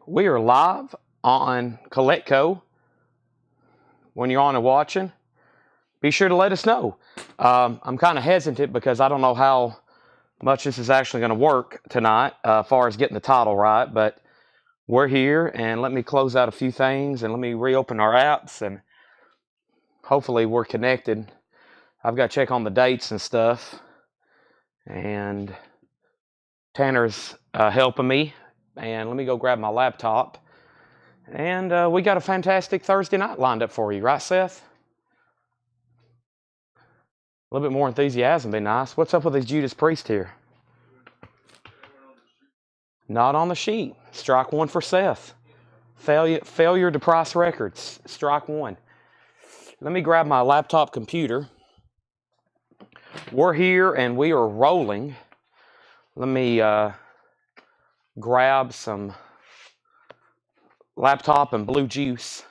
We are live on Coletco. When you're on and watching, be sure to let us know. I'm kind of hesitant because I don't know how much this is actually going to work tonight as far as getting the title right, but we're here, and let me close out a few things and let me reopen our apps, and hopefully we're connected. I've got to check on the dates and stuff, and Tanner's helping me, and let me go grab my laptop. And we got a fantastic Thursday night lined up for you, right, Seth? A little bit more enthusiasm would be nice. What's up with these Judas Priest here? Not on the sheet. Strike one for Seth. Failure to price records. Strike one. Let me grab my laptop computer. We're here and we are rolling. Let me grab some laptop and blue juice.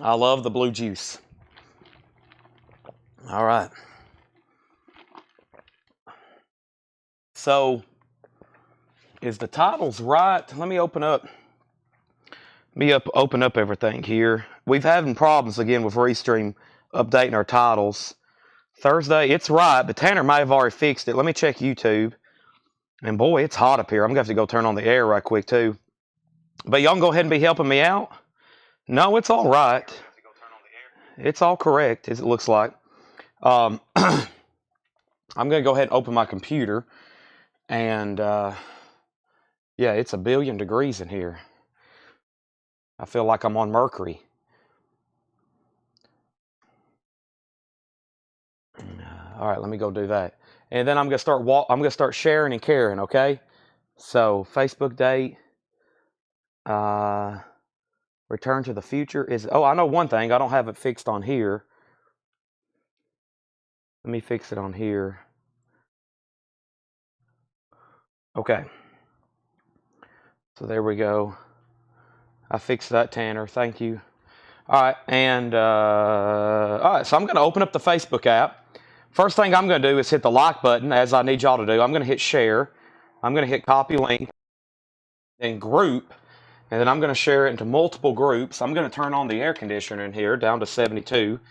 I love the blue juice. All right. So, is the titles right? Let me open up. Open up everything here. We've having problems again with Restream updating our titles. Thursday, it's right, but Tanner might have already fixed it. Let me check YouTube. And boy, it's hot up here. I'm going to have to go turn on the air right quick, too. But y'all can go ahead and be helping me out. No, it's all right. It's all correct, as it looks like. I'm going to go ahead and open my computer. And, yeah, it's 1 billion degrees in here. I feel like I'm on Mercury. All right, let me go do that. And then I'm going to start sharing and caring, okay? So, Facebook date. Return to the Future is... Oh, I know one thing. I don't have it fixed on here. Let me fix it on here. Okay. So there we go. I fixed that, Tanner. Thank you. All right. And, all right. So I'm going to open up the Facebook app. First thing I'm going to do is hit the like button, as I need y'all to do. I'm going to hit share. I'm going to hit copy link and group. And then I'm going to share it into multiple groups. I'm going to turn on the air conditioner in here down to 72.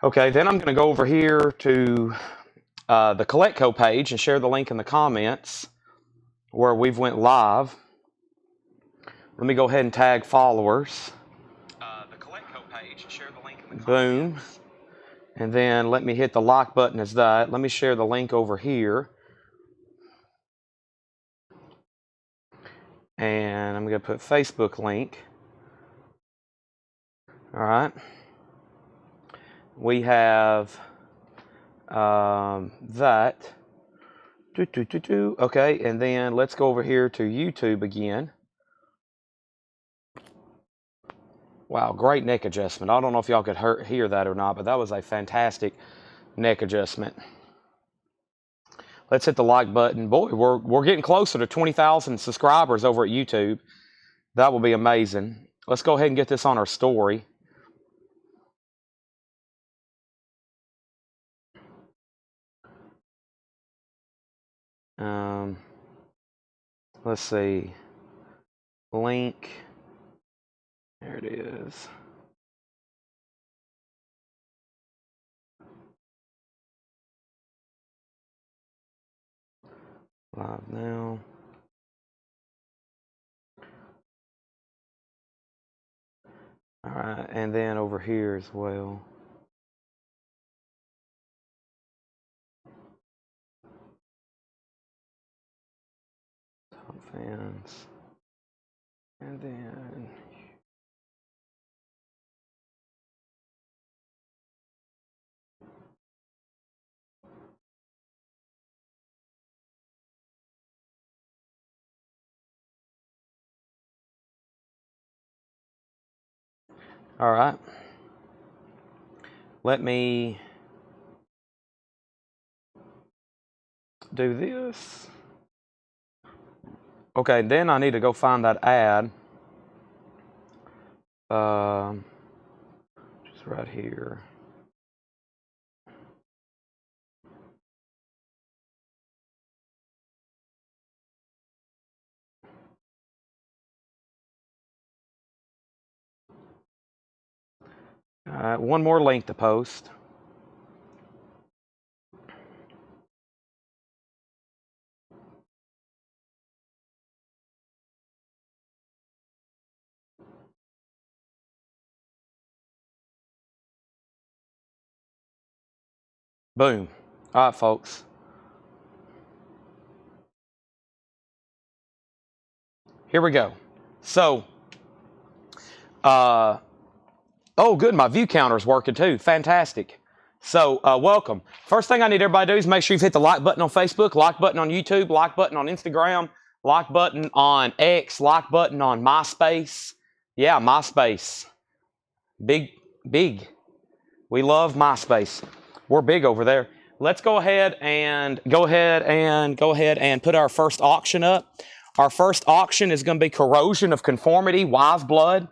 Okay, then I'm going to go over here to the Coletco page and share the link in the comments where we've went live. Let me go ahead and tag followers. The Coletco page, share the link in the comments. Boom. And then let me hit the like button as that. Let me share the link over here. And I'm going to put Facebook link. All right. We have that. Okay, and then let's go over here to YouTube again. Wow, great neck adjustment. I don't know if y'all could hear that or not, but that was a fantastic neck adjustment. Let's hit the like button. Boy, we're getting closer to 20,000 subscribers over at YouTube. That will be amazing. Let's go ahead and get this on our story. Let's see. Link. There it is. Live now. All right, and then over here as well. Top fans. And then... All right. Let me do this. Okay, then I need to go find that ad. Just right here. One more link to post. Boom. All right, folks. Here we go. So, oh, good. My view counter's working too. Fantastic. So, welcome. First thing I need everybody to do is make sure you've hit the like button on Facebook, like button on YouTube, like button on Instagram, like button on X, like button on MySpace. Yeah, MySpace. Big. We love MySpace. We're big over there. Let's go ahead and put our first auction up. Our first auction is going to be Corrosion of Conformity, Wise Blood.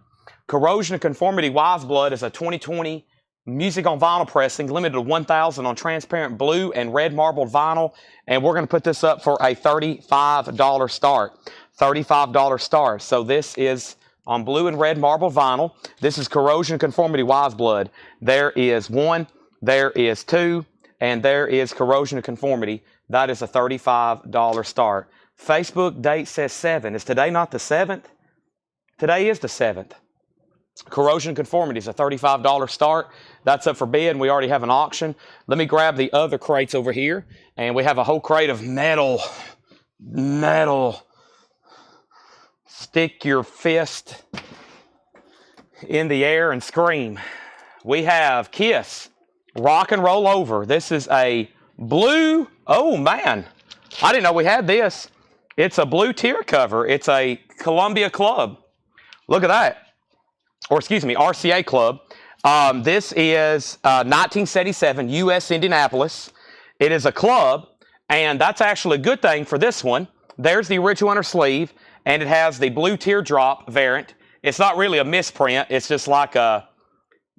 Corrosion of Conformity, Wise Blood is a 2020 music on vinyl pressing, limited to 1,000 on transparent blue and red marbled vinyl. And we're going to put this up for a $35 start. $35 start. So this is on blue and red marbled vinyl. This is Corrosion of Conformity, Wise Blood. There is 1, there is 2, and there is Corrosion of Conformity. That is a $35 start. Facebook date says 7. Is today not the 7th? Today is the 7th. Corrosion of Conformity is a $35 start. That's up for bid, and we already have an auction. Let me grab the other crates over here, and we have a whole crate of metal. Stick your fist in the air and scream. We have Kiss, Rock and Roll Over. This is a blue, oh man, I didn't know we had this. It's a blue tier cover. It's a Columbia Club. Look at that. Or excuse me, RCA Club. This is 1977 U.S. Indianapolis. It is a club, and that's actually a good thing for this one. There's the original inner sleeve, and it has the blue teardrop variant. It's not really a misprint. It's just like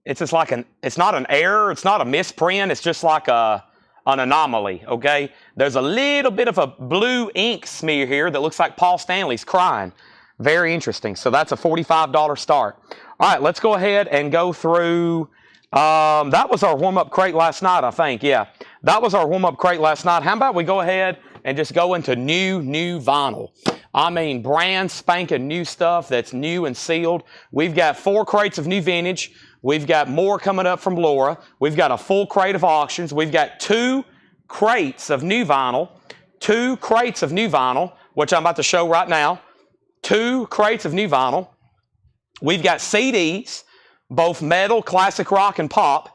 it's not an error. It's not a misprint. It's just like an anomaly, okay? There's a little bit of a blue ink smear here that looks like Paul Stanley's crying. Very interesting. So that's a $45 start. All right, let's go ahead and go through. That was our warm-up crate last night, I think. Yeah, that was our warm-up crate last night. How about we go ahead and just go into new vinyl? I mean, brand spanking new stuff that's new and sealed. We've got 4 crates of new vintage. We've got more coming up from Laura. We've got a full crate of auctions. We've got 2 crates of new vinyl. 2 crates of new vinyl, which I'm about to show right now. 2 crates of new vinyl. We've got CDs, both metal, classic rock, and pop.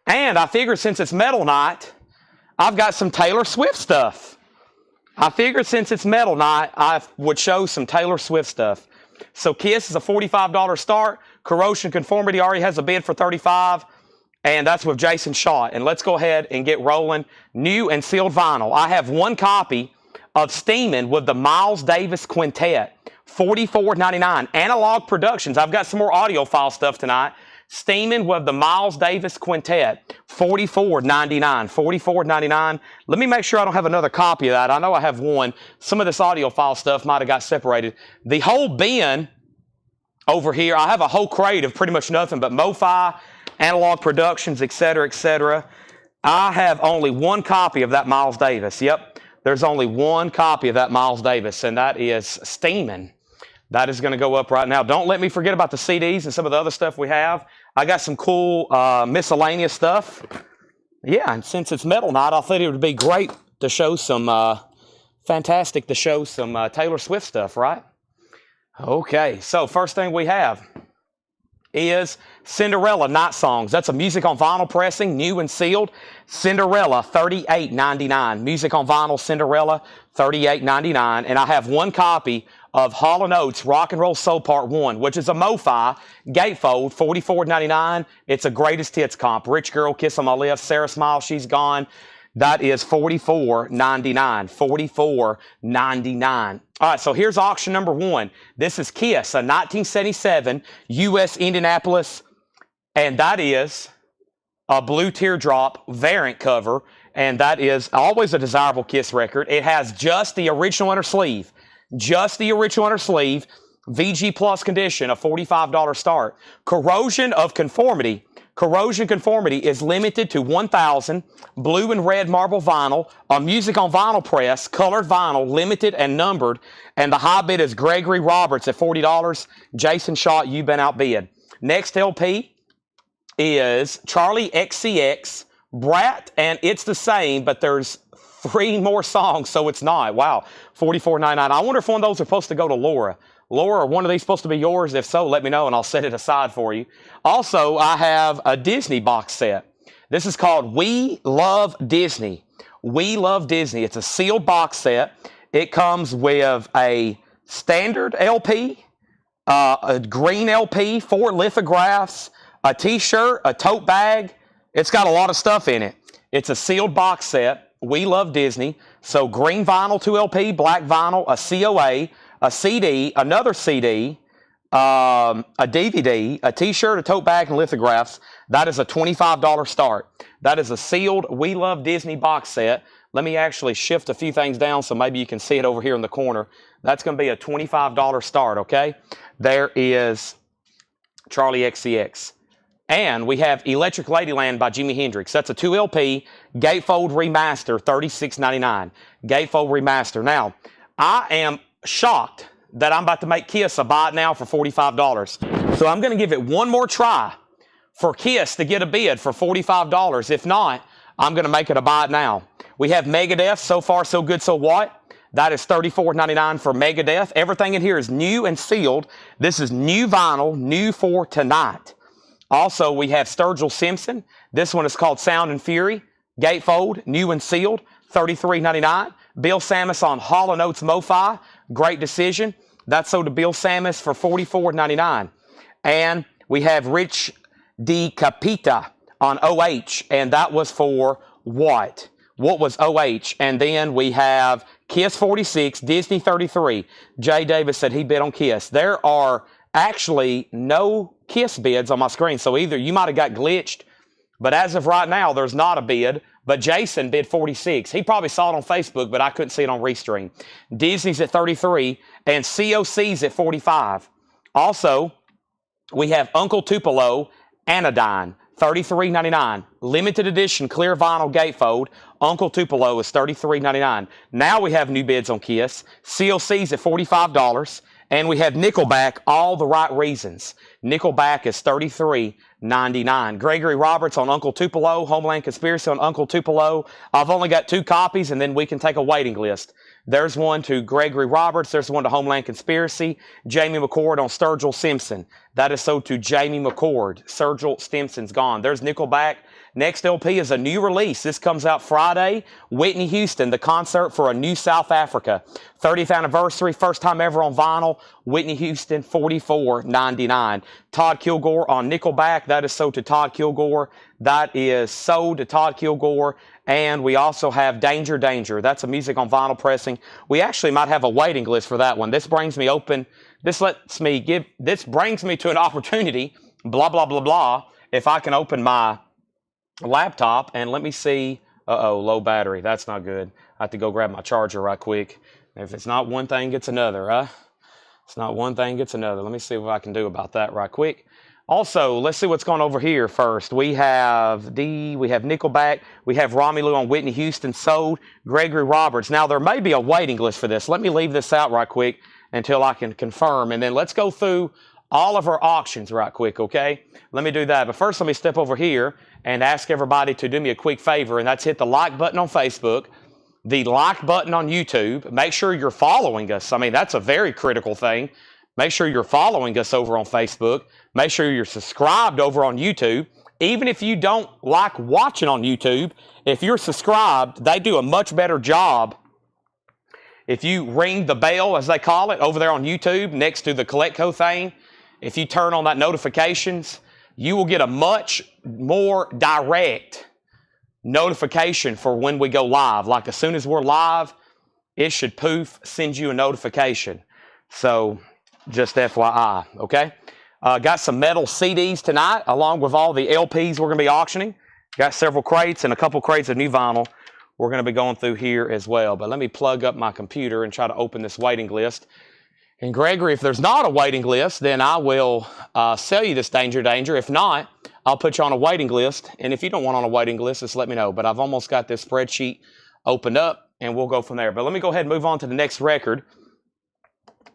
And I figured since it's metal night, I've got some Taylor Swift stuff. I figured since it's metal night, I would show some Taylor Swift stuff. So Kiss is a $45 start. Corrosion Conformity already has a bid for $35. And that's with Jason Schott. And let's go ahead and get rolling. New and sealed vinyl. I have 1 copy of Steamin' with the Miles Davis Quintet. $44.99. Analog Productions. I've got some more audiophile stuff tonight. Steamin' with the Miles Davis Quintet. $44.99. $44.99. Let me make sure I don't have another copy of that. I know I have one. Some of this audiophile stuff might have got separated. The whole bin over here, I have a whole crate of pretty much nothing but MoFi, Analog Productions, etc., etc. I have only 1 copy of that Miles Davis. Yep. There's only 1 copy of that Miles Davis, and that is Steamin'. That is going to go up right now. Don't let me forget about the CDs and some of the other stuff we have. I got some cool miscellaneous stuff. Yeah, and since it's metal night, I thought it would be great to show some, fantastic to show some Taylor Swift stuff, right? Okay, so first thing we have is Cinderella Night Songs. That's a music on vinyl pressing, new and sealed. Cinderella, $38.99. Music on vinyl, Cinderella, $38.99. And I have 1 copy of Hall & Oates Rock and Roll Soul Part 1, which is a MoFi gatefold, $44.99. It's a greatest hits comp. Rich Girl, Kiss on My Lips, Sarah Smile, She's Gone. That is $44.99. $44.99. All right, so here's auction number 1. This is Kiss, a 1977 U.S. Indianapolis, and that is a blue teardrop variant cover, and that is always a desirable Kiss record. It has just the original inner sleeve. Just the original inner sleeve, VG Plus condition, a $45 start. Corrosion of Conformity, Corrosion Conformity is limited to 1,000 blue and red marble vinyl, a music on vinyl press, colored vinyl, limited and numbered, and the high bid is Gregory Roberts at $40. Jason Schott, you've been outbid. Next LP is Charlie XCX, Brat, and it's the same, but there's 3 more songs, so it's not. Wow, $44.99. I wonder if one of those are supposed to go to Laura. Laura, are one of these supposed to be yours? If so, let me know, and I'll set it aside for you. Also, I have a Disney box set. This is called We Love Disney. We Love Disney. It's a sealed box set. It comes with a standard LP, a green LP, 4 lithographs, a T-shirt, a tote bag. It's got a lot of stuff in it. It's a sealed box set. We Love Disney. So green vinyl, 2 LP, black vinyl, a COA, a CD, another CD, a DVD, a T-shirt, a tote bag, and lithographs. That is a $25 start. That is a sealed We Love Disney box set. Let me actually shift a few things down so maybe you can see it over here in the corner. That's going to be a $25 start, okay? There is Charlie XCX. And we have Electric Ladyland by Jimi Hendrix. That's a 2 LP, gatefold remaster, $36.99. Gatefold remaster. Now, I am shocked that I'm about to make Kiss a buy it now for $45. So I'm going to give it one more try for Kiss to get a bid for $45. If not, I'm going to make it a buy it now. We have Megadeth, So Far So Good So What. That is $34.99 for Megadeth. Everything in here is new and sealed. This is new vinyl, new for tonight. Also, we have Sturgill Simpson. This one is called Sound and Fury. Gatefold, new and sealed, $33.99. Bill Samus on Hall & Oates Mo-Fi. Great decision. That's sold to Bill Samus for $44.99. And we have Rich DiCapita on OH, and that was for what? What was OH? And then we have Kiss 46, Disney 33. Jay Davis said he bid on Kiss. There are actually no Kiss bids on my screen, so either you might have got glitched, but as of right now, there's not a bid. But Jason bid 46. He probably saw it on Facebook, but I couldn't see it on Restream. Disney's at 33, and COC's at 45. Also, we have Uncle Tupelo, Anodyne, $33.99. Limited edition clear vinyl gatefold. Uncle Tupelo is $33.99. Now we have new bids on Kiss. COC's at $45. And we have Nickelback, All the Right Reasons. Nickelback is $33.99. Gregory Roberts on Uncle Tupelo, Homeland Conspiracy on Uncle Tupelo. I've only got 2 copies, and then we can take a waiting list. There's one to Gregory Roberts. There's one to Homeland Conspiracy. Jamie McCord on Sturgill Simpson. That is sold to Jamie McCord. Sturgill Simpson's gone. There's Nickelback. Next LP is a new release. This comes out Friday. Whitney Houston, the concert for a new South Africa. 30th anniversary, first time ever on vinyl. Whitney Houston, $44.99. Todd Kilgore on Nickelback. That is sold to Todd Kilgore. That is sold to Todd Kilgore. And we also have Danger Danger. That's a music on vinyl pressing. We actually might have a waiting list for that one. This brings me to an opportunity, blah, blah, blah, blah, if I can open my laptop, and let me see. Low battery. That's not good. I have to go grab my charger right quick. If it's not one thing, it's another, huh? It's not one thing, it's another. Let me see what I can do about that right quick. Also, let's see what's going over here first. We have Nickelback. We have Romelu on Whitney Houston, sold. Gregory Roberts. Now, there may be a waiting list for this. Let me leave this out right quick until I can confirm, and then let's go through all of our auctions right quick, okay? Let me do that. But first, let me step over here and ask everybody to do me a quick favor, and that's hit the like button on Facebook, the like button on YouTube. Make sure you're following us. I mean, that's a very critical thing. Make sure you're following us over on Facebook. Make sure you're subscribed over on YouTube. Even if you don't like watching on YouTube, if you're subscribed, they do a much better job. If you ring the bell, as they call it, over there on YouTube next to the Colectco thing, if you turn on that notifications, you will get a much more direct notification for when we go live. Like as soon as we're live, it should poof, send you a notification. So just FYI, okay? Got some metal CDs tonight, along with all the LPs we're going to be auctioning. Got several crates and a couple crates of new vinyl we're going to be going through here as well. But let me plug up my computer and try to open this waiting list. And Gregory, if there's not a waiting list, then I will sell you this Danger Danger. If not, I'll put you on a waiting list. And if you don't want on a waiting list, just let me know. But I've almost got this spreadsheet opened up, and we'll go from there. But let me go ahead and move on to the next record.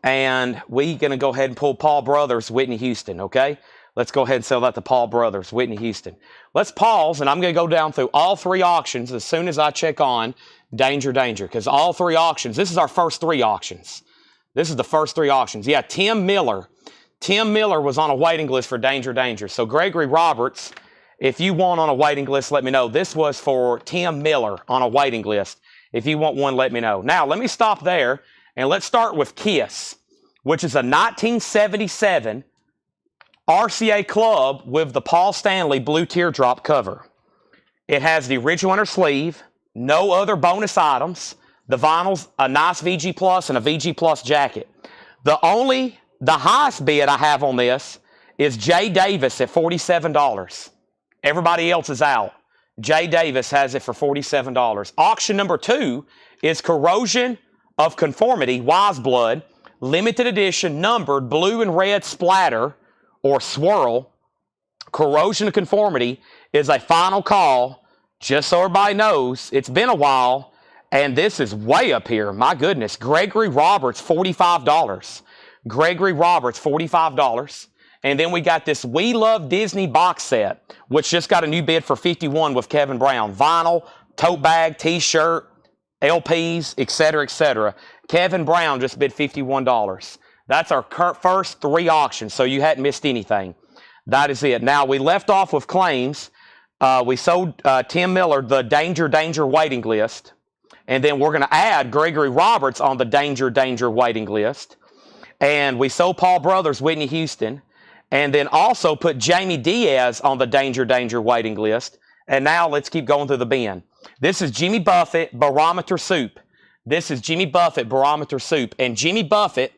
And we're going to go ahead and pull Paul Brothers, Whitney Houston, okay? Let's go ahead and sell that to Paul Brothers, Whitney Houston. Let's pause, and I'm going to go down through all 3 auctions as soon as I check on Danger Danger, because all 3 auctions, this is our first 3 auctions. This is the first 3 auctions. Yeah, Tim Miller. Tim Miller was on a waiting list for Danger Danger. So Gregory Roberts, if you want on a waiting list, let me know. This was for Tim Miller on a waiting list. If you want one, let me know. Now, let me stop there, and let's start with Kiss, which is a 1977 RCA Club with the Paul Stanley Blue Teardrop cover. It has the original inner sleeve, no other bonus items. The vinyl's a nice VG Plus and a VG Plus jacket. The highest bid I have on this is Jay Davis at $47. Everybody else is out. Jay Davis has it for $47. Auction number 2 is Corrosion of Conformity, Wise Blood, limited edition, numbered, blue and red splatter, or swirl. Corrosion of Conformity is a final call, just so everybody knows. It's been a while, and this is way up here. My goodness. Gregory Roberts, $45. Gregory Roberts, $45. And then we got this We Love Disney box set, which just got a new bid for $51 with Kevin Brown. Vinyl, tote bag, t-shirt, LPs, etc., etc. Kevin Brown just bid $51. That's our first 3 auctions, so you hadn't missed anything. That is it. Now, we left off with claims. We sold Tim Miller the Danger Danger waiting list, and then we're going to add Gregory Roberts on the Danger Danger waiting list. And we sold Paul Brothers, Whitney Houston, and then also put Jamie Diaz on the Danger Danger waiting list. And now let's keep going through the bin. This is Jimmy Buffett Barometer Soup. This is Jimmy Buffett Barometer Soup. And Jimmy Buffett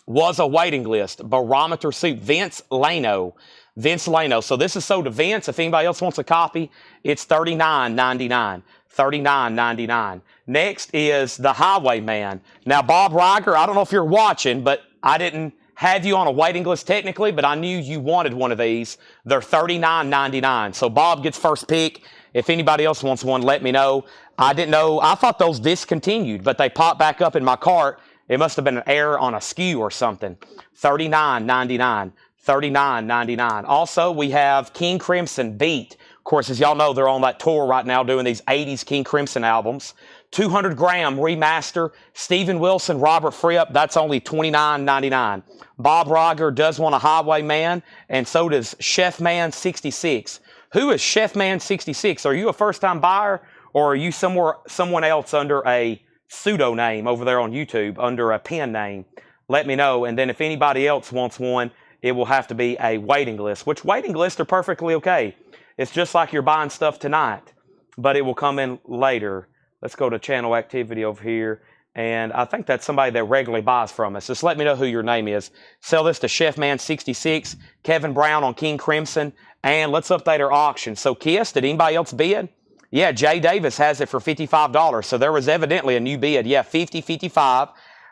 was a waiting list. Barometer Soup. Vince Lano. Vince Lano. So this is sold to Vince. If anybody else wants a copy, it's $39.99. $39.99. Next is the Highwayman. Now, Bob Riger, I don't know if you're watching, but I didn't have you on a waiting list technically, but I knew you wanted one of these. They're $39.99. So Bob gets first pick. If anybody else wants one, let me know. I didn't know. I thought those discontinued, but they popped back up in my cart. It must have been an error on a SKU or something. $39.99. $39.99. Also, we have King Crimson Beat. Of course, as y'all know, they're on that tour right now doing these 80s King Crimson albums. 200 gram remaster. Steven Wilson, Robert Fripp, that's only $29.99. Bob Riger does want a Highwayman, and so does Chef Man 66. Who is Chef Man 66? Are you a first-time buyer, or are you someone else under a pseudonym over there on YouTube, under a pen name? Let me know. And then if anybody else wants one, it will have to be a waiting list, which waiting lists are perfectly okay. It's just like you're buying stuff tonight, but it will come in later. Let's go to channel activity over here. And I think that's somebody that regularly buys from us. Just let me know who your name is. Sell this to Chef Man 66, Kevin Brown on King Crimson, and let's update our auction. So Kiss, did anybody else bid? Yeah, Jay Davis has it for $55. So there was evidently a new bid. Yeah, 50, 55.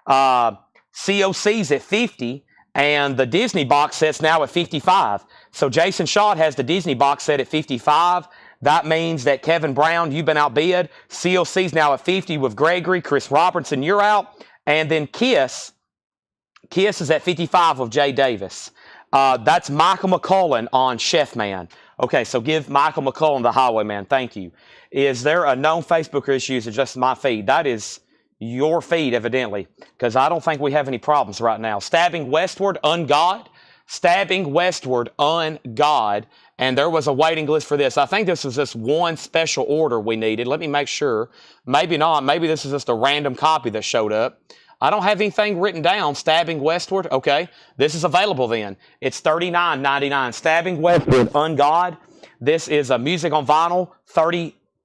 COC's at 50. And the Disney box set's now at 55. So Jason Schott has the Disney box set at 55. That means that Kevin Brown, you've been outbid. COC's now at 50 with Gregory. Chris Robertson, you're out. And then Kiss is at 55 with Jay Davis. That's Michael McCullen on Chef Man. Okay, so give Michael McCullen the Highwayman. Thank you. Is there a known Facebook issue? Is it just my feed? That is your feed, evidently, because I don't think we have any problems right now. Stabbing Westward, Ungod. Stabbing Westward, Ungod. And there was a waiting list for this. I think this was just one special order we needed. Let me make sure. Maybe not. Maybe this is just a random copy that showed up. I don't have anything written down. Stabbing Westward. Okay. This is available then. It's $39.99. Stabbing Westward, Ungod. This is a music on vinyl.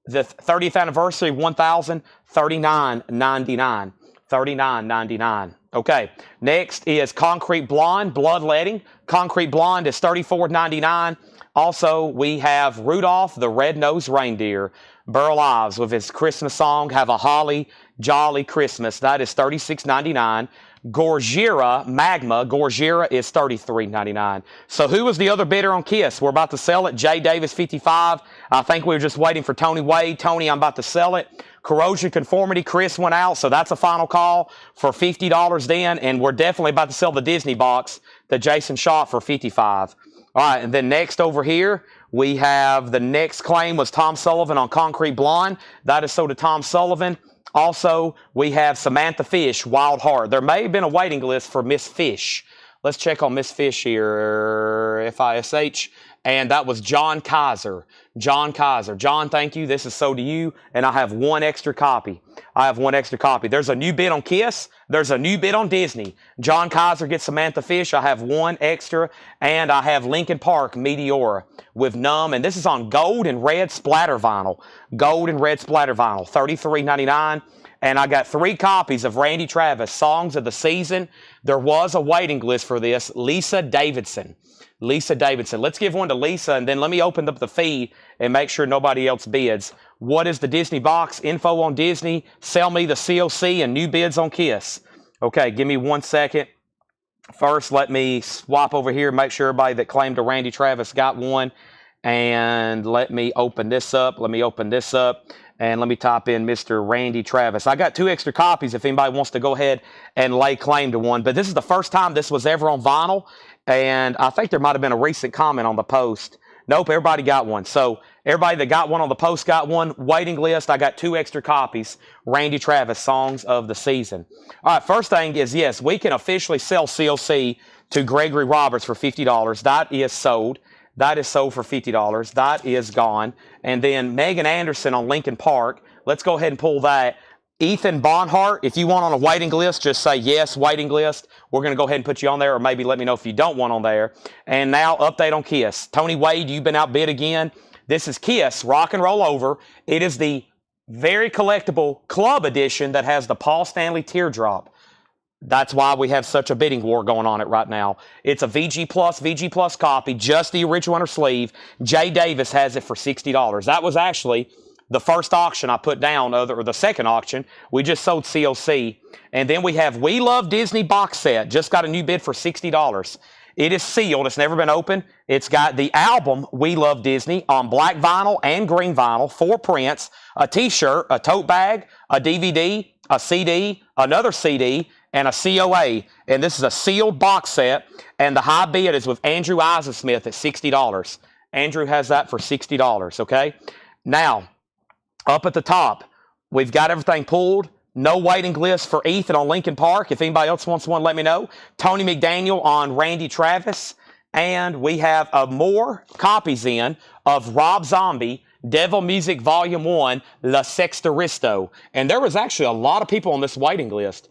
The 30th anniversary, $1,039.99. $39.99. Okay, next is Concrete Blonde, Bloodletting. Concrete Blonde is $34.99. Also, we have Rudolph the Red-Nosed Reindeer. Burl Ives with his Christmas song, Have a Holly Jolly Christmas. That is $36.99. Gorgira Magma. Gorgira is $33.99. So who was the other bidder on Kiss? We're about to sell it. Jay Davis, 55. I think we were just waiting for Tony Wade. Tony, I'm about to sell it. Corrosion Conformity, Chris went out, so that's a final call for $50 then, and we're definitely about to sell the Disney box that Jason shot for $55. All right, and then next over here, we have the next claim was Tom Sullivan on Concrete Blonde. That is sold to Tom Sullivan. Also, we have Samantha Fish, Wild Heart. There may have been a waiting list for Miss Fish. Let's check on Miss Fish here, F-I-S-H. And that was John Kaiser. John Kaiser. John, thank you. This is sold to you, and I have one extra copy. I have one extra copy. There's a new bid on Kiss. There's a new bid on Disney. John Kaiser gets Samantha Fish. I have one extra, and I have Linkin Park Meteora with Numb, and this is on gold and red splatter vinyl. Gold and red splatter vinyl, $33.99. And I got 3 copies of Randy Travis, Songs of the Season. There was a waiting list for this. Lisa Davidson. Lisa Davidson. Let's give one to Lisa, and then let me open up the feed and make sure nobody else bids. What is the Disney box? Info on Disney. Sell me the COC and new bids on Kiss. Okay, give me 1 second. First, let me swap over here, make sure everybody that claimed to Randy Travis got one. And let me open this up. Let me open this up. And let me type in Mr. Randy Travis. I got 2 extra copies if anybody wants to go ahead and lay claim to one. But this is the first time this was ever on vinyl. And I think there might have been a recent comment on the post. Nope, everybody got one. So everybody that got one on the post got one. Waiting list, I got 2 extra copies. Randy Travis, Songs of the Season. All right, first thing is, yes, we can officially sell COC to Gregory Roberts for $50. That is sold. That is sold for $50. That is gone. And then Megan Anderson on Linkin Park. Let's go ahead and pull that. Ethan Bonhart, if you want on a waiting list, just say yes, waiting list. We're going to go ahead and put you on there, or maybe let me know if you don't want on there. And now, update on Kiss. Tony Wade, you've been outbid again. This is Kiss, Rock and Roll Over. It is the very collectible club edition that has the Paul Stanley teardrop. That's why we have such a bidding war going on it right now. It's a VG Plus copy, just the original inner sleeve. Jay Davis has it for $60. That was actually the first auction I put down, or the second auction. We just sold COC. And then we have We Love Disney box set. Just got a new bid for $60. It is sealed. It's never been opened. It's got the album We Love Disney on black vinyl and green vinyl, 4 prints, a t-shirt, a tote bag, a DVD, a CD, another CD, and a COA. And this is a sealed box set. And the high bid is with Andrew Eisensmith at $60. Andrew has that for $60, okay? Now, up at the top, we've got everything pulled. No waiting list for Ethan on Linkin Park. If anybody else wants one, let me know. Tony McDaniel on Randy Travis. And we have more copies in of Rob Zombie, Devil Music Volume 1, La Sexteristo. And there was actually a lot of people on this waiting list.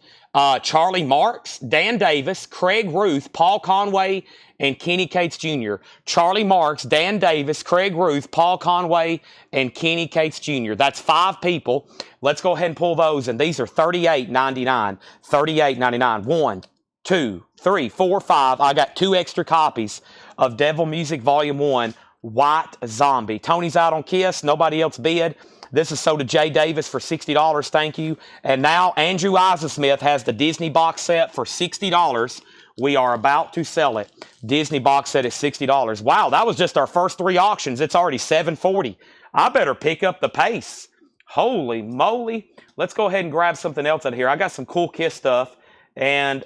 Charlie Marks, Dan Davis, Craig Ruth, Paul Conway, and Kenny Cates Jr. Charlie Marks, Dan Davis, Craig Ruth, Paul Conway, and Kenny Cates Jr. That's 5 people. Let's go ahead and pull those, and these are $38.99. $38.99. 1, 2, 3, 4, 5. I got 2 extra copies of Devil Music Volume 1, White Zombie. Tony's out on Kiss. Nobody else bid. This is sold to Jay Davis for $60. Thank you. And now Andrew Eisensmith has the Disney box set for $60. We are about to sell it. Disney box set is $60. Wow, that was just our first 3 auctions. It's already $740. I better pick up the pace. Holy moly. Let's go ahead and grab something else out of here. I got some cool Kiss stuff. And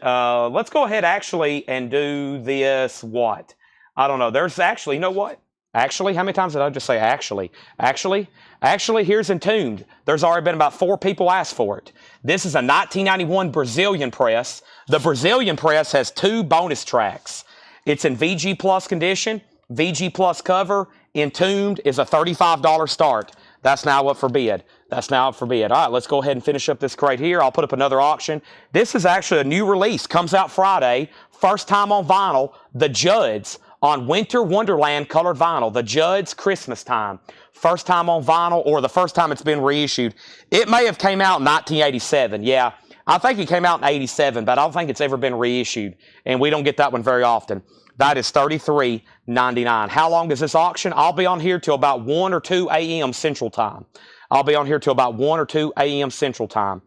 let's go ahead actually and do this what? I don't know. There's actually, you know what? Actually, how many times did I just say actually? Actually, here's Entombed. There's already been about 4 people asked for it. This is a 1991 Brazilian press. The Brazilian press has 2 bonus tracks. It's in VG Plus condition, VG Plus cover. Entombed is a $35 start. That's now up for bid. That's now up for bid. All right, let's go ahead and finish up this crate here. I'll put up another auction. This is actually a new release. Comes out Friday. First time on vinyl. The Judds on Winter Wonderland colored vinyl. The Judds Christmas Time. First time on vinyl, or the first time it's been reissued. It may have came out in 1987. Yeah, I think it came out in 87, but I don't think it's ever been reissued, and we don't get that one very often. That is $33.99. How long is this auction? I'll be on here till about 1 or 2 a.m. Central Time. I'll be on here till about 1 or 2 a.m. Central Time.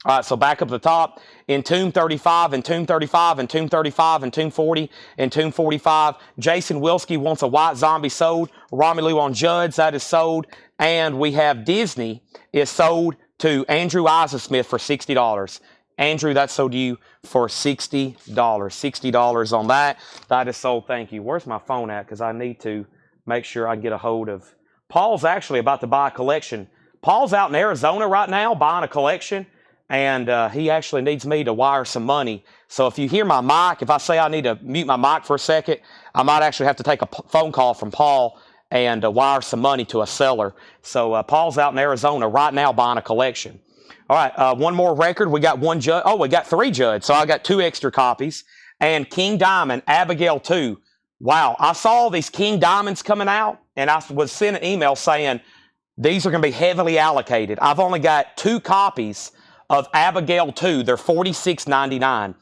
All right, so back up to the top, Entomb 35, Entomb 35, Entomb 35, Entomb 40, Entomb 45. Jason Wilski wants a white zombie sold. Romelu on Judds, that is sold. And we have Disney is sold to Andrew Isaacsmith for $60. Andrew, that's sold to you for $60. $60 on that. That is sold. Thank you. Where's my phone at? Because I need to make sure I get a hold of. Paul's actually about to buy a collection. Paul's out in Arizona right now buying a collection, and he actually needs me to wire some money. So if you hear my mic, if I say I need to mute my mic for a second, I might actually have to take a phone call from Paul and wire some money to a seller. So Paul's out in Arizona right now buying a collection. All right, one more record. We got one Judd. Oh, we got 3 Judds. So I got 2 extra copies. And King Diamond, Abigail 2. Wow, I saw these King Diamonds coming out, and I was sent an email saying these are going to be heavily allocated. I've only got 2 copies of Abigail 2. They're $46.99.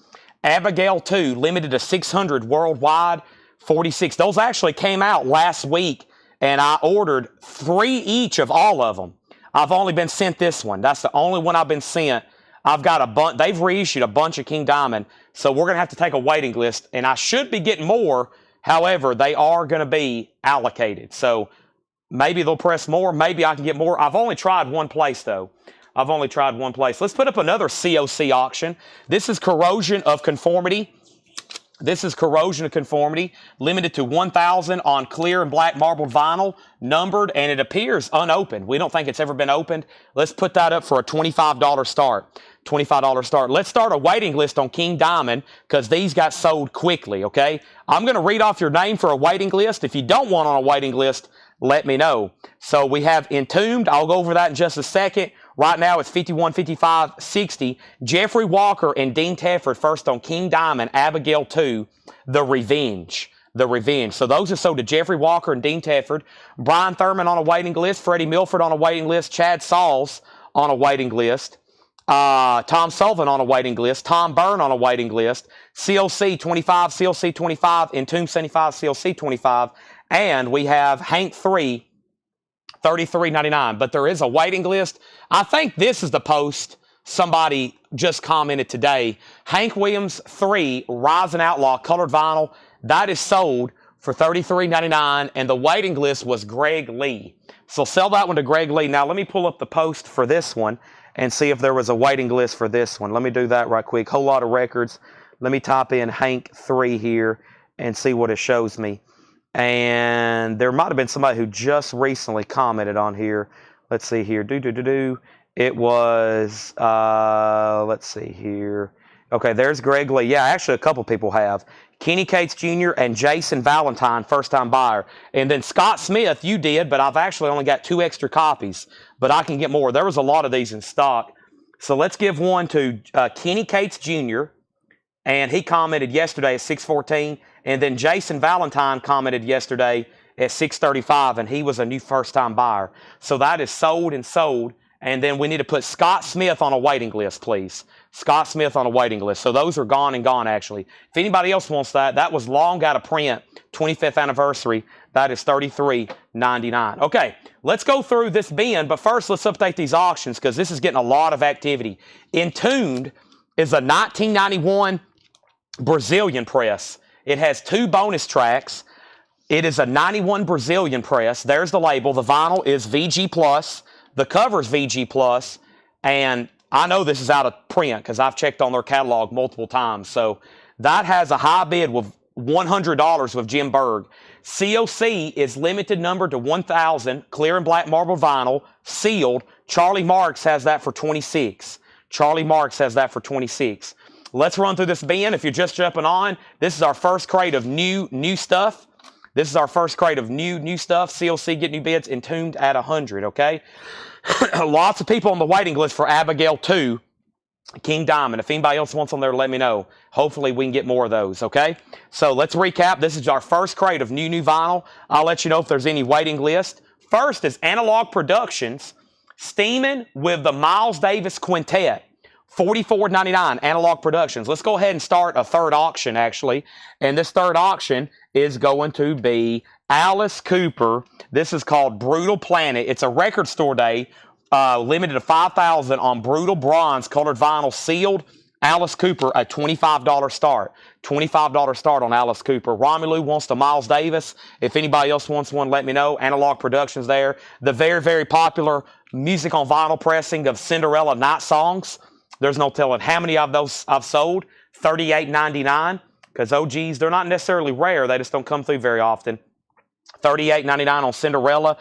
Abigail 2, limited to 600 worldwide, 46. Those actually came out last week, and I ordered 3 each of all of them. I've only been sent this one. That's the only one I've been sent. I've got a bunch. They've reissued a bunch of King Diamond, so we're going to have to take a waiting list, and I should be getting more. However, they are going to be allocated. So maybe they'll press more. Maybe I can get more. I've only tried one place, though. I've only tried one place. Let's put up another COC auction. This is Corrosion of Conformity. This is Corrosion of Conformity, limited to 1,000 on clear and black marbled vinyl, numbered, and it appears unopened. We don't think it's ever been opened. Let's put that up for a $25 start. $25 start. Let's start a waiting list on King Diamond because these got sold quickly, okay? I'm going to read off your name for a waiting list. If you don't want on a waiting list, let me know. So we have Entombed. I'll go over that in just a second. Right now it's 51, 55, 60. Jeffrey Walker and Dean Tedford first on King Diamond, Abigail 2, The Revenge. The Revenge. So those are sold to Jeffrey Walker and Dean Tedford. Brian Thurman on a waiting list. Freddie Milford on a waiting list. Chad Sauls on a waiting list. Tom Sullivan on a waiting list. Tom Byrne on a waiting list. CLC 25, CLC 25, Entomb 75, CLC 25. And we have Hank 3, $33.99. But there is a waiting list. I think this is the post somebody just commented today. Hank Williams 3, Rising Outlaw, colored vinyl. That is sold for $33.99. And the waiting list was Greg Lee. So sell that one to Greg Lee. Now let me pull up the post for this one and see if there was a waiting list for this one. Let me do that right quick. Whole lot of records. Let me type in Hank 3 here and see what it shows me. And there might have been somebody who just recently commented on here. Let's see here. It was, let's see here. Okay, there's Greg Lee. Yeah, actually a couple people have. Kenny Cates Jr. and Jason Valentine, first-time buyer. And then Scott Smith, you did, but I've actually only got 2 extra copies. But I can get more. There was a lot of these in stock. So let's give one to Kenny Cates Jr., and he commented yesterday at 6:14. And then Jason Valentine commented yesterday at 6:35, and he was a new first-time buyer. So that is sold and sold. And then we need to put Scott Smith on a waiting list, please. Scott Smith on a waiting list. So those are gone and gone, actually. If anybody else wants that, that was long out of print, 25th anniversary. That is $33.99. Okay, let's go through this bin, but first let's update these auctions because this is getting a lot of activity. Entombed is a 1991 Brazilian press. It has 2 bonus tracks. It is a 91 Brazilian press. There's the label. The vinyl is VG+. The cover is VG+. And I know this is out of print because I've checked on their catalog multiple times. So that has a high bid with $100 with Jim Berg. COC is limited number to 1,000, clear and black marble vinyl, sealed. Charlie Marks has that for $26. Charlie Marks has that for $26. Let's run through this bin. If you're just jumping on, this is our first crate of new stuff. This is our first crate of new stuff. CLC, get new bids, Entombed at 100, okay? Lots of people on the waiting list for Abigail 2, King Diamond. If anybody else wants on there, let me know. Hopefully we can get more of those, okay? So let's recap. This is our first crate of new vinyl. I'll let you know if there's any waiting list. First is Analog Productions, steaming with the Miles Davis Quintet. $44.99, Analog Productions. Let's go ahead and start a third auction, actually. And this third auction is going to be Alice Cooper. This is called Brutal Planet. It's a record store day, limited to 5,000 on Brutal Bronze colored vinyl, sealed. Alice Cooper, a $25 start. $25 start on Alice Cooper. Romelu wants the Miles Davis. If anybody else wants one, let me know. Analog Productions there. The very, very popular music on vinyl pressing of Cinderella Night Songs. There's no telling how many of those I've sold. $38.99. Because OGs, they're not necessarily rare. They just don't come through very often. $38.99 on Cinderella.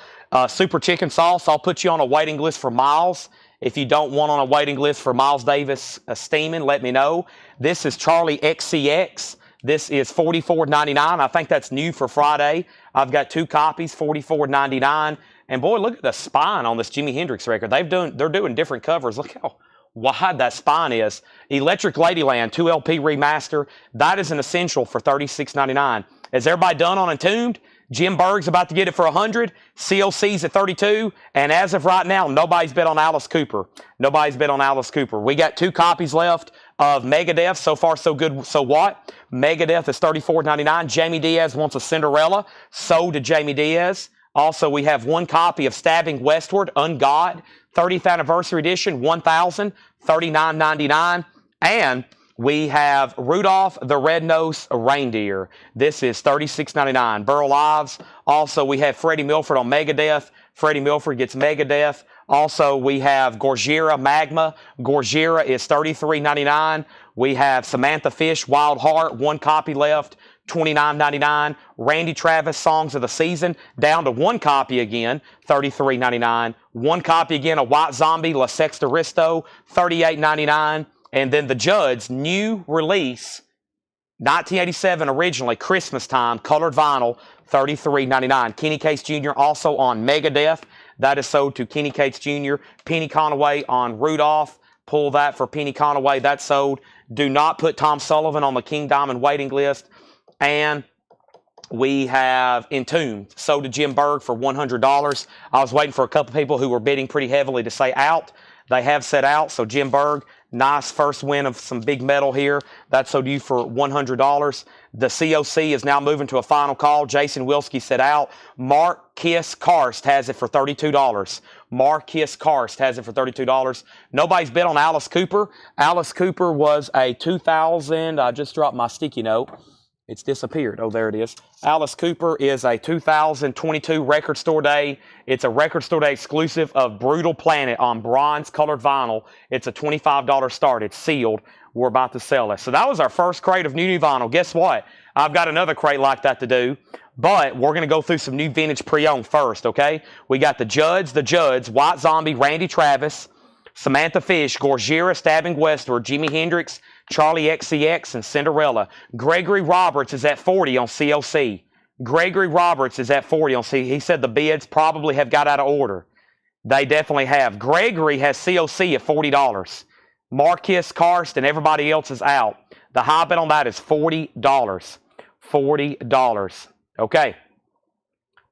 Super Chicken Sauce, I'll put you on a waiting list for Miles. If you don't want on a waiting list for Miles Davis steaming, let me know. This is Charlie XCX. This is $44.99. I think that's new for Friday. I've got 2 copies, $44.99. And boy, look at the spine on this Jimi Hendrix record. They're doing different covers. Look how wide that spine is. Electric Ladyland 2LP remaster. That is an essential for $36.99. Is everybody done on Entombed? Jim Berg's about to get it for $100. COC's at $32. And as of right now, nobody's bid on Alice Cooper. Nobody's bid on Alice Cooper. We got 2 copies left of Megadeth. So far, so good. So what? Megadeth is $34.99. Jamie Diaz wants a Cinderella. So did Jamie Diaz. Also, we have 1 copy of Stabbing Westward, Ungod, 30th Anniversary Edition, $1,000, $39.99. And we have Rudolph the Red-Nosed Reindeer. This is $36.99. Burl Ives. Also, we have Freddie Milford on Megadeth. Freddie Milford gets Megadeth. Also, we have Gojira Magma. Gojira is $33.99. We have Samantha Fish, Wild Heart, 1 copy left, $29.99. Randy Travis, Songs of the Season, down to 1 copy again, $33.99. 1 copy again of White Zombie, La Sexta Risto, $38.99. And then the Judds, new release, 1987 originally, Christmas time, colored vinyl, $33.99. Kenny Cates Jr. also on Megadeth. That is sold to Kenny Cates Jr. Penny Conaway on Rudolph. Pull that for Penny Conaway. That's sold. Do not put Tom Sullivan on the King Diamond waiting list. And we have Entombed, sold to Jim Berg for $100. I was waiting for a couple people who were bidding pretty heavily to say out. They have said out, so Jim Berg, nice first win of some big metal here. That's sold to you for $100. The COC is now moving to a final call. Jason Wilski said out. Mark Kiss Karst has it for $32. Mark Kiss Karst has it for $32. Nobody's bid on Alice Cooper. Alice Cooper was a 2000, I just dropped my sticky note. It's disappeared. Oh, there it is. Alice Cooper is a 2022 Record Store Day. It's a Record Store Day exclusive of Brutal Planet on bronze colored vinyl. It's a $25 start. It's sealed. We're about to sell it. So that was our first crate of new vinyl. Guess what? I've got another crate like that to do. But we're going to go through some new vintage pre-owned first, okay? We got the Judds, White Zombie, Randy Travis, Samantha Fish, Gojira, Stabbing Westward, Jimi Hendrix, Charlie XCX, and Cinderella. Gregory Roberts is at 40 on COC. Gregory Roberts is at 40 on COC. He said the bids probably have got out of order. They definitely have. Gregory has COC at $40. Marcus, Karst, and everybody else is out. The high bid on that is $40. $40. Okay.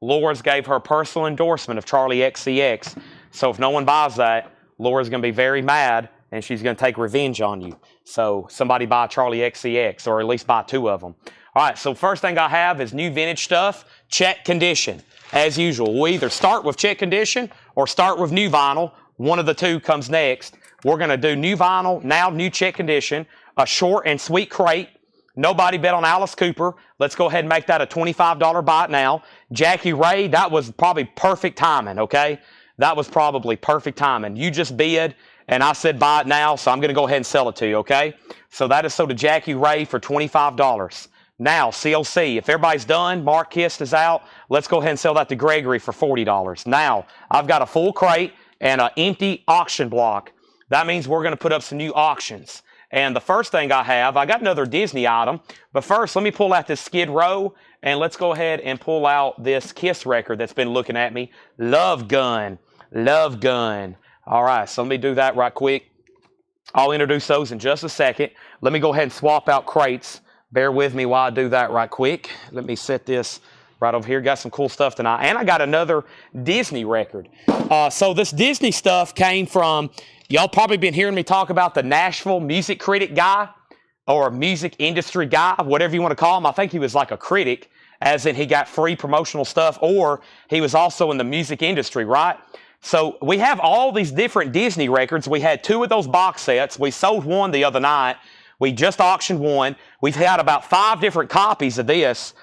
Laura's gave her personal endorsement of Charlie XCX. So if no one buys that, Laura's going to be very mad, and she's going to take revenge on you. So somebody buy Charlie XCX, or at least buy 2 of them. All right, so first thing I have is new vintage stuff, check condition. As usual, we either start with check condition or start with new vinyl. One of the 2 comes next. We're going to do new vinyl, now new check condition, a short and sweet crate. Nobody bet on Alice Cooper. Let's go ahead and make that a $25 buy now. Jackie Ray, that was probably perfect timing, okay? That was probably perfect timing. You just bid, and I said buy it now, so I'm going to go ahead and sell it to you, okay? So that is sold to Jackie Ray for $25. Now, CLC, if everybody's done, Mark Kist is out, let's go ahead and sell that to Gregory for $40. Now, I've got a full crate and an empty auction block. That means we're going to put up some new auctions. And the first thing I got another Disney item. But first, let me pull out this Skid Row, and let's go ahead and pull out this Kiss record that's been looking at me. Love Gun. Love Gun. All right, so let me do that right quick. I'll introduce those in just a second. Let me go ahead and swap out crates. Bear with me while I do that right quick. Let me set this right over here. Got some cool stuff tonight. And I got another Disney record. So this Disney stuff came from Y'all probably been hearing me talk about the Nashville music critic guy or music industry guy, whatever you want to call him. I think he was like a critic, as in he got free promotional stuff, or he was also in the music industry, right? So we have all these different Disney records. We had 2 of those box sets. We sold one the other night. We just auctioned one. We've had about 5 different copies of this.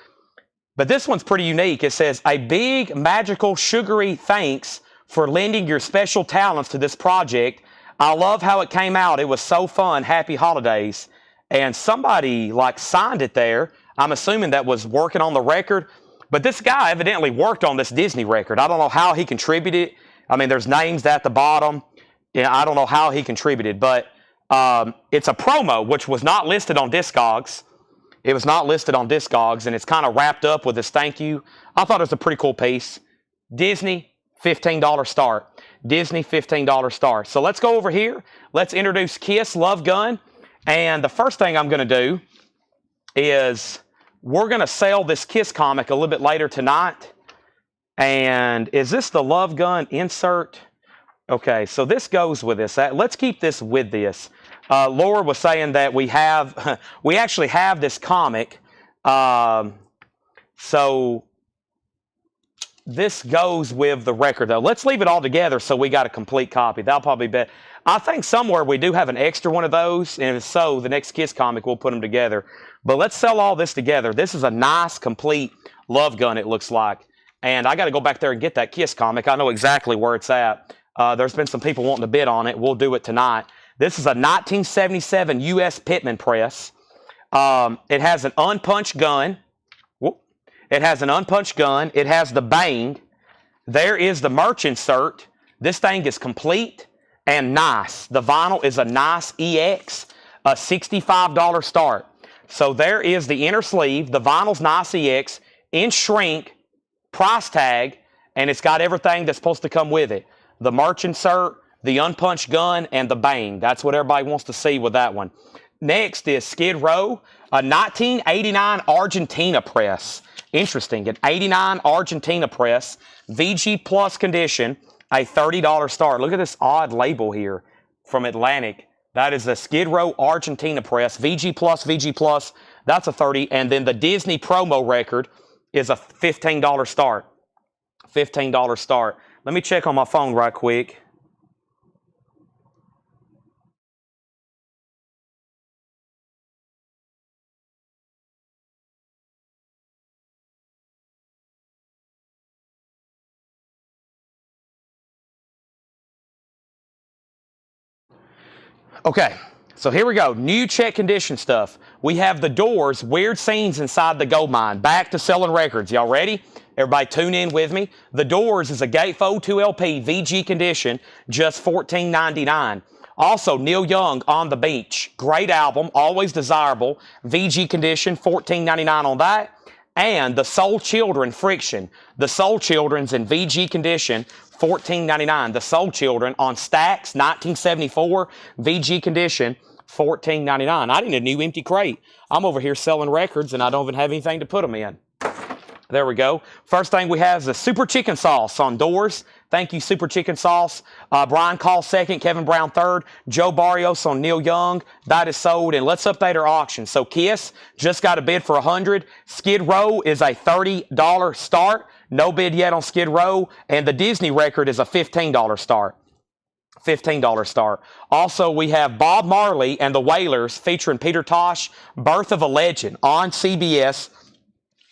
But this one's pretty unique. It says, "A big, magical, sugary thanks for lending your special talents to this project. I love how it came out. It was so fun. Happy holidays." And somebody like signed it there. I'm assuming that was working on the record. But this guy evidently worked on this Disney record. I don't know how he contributed. I mean, there's names at the bottom. Yeah, I don't know how he contributed. But it's a promo, which was not listed on Discogs. It was not listed on Discogs, and it's kind of wrapped up with this thank you. I thought it was a pretty cool piece. Disney, $15 start. Disney, $15 start. So let's go over here. Let's introduce Kiss Love Gun. And the first thing I'm going to do is we're going to sell this Kiss comic a little bit later tonight. And is this the Love Gun insert? Okay, so this goes with this. Let's keep this with this. Laura was saying that we actually have this comic. So this goes with the record, though. Let's leave it all together so we got a complete copy. That'll probably be. I think somewhere we do have an extra one of those, and if so, the next Kiss comic, we'll put them together. But let's sell all this together. This is a nice, complete Love Gun, it looks like. And I got to go back there and get that Kiss comic. I know exactly where it's at. There's been some people wanting to bid on it. We'll do it tonight. This is a 1977 U.S. Pitman press. It has an unpunched gun. It has an unpunched gun. It has the bang. There is the merch insert. This thing is complete and nice. The vinyl is a nice EX, a $65 start. So there is the inner sleeve. The vinyl's nice EX, in shrink, price tag, and it's got everything that's supposed to come with it. The merch insert, the unpunched gun, and the bang. That's what everybody wants to see with that one. Next is Skid Row, a 1989 Argentina press. Interesting, an 89 Argentina press, VG Plus condition, a $30 start. Look at this odd label here from Atlantic. That is the Skid Row Argentina press, VG Plus, that's a 30. And then the Disney promo record is a $15 start. $15 start. Let me check on my phone right quick. Okay, so here we go. New check condition stuff. We have The Doors, Weird Scenes Inside the Gold Mine. Back to selling records. Y'all ready? Everybody tune in with me. The Doors is a Gatefold 2 LP, VG condition, just $14.99. Also, Neil Young, On the Beach. Great album, always desirable. VG condition, $14.99 on that. And The Soul Children, Friction. The Soul Children's in VG condition, $14.99. The Soul Children on Stax, 1974, VG condition, $14.99. I need a new empty crate. I'm over here selling records and I don't even have anything to put them in. There we go. First thing we have is the Super Chicken Sauce on Doors. Thank you, Super Chicken Sauce. Brian Call second, Kevin Brown third, Joe Barrios on Neil Young. That is sold, and let's update our auction. So Kiss just got a bid for $100. Skid Row is a $30 start. No bid yet on Skid Row, and the Disney record is a $15 start. $15 start. Also, we have Bob Marley and the Wailers featuring Peter Tosh, Birth of a Legend on CBS.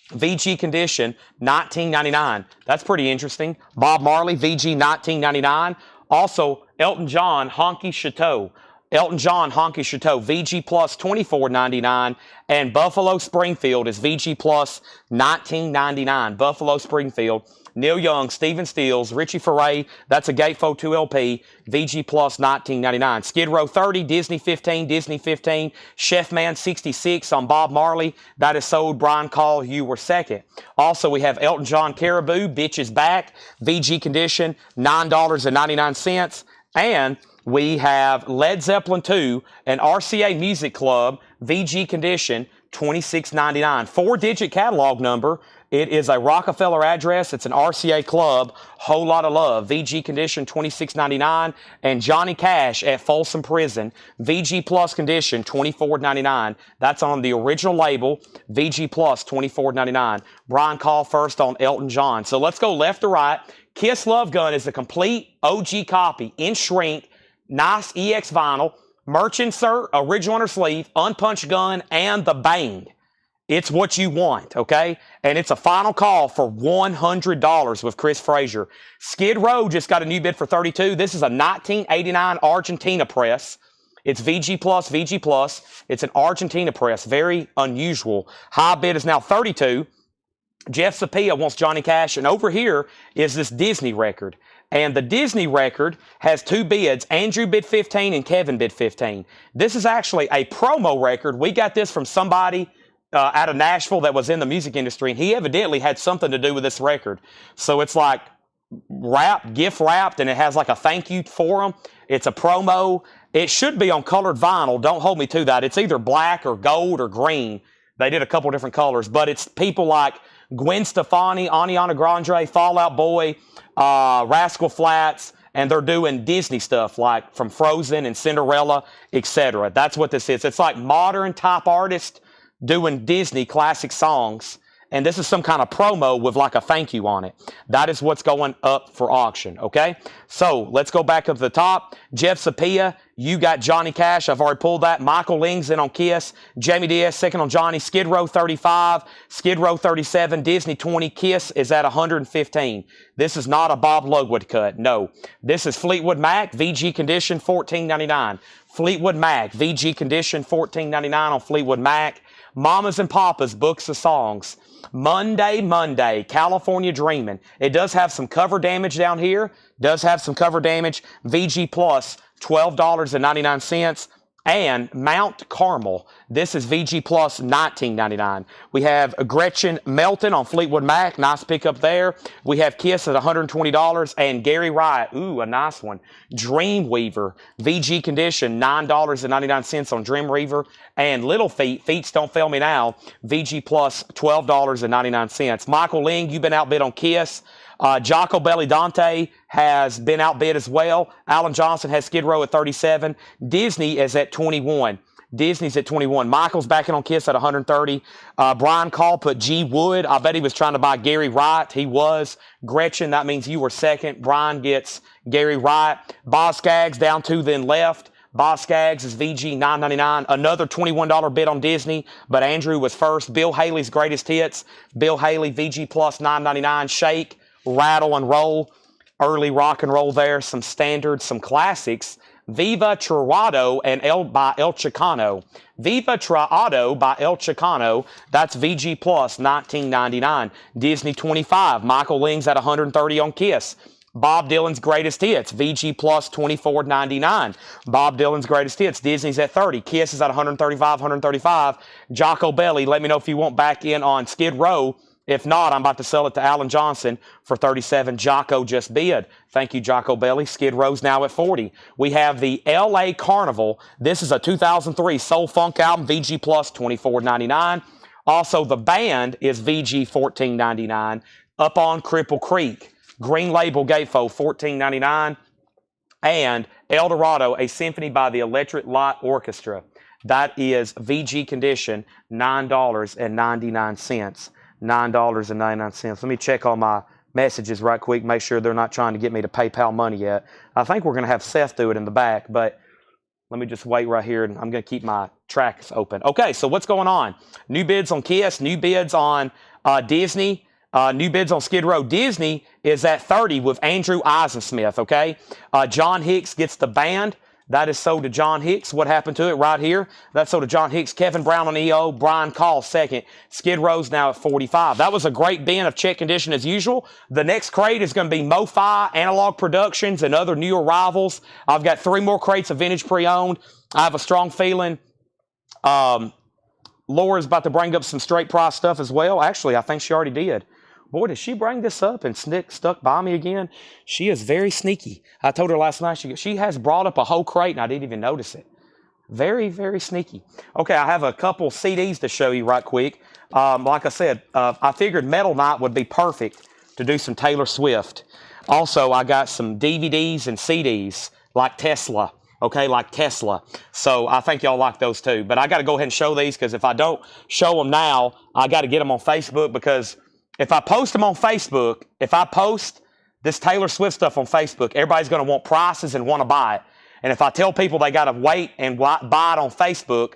VG condition, $19.99. That's pretty interesting. Bob Marley, VG, $19.99. Also, Elton John, Honky Chateau. Elton John, Honky Chateau, VG Plus, $24.99. And Buffalo Springfield is VG Plus, $19.99. Buffalo Springfield. Neil Young, Stephen Stills, Richie Furay, that's a Gatefold 2 LP, VG Plus, $19.99. Skid Row 30, Disney 15, Chef Man 66 on Bob Marley, that is sold. Brian Call, you were second. Also, we have Elton John Caribou, Bitch is Back, VG condition, $9.99. And we have Led Zeppelin 2, an RCA Music Club, VG condition, $26.99. 4-digit catalog number It is a Rockefeller address. It's an RCA club. Whole lot of love. VG condition $26.99. And Johnny Cash at Folsom Prison. VG Plus condition $24.99. That's on the original label. VG Plus $24.99. Brian Call first on Elton John. So let's go left to right. Kiss Love Gun is a complete OG copy in shrink. Nice EX vinyl. Merch insert, original under sleeve, unpunched gun, and the bang. It's what you want, okay? And it's a final call for $100 with Chris Frazier. Skid Row just got a new bid for $32. This is a 1989 Argentina press. It's VG Plus, VG Plus. It's an Argentina press. Very unusual. High bid is now $32. Jeff Sapia wants Johnny Cash. And over here is this Disney record. And the Disney record has two bids. Andrew bid 15 and Kevin bid 15. This is actually a promo record. We got this from somebody out of Nashville that was in the music industry, and he evidently had something to do with this record. So it's like gift wrapped, and it has like a thank you for them. It's a promo. It should be on colored vinyl. Don't hold me to that. It's either black or gold or green. They did a couple different colors, but it's people like Gwen Stefani, Ariana Grande, Fall Out Boy, Rascal Flatts, and they're doing Disney stuff like from Frozen and Cinderella, etc. That's what this is. It's like modern type artists doing Disney classic songs, and this is some kind of promo with like a thank you on it. That is what's going up for auction, okay? So let's go back up to the top. Jeff Sapia, you got Johnny Cash. I've already pulled that. Michael Ling's in on Kiss. Jamie Diaz second on Johnny. Skid Row 35. Skid Row 37. Disney 20. Kiss is at 115. This is not a Bob Ludwig cut. No. This is Fleetwood Mac. VG condition $14.99. Fleetwood Mac. VG condition $14.99 on Fleetwood Mac. Mamas and Papas, Books of Songs. Monday, California Dreamin'. It does have some cover damage down here. Does have some cover damage. VG Plus, $12.99. And Mount Carmel. This is VG Plus, $19.99. We have Gretchen Melton on Fleetwood Mac. Nice pickup there. We have Kiss at $120. And Gary Wright. Ooh, a nice one. Dreamweaver. VG condition, $9.99 on Dreamweaver. And Little Feet. Feets Don't Fail Me Now. VG Plus, $12.99. Michael Ling, you've been outbid on Kiss. Jocko Belly Dante has been outbid as well. Alan Johnson has Skid Row at 37. Disney is at 21. Disney's at 21. Michael's backing on Kiss at 130. Brian Call put G. Wood. I bet he was trying to buy Gary Wright. He was. Gretchen, that means you were second. Brian gets Gary Wright. Boz Skaggs down two, then left. Boz Skaggs is VG $9.99. Another $21 bid on Disney, but Andrew was first. Bill Haley's Greatest Hits. Bill Haley, VG Plus $9.99. Shake. Rattle and Roll, early rock and roll there, some standards, some classics. Viva Triado and by El Chicano. Viva Triado by El Chicano, that's VG Plus, $19.99. Disney 25, Michael Ling's at 130 on Kiss. Bob Dylan's Greatest Hits, VG Plus, $24.99. Bob Dylan's Greatest Hits, Disney's at 30. Kiss is at 135. Jocko Belly, let me know if you want back in on Skid Row. If not, I'm about to sell it to Alan Johnson for 37. Jocko just bid. Thank you, Jocko Belly. Skid Row's now at 40. We have the LA Carnival. This is a 2003 soul funk album, VG Plus, $24.99. Also, the band is VG $14.99. Up on Cripple Creek, Green Label Gatefold, $14.99. And El Dorado, a symphony by the Electric Light Orchestra. That is VG condition, $9.99. $9.99. Let me check all my messages right quick, make sure they're not trying to get me to PayPal money yet. I think we're going to have Seth do it in the back, but let me just wait right here, and I'm going to keep my tracks open. Okay, so what's going on? New bids on Kiss, new bids on Disney, new bids on Skid Row. Disney is at 30 with Andrew Eisensmith, okay? John Hicks gets the band. That is sold to John Hicks. What happened to it right here? That's sold to John Hicks. Kevin Brown on EO. Brian Call second. Skid Row's now at 45. That was a great bin of check condition as usual. The next crate is going to be MoFi, Analog Productions, and other new arrivals. I've got 3 more crates of vintage pre-owned. I have a strong feeling Laura's about to bring up some straight price stuff as well. Actually, I think she already did. Boy, did she bring this up and stuck by me again. She is very sneaky. I told her last night she has brought up a whole crate and I didn't even notice it. Very, very sneaky. Okay, I have a couple CDs to show you right quick. Like I said, I figured Metal Night would be perfect to do some Taylor Swift. Also, I got some DVDs and CDs like Tesla. Okay, like Tesla. So I think y'all like those too. But I got to go ahead and show these because if I don't show them now, I got to get them on Facebook because if I post them on Facebook, if I post this Taylor Swift stuff on Facebook, everybody's going to want prices and want to buy it. And if I tell people they got to wait and buy it on Facebook,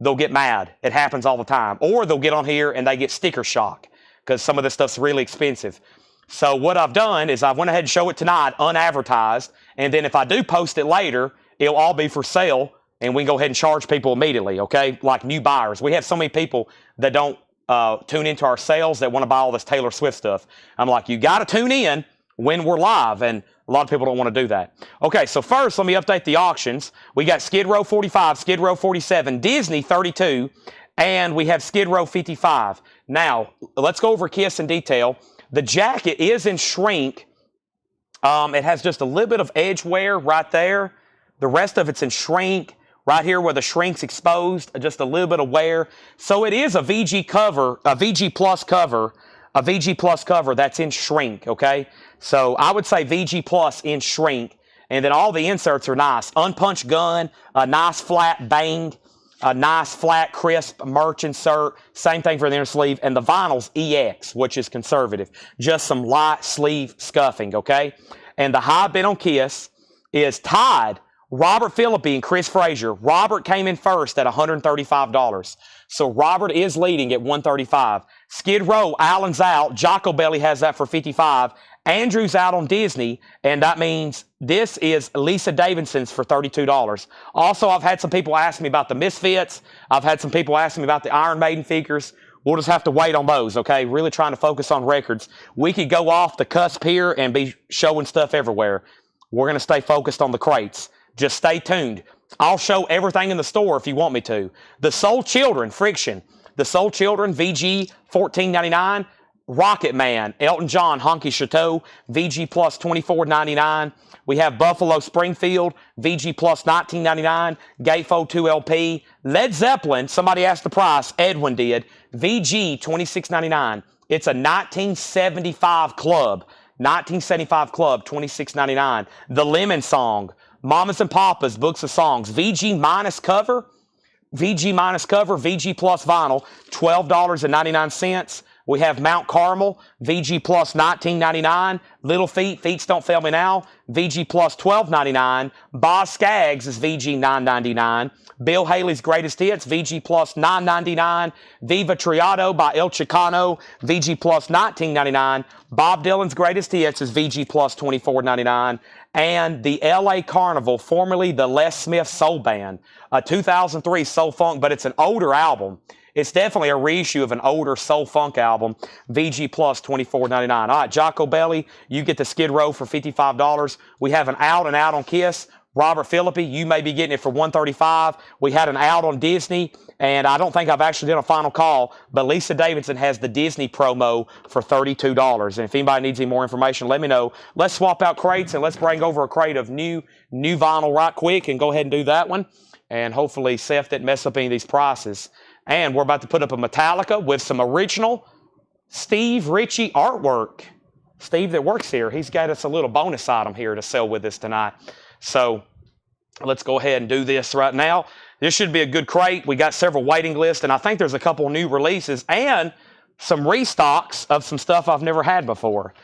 they'll get mad. It happens all the time. Or they'll get on here and they get sticker shock because some of this stuff's really expensive. So what I've done is I went ahead and show it tonight, unadvertised. And then if I do post it later, it'll all be for sale. And we can go ahead and charge people immediately, okay? Like new buyers. We have so many people that don't tune into our sales that want to buy all this Taylor Swift stuff. I'm like, you got to tune in when we're live. And a lot of people don't want to do that. Okay, so first, let me update the auctions. We got Skid Row 45, Skid Row 47, Disney 32, and we have Skid Row 55. Now, let's go over Kiss in detail. The jacket is in shrink. It has just a little bit of edge wear right there. The rest of it's in shrink. Right here where the shrink's exposed, just a little bit of wear. So it is a VG cover, a VG Plus cover, a VG Plus cover that's in shrink, okay? So I would say VG Plus in shrink. And then all the inserts are nice. Unpunched gun, a nice flat bang, a nice flat crisp merch insert. Same thing for the inner sleeve. And the vinyl's EX, which is conservative. Just some light sleeve scuffing, okay? And the high bid on Kiss is tied Robert Phillippe and Chris Frazier. Robert came in first at $135. So Robert is leading at $135. Skid Row, Allen's out. Jocko Belly has that for $55. Andrew's out on Disney, and that means this is Lisa Davidson's for $32. Also, I've had some people ask me about the Misfits. I've had some people ask me about the Iron Maiden figures. We'll just have to wait on those, okay? Really trying to focus on records. We could go off the cusp here and be showing stuff everywhere. We're going to stay focused on the crates. Just stay tuned. I'll show everything in the store if you want me to. The Soul Children, Friction. The Soul Children, VG, $14.99. Rocket Man, Elton John, Honky Chateau, VG Plus $24.99. We have Buffalo Springfield, VG Plus $19.99. Gatefold 2LP. Led Zeppelin, somebody asked the price, Edwin did, VG $26.99. It's a 1975 club. 1975 club, $26.99. The Lemon Song, Mamas and Papas, Books of Songs, VG minus cover, VG plus vinyl, $12.99. We have Mount Carmel, VG plus $19.99. Little Feet, Feets Don't Fail Me Now, VG plus $12.99. Boz Scaggs is VG $9.99. Bill Haley's Greatest Hits, VG plus $9.99. Viva Triado by El Chicano, VG plus $19.99. Bob Dylan's Greatest Hits is VG plus $24.99. And the LA Carnival, formerly the Les Smith Soul Band, a 2003 soul funk, but it's an older album. It's definitely a reissue of an older soul funk album. VG plus $24.99. All right, Jocko Belly, you get the Skid Row for $55. We have an out and out on Kiss. Robert Phillippe, you may be getting it for $135. We had an out on Disney, and I don't think I've actually done a final call, but Lisa Davidson has the Disney promo for $32. And if anybody needs any more information, let me know. Let's swap out crates, and let's bring over a crate of new vinyl right quick and go ahead and do that one. And hopefully Seth didn't mess up any of these prices. And we're about to put up a Metallica with some original Steve Ritchie artwork. Steve that works here, he's got us a little bonus item here to sell with us tonight. So let's go ahead and do this right now. This should be a good crate. We got several waiting lists, and I think there's a couple new releases and some restocks of some stuff I've never had before.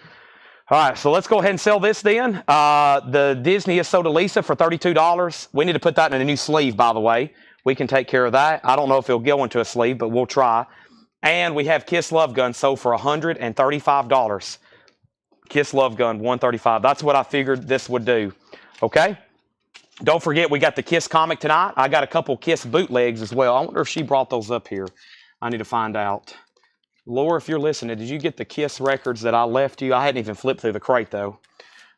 All right, so let's go ahead and sell this then. The Disney is sold to Lisa for $32. We need to put that in a new sleeve, by the way. We can take care of that. I don't know if it'll go into a sleeve, but we'll try. And we have Kiss Love Gun sold for $135. Kiss Love Gun, $135. That's what I figured this would do. Okay? Don't forget, we got the Kiss comic tonight. I got a couple Kiss bootlegs as well. I wonder if she brought those up here. I need to find out. Laura, if you're listening, did you get the Kiss records that I left you? I hadn't even flipped through the crate, though.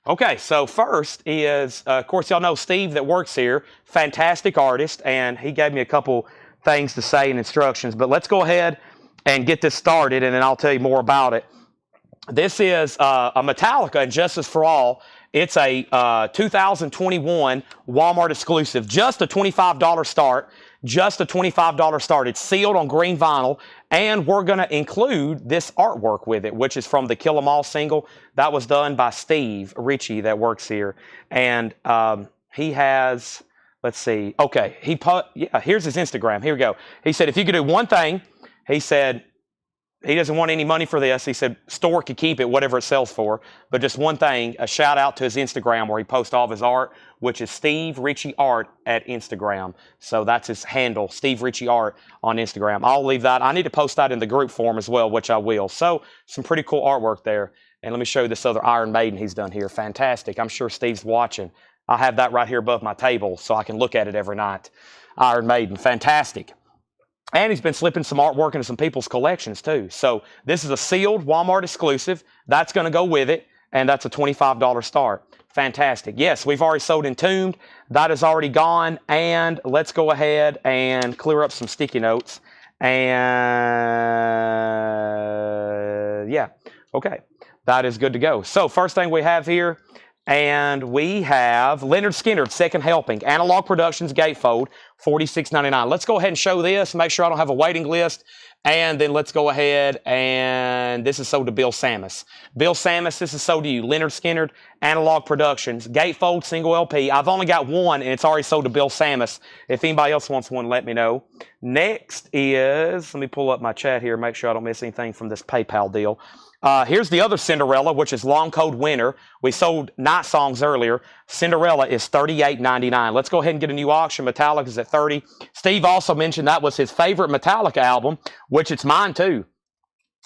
Okay, so first is, of course, y'all know Steve that works here, fantastic artist, and he gave me a couple things to say and instructions. But let's go ahead and get this started, and then I'll tell you more about it. This is a Metallica and Justice for All, It's a 2021 Walmart exclusive. Just a $25 start. Just a $25 start. It's sealed on green vinyl, and we're going to include this artwork with it, which is from the Kill 'Em All single. That was done by Steve Ritchie that works here. And he has, let's see, okay, here's his Instagram. Here we go. He said, if you could do one thing, he said, he doesn't want any money for this. He said, store could keep it, whatever it sells for. But just one thing, a shout out to his Instagram where he posts all of his art, which is Steve Ritchie Art at Instagram. So that's his handle, Steve Ritchie Art on Instagram. I'll leave that. I need to post that in the group form as well, which I will. So some pretty cool artwork there. And let me show you this other Iron Maiden he's done here. Fantastic. I'm sure Steve's watching. I have that right here above my table so I can look at it every night. Iron Maiden, fantastic. And he's been slipping some artwork into some people's collections too. So this is a sealed Walmart exclusive. That's going to go with it. And that's a $25 start. Fantastic. Yes, we've already sold Entombed. That is already gone. And let's go ahead and clear up some sticky notes. And yeah, okay. That is good to go. So first thing we have here, and we have Lynyrd Skynyrd, Second Helping, Analog Productions Gatefold, $46.99. Let's go ahead and show this, make sure I don't have a waiting list, and then let's go ahead and this is sold to Bill Sammis. Bill Sammis, this is sold to you. Lynyrd Skynyrd, Analog Productions, Gatefold, single LP. I've only got one, and it's already sold to Bill Sammis. If anybody else wants one, let me know. Next is, let me pull up my chat here, make sure I don't miss anything from this PayPal deal. Here's the other Cinderella, which is Long Cold Winter. We sold Night Songs earlier. Cinderella is $38.99. Let's go ahead and get a new auction. Metallica is at $30. Steve also mentioned that was his favorite Metallica album, which it's mine too.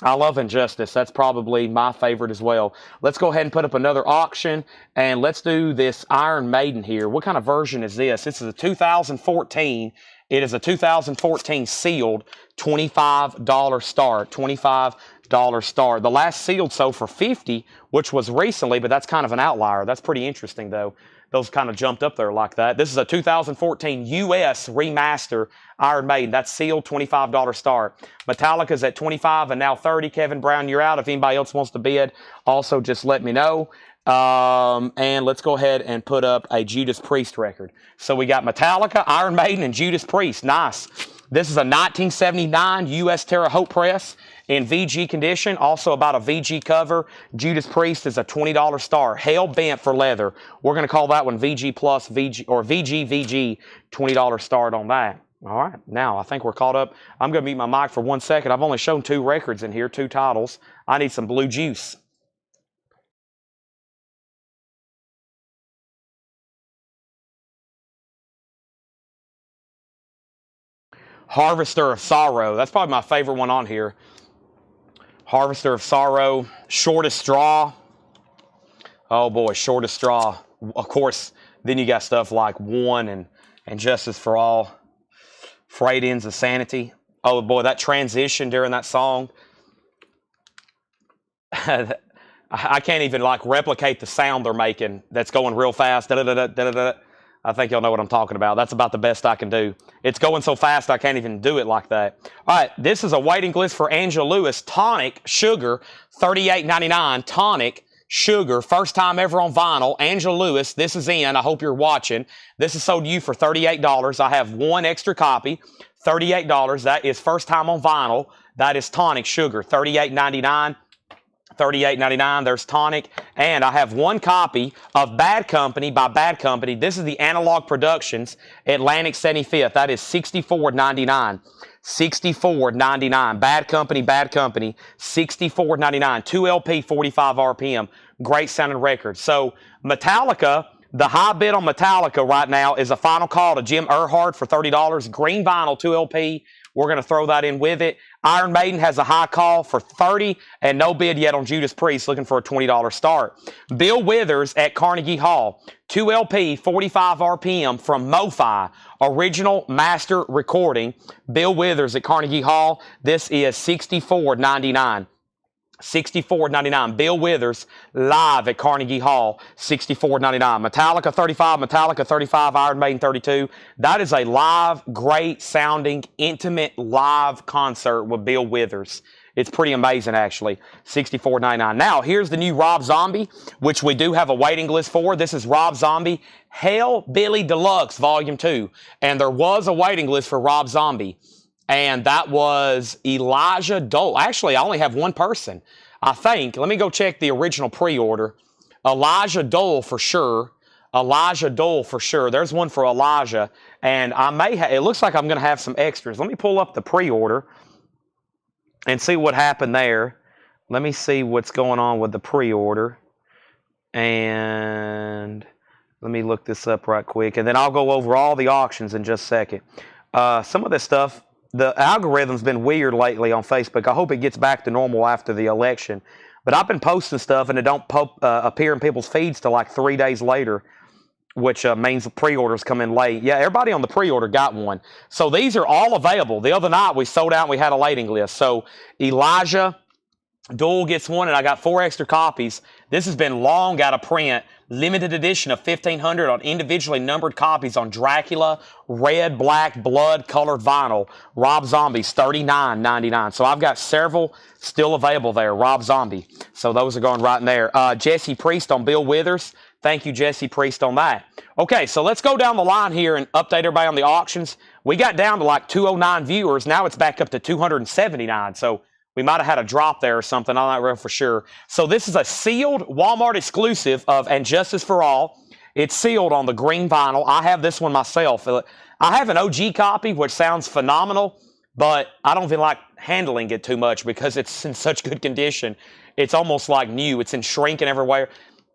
I love Injustice. That's probably my favorite as well. Let's go ahead and put up another auction, and let's do this Iron Maiden here. What kind of version is this? This is a 2014. It is a 2014 sealed $25 start. $25 start. The last sealed sold for $50, which was recently, but that's kind of an outlier. That's pretty interesting, though. Those kind of jumped up there like that. This is a 2014 US remaster Iron Maiden. That's sealed, $25 start. Metallica's at $25 and now $30. Kevin Brown, you're out. If anybody else wants to bid, also just let me know. And let's go ahead and put up a Judas Priest record. So we got Metallica, Iron Maiden, and Judas Priest. Nice. This is a 1979 US Terre Haute press in VG condition. Also about a VG cover. Judas Priest is a $20 star. Hell Bent for leather. We're going to call that one VG Plus, VG, or VG, $20 start on that. All right, now I think we're caught up. I'm going to mute my mic for 1 second. I've only shown 2 records in here, 2 titles. I need some blue juice. Harvester of Sorrow. That's probably my favorite one on here. Harvester of Sorrow. Shortest Straw. Oh boy, Shortest Straw. Of course, then you got stuff like One and Justice for All. Frayed Ends of Sanity. Oh boy, that transition during that song. I can't even like replicate the sound they're making that's going real fast. Da-da-da-da-da-da. I think y'all know what I'm talking about. That's about the best I can do. It's going so fast I can't even do it like that. All right, this is a waiting list for Angela Lewis. Tonic Sugar, $38.99. Tonic Sugar, first time ever on vinyl. Angela Lewis, this is in. I hope you're watching. This is sold to you for $38. I have one extra copy, $38. That is first time on vinyl. That is Tonic Sugar, $38.99. $38.99. There's Tonic. And I have one copy of Bad Company by Bad Company. This is the Analog Productions Atlantic 75th. That is $64.99. $64.99. Bad Company, Bad Company. $64.99. 2 LP, 45 RPM. Great sounding record. So Metallica, the high bid on Metallica right now is a final call to Jim Earhart for $30. Green vinyl, 2 LP. We're going to throw that in with it. Iron Maiden has a high call for $30 and no bid yet on Judas Priest, looking for a $20 start. Bill Withers at Carnegie Hall, 2 LP, 45 RPM from MoFi, original master recording. Bill Withers at Carnegie Hall, this is $64.99. $64.99. Bill Withers live at Carnegie Hall, $64.99. Metallica 35, Metallica 35, Iron Maiden 32. That is a live, great sounding, intimate live concert with Bill Withers. It's pretty amazing, actually. $64.99. Now, here's the new Rob Zombie, which we do have a waiting list for. This is Rob Zombie Hellbilly Deluxe Volume 2. And there was a waiting list for Rob Zombie. And that was Elijah Dole. Actually, I only have one person, I think. Let me go check the original pre-order. Elijah Dole for sure. Elijah Dole for sure. There's one for Elijah. And I may have, it looks like I'm going to have some extras. Let me pull up the pre-order and see what happened there. Let me see what's going on with the pre-order. And let me look this up right quick. And then I'll go over all the auctions in just a second. Some of this stuff, the algorithm's been weird lately on Facebook. I hope it gets back to normal after the election. But I've been posting stuff and it don't appear in people's feeds till like 3 days later, which means the pre-orders come in late. Yeah, everybody on the pre-order got one. So these are all available. The other night we sold out and we had a waiting list. So Elijah Dole gets one, and I got 4 extra copies. This has been long out of print. Limited edition of 1,500 on individually numbered copies on Dracula, red, black, blood, colored vinyl. Rob Zombie's $39.99. So I've got several still available there. Rob Zombie. So those are going right in there. Jesse Priest on Bill Withers. Thank you, Jesse Priest, on that. Okay, so let's go down the line here and update everybody on the auctions. We got down to like 209 viewers. Now it's back up to 279. So we might have had a drop there or something. I'm not real for sure. So this is a sealed Walmart exclusive of And Justice for All. It's sealed on the green vinyl. I have this one myself. I have an OG copy, which sounds phenomenal, but I don't feel like handling it too much because it's in such good condition. It's almost like new. It's in shrinking everywhere.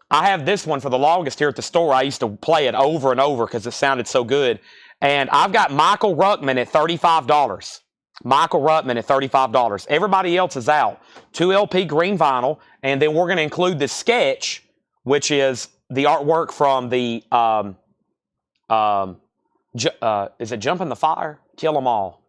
I have this one for the longest here at the store. I used to play it over and over because it sounded so good. And I've got Michael Ruckman at $35. Michael Ruttman at $35. Everybody else is out. 2 LP green vinyl, and then we're going to include the sketch, which is the artwork from the, is it Jump in the Fire? Kill 'Em All.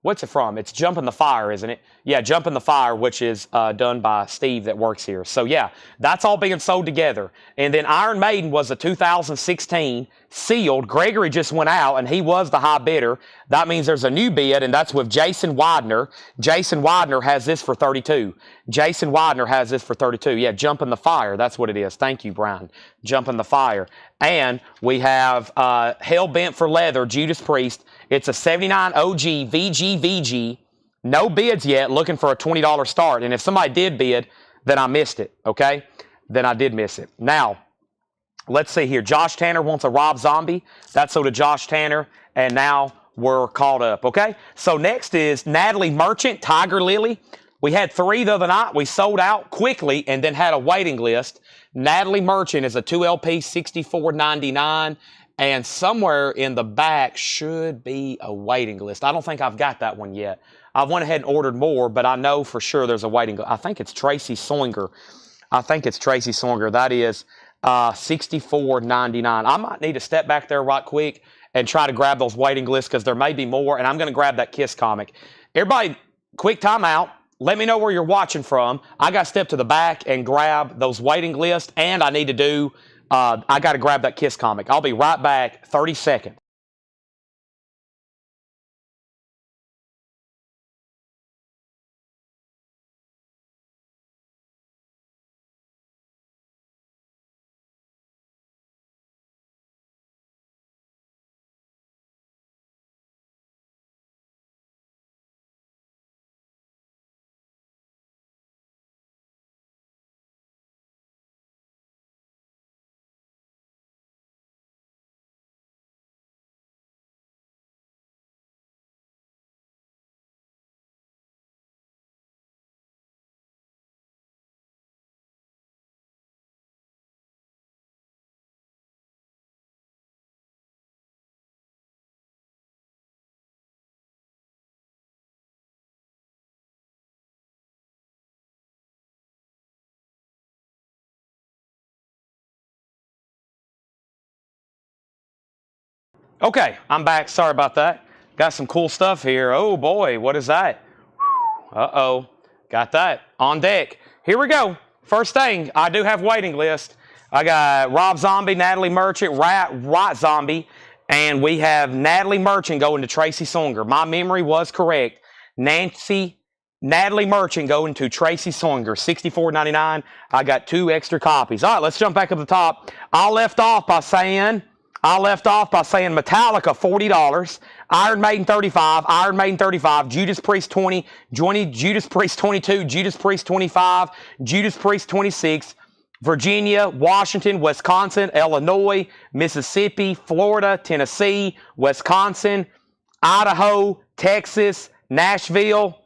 What's it from? It's Jump in the Fire, isn't it? Yeah, Jump in the Fire, which is done by Steve that works here. So yeah, that's all being sold together. And then Iron Maiden was a 2016 sealed. Gregory just went out, and he was the high bidder. That means there's a new bid, and that's with Jason Widener. Jason Widener has this for $32. Jason Widener has this for $32. Yeah, Jump in the Fire. That's what it is. Thank you, Brian. Jump in the Fire. And we have Hell Bent for Leather, Judas Priest. It's a 79 OG VG. No bids yet, looking for a $20 start. And if somebody did bid, then I missed it, okay? Then I did miss it. Now, let's see here. Josh Tanner wants a Rob Zombie. That's so to Josh Tanner. And now we're caught up, okay? So next is Natalie Merchant, Tiger Lily. We had 3 the other night. We sold out quickly and then had a waiting list. Natalie Merchant is a 2 LP, $64.99. And somewhere in the back should be a waiting list. I don't think I've got that one yet. I went ahead and ordered more, but I know for sure there's a waiting list. I think it's Tracy Soinger. That is $64.99. I might need to step back there right quick and try to grab those waiting lists because there may be more, and I'm going to grab that Kiss comic. Everybody, quick time out. Let me know where you're watching from. I got to step to the back and grab those waiting lists, and I need to do, I got to grab that Kiss comic. I'll be right back, 30 seconds. Okay, I'm back. Sorry about that. Got some cool stuff here. Oh boy, what is that? Uh-oh. Got that on deck. Here we go. First thing, I do have waiting list. I got Rob Zombie, Natalie Merchant, Rat Zombie, and we have Natalie Merchant going to Tracy Songer. My memory was correct. Nancy Natalie Merchant going to Tracy Swinger, $64.99. I got 2 extra copies. All right, let's jump back up the top. I left off by saying Metallica, $40. Iron Maiden, $35. Iron Maiden, $35. Judas Priest, $20. Judas Priest, $22. Judas Priest, $25. Judas Priest, $26. Virginia, Washington, Wisconsin, Illinois, Mississippi, Florida, Tennessee, Wisconsin, Idaho, Texas, Nashville.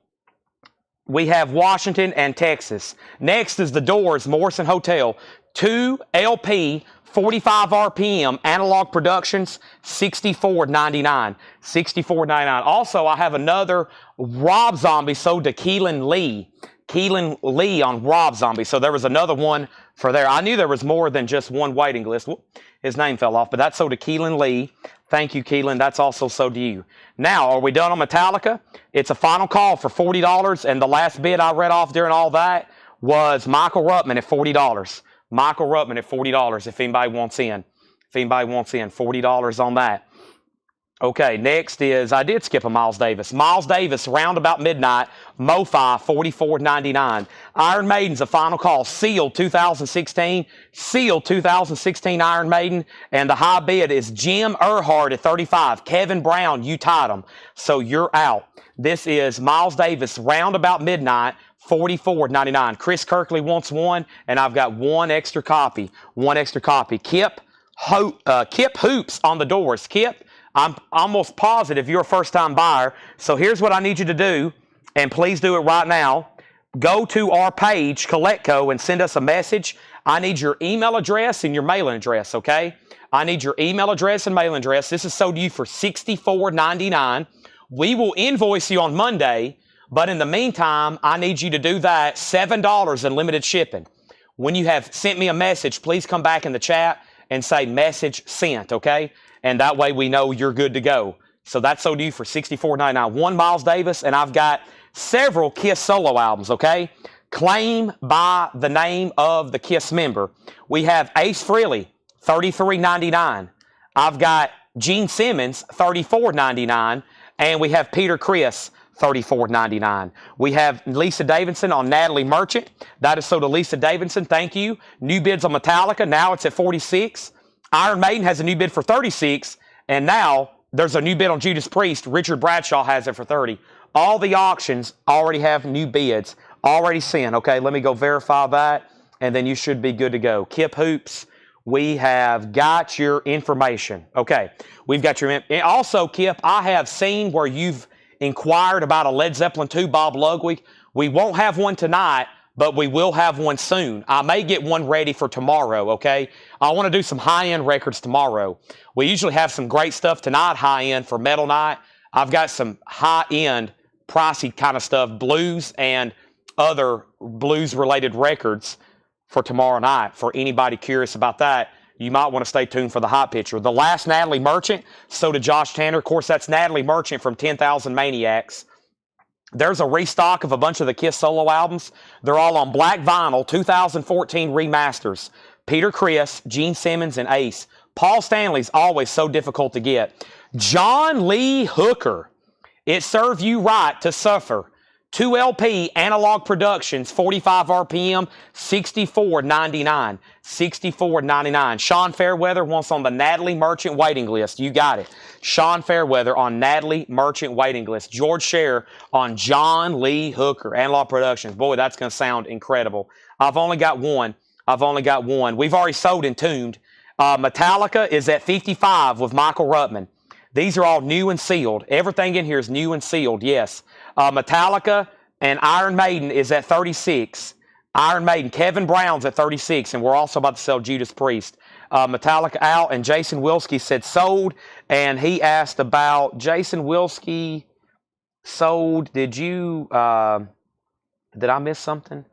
We have Washington and Texas. Next is the Doors, Morrison Hotel. 2 LP, 45 RPM, Analog Productions, $64.99. $64.99. Also, I have another Rob Zombie sold to Keelan Lee. Keelan Lee on Rob Zombie. So there was another one for there. I knew there was more than just one waiting list. His name fell off, but that's sold to Keelan Lee. Thank you, Keelan. That's also sold to you. Now, are we done on Metallica? It's a final call for $40, and the last bid I read off during all that was Michael Ruttman at $40. Michael Ruttman at $40 if anybody wants in. If anybody wants in, $40 on that. Okay, next is, I did skip a Miles Davis. Miles Davis, round about midnight, MoFi, $44.99. Iron Maiden's a final call. Sealed 2016. Sealed 2016 Iron Maiden. And the high bid is Jim Earhart at $35. Kevin Brown, you tied him. So you're out. This is Miles Davis, round about midnight, $44.99. Chris Kirkley wants one, and I've got 1 extra copy. 1 extra copy. Kip Hoops on the Doors. Kip, I'm almost positive you're a first-time buyer, so here's what I need you to do, and please do it right now. Go to our page, CollectCo, and send us a message. I need your email address and your mailing address, okay? I need your email address and mailing address. This is sold to you for $64.99. We will invoice you on Monday, but in the meantime, I need you to do that, $7 in limited shipping. When you have sent me a message, please come back in the chat and say message sent, okay? And that way we know you're good to go. So that's sold to you for $64.99. 1 Miles Davis, and I've got several Kiss solo albums, okay? Claim by the name of the Kiss member. We have Ace Frehley, $33.99. I've got Gene Simmons, $34.99. And we have Peter Criss, $34.99. We have Lisa Davidson on Natalie Merchant. That is sold to Lisa Davidson. Thank you. New bids on Metallica. Now it's at $46. Iron Maiden has a new bid for $36. And now there's a new bid on Judas Priest. Richard Bradshaw has it for $30. All the auctions already have new bids. Already sent. Okay, let me go verify that. And then you should be good to go. Kip Hoops, we have got your information. Okay, we've got your... Also, Kip, I have seen where you've inquired about a Led Zeppelin II Bob Ludwig. We won't have one tonight, but we will have one soon. I may get one ready for tomorrow, okay? I want to do some high-end records tomorrow. We usually have some great stuff tonight, high-end for Metal Night. I've got some high-end, pricey kind of stuff, blues and other blues-related records for tomorrow night. For anybody curious about that, you might want to stay tuned for the hot picture. The last Natalie Merchant, so did Josh Tanner. Of course, that's Natalie Merchant from 10,000 Maniacs. There's a restock of a bunch of the Kiss solo albums. They're all on black vinyl, 2014 remasters. Peter Criss, Gene Simmons, and Ace. Paul Stanley's always so difficult to get. John Lee Hooker, It Serve You Right to Suffer. 2 LP, Analog Productions, 45 RPM, $64.99. $64.99. Sean Fairweather wants on the Natalie Merchant waiting list. You got it. Sean Fairweather on Natalie Merchant waiting list. George Scher on John Lee Hooker, Analog Productions. Boy, that's going to sound incredible. I've only got one. We've already sold Entombed. Metallica is at 55 with Michael Ruttman. These are all new and sealed. Everything in here is new and sealed, yes. Metallica and Iron Maiden is at 36. Iron Maiden, Kevin Brown's at 36, and we're also about to sell Judas Priest. Metallica out, and Jason Wilski said sold, and he asked about Jason Wilski sold. Did I miss something?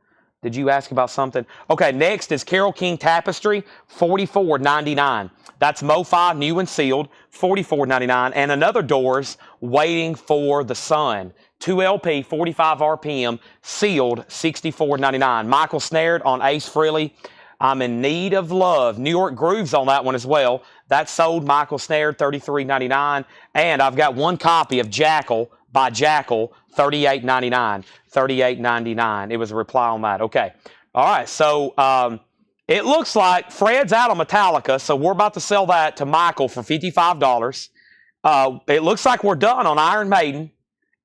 Did you ask about something? Okay, next is Carole King Tapestry, $44.99. That's MoFi, new and sealed, $44.99. And another Doors, Waiting for the Sun. 2 LP, 45 RPM, sealed, $64.99. Michael Snared on Ace Frehley, I'm in Need of Love. New York Grooves on that one as well. That sold Michael Snared, $33.99. And I've got one copy of Jackal by Jackal, $38.99. $38.99. It was a reply on that. Okay. All right. So it looks like Fred's out on Metallica, so we're about to sell that to Michael for $55. It looks like we're done on Iron Maiden.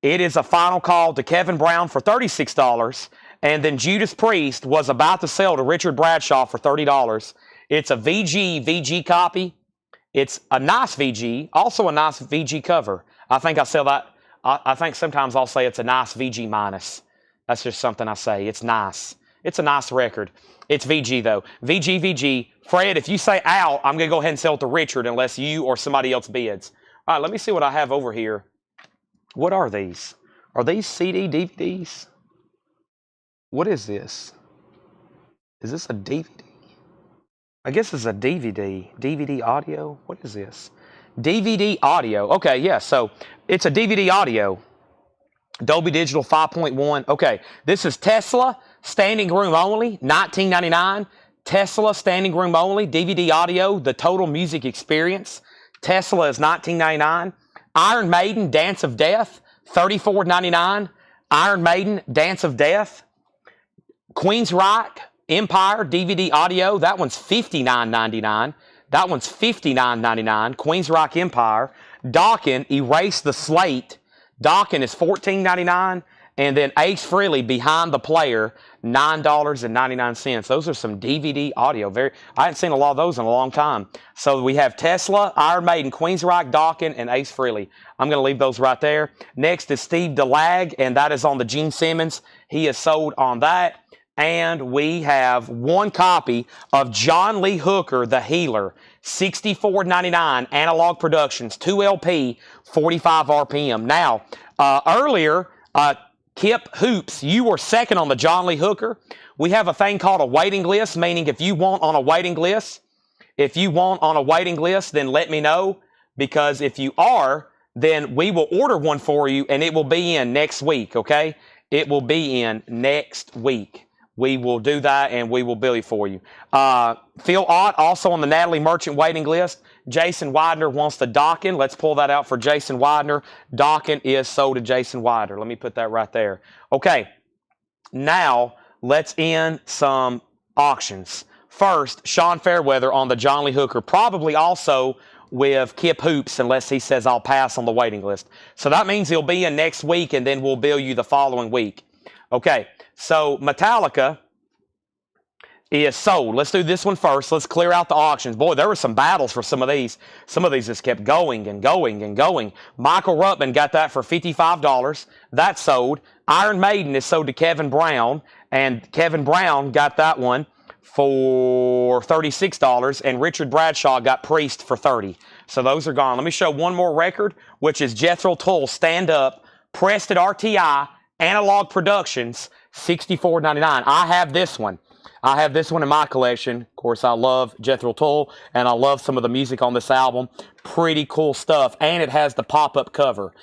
It is a final call to Kevin Brown for $36. And then Judas Priest was about to sell to Richard Bradshaw for $30. It's a VG copy. It's a nice VG, also a nice VG cover. I think I sell that. I think sometimes I'll say it's a nice VG minus. That's just something I say. It's nice. It's a nice record. It's VG though. VG. Fred, if you say out, I'm going to go ahead and sell it to Richard unless you or somebody else bids. All right, let me see what I have over here. What are these? Are these CD, DVDs? What is this? Is this a DVD? I guess it's a DVD. DVD audio? What is this? DVD audio. Okay, yeah, so it's a DVD audio. Dolby Digital 5.1. Okay, this is Tesla, standing room only, $19.99. Tesla, standing room only, DVD audio, the total music experience. Tesla is $19.99. Iron Maiden, Dance of Death, $34.99. Iron Maiden, Dance of Death. Queensryche, Empire, DVD audio, that one's $59.99. That one's $59.99. Queensryche Empire. Dokken, Erase the Slate. Dokken is $14.99. And then Ace Frehley, Behind the Player, $9.99. Those are some DVD audio. I haven't seen a lot of those in a long time. So we have Tesla, Iron Maiden, Queensryche, Dokken, and Ace Frehley. I'm going to leave those right there. Next is Steve DeLag, and that is on the Gene Simmons. He is sold on that. And we have one copy of John Lee Hooker, The Healer, $64.99, Analog Productions, 2 LP, 45 RPM. Now, earlier, Kip Hoops, you were second on the John Lee Hooker. We have a thing called a waiting list, meaning if you want on a waiting list, then let me know, because if you are, then we will order one for you, and it will be in next week, okay? It will be in next week. We will do that, and we will bill you for you. Phil Ott, also on the Natalie Merchant waiting list. Jason Widener wants the Dokken. Let's pull that out for Jason Widener. Dokken is sold to Jason Widener. Let me put that right there. Okay, now let's end some auctions. First, Sean Fairweather on the John Lee Hooker, probably also with Kip Hoops, unless he says I'll pass on the waiting list. So that means he'll be in next week, and then we'll bill you the following week. Okay, so Metallica is sold. Let's do this one first. Let's clear out the auctions. Boy, there were some battles for some of these. Some of these just kept going and going and going. Michael Ruttman got that for $55. That sold. Iron Maiden is sold to Kevin Brown, and Kevin Brown got that one for $36, and Richard Bradshaw got Priest for $30. So those are gone. Let me show one more record, which is Jethro Tull, Stand Up, pressed at RTI, Analog Productions, $64.99. I have this one. I have this one in my collection. Of course, I love Jethro Tull, and I love some of the music on this album. Pretty cool stuff. And it has the pop-up cover.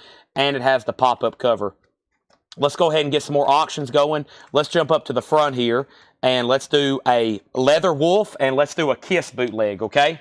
Let's go ahead and get some more auctions going. Let's jump up to the front here, and let's do a Leather Wolf, and let's do a Kiss bootleg, okay?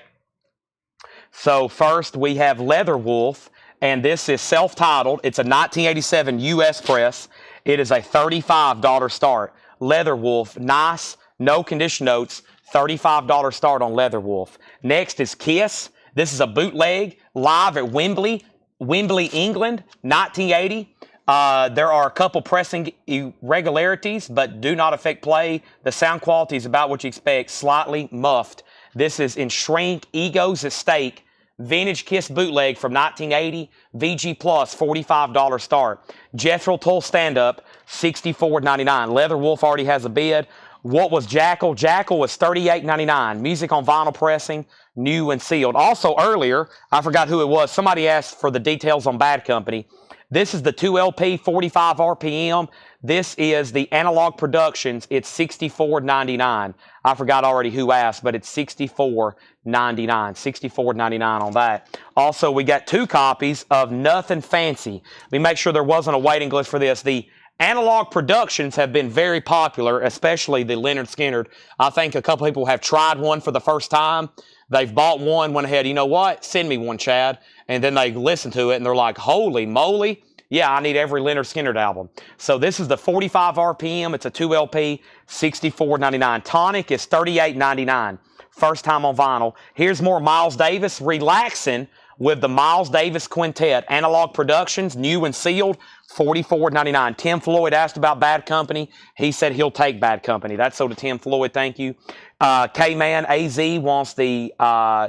So first, we have Leather Wolf, and this is self-titled. It's a 1987 U.S. press. It is a $35 start. Leather Wolf, nice, no condition notes, $35 start on Leather Wolf. Next is Kiss. This is a bootleg, live at Wembley, England, 1980. There are a couple pressing irregularities, but do not affect play. The sound quality is about what you expect, slightly muffed. This is in Shrink, Egos at Stake, vintage Kiss bootleg from 1980, VG Plus, $45 start. Jethro Tull stand-up, $64.99. Leather Wolf already has a bid. What was Jackal? Jackal was $38.99. Music on vinyl pressing, new and sealed. Also earlier, I forgot who it was. Somebody asked for the details on Bad Company. This is the 2LP, 45 RPM. This is the Analog Productions. It's $64.99. I forgot already who asked, but it's $64.99. $64.99 on that. Also, we got 2 copies of Nothing Fancy. Let me make sure there wasn't a waiting list for this. The Analog Productions have been very popular, especially the Lynyrd Skynyrd. I think a couple people have tried one for the first time. They've bought one, went ahead, you know what? Send me one, Chad. And then they listen to it, and they're like, holy moly, Yeah, I need every Leonard Skinner album. So this is the 45 RPM. It's a 2 LP, $64.99. Tonic is $38.99. First time on vinyl. Here's more Miles Davis, Relaxing with the Miles Davis Quintet. Analog Productions, new and sealed, $44.99. Tim Floyd asked about Bad Company. He said he'll take Bad Company. That's so to Tim Floyd. Thank you. K-Man AZ wants the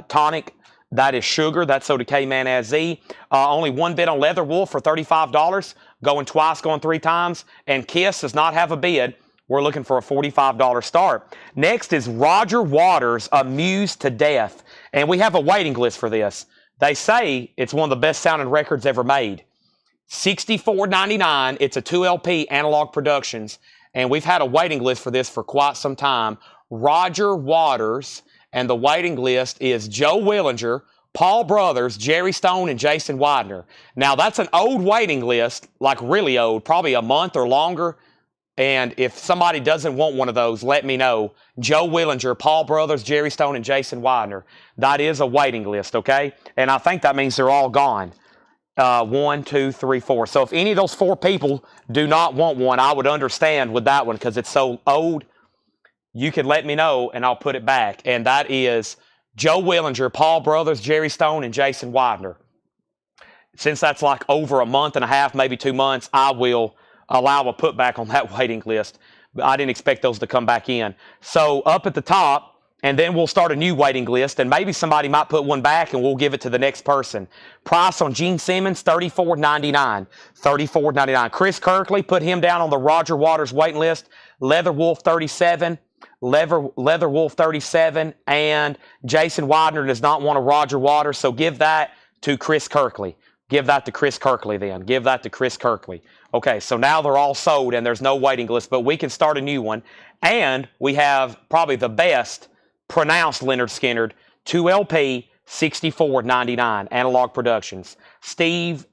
Tonic. That is Sugar. That's so to K-Man AZ. Only one bid on Leather Wolf for $35. Going twice, going 3 times. And Kiss does not have a bid. We're looking for a $45 start. Next is Roger Waters, Amused to Death. And we have a waiting list for this. They say it's one of the best sounding records ever made. $64.99. It's a 2 LP, Analog Productions. And we've had a waiting list for this for quite some time. Roger Waters, and the waiting list is Joe Willinger, Paul Brothers, Jerry Stone, and Jason Widener. Now, that's an old waiting list, like really old, probably a month or longer. And if somebody doesn't want one of those, let me know. Joe Willinger, Paul Brothers, Jerry Stone, and Jason Widener. That is a waiting list, okay? And I think that means they're all gone. 1, 2, 3, 4. So if any of those 4 people do not want one, I would understand with that one because it's so old. You can let me know, and I'll put it back. And that is Joe Willinger, Paul Brothers, Jerry Stone, and Jason Widener. Since that's like over a month and a half, maybe 2 months, I will allow a putback on that waiting list. I didn't expect those to come back in. So up at the top, and then we'll start a new waiting list, and maybe somebody might put one back, and we'll give it to the next person. Price on Gene Simmons, $34.99. $34.99. Chris Kirkley, put him down on the Roger Waters waiting list. Leather Wolf, $37. Leather Wolf 37, and Jason Widener does not want a Roger Waters, so give that to Chris Kirkley. Give that to Chris Kirkley then. Give that to Chris Kirkley. Okay, so now they're all sold and there's no waiting list, but we can start a new one. And we have probably the best pronounced Leonard Skinner, 2 LP, $64.99, Analog Productions. Steve,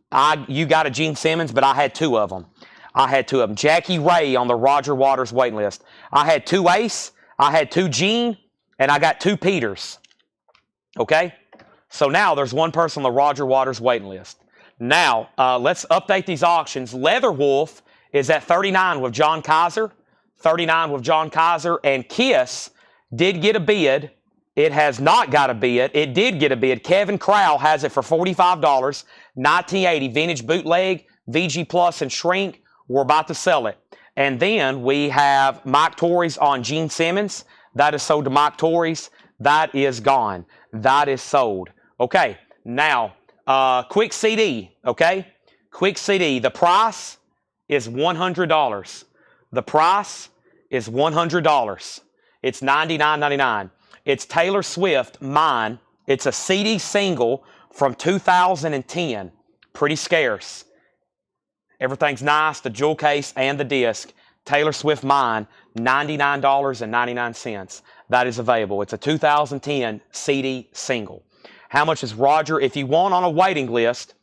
you got a Gene Simmons, but I had 2 of them. Jackie Ray on the Roger Waters waiting list. I had 2 Ace, I had 2 Gene, and I got 2 Peters. Okay? So now there's 1 person on the Roger Waters waiting list. Now, let's update these auctions. Leather Wolf is at 39 with John Kaiser. 39 with John Kaiser. And Kiss did get a bid. It has not got a bid. It did get a bid. Kevin Crowell has it for $45. 1980 vintage bootleg, VG Plus, and Shrink. We're about to sell it. And then we have Mike Torres on Gene Simmons. That is sold to Mike Torres. That is gone. That is sold. Okay, now, quick CD, okay? Quick CD. The price is $100. The price is $100. It's $99.99. It's Taylor Swift, Mine. It's a CD single from 2010. Pretty scarce. Everything's nice, the jewel case and the disc. Taylor Swift Mine, $99.99. That is available. It's a 2010 CD single. How much is Roger? If you want on a waiting list,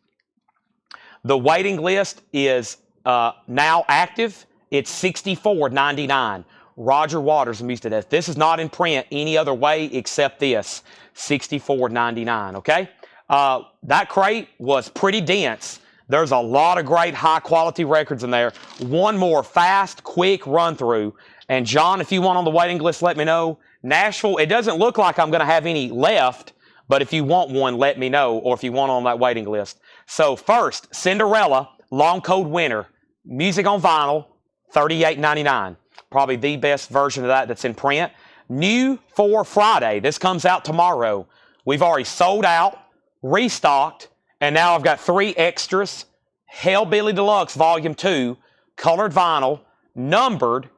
the waiting list is now active. It's $64.99. Roger Waters, Amused to Death. This is not in print any other way except this. $64.99, okay? That crate was pretty dense. There's a lot of great high-quality records in there. One more fast, quick run-through. And, John, if you want on the waiting list, let me know. Nashville, it doesn't look like I'm going to have any left, but if you want one, let me know, or if you want on that waiting list. So, first, Cinderella, Long Cold Winter. Music on vinyl, $38.99. Probably the best version of that that's in print. New for Friday. This comes out tomorrow. We've already sold out, restocked, and now I've got 3 extras. Hellbilly Deluxe Volume 2, colored vinyl, numbered,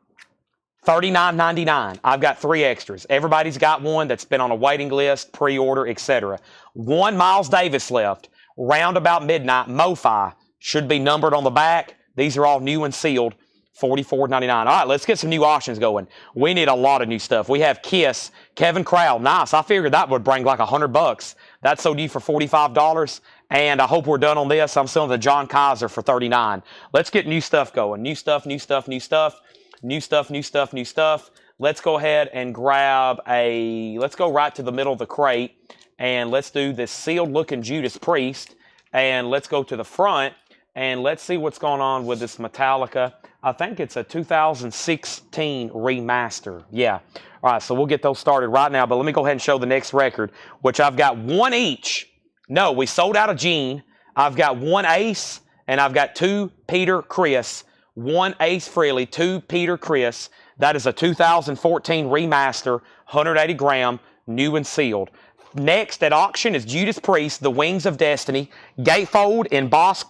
$39.99. I've got 3 extras. Everybody's got one that's been on a waiting list, pre-order, etc. 1 Miles Davis left. Round about midnight, MoFi. Should be numbered on the back. These are all new and sealed. $44.99. All right, let's get some new auctions going. We need a lot of new stuff. We have Kiss, Kevin Crowell. Nice. I figured that would bring like $100. That's sold you for $45. And I hope we're done on this. I'm selling the John Kaiser for $39. Let's get new stuff going. New stuff, new stuff, new stuff. New stuff, new stuff, new stuff. Let's go ahead and grab let's go right to the middle of the crate. And let's do this sealed looking Judas Priest. And let's go to the front. And let's see what's going on with this Metallica. I think it's a 2016 remaster. Yeah. All right, so we'll get those started right now. But let me go ahead and show the next record, which I've got one each. No, we sold out of Gene. I've got one Ace, and I've got two Peter Criss. One Ace Frehley, two Peter Criss. That is a 2014 remaster, 180 gram, new and sealed. Next at auction is Judas Priest, The Wings of Destiny, gatefold embossed,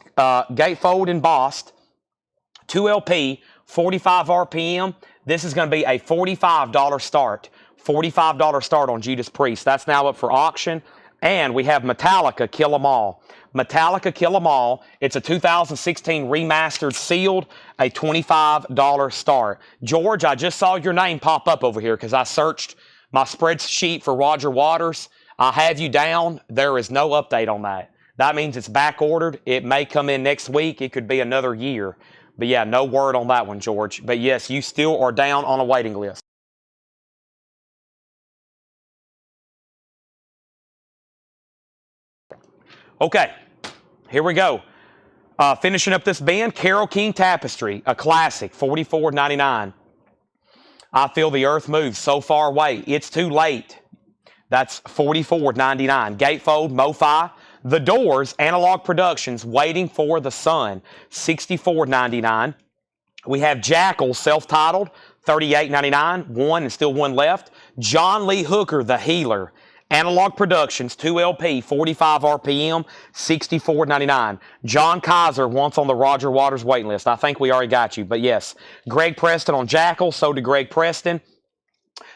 2 LP, 45 RPM. This is going to be a $45 start. $45 start on Judas Priest. That's now up for auction. And we have Metallica, Kill 'Em All. Metallica, Kill 'Em All. It's a 2016 remastered, sealed, a $25 start. George, I just saw your name pop up over here because I searched my spreadsheet for Roger Waters. I have you down. There is no update on that. That means it's back ordered. It may come in next week. It could be another year. But yeah, no word on that one, George. But yes, you still are down on a waiting list. Okay, here we go. Finishing up this bin, Carole King Tapestry, a classic, $44.99. I Feel the Earth Moves So Far Away. It's Too Late. That's $44.99. Gatefold, MoFi. The Doors, Analog Productions, Waiting for the Sun, $64.99. We have Jackal, self-titled, $38.99. One and still one left. John Lee Hooker, The Healer. Analog Productions, 2 LP, 45 RPM, $64.99. John Kaiser wants on the Roger Waters waiting list. I think we already got you, but yes. Greg Preston on Jackal, so did Greg Preston.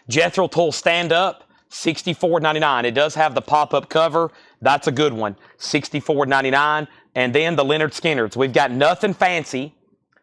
Jethro Tull Stand Up, $64.99. It does have the pop-up cover. That's a good one, $64.99. And then the Leonard Skinnards. We've got Nothing Fancy,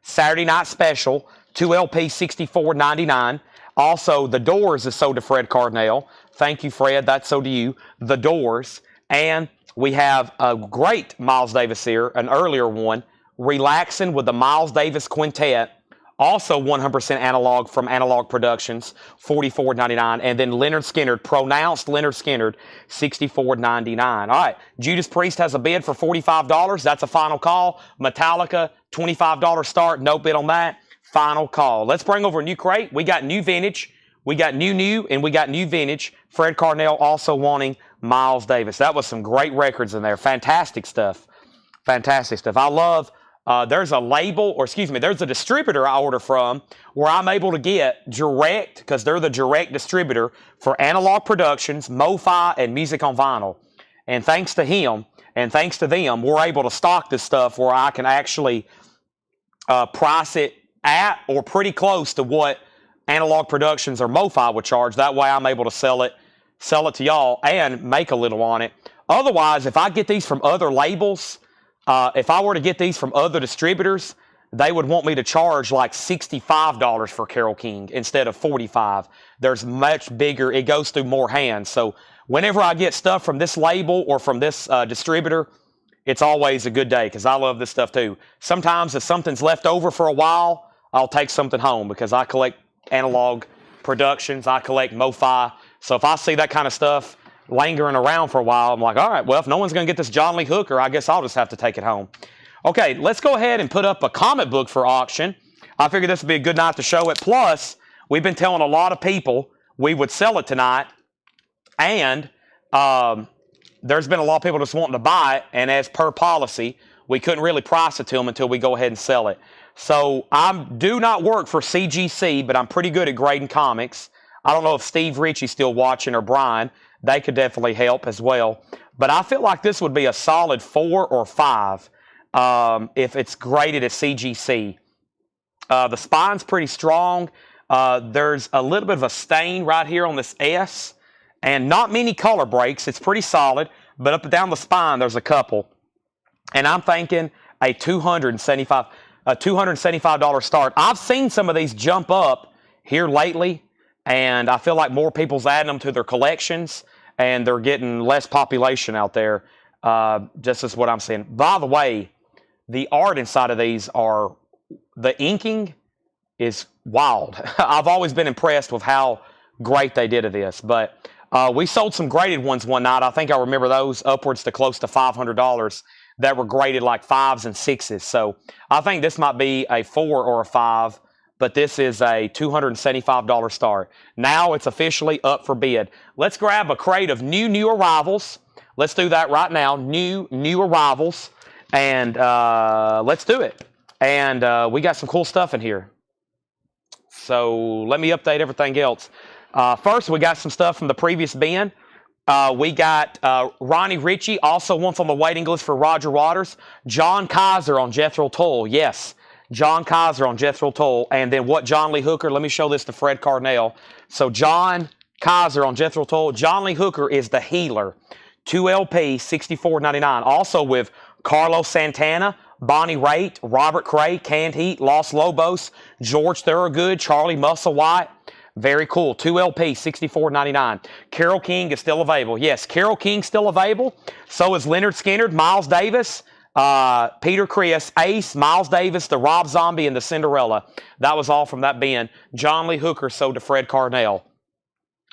Saturday Night Special, 2 LP, $64.99. Also, The Doors is sold to Fred Cardinal. Thank you, Fred. That's so to you. The Doors. And we have a great Miles Davis here, an earlier one, Relaxing with the Miles Davis Quintet. Also 100% analog from Analog Productions, $44.99. And then Leonard Skinnard, pronounced Leonard Skinnard, $64.99. All right, Judas Priest has a bid for $45. That's a final call. Metallica, $25 start. No bid on that. Final call. Let's bring over a new crate. We got new vintage. We got new, and we got new vintage. Fred Cardinal also wanting Miles Davis. That was some great records in there. Fantastic stuff. Fantastic stuff. I love... there's a label, or excuse me, there's a distributor I order from where I'm able to get direct, because they're the direct distributor for Analog Productions, MoFi, and Music on Vinyl. And thanks to him, and thanks to them, we're able to stock this stuff where I can actually price it at or pretty close to what Analog Productions or MoFi would charge. That way I'm able to sell it to y'all and make a little on it. Otherwise, if I get these from other labels... if I were to get these from other distributors, they would want me to charge like $65 for Carole King instead of $45. There's much bigger, it goes through more hands. So whenever I get stuff from this label or from this distributor, it's always a good day because I love this stuff too. Sometimes if something's left over for a while, I'll take something home because I collect Analog Productions, I collect MoFi. So if I see that kind of stuff lingering around for a while, I'm like, all right, well, if no one's going to get this John Lee Hooker, I guess I'll just have to take it home. Okay, let's go ahead and put up a comic book for auction. I figured this would be a good night to show it. Plus, we've been telling a lot of people we would sell it tonight, and there's been a lot of people just wanting to buy it, and as per policy, we couldn't really price it to them until we go ahead and sell it. So I do not work for CGC, but I'm pretty good at grading comics. I don't know if Steve Ritchie's still watching or Brian. They could definitely help as well. But I feel like this would be a solid 4 or 5 if it's graded at CGC. The spine's pretty strong. There's a little bit of a stain right here on this S. And not many color breaks. It's pretty solid. But up and down the spine, there's a couple. And I'm thinking a $275 start. I've seen some of these jump up here lately. And I feel like more people's adding them to their collections, and they're getting less population out there. Just as what I'm seeing. By the way, the art inside of these the inking is wild. I've always been impressed with how great they did of this. But we sold some graded ones one night. I think I remember those upwards to close to $500. that were graded like 5s and 6s. So I think this might be a 4 or a 5, but this is a $275 start. Now it's officially up for bid. Let's grab a crate of new arrivals. Let's do that right now. New arrivals. And let's do it. And we got some cool stuff in here. So let me update everything else. First, we got some stuff from the previous bin. We got Ronnie Ritchie, also once on the waiting list for Roger Waters. John Kaiser on Jethro Tull. Yes, John Kaiser on Jethro Tull. And then what John Lee Hooker? Let me show this to Fred Carnell. So John Kaiser on Jethro Tull. John Lee Hooker is the healer. 2 LP, $64.99. Also with Carlos Santana, Bonnie Raitt, Robert Cray, Canned Heat, Los Lobos, George Thorogood, Charlie Musselwhite. Very cool. 2 LP, $64.99. Carole King is still available. Yes, Carole King still available. So is Leonard Skinner, Miles Davis, Peter Criss, Ace, Miles Davis, the Rob Zombie, and the Cinderella. That was all from that bin. John Lee Hooker sold to Fred Carnell.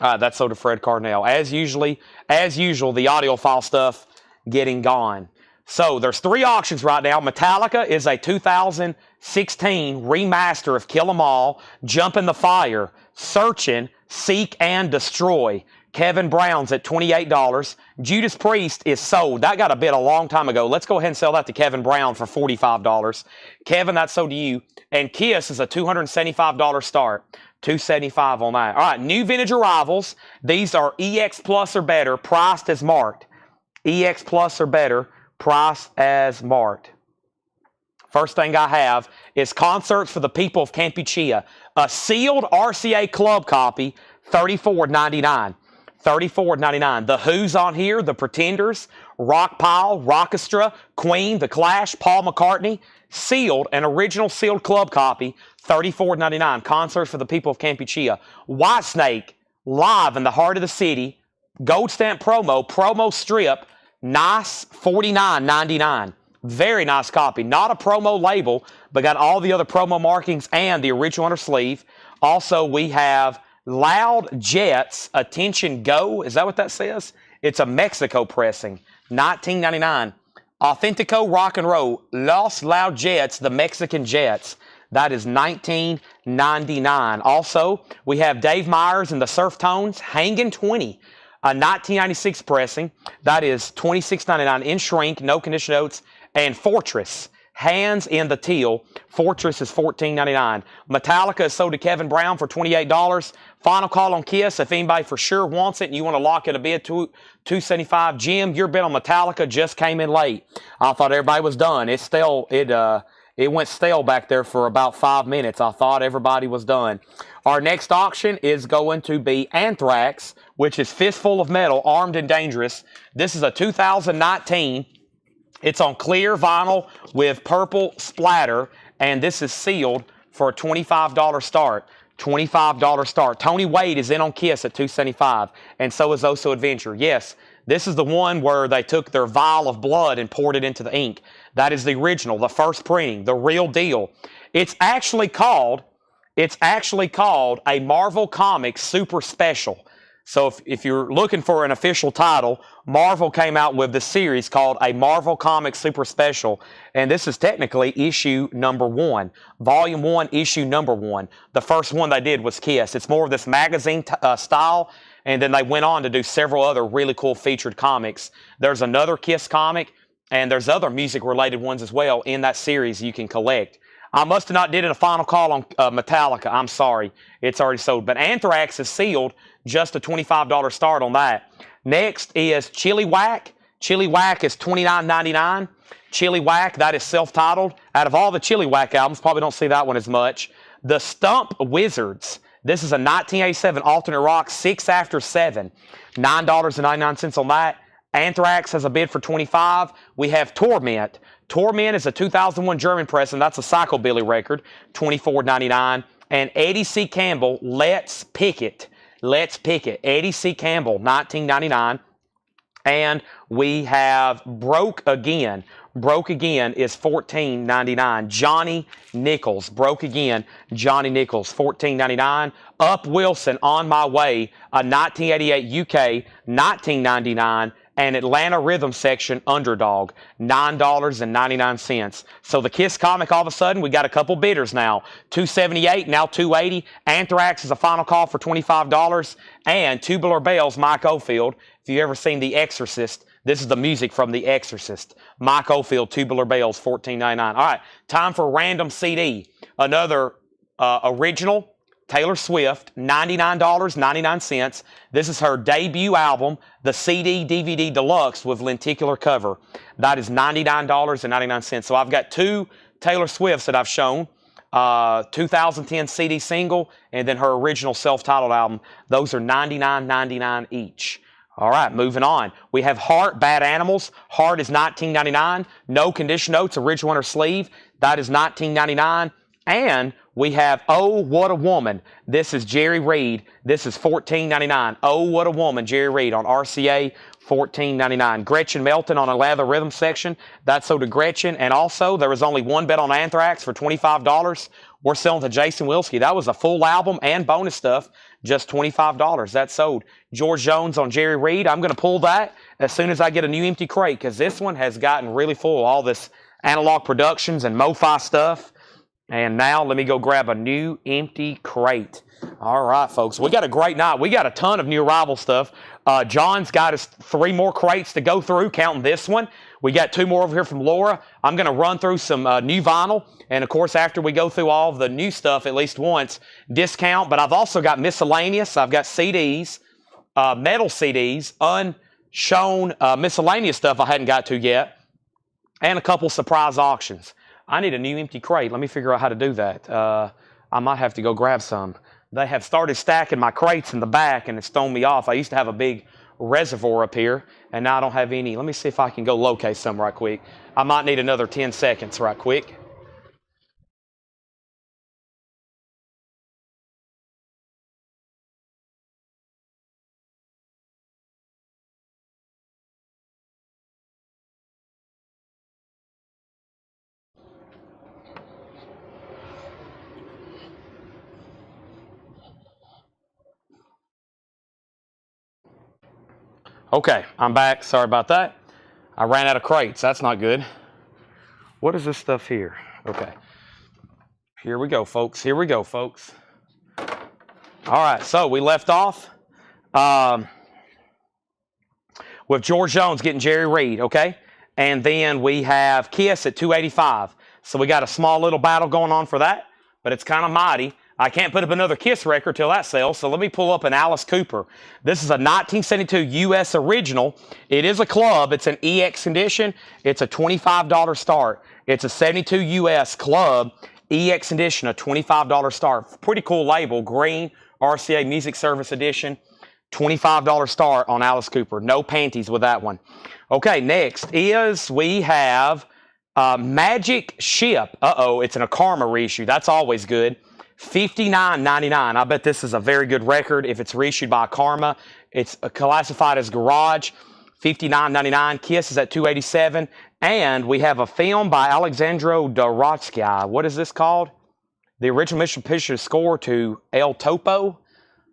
That's sold to Fred Carnell. As usual, the audiophile stuff getting gone. So there's 3 auctions right now. Metallica is a 2016 remaster of Kill 'Em All, Jump in the Fire, Searching, Seek and Destroy. Kevin Brown's at $28. Judas Priest is sold. That got a bid a long time ago. Let's go ahead and sell that to Kevin Brown for $45. Kevin, that's sold to you. And Kiss is a $275 start. $275 on that. All right, new vintage arrivals. These are EX Plus or better, priced as marked. EX Plus or better, priced as marked. First thing I have is Concerts for the People of Campuchia. A sealed RCA club copy, $34.99. $34.99. The Who's on here, The Pretenders, Rockpile, Rockestra, Queen, The Clash, Paul McCartney. Sealed, an original sealed club copy, $34.99. Concerts for the People of Campuchia. Whitesnake, live in the heart of the city. Gold stamp promo strip, nice, $49.99. Very nice copy. Not a promo label, but got all the other promo markings and the original under sleeve. Also, we have Loud Jets, Attention Go. Is that what that says? It's a Mexico pressing, $19.99. Authentico Rock and Roll, Los Loud Jets, the Mexican Jets. That is $19.99. Also, we have Dave Myers and the Surf Tones, Hangin' 20, a 1996 pressing. That is $26.99 in shrink, no condition notes. And Fortress, Hands in the Teal. Fortress is $14.99. Metallica is sold to Kevin Brown for $28. Final call on Kiss. If anybody for sure wants it and you want to lock in a bid, $275. Jim, your bid on Metallica just came in late. I thought everybody was done. It went stale back there for about 5 minutes. I thought everybody was done. Our next auction is going to be Anthrax, which is Fistful of Metal, Armed and Dangerous. This is a 2019. It's on clear vinyl with purple splatter, and this is sealed for a $25 start. $25 start. Tony Wade is in on Kiss at $275, and so is Oso Adventure. Yes, this is the one where they took their vial of blood and poured it into the ink. That is the original, the first printing, the real deal. It's actually called a Marvel Comics Super Special. So if you're looking for an official title, Marvel came out with the series called a Marvel Comics Super Special, and this is technically issue number 1, volume 1, issue number 1. The first one they did was Kiss. It's more of this magazine style, and then they went on to do several other really cool featured comics. There's another Kiss comic, and there's other music-related ones as well in that series you can collect. I must have not did a final call on Metallica. I'm sorry. It's already sold. But Anthrax is sealed, just a $25 start on that. Next is Chili Whack. Chili Whack is $29.99. Chili Whack, that is self-titled. Out of all the Chili Whack albums, probably don't see that one as much. The Stump Wizards. This is a 1987 alternate rock, 6 after 7. $9.99 on that. Anthrax has a bid for $25. We have Torment. Torment is a 2001 German press, and that's a Psychobilly record, $24.99. And Eddie C. Campbell, Let's Pick It. Let's Pick It. Eddie C. Campbell, $19.99. And we have Broke Again. Broke Again is $14.99. Johnny Nichols. Broke Again, Johnny Nichols, $14.99. Up Wilson, On My Way, a 1988 UK, $19.99. and Atlanta Rhythm section Underdog, $9.99. So the Kiss comic, all of a sudden, we got a couple bidders now. $278, now $280. Anthrax is a final call for $25. And Tubular Bells, Mike Oldfield. If you've ever seen The Exorcist, this is the music from The Exorcist. Mike Oldfield, Tubular Bells, $14.99. All right, time for random CD. Another original, Taylor Swift, $99.99. This is her debut album, the CD DVD Deluxe with lenticular cover. That is $99.99. So I've got two Taylor Swifts that I've shown. 2010 CD single, and then her original self-titled album. Those are $99.99 each. All right, moving on. We have Heart, Bad Animals. Heart is $19.99. No Condition Notes, original inner sleeve. That is $19.99. And we have Oh, What a Woman. This is Jerry Reed. This is $14.99. Oh, What a Woman, Jerry Reed on RCA, $14.99. Gretchen Melton on a leather rhythm section. That's sold to Gretchen. And also, there was only one bet on Anthrax for $25. We're selling to Jason Wilsky. That was a full album and bonus stuff, just $25. That's sold. George Jones on Jerry Reed. I'm going to pull that as soon as I get a new empty crate, because this one has gotten really full. All this Analog Productions and MoFi stuff. And now let me go grab a new empty crate. All right, folks. We got a great night. We got a ton of new arrival stuff. John's got us 3 more crates to go through, counting this one. We got 2 more over here from Laura. I'm going to run through some new vinyl. And, of course, after we go through all of the new stuff at least once, discount. But I've also got miscellaneous. I've got CDs, metal CDs, unshown miscellaneous stuff I hadn't got to yet, and a couple surprise auctions. I need a new empty crate. Let me figure out how to do that. I might have to go grab some. They have started stacking my crates in the back, and it's thrown me off. I used to have a big reservoir up here, and now I don't have any. Let me see if I can go locate some right quick. I might need another 10 seconds right quick. Okay, I'm back. Sorry about that. I ran out of crates. That's not good. What is this stuff here? Okay. Here we go, folks. Here we go, folks. All right, so we left off with George Jones getting Jerry Reed, okay? And then we have Kiss at $285. So we got a small little battle going on for that, but it's kind of mighty. I can't put up another Kiss record till that sells, so let me pull up an Alice Cooper. This is a 1972 U.S. original. It is a club. It's an EX edition. It's a $25 start. It's a 72 U.S. club EX edition, a $25 start. Pretty cool label, green, RCA Music Service edition, $25 start on Alice Cooper. No panties with that one. Okay, next is we have Magic Ship. Uh-oh, it's an Karma reissue. That's always good. $59.99. I bet this is a very good record if it's reissued by Karma. It's classified as garage. $59.99. Kiss is at $287. And we have a film by Alexandro Dorotsky. What is this called? The original Mission Picture score to El Topo.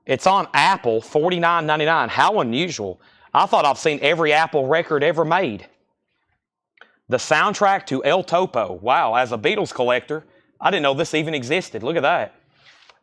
It's on Apple, $49.99. How unusual. I thought I've seen every Apple record ever made. The soundtrack to El Topo. Wow, as a Beatles collector, I didn't know this even existed. Look at that.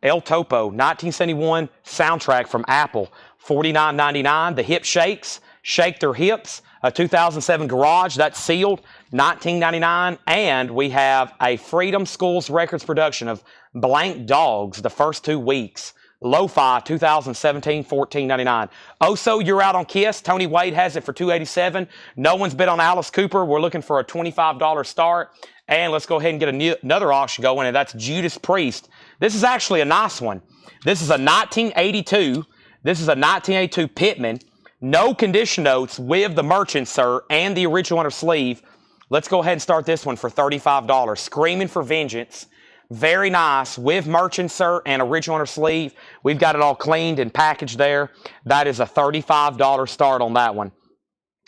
El Topo, 1971 soundtrack from Apple, $49.99. The Hip Shakes, Shake Their Hips, a 2007 Garage, that's sealed, $19.99. And we have a Freedom Schools Records production of Blank Dogs, the first 2 weeks. Lo-Fi, 2017, $14.99. Oh, so you're out on Kiss. Tony Wade has it for $287. No one's bid on Alice Cooper. We're looking for a $25 start. And let's go ahead and get another auction going, and that's Judas Priest. This is actually a nice one. This is a 1982. This is a 1982 Pitman. No condition notes with the merchant, sir, and the original inner sleeve. Let's go ahead and start this one for $35. Screaming for Vengeance. Very nice with merchant, sir, and original inner sleeve. We've got it all cleaned and packaged there. That is a $35 start on that one.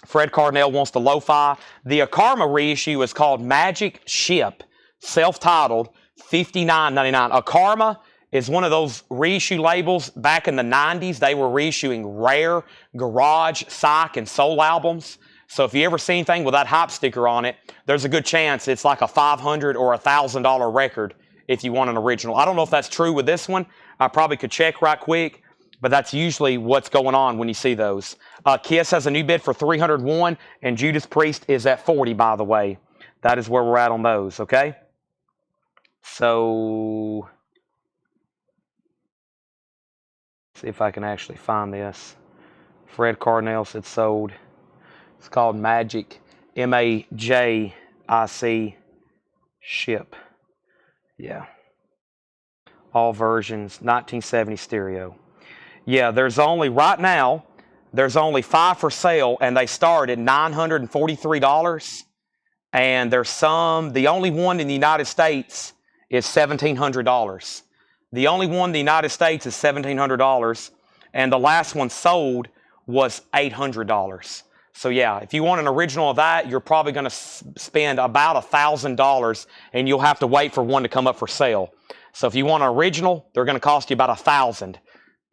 Fred Cardinal wants the Lo-Fi. The Karma reissue is called Magic Ship, self-titled, $59.99. Karma is one of those reissue labels. Back in the 90s, they were reissuing rare garage, psych, and soul albums. So if you ever see anything with that hype sticker on it, there's a good chance it's like a $500 or $1,000 record if you want an original. I don't know if that's true with this one. I probably could check right quick, but that's usually what's going on when you see those. Kiss has a new bid for $301, and Judas Priest is at $40, by the way. That is where we're at on those, okay? So, see if I can actually find this. Fred Cardinal said sold. It's called Magic, M-A-J-I-C, ship. Yeah. All versions, 1970 stereo. Yeah, right now, there's only 5 for sale, and they start at $943. And the only one in the United States is $1,700. The only one in the United States is $1,700, and the last one sold was $800. So yeah, if you want an original of that, you're probably going to spend about $1,000, and you'll have to wait for one to come up for sale. So if you want an original, they're going to cost you about $1,000.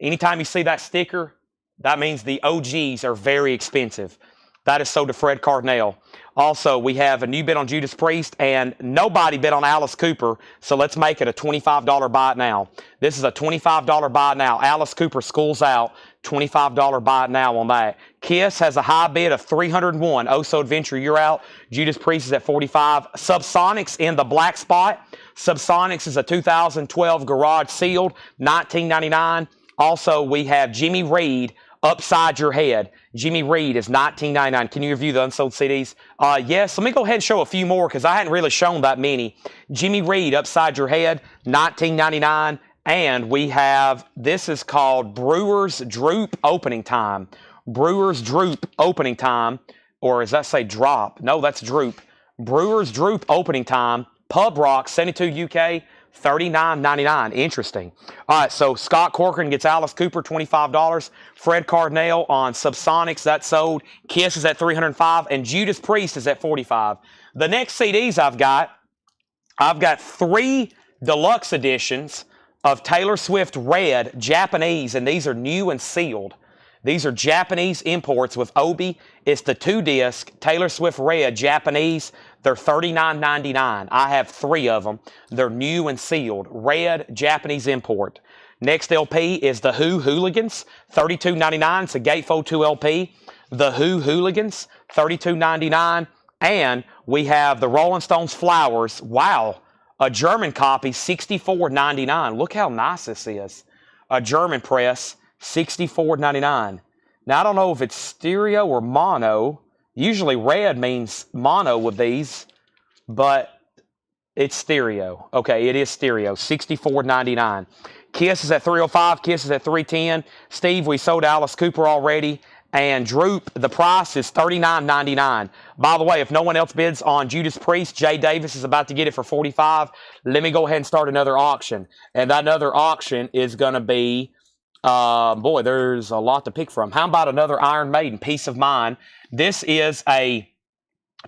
Anytime you see that sticker, that means the OGs are very expensive. That is sold to Fred Cardinal. Also, we have a new bid on Judas Priest, and nobody bid on Alice Cooper, so let's make it a $25 buy it now. This is a $25 buy it now. Alice Cooper School's Out, $25 buy it now on that. Kiss has a high bid of $301. Oso Adventure, you're out. Judas Priest is at $45. Subsonics in the black spot. Subsonics is a 2012 garage sealed, $19.99. Also, we have Jimmy Reed, Upside Your Head. Jimmy Reed is $19.99. Can you review the unsold CDs? Yes. Let me go ahead and show a few more because I hadn't really shown that many. Jimmy Reed, Upside Your Head, $19.99. And we have, this is called Brewers Droop Opening Time. Brewers Droop Opening Time. Or does that say drop? No, that's Droop. Brewers Droop Opening Time. Pub Rock, 72 UK. $39.99. Interesting. All right, so Scott Corcoran gets Alice Cooper, $25. Fred Cardinal on Subsonics, that's sold. Kiss is at $305, and Judas Priest is at $45. The next CDs I've got 3 deluxe editions of Taylor Swift Red, Japanese, and these are new and sealed. These are Japanese imports with Obi. It's the 2-disc Taylor Swift Red, Japanese. They're $39.99. I have 3 of them. They're new and sealed. Red, Japanese import. Next LP is The Who Hooligans, $32.99. It's a Gatefold 2 LP. The Who Hooligans, $32.99. And we have the Rolling Stones Flowers. Wow. A German copy, $64.99. Look how nice this is. A German press, $64.99. Now, I don't know if it's stereo or mono. Usually red means mono with these, but it's stereo. Okay, it is stereo, $64.99. Kiss is at $305. Kiss is at $310. Steve, we sold Alice Cooper already. And Droop, the price is $39.99. By the way, if no one else bids on Judas Priest, Jay Davis is about to get it for $45. Let me go ahead and start another auction. And that other auction is going to be, boy, there's a lot to pick from. How about another Iron Maiden, Peace of Mind? This is a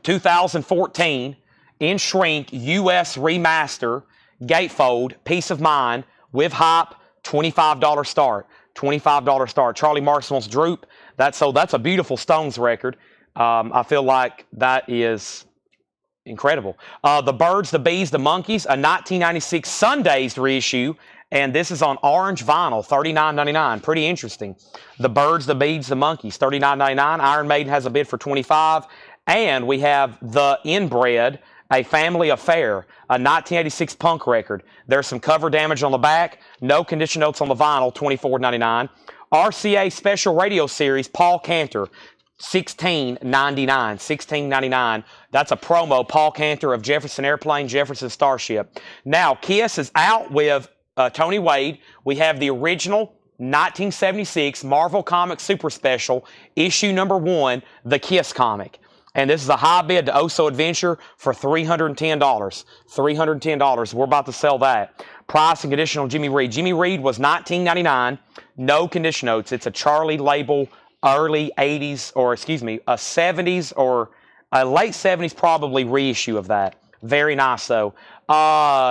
2014 in shrink U.S. remaster gatefold Peace of Mind with hype, $25 start. $25 start. Charlie Marston's Droop. That's a beautiful Stones record. I feel like that is incredible. The Birds, the Bees, the Monkeys, a 1996 Sundays reissue. And this is on orange vinyl, $39.99. Pretty interesting. The Birds, the Bees, the Monkeys, $39.99. Iron Maiden has a bid for $25. And we have The Inbred, A Family Affair, a 1986 punk record. There's some cover damage on the back. No condition notes on the vinyl, $24.99. RCA Special Radio Series, Paul Cantor, $16.99. $16.99. That's a promo, Paul Cantor of Jefferson Airplane, Jefferson Starship. Now, Kiss is out with Tony Wade. We have the original 1976 Marvel Comics Super Special, issue number 1, the Kiss comic. And this is a high bid to Oso Adventure for $310. $310. We're about to sell that. Price and condition on Jimmy Reed. Jimmy Reed was $19.99. No condition notes. It's a Charlie label, early 80s, or excuse me, a 70s or a late 70s probably reissue of that. Very nice, though.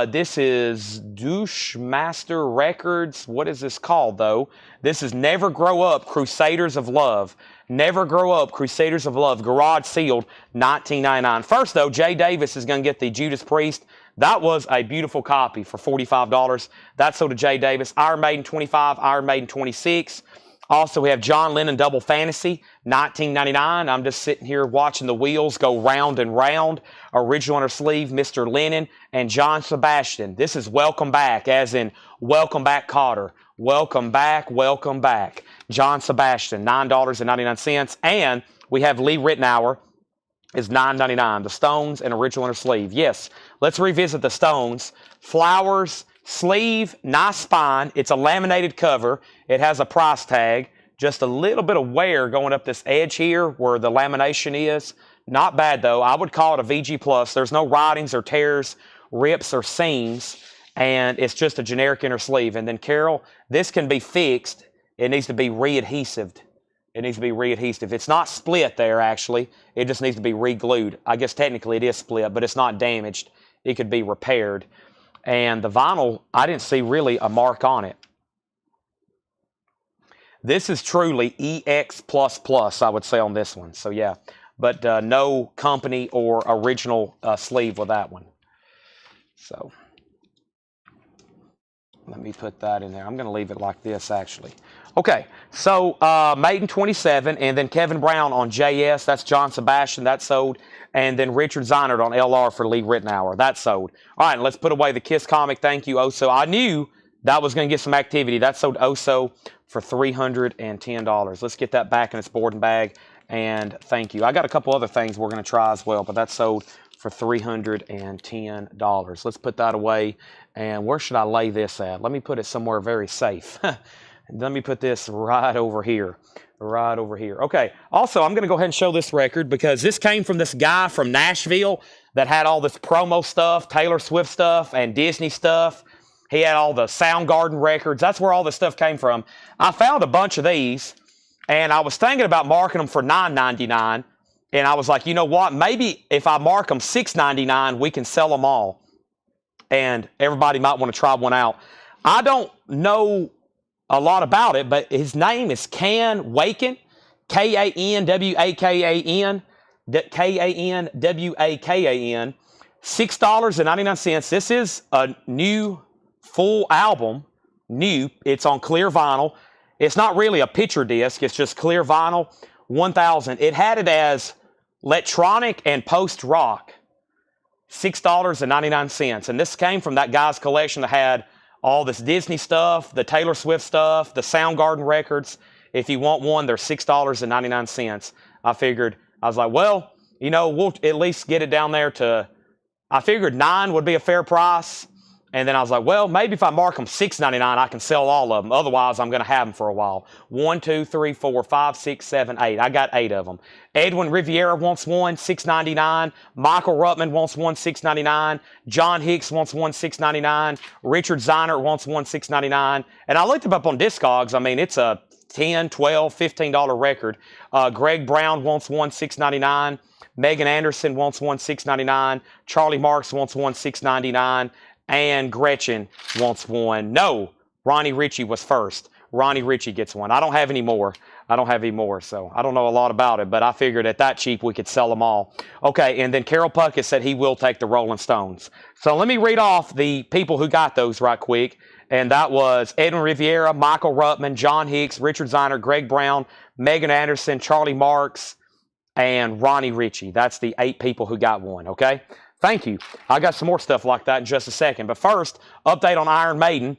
This is Douchemaster Records. What is this called, though? This is Never Grow Up, Crusaders of Love. Never Grow Up, Crusaders of Love. Garage sealed, $19.99. First, though, Jay Davis is going to get the Judas Priest. That was a beautiful copy for $45. That's sold to Jay Davis. Iron Maiden 25, Iron Maiden 26. Also, we have John Lennon Double Fantasy, $19.99. I'm just sitting here watching the wheels go round and round. Original on her sleeve, Mr. Lennon and John Sebastian. This is Welcome Back, as in Welcome Back, Kotter. Welcome back, welcome back. John Sebastian, $9.99. And we have Lee Ritenour, is $9.99. The Stones and original on her sleeve. Yes, let's revisit the Stones. Flowers, sleeve, nice spine. It's a laminated cover. It has a price tag. Just a little bit of wear going up this edge here where the lamination is. Not bad, though. I would call it a VG+. There's no writings or tears, rips or seams, and it's just a generic inner sleeve. And then, Carol, this can be fixed. It needs to be re-adhesived. It needs to be re-adhesive. It's not split there, actually. It just needs to be re-glued. I guess technically it is split, but it's not damaged. It could be repaired. And the vinyl, I didn't see really a mark on it. This is truly EX++, I would say, on this one. So, yeah. But no company or original sleeve with that one. So, let me put that in there. I'm going to leave it like this, actually. Okay, so Maiden 27, and then Kevin Brown on JS. That's John Sebastian. That's sold. And then Richard Zeinert on LR for Lee Ritenour. That's sold. All right, let's put away the Kiss comic. Thank you, Oso. I knew that was going to get some activity. That sold Oso for $310. Let's get that back in its boarding bag. And thank you. I got a couple other things we're going to try as well, but that's sold for $310. Let's put that away. And where should I lay this at? Let me put it somewhere very safe. Let me put this right over here. Right over here. Okay. Also, I'm going to go ahead and show this record because this came from this guy from Nashville that had all this promo stuff, Taylor Swift stuff, and Disney stuff. He had all the Soundgarden records. That's where all this stuff came from. I found a bunch of these, and I was thinking about marking them for $9.99. And I was like, you know what? Maybe if I mark them $6.99, we can sell them all. And everybody might want to try one out. I don't know a lot about it, but his name is Can Wakan, Kanwakan, Kanwakan, $6.99. This is a new full album, new. It's on clear vinyl. It's not really a picture disc. It's just clear vinyl, 1,000. It had it as electronic and post-rock, $6.99. And this came from that guy's collection that had all this Disney stuff, the Taylor Swift stuff, the Soundgarden records. If you want one, they're $6.99. I figured, I was like, well, you know, we'll at least get it down there to, I figured $9 would be a fair price. And then I was like, well, maybe if I mark them $6.99, I can sell all of them. Otherwise, I'm going to have them for a while. 1, 2, 3, 4, 5, 6, 7, 8. I got 8 of them. Edwin Riviera wants one, $6.99. Michael Ruttman wants one, $6.99. John Hicks wants one, $6.99. Richard Zeinert wants one, $6.99. And I looked them up on Discogs. I mean, it's a $10, $12, $15 record. Greg Brown wants one, $6.99. Megan Anderson wants one, $6.99. Charlie Marks wants one, $6.99. And Gretchen wants one. No, Ronnie Ritchie was first. Ronnie Ritchie gets one. I don't have any more. So I don't know a lot about it, but I figured at that cheap we could sell them all. Okay, and then Carol Puckett said he will take the Rolling Stones. So let me read off the people who got those right quick. And that was Edwin Riviera, Michael Ruttman, John Hicks, Richard Zeinert, Greg Brown, Megan Anderson, Charlie Marks, and Ronnie Ritchie. That's the 8 people who got one, okay? Thank you. I got some more stuff like that in just a second. But first, update on Iron Maiden.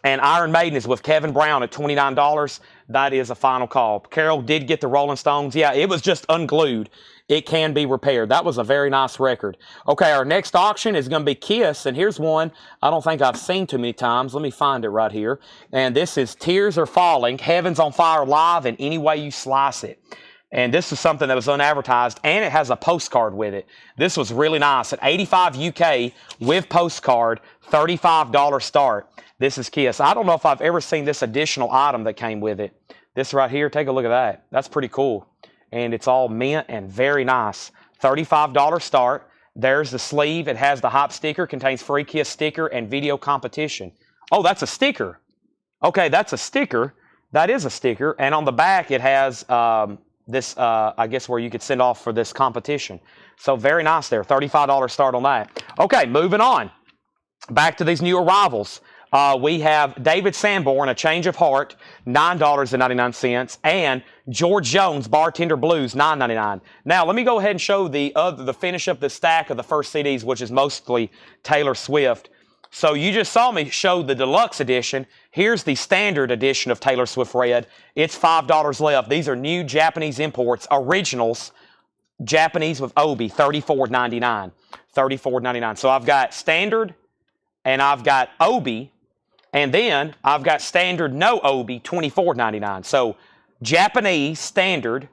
And Iron Maiden is with Kevin Brown at $29. That is a final call. Carol did get the Rolling Stones. Yeah, it was just unglued. It can be repaired. That was a very nice record. Okay, our next auction is going to be Kiss. And here's one I don't think I've seen too many times. Let me find it right here. And this is Tears Are Falling, Heaven's on Fire Live, and Any Way You Slice It. And this is something that was unadvertised, and it has a postcard with it. This was really nice. At $85 UK with postcard, $35 start. This is Kiss. I don't know if I've ever seen this additional item that came with it. This right here, take a look at that. That's pretty cool. And it's all mint and very nice. $35 start. There's the sleeve. It has the hop sticker, contains free KISS sticker and video competition. Oh, that's a sticker. Okay, that's a sticker. That is a sticker. And on the back, it has this, I guess, where you could send off for this competition. So very nice there. $35 start on that. Okay, moving on. Back to these new arrivals. We have David Sanborn, A Change of Heart, $9.99, and George Jones, Bartender Blues, $9.99. Now, let me go ahead and show the finish of the stack of the first CDs, which is mostly Taylor Swift. So you just saw me show the deluxe edition. Here's the standard edition of Taylor Swift Red. It's $5 left. These are new Japanese imports, originals, Japanese with Obi, $34.99. $34.99. So I've got standard, and I've got Obi, and then I've got standard no Obi, $24.99. So Japanese standard,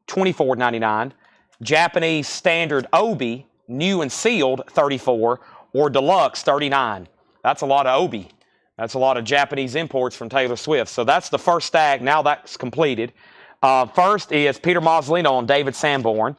$24.99. Japanese standard Obi, new and sealed, $34, or deluxe, $39. That's a lot of Obi. That's a lot of Japanese imports from Taylor Swift. So that's the first stack. Now that's completed. First is Peter Mazzolino on David Sanborn.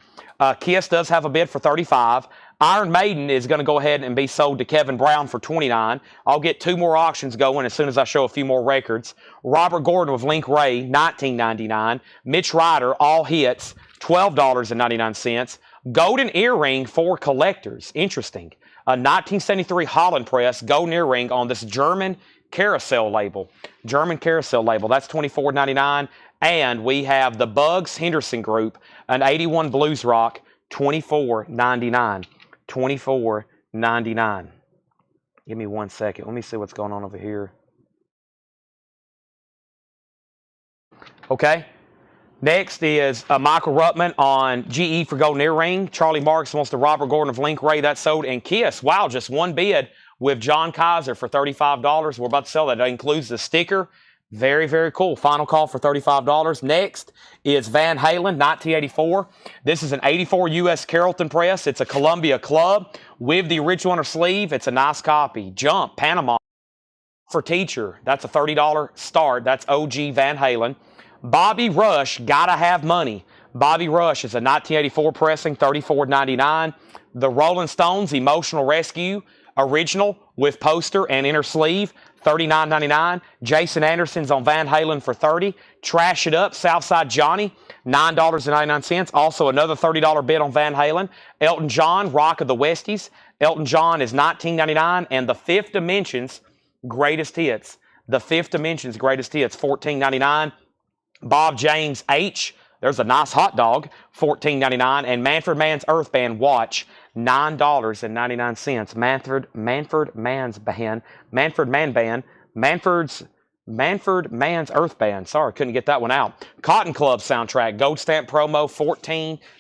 KISS does have a bid for $35. Iron Maiden is going to go ahead and be sold to Kevin Brown for $29. I'll get 2 more auctions going as soon as I show a few more records. Robert Gordon with Link Ray, $19.99. Mitch Ryder, all hits, $12.99. Golden earring for collectors. Interesting. A 1973 Holland press golden earring on this German carousel label. German carousel label. That's $24.99. And we have the Bugs Henderson Group, an 81 Blues Rock, $24.99. $24.99. Give me 1 second. Let me see what's going on over here. Okay. Next is Michael Ruttman on GE for Golden Earring. Charlie Marks wants the Robert Gordon of Link Ray. That's sold. And KISS, wow, just one bid with John Kaiser for $35. We're about to sell that. That includes the sticker. Very, very cool. Final call for $35. Next is Van Halen, 1984. This is an 84 U.S. Carrollton press. It's a Columbia Club with the original on her sleeve. It's a nice copy. Jump, Panama for Teacher. That's a $30 start. That's OG Van Halen. Bobby Rush, Gotta Have Money. Bobby Rush is a 1984 pressing, $34.99. The Rolling Stones, Emotional Rescue, original with poster and inner sleeve, $39.99. Jason Anderson's on Van Halen for $30. Trash It Up, Southside Johnny, $9.99. Also another $30 bid on Van Halen. Elton John, Rock of the Westies. Elton John is $19.99. And the Fifth Dimensions Greatest Hits. The Fifth Dimensions Greatest Hits, $14.99. Bob James H. There's a nice hot dog, $14.99. And Manfred Mann's Earth Band watch, $9.99. Manfred Mann's Earth Band. Sorry, couldn't get that one out. Cotton Club soundtrack, Gold Stamp promo,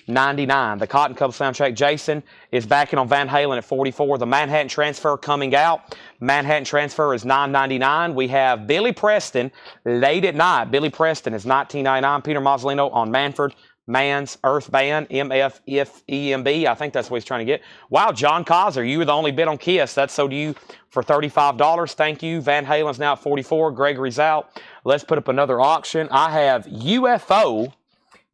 $14.99. The Cotton Club soundtrack, Jason is backing on Van Halen at $44. The Manhattan Transfer coming out. Manhattan Transfer is $9.99. We have Billy Preston, Late at Night. Billy Preston is $19.99. Peter Mazzolino on Manfred Mann's Earth Band, MFEMB. I think that's what he's trying to get. Wow, John Kaiser, you were the only bid on KISS. That's sold to you for $35. Thank you. Van Halen's now at $44. Gregory's out. Let's put up another auction. I have UFO.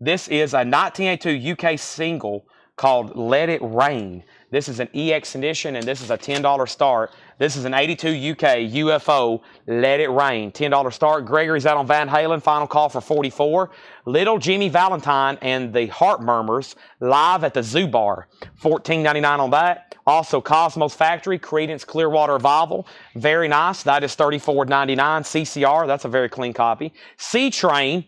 This is a 1982 UK single called Let It Rain. This is an EX edition, and this is a $10 start. This is an 82 UK UFO, Let It Rain, $10 start. Gregory's out on Van Halen, final call for $44. Little Jimmy Valentine and the Heart Murmurs, live at the Zoo Bar, $14.99 on that. Also, Cosmos Factory, Creedence Clearwater Revival, very nice. That is $34.99. CCR, that's a very clean copy. C-Train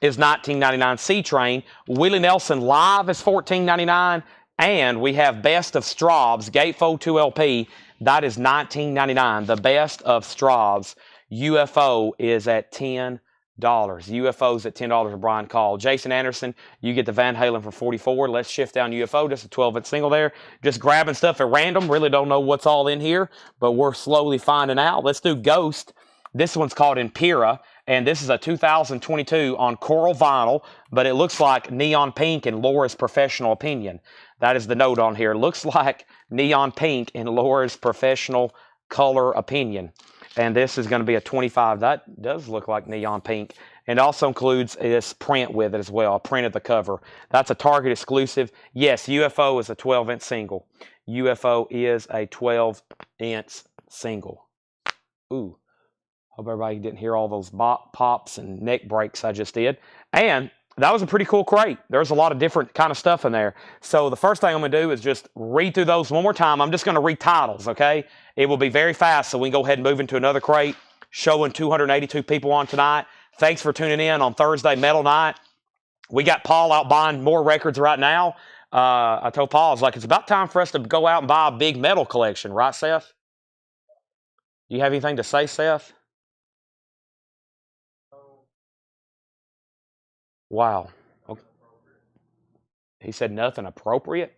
is $19.99. C-Train. Willie Nelson live is $14.99. And we have Best of Straub's Gatefold 2 LP. That is $19.99. The Best of Straub's UFO is at $10. UFO's at $10 for Brian Call. Jason Anderson, you get the Van Halen for $44. Let's shift down UFO. Just a 12-inch single there. Just grabbing stuff at random. Really don't know what's all in here, but we're slowly finding out. Let's do Ghost. This one's called Impera, and this is a 2022 on coral vinyl, but it looks like neon pink in Laura's professional opinion. That is the note on here. Looks like neon pink in Laura's professional color opinion. And this is going to be a 25. That does look like neon pink. and also includes this print with it as well, a print of the cover. That's a Target exclusive. Yes, UFO is a 12-inch single. UFO is a 12-inch single. Ooh, hope everybody didn't hear all those pops and neck breaks I just did. And that was a pretty cool crate. There's a lot of different kind of stuff in there. So the first thing I'm going to do is just read through those one more time. I'm just going to read titles, okay? It will be very fast, so we can go ahead and move into another crate. Showing 282 people on tonight. Thanks for tuning in on Thursday Metal Night. We got Paul out buying more records right now. I told Paul, I was like, it's about time for us to go out and buy a big metal collection, right, Seth? Do you have anything to say, Seth? Wow. Okay. He said nothing appropriate?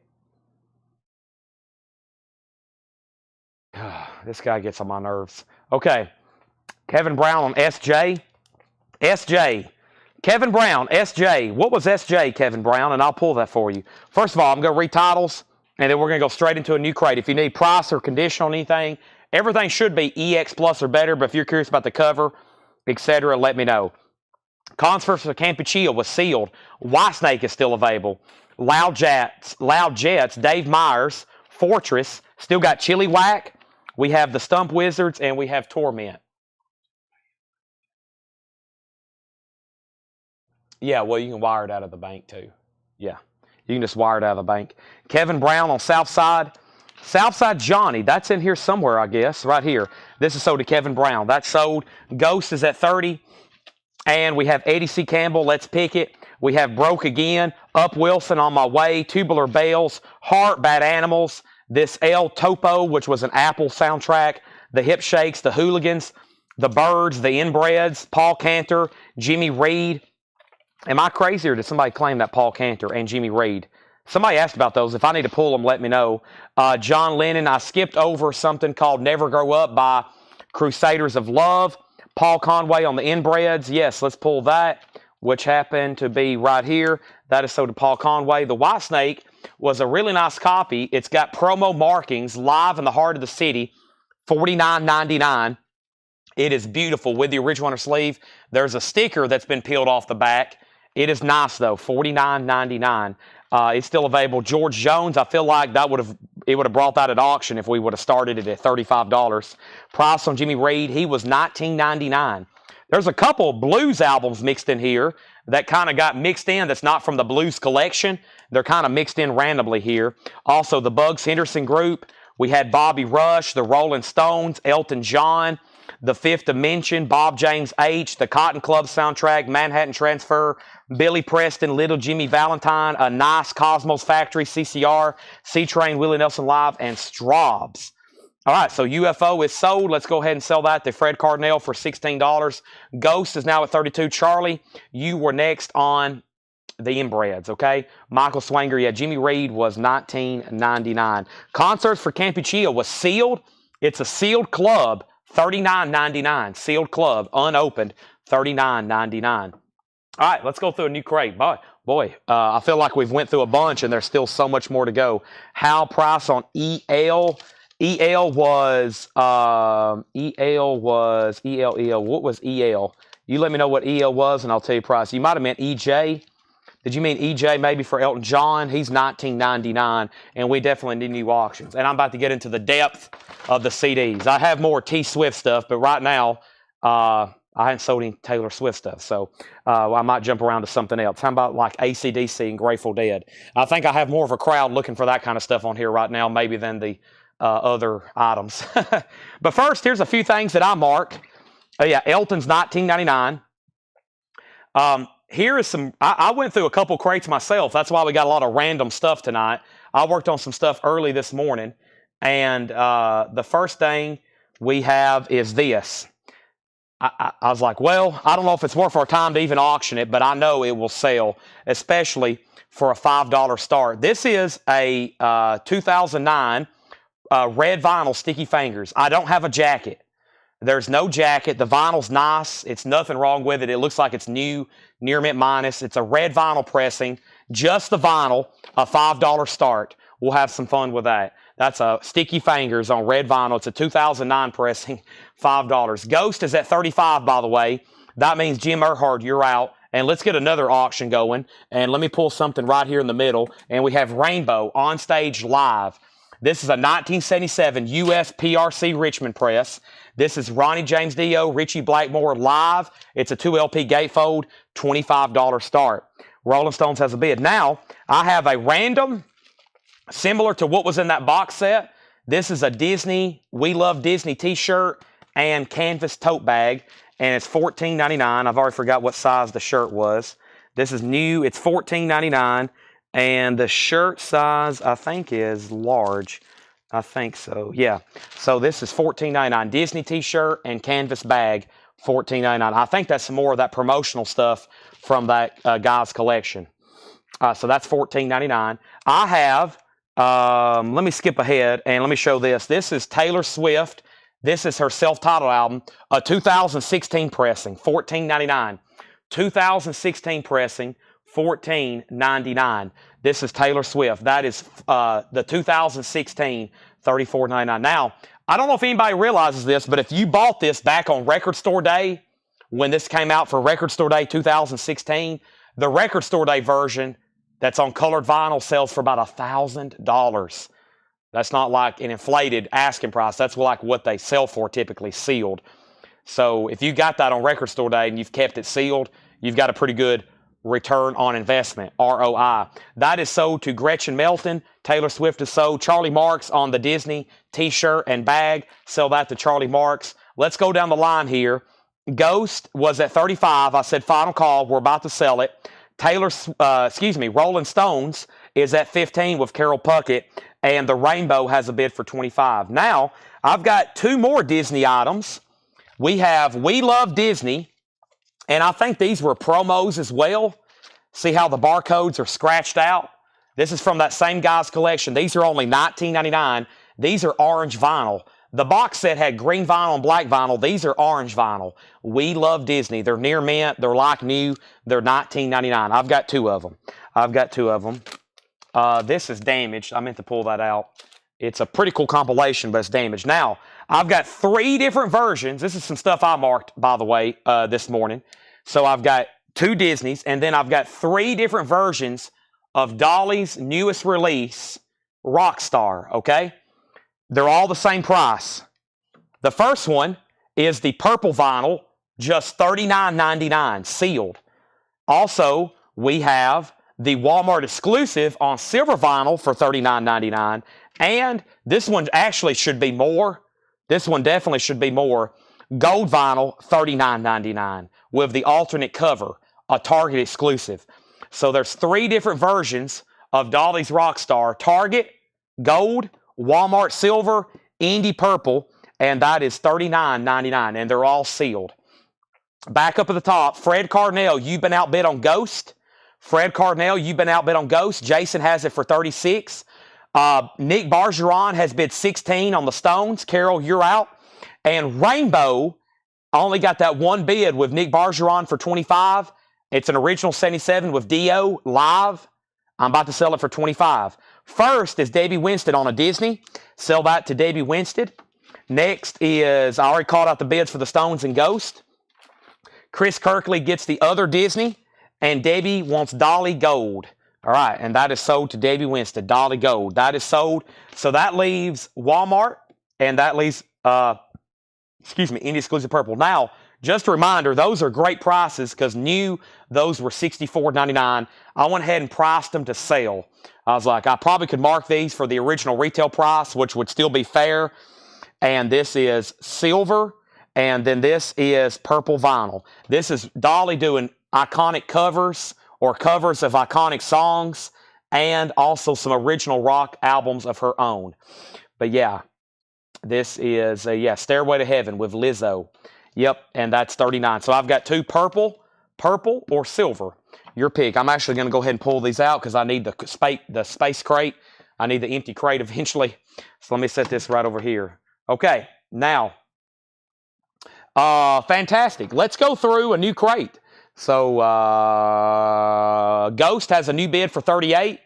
This guy gets on my nerves. Okay. Kevin Brown on SJ. SJ. Kevin Brown, SJ. What was SJ, Kevin Brown? And I'll pull that for you. First of all, I'm going to read titles, and then we're going to go straight into a new crate. If you need price or condition on anything, everything should be EX Plus or better, but if you're curious about the cover, etc., let me know. Concerts for Campuchia was sealed. Whitesnake is still available. Loud Jets, Dave Myers, Fortress, still got Chili Whack. We have the Stump Wizards, and we have Torment. Yeah, well, you can wire it out of the bank, too. Yeah, you can just wire it out of the bank. Kevin Brown on Southside. Southside Johnny, that's in here somewhere, I guess, right here. This is sold to Kevin Brown. That's sold. Ghost is at 30. And we have Eddie C. Campbell, Let's Pick It. We have Broke Again, Up Wilson, On My Way, Tubular Bells, Heart, Bad Animals, this El Topo, which was an Apple soundtrack, the Hip Shakes, the Hooligans, the Birds, the Inbreds, Paul Cantor, Jimmy Reed. Am I crazy or did somebody claim that Paul Cantor and Jimmy Reed? Somebody asked about those. If I need to pull them, let me know. John Lennon, I skipped over something called Never Grow Up by Crusaders of Love. Paul Conway on the Inbreds. Yes, let's pull that, which happened to be right here. That is sold to Paul Conway. The Whitesnake was a really nice copy. It's got promo markings, live in the heart of the city, $49.99. It is beautiful with the original on her sleeve. There's a sticker that's been peeled off the back. It is nice, though, $49.99. It's still available. George Jones, I feel like it would have brought that at auction if we would have started it at $35. Price on Jimmy Reed, he was $19.99. There's a couple blues albums mixed in here that kind of got mixed in that's not from the blues collection. They're kind of mixed in randomly here. Also, the Bugs Henderson Group. We had Bobby Rush, the Rolling Stones, Elton John, The Fifth Dimension, Bob James H., the Cotton Club soundtrack, Manhattan Transfer, Billy Preston, Little Jimmy Valentine, A Nice, Cosmos Factory, CCR, C-Train, Willie Nelson Live, and Straubs. All right, so UFO is sold. Let's go ahead and sell that to Fred Cardinal for $16. Ghost is now at $32. Charlie, you were next on the Inbreds, okay? Michael Swanger, yeah, Jimmy Reed was $19.99. Concerts for Campuchia was sealed. It's a sealed club, $39.99. Sealed club, unopened, $39.99. All right, let's go through a new crate. Boy, I feel like we've went through a bunch and there's still so much more to go. Hal Price on EL. EL was, what was EL? You let me know what EL was and I'll tell you price. You might have meant EJ. Did you mean EJ maybe for Elton John? He's $19.99, and we definitely need new auctions. And I'm about to get into the depth of the CDs. I have more T Swift stuff, but right now, I haven't sold any Taylor Swift stuff, so I might jump around to something else. How about like AC/DC and Grateful Dead? I think I have more of a crowd looking for that kind of stuff on here right now, maybe than the other items. But first, here's a few things that I marked. Yeah, Elton's $19.99. Here is some, I went through a couple crates myself. That's why we got a lot of random stuff tonight. I worked on some stuff early this morning. And the first thing we have is this. I was like, well, I don't know if it's worth our time to even auction it, but I know it will sell, especially for a $5 start. This is a 2009 red vinyl Sticky Fingers. I don't have a jacket. There's no jacket. The vinyl's nice. It's nothing wrong with it. It looks like it's new, near mint minus. It's a red vinyl pressing. Just the vinyl, a $5 start. We'll have some fun with that. That's a Sticky Fingers on red vinyl. It's a 2009 pressing, $5. Ghost is at $35, by the way. That means Jim Earhart, you're out. And let's get another auction going. And let me pull something right here in the middle. And we have Rainbow on stage live. This is a 1977 U.S. PRC Richmond press. This is Ronnie James Dio, Richie Blackmore live. It's a 2LP gatefold, $25 start. Rolling Stones has a bid. Now, I have a random, similar to what was in that box set. This is a Disney, We Love Disney t-shirt and canvas tote bag. And it's $14.99. I've already forgot what size the shirt was. This is new. It's $14.99. And the shirt size, I think, is large. I think so. Yeah. So this is $14.99. Disney t-shirt and canvas bag, $14.99. I think that's some more of that promotional stuff from that guy's collection. So that's $14.99. I have, let me skip ahead and let me show this. This is Taylor Swift. This is her self-titled album, a 2016 pressing, $14.99. 2016 pressing, $14.99. This is Taylor Swift. That is the 2016, $34.99. Now, I don't know if anybody realizes this, but if you bought this back on Record Store Day, when this came out for Record Store Day 2016, the Record Store Day version that's on colored vinyl sells for about $1,000. That's not like an inflated asking price. That's like what they sell for typically sealed. So if you got that on Record Store Day and you've kept it sealed, you've got a pretty good return on investment, ROI. That is sold to Gretchen Melton. Taylor Swift is sold. Charlie Marks on the Disney t-shirt and bag. Sell that to Charlie Marks. Let's go down the line here. Ghost was at $35. I said final call. We're about to sell it. Rolling Stones is at $15 with Carol Puckett. And the Rainbow has a bid for $25. Now, I've got two more Disney items. We have We Love Disney. And I think these were promos as well. See how the barcodes are scratched out? This is from that same guy's collection. These are only $19.99. These are orange vinyl. The box set had green vinyl and black vinyl. These are orange vinyl. We Love Disney. They're near mint. They're like new. They're $19.99. I've got two of them. This is damaged. I meant to pull that out. It's a pretty cool compilation, but it's damaged. Now, I've got three different versions. This is some stuff I marked, by the way, this morning. So I've got two Disneys, and then I've got three different versions of Dolly's newest release, Rockstar, okay? They're all the same price. The first one is the purple vinyl, just $39.99, sealed. Also, we have the Walmart exclusive on silver vinyl for $39.99. And this one actually should be more. This one definitely should be more. Gold vinyl, $39.99 with the alternate cover, a Target exclusive. So there's three different versions of Dolly's Rockstar. Target, Gold, Walmart Silver, Indy Purple, and that is $39.99, and they're all sealed. Back up at the top, Fred Cardinal, you've been outbid on Ghost. Fred Cardinal, you've been outbid on Ghost. Jason has it for $36. Nick Bargeron has bid $16 on the Stones. Carol, you're out. And Rainbow only got that one bid with Nick Bargeron for $25. It's an original 77 with Dio live. I'm about to sell it for $25. First is Debbie Winston on a Disney. Sell that to Debbie Winston. Next is, I already called out the bids for the Stones and Ghost. Chris Kirkley gets the other Disney. And Debbie wants Dolly Gold. All right, and that is sold to Debbie Winston, Dolly Gold. That is sold. So that leaves Walmart, and that leaves, Indy Exclusive Purple. Now, just a reminder, those are great prices because new, those were $64.99. I went ahead and priced them to sale. I was like, I probably could mark these for the original retail price, which would still be fair. And this is silver, and then this is purple vinyl. This is Dolly doing iconic covers or covers of iconic songs and also some original rock albums of her own. But yeah, this is, Stairway to Heaven with Lizzo. Yep, and that's $39. So I've got two purple or silver. Your pick. I'm actually going to go ahead and pull these out because I need the space crate. I need the empty crate eventually. So let me set this right over here. Okay, now, fantastic. Let's go through a new crate. So, Ghost has a new bid for $38.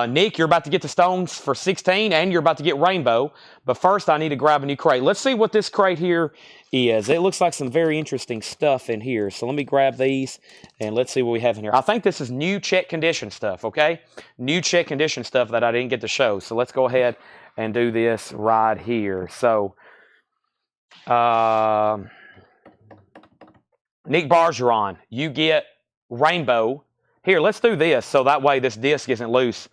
Nick, you're about to get the Stones for 16, and you're about to get Rainbow. But first, I need to grab a new crate. Let's see what this crate here is. It looks like some very interesting stuff in here. So let me grab these, and let's see what we have in here. I think this is new check condition stuff, okay? New check condition stuff that I didn't get to show. So let's go ahead and do this right here. So, Nick Bergeron, you get Rainbow. Here, let's do this so that way this disc isn't loose.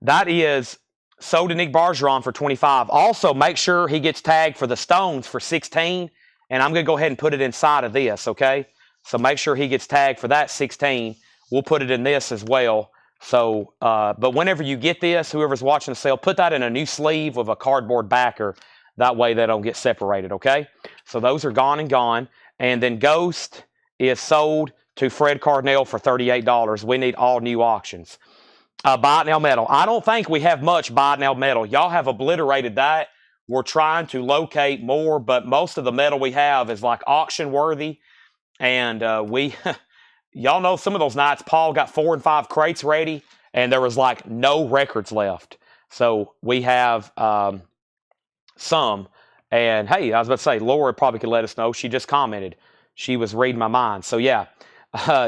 That is sold to Nick Bergeron for 25. Also, make sure he gets tagged for the Stones for 16, and I'm going to go ahead and put it inside of this, okay? So make sure he gets tagged for that 16. We'll put it in this as well. So, but whenever you get this, whoever's watching the sale, put that in a new sleeve with a cardboard backer. That way they don't get separated, okay? So those are gone and gone. And then Ghost is sold to Fred Cardinal for $38. We need all new auctions. Biden metal. I don't think we have much Biden metal. Y'all have obliterated that. We're trying to locate more, but most of the metal we have is like auction worthy. And y'all know some of those nights Paul got 4 and 5 crates ready, and there was like no records left. So we have some. And hey, I was about to say, Laura probably could let us know. She just commented. She was reading my mind. So yeah.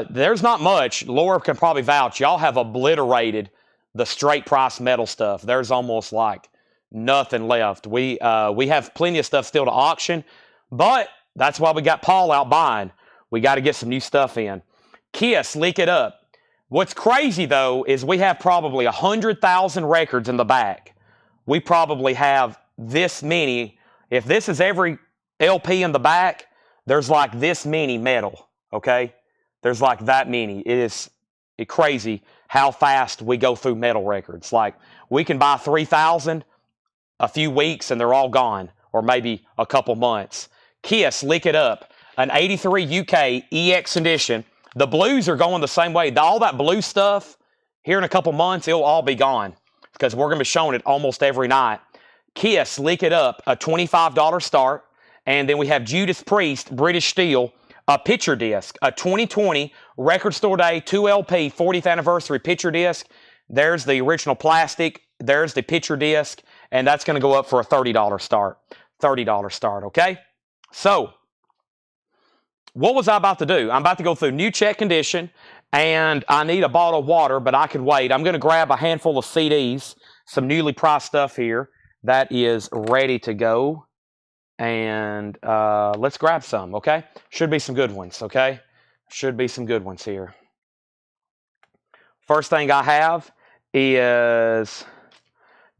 There's not much. Laura can probably vouch. Y'all have obliterated the straight price metal stuff. There's almost like nothing left. We have plenty of stuff still to auction, but that's why we got Paul out buying. We got to get some new stuff in. Kiss, Lick It Up. What's crazy, though, is we have probably 100,000 records in the back. We probably have this many. If this is every LP in the back, there's like this many metal, okay? There's like that many. It is crazy how fast we go through metal records. Like, we can buy 3,000 a few weeks and they're all gone, or maybe a couple months. Kiss, Lick It Up, an 83 UK EX edition. The blues are going the same way. All that blue stuff, here in a couple months, it'll all be gone because we're going to be showing it almost every night. Kiss, Lick It Up, a $25 start. And then we have Judas Priest, British Steel, a picture disc, a 2020 Record Store Day 2LP 40th anniversary picture disc. There's the original plastic. There's the picture disc. And that's going to go up for a $30 start. $30 start, okay? So, what was I about to do? I'm about to go through new check condition, and I need a bottle of water, but I can wait. I'm going to grab a handful of CDs, some newly priced stuff here that is ready to go. And let's grab some, okay? Should be some good ones, okay? Should be some good ones here. First thing I have is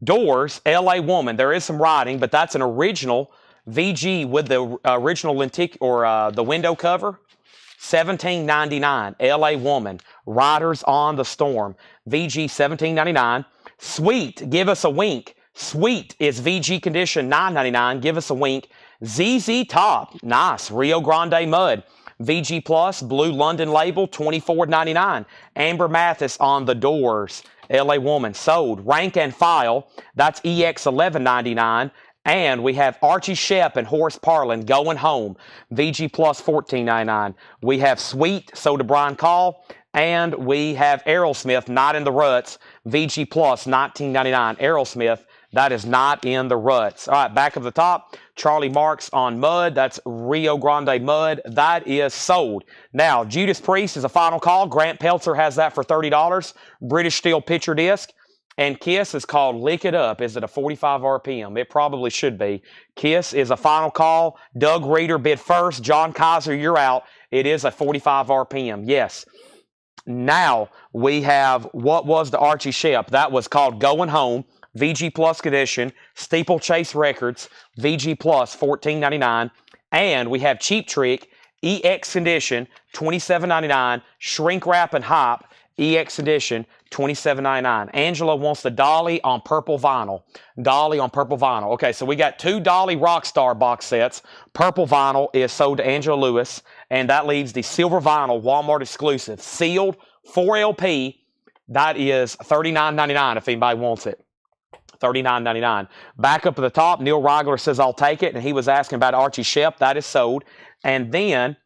Doors, LA Woman. There is some writing, but that's an original VG with the original the window cover. $17.99. LA Woman. Riders on the Storm. VG $17.99. Sweet, Give Us a Wink. Sweet is VG condition $9.99. Give Us a Wink. ZZ Top. Nice. Rio Grande Mud. VG Plus. Blue London label. $24.99. Amber Mathis on the Doors. LA Woman. Sold. Rank and File. That's EX $11.99. And we have Archie Shepp and Horace Parlin Going Home. VG Plus $14.99. We have Sweet. Sold to Brian Call. And we have Aerosmith, Not in the Ruts. VG Plus $19.99. Aerosmith. That is Not in the Ruts. All right, back of the top, Charlie Marks on Mud. That's Rio Grande Mud. That is sold. Now, Judas Priest is a final call. Grant Peltzer has that for $30. British Steel picture disc. And Kiss is called Lick It Up. Is it a 45 RPM? It probably should be. Kiss is a final call. Doug Reeder bid first. John Kaiser, you're out. It is a 45 RPM. Yes. Now, we have what was the Archie Shepp. That was called Going Home. VG Plus condition, Steeplechase Records, VG Plus $14.99, and we have Cheap Trick, EX condition, $27.99, Shrink Wrap and Hop, EX edition, $27.99. Angela wants the Dolly on purple vinyl. Dolly on purple vinyl. Okay, so we got 2 Dolly Rockstar box sets. Purple vinyl is sold to Angela Lewis, and that leaves the silver vinyl Walmart exclusive, sealed 4LP. That is $39.99 if anybody wants it. $39.99. Back up at the top, Neil Reigler says, I'll take it. And he was asking about Archie Shepp. That is sold. And then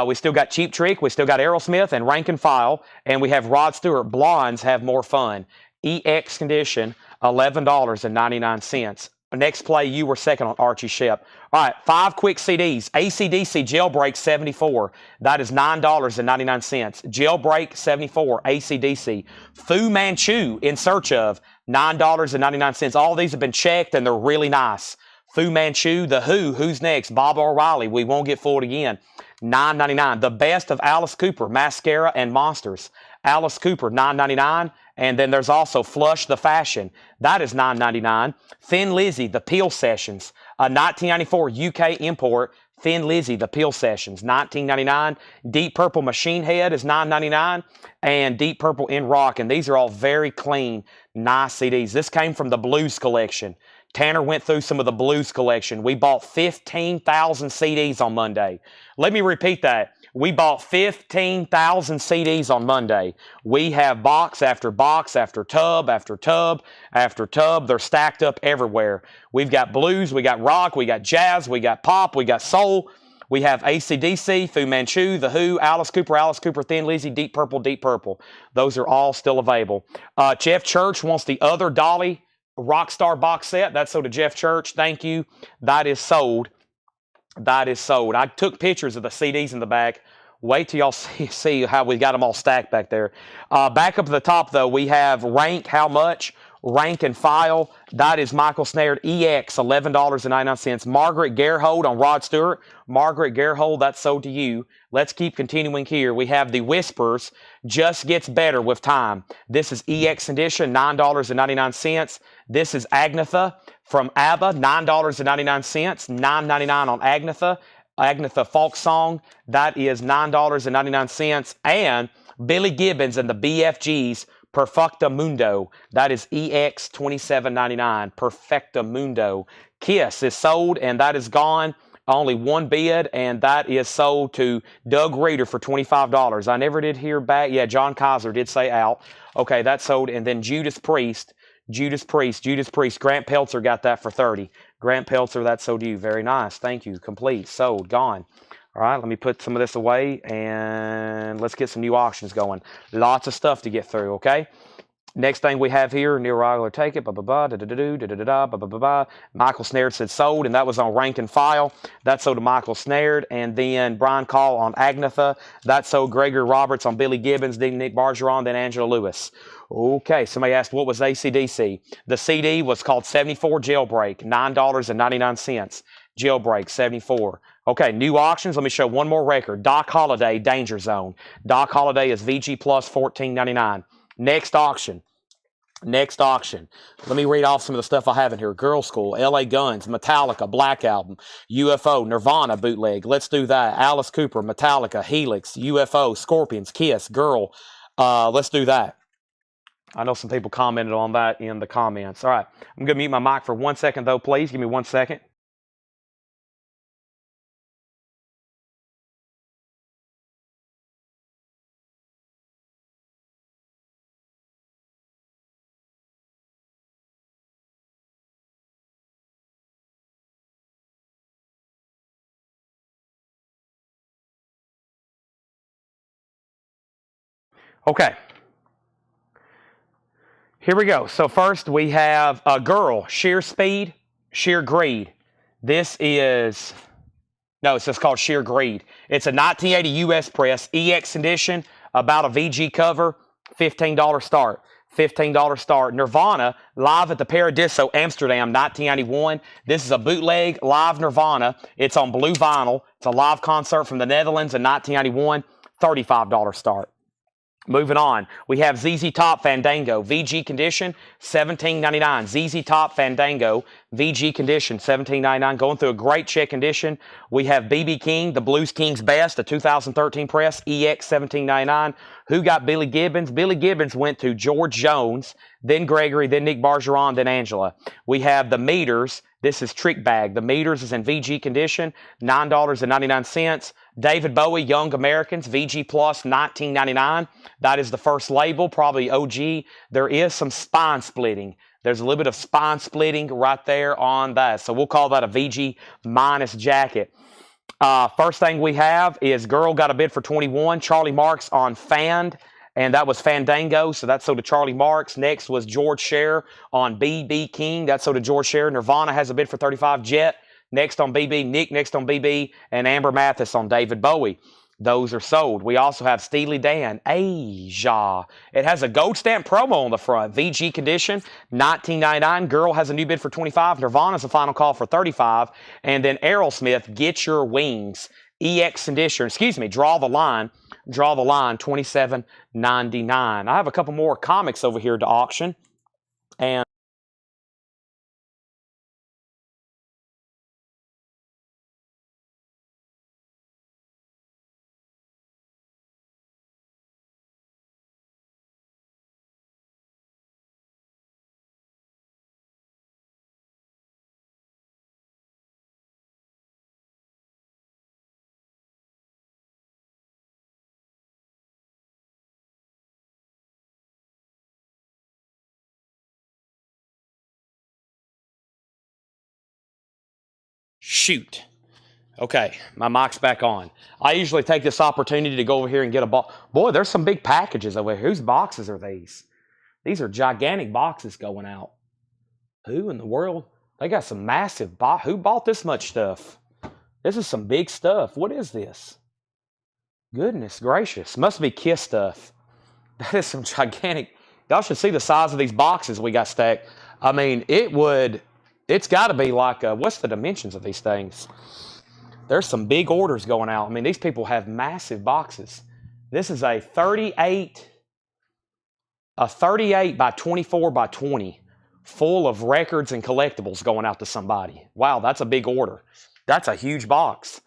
we still got Cheap Trick. We still got Aerosmith and Rank and File. And we have Rod Stewart. Blondes Have More Fun. EX condition, $11.99. Next play, you were second on Archie Shep. All right, 5 quick CDs. AC/DC Jailbreak 74. That is $9.99. Jailbreak 74. AC/DC. Fu Manchu In Search Of, $9.99. All these have been checked and they're really nice. Fu Manchu, The Who, Who's Next, Bob O'Reilly, We Won't Get Fooled Again, $9.99. The Best of Alice Cooper, Mascara and Monsters. Alice Cooper, $9.99. And then there's also Flush the Fashion. That is $9.99. Thin Lizzy, The Peel Sessions. 1994 UK import. Thin Lizzy, The Peel Sessions, $19.99. Deep Purple Machine Head is $9.99. And Deep Purple in Rock. And these are all very clean, nice CDs. This came from the Blues Collection. Tanner went through some of the Blues Collection. We bought 15,000 CDs on Monday. Let me repeat that. We bought 15,000 CDs on Monday. We have box after box after tub after tub after tub. They're stacked up everywhere. We've got blues, we got rock, we got jazz, we got pop, we got soul. We have AC/DC, Fu Manchu, The Who, Alice Cooper, Thin Lizzy, Deep Purple, Deep Purple. Those are all still available. Jeff Church wants the other Dolly Rockstar box set. That's sold to Jeff Church. Thank you. That is sold. That is sold. I took pictures of the CDs in the back. Wait till y'all see how we got them all stacked back there. Back up at the top, though, we have Rank, How Much? Rank and File. That is Michael Snared, EX, $11.99. Margaret Gerhold on Rod Stewart. Margaret Gerhold, that's sold to you. Let's keep continuing here. We have The Whispers, Just Gets Better with Time. This is EX edition, $9.99. This is Agnetha from ABBA, $9.99. $9.99 on Agnetha. Agnetha folk song, that is $9.99. And Billy Gibbons and the BFGs, Perfecta Mundo, that is EX $27.99. Perfecta Mundo. Kiss is sold and that is gone. Only one bid, and that is sold to Doug Reeder for $25. I never did hear back. Yeah, John Kaiser did say out. Okay, that's sold. And then Judas Priest. Grant Peltzer got that for $30. Grant Peltzer, that's sold to you. Very nice. Thank you. Complete. Sold. Gone. All right, let me put some of this away, and let's get some new auctions going. Lots of stuff to get through, okay? Next thing we have here, Neil Regular Take It, Michael Snared said sold, and that was on Rank and File. That sold to Michael Snared, and then Brian Call on Agnetha. That sold Gregory Roberts on Billy Gibbons, then Nick Bargeron, then Angela Lewis. Okay, somebody asked what was AC/DC. The CD was called 74 Jailbreak, $9.99. Jailbreak, 74. Okay, new auctions. Let me show one more record. Doc Holliday, Danger Zone. Doc Holliday is VG Plus, $14.99. Next auction. Let me read off some of the stuff I have in here. Girl School, LA Guns, Metallica, Black Album, UFO, Nirvana bootleg. Let's do that. Alice Cooper, Metallica, Helix, UFO, Scorpions, Kiss, Girl. Let's do that. I know some people commented on that in the comments. All right, I'm going to mute my mic for 1 second, though, please. Give me 1 second. Okay. Here we go. So first we have a Girl, Sheer Speed, Sheer Greed. This is, no, it's just called Sheer Greed. It's a 1980 US press, EX edition, about a VG cover, $15 start. $15 start. Nirvana, live at the Paradiso, Amsterdam, 1991. This is a bootleg live Nirvana. It's on blue vinyl. It's a live concert from the Netherlands in 1991, $35 start. Moving on, we have ZZ Top Fandango, VG condition, $17.99. ZZ Top Fandango, VG condition, $17.99. Going through a great check condition. We have BB King, the Blues King's Best, a 2013 press, EX, $17.99. Who got Billy Gibbons? Billy Gibbons went to George Jones, then Gregory, then Nick Bargeron, then Angela. We have the Meters. This is Trick Bag. The Meters is in VG condition, $9.99. David Bowie, Young Americans, VG Plus, $19.99. That is the first label, probably OG. There is some spine splitting. There's a little bit of spine splitting right there on that. So we'll call that a VG minus jacket. First thing we have is Girl got a bid for $21. Charlie Marks on Fanned. and that was Fandango, so that's sold to Charlie Marks. Next was George Scher on BB King, that's sold to George Scher. Nirvana has a bid for 35. Jet next on BB, Nick next on BB, and Amber Mathis on David Bowie. Those are sold. We also have Steely Dan, Asia. It has a gold stamp promo on the front. VG condition, $19.99. Girl has a new bid for 25. Nirvana's a final call for 35. And then Aerosmith, Get Your Wings. EX condition, Draw the Line, $27.99. I have a couple more comics over here to auction. And shoot. Okay, my mic's back on. I usually take this opportunity to go over here and get a box. Boy, there's some big packages over here. Whose boxes are these? These are gigantic boxes going out. Who in the world? They got some massive box. Who bought this much stuff? This is some big stuff. What is this? Goodness gracious. Must be Kiss stuff. That is some gigantic. Y'all should see the size of these boxes we got stacked. I mean, it's got to be like, what's the dimensions of these things? There's some big orders going out. I mean, these people have massive boxes. This is a 38 by 24 by 20 full of records and collectibles going out to somebody. Wow, that's a big order. That's a huge box.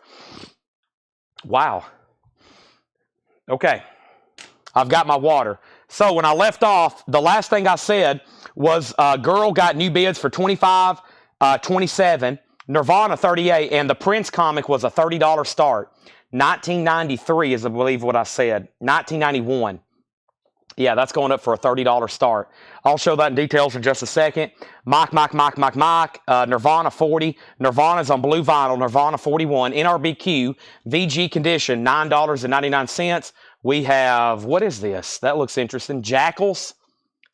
Wow. Okay, I've got my water. So when I left off, the last thing I said was Girl got new bids for 25, 27, Nirvana 38, and the Prince comic was a $30 start. 1993 is, I believe, what I said. 1991. Yeah, that's going up for a $30 start. I'll show that in details in just a second. Mike. Nirvana 40. Nirvana's on blue vinyl. Nirvana 41. NRBQ. VG condition, $9.99. We have, what is this? That looks interesting. Jackals.